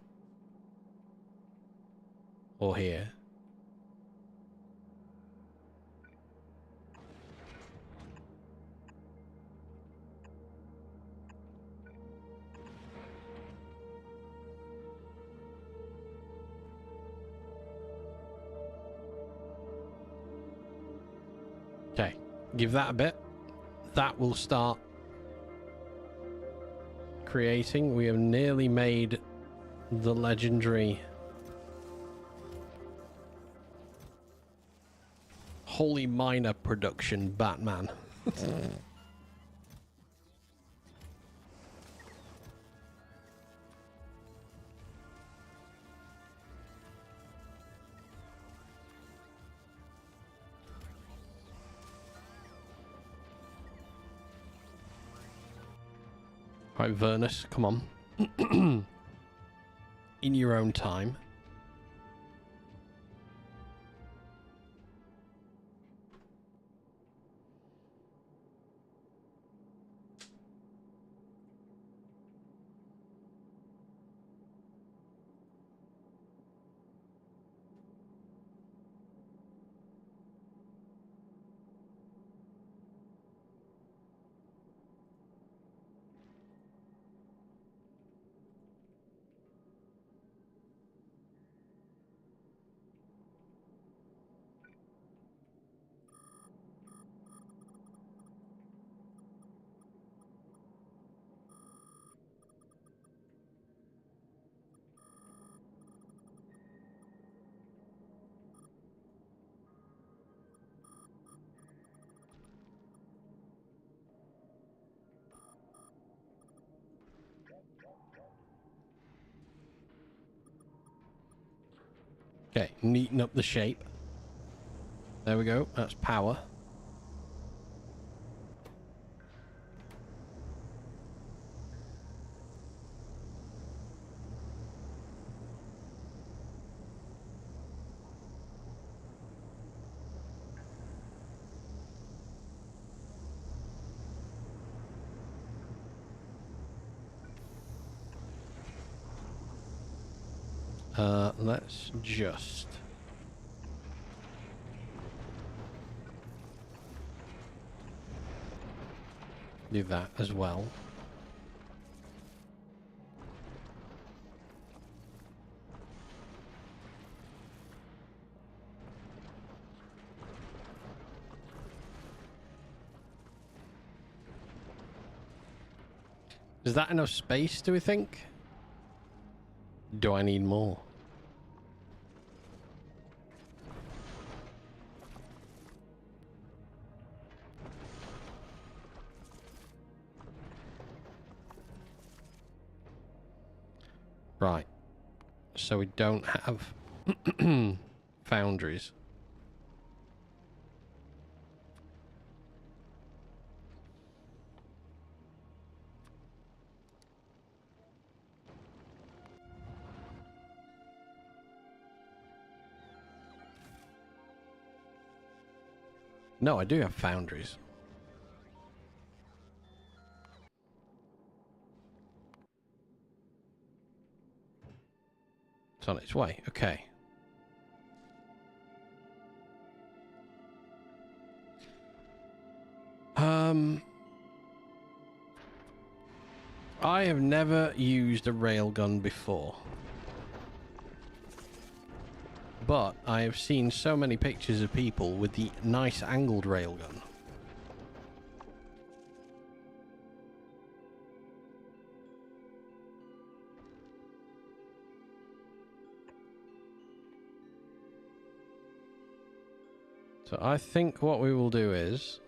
Or here. Okay, give that a bit. That will start creating. We have nearly made the legendary Holy Miner production Batman. Right, Vernus, come on. In your own time. Okay, neaten up the shape. There we go. That's power. Let's just do that as well. Is that enough space, do we think? Do I need more? Right. So we don't have foundries. No, I do have foundries. It's on its way. Okay. I have never used a railgun before. But I have seen so many pictures of people with the nice angled railgun. So I think what we will do is...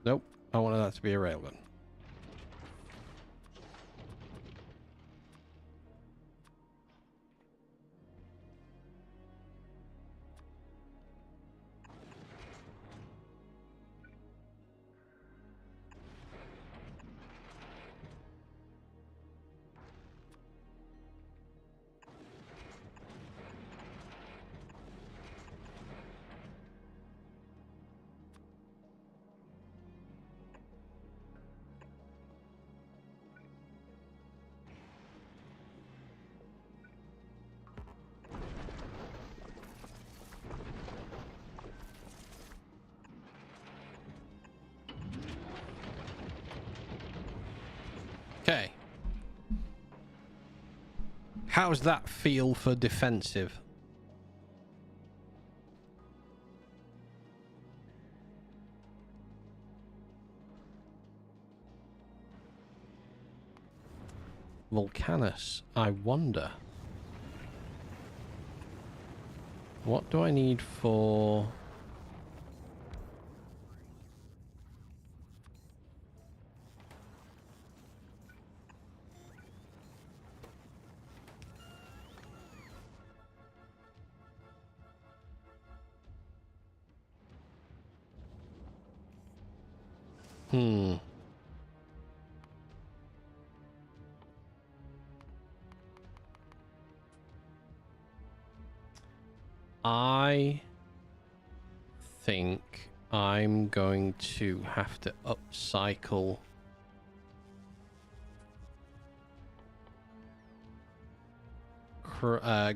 Nope, I wanted that to be a railgun. Okay. How's that feel for defensive? Volcanus, I wonder. What do I need for... I think I'm going to have to upcycle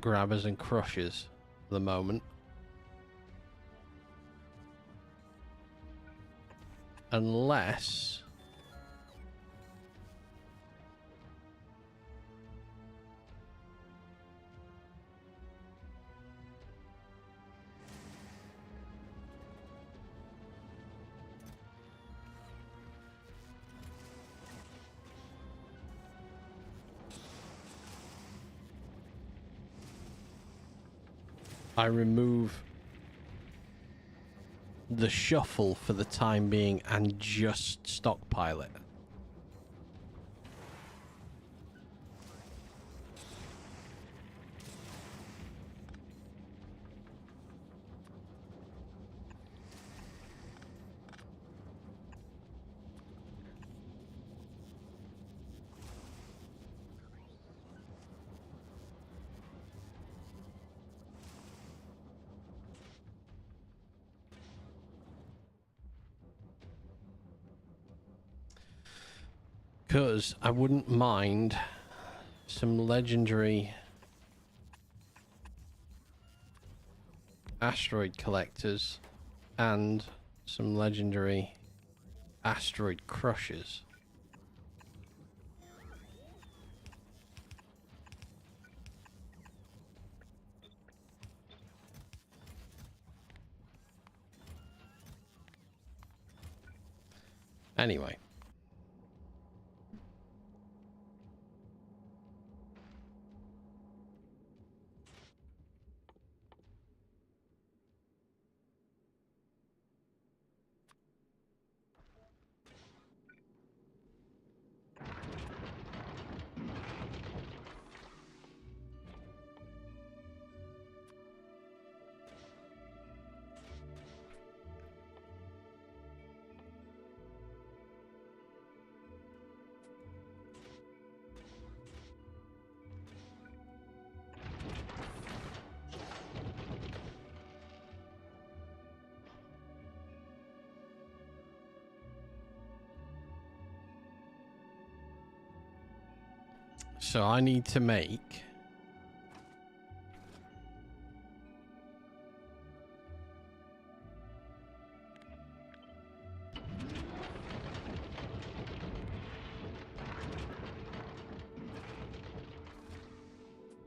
grabbers and crushers for the moment. Unless... I remove the shuffle for the time being and just stockpile it. Because I wouldn't mind some legendary asteroid collectors and some legendary asteroid crushers. Anyway. So I need to make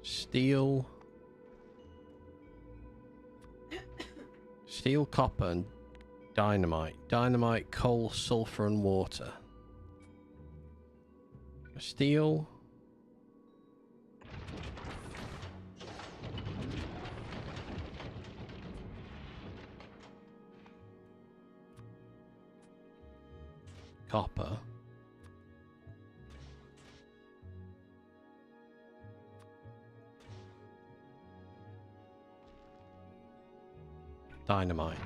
steel, copper, and dynamite. Dynamite, coal, sulfur, and water. Steel. Copper. Dynamite.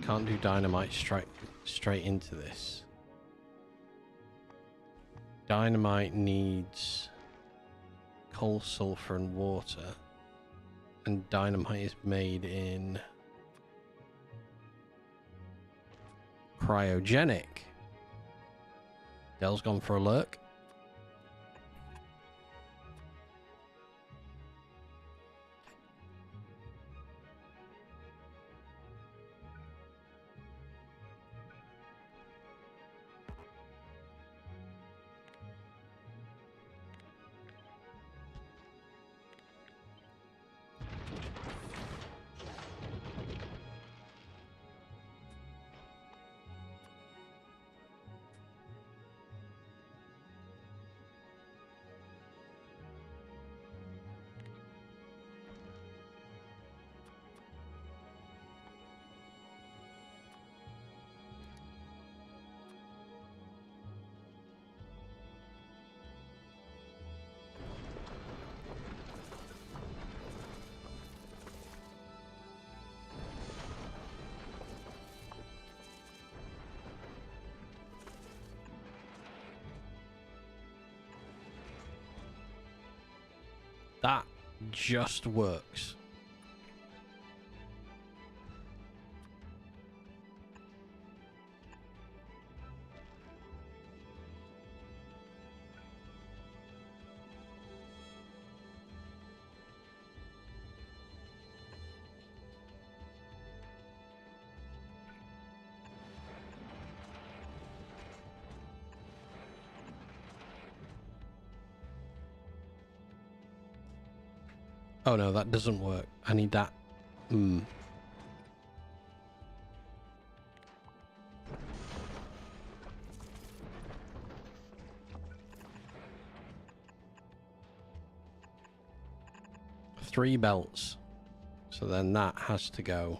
Can't do dynamite straight into this. Dynamite needs coal, sulfur, and water. And dynamite is made in cryogenic. Dell's gone for a lurk. That just works. Oh no, that doesn't work. I need that. 3 belts. So then that has to go.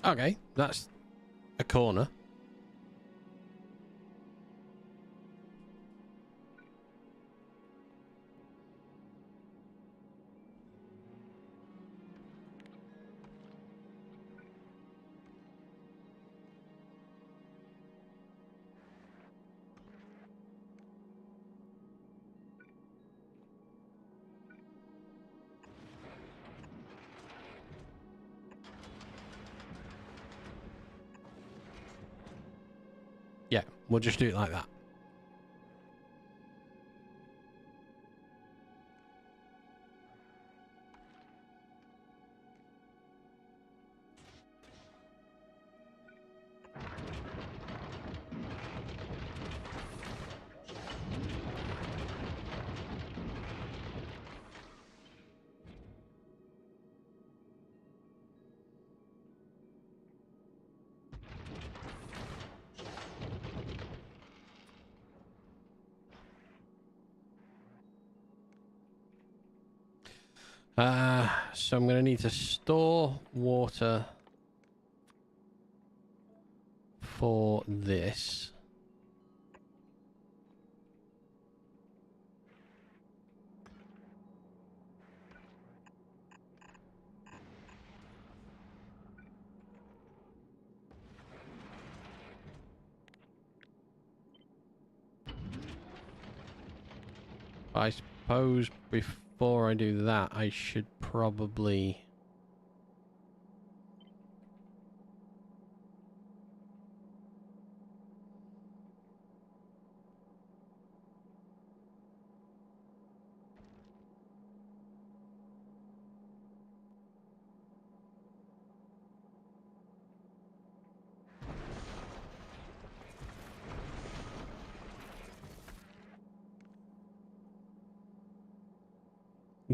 Okay, that's a corner. Yeah, we'll just do it like that. So I'm going to need to store water for this. I suppose before I do that, I should probably...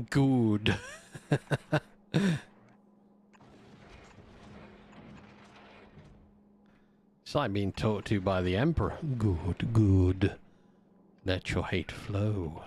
Good. It's like being talked to by the Emperor. Good, good. Let your hate flow.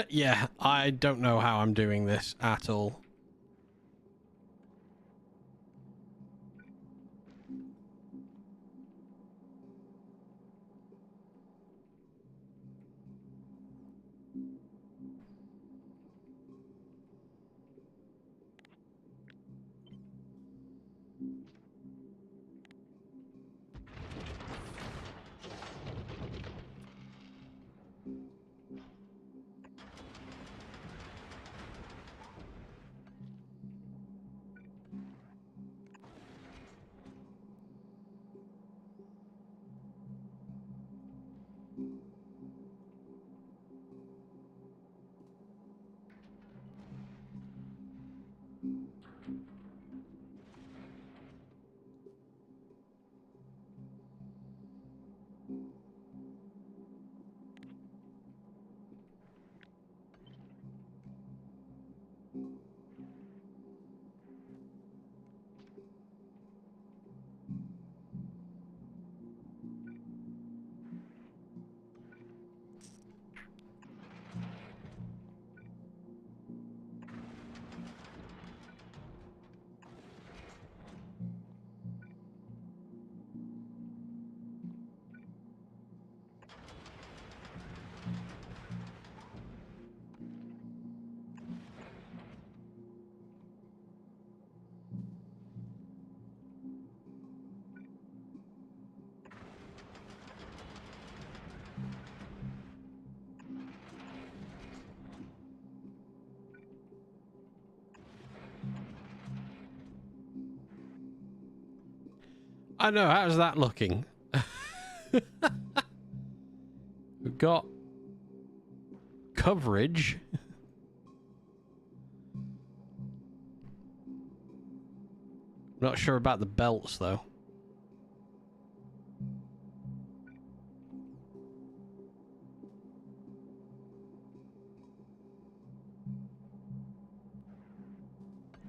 Yeah, I don't know how I'm doing this at all. I know, how's that looking? We've got coverage. Not sure about the belts though.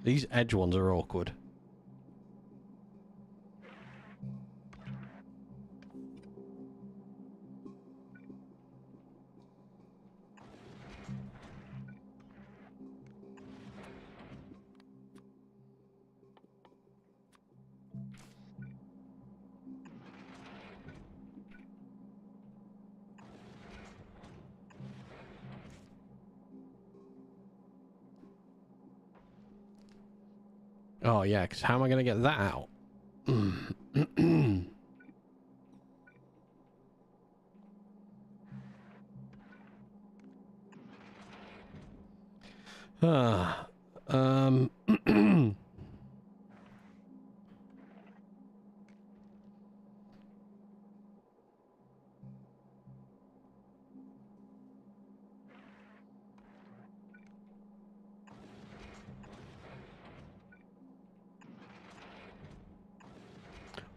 These edge ones are awkward. Oh, yeah, because how am I going to get that out? Um...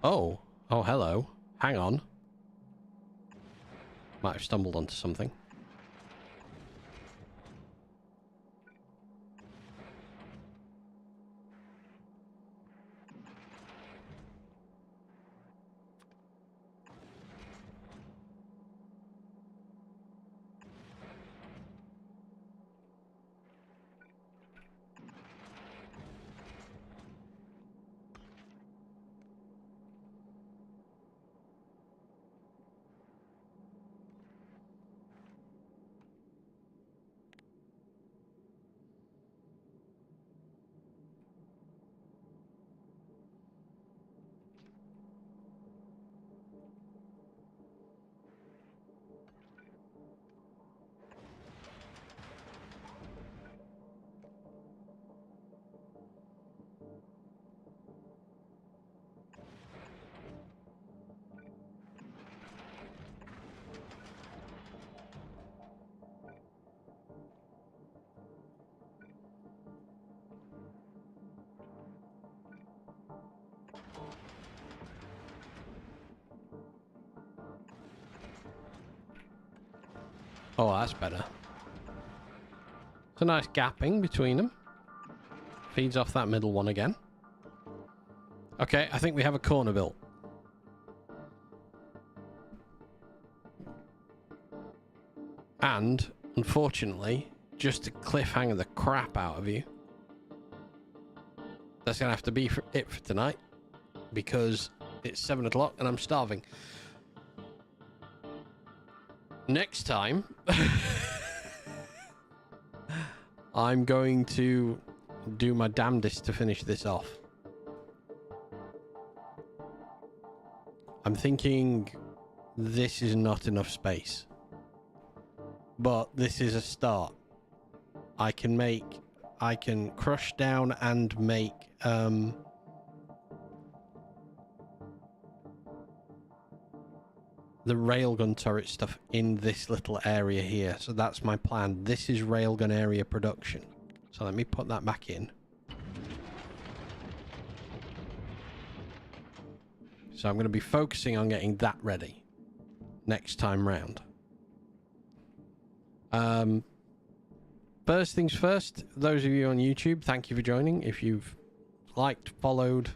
Oh. Oh, hello. Hang on. Might have stumbled onto something. Oh, that's better. It's a nice gapping between them. Feeds off that middle one again. Okay, I think we have a corner built. And, unfortunately, just to cliffhanger the crap out of you, that's going to have to be it for tonight. Because it's 7 o'clock and I'm starving. Next time, I'm going to do my damnedest to finish this off. I'm thinking this is not enough space. But this is a start. I can crush down and make the railgun turret stuff in this little area here. So that's my plan. This is railgun area production. So let me put that back in. So I'm going to be focusing on getting that ready next time round. First things first, those of you on YouTube, thank you for joining. If you've liked, followed,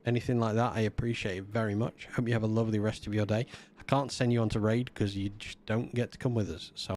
anything like that, I appreciate it very much. Hope you have a lovely rest of your day. I can't send you on to raid because you just don't get to come with us. So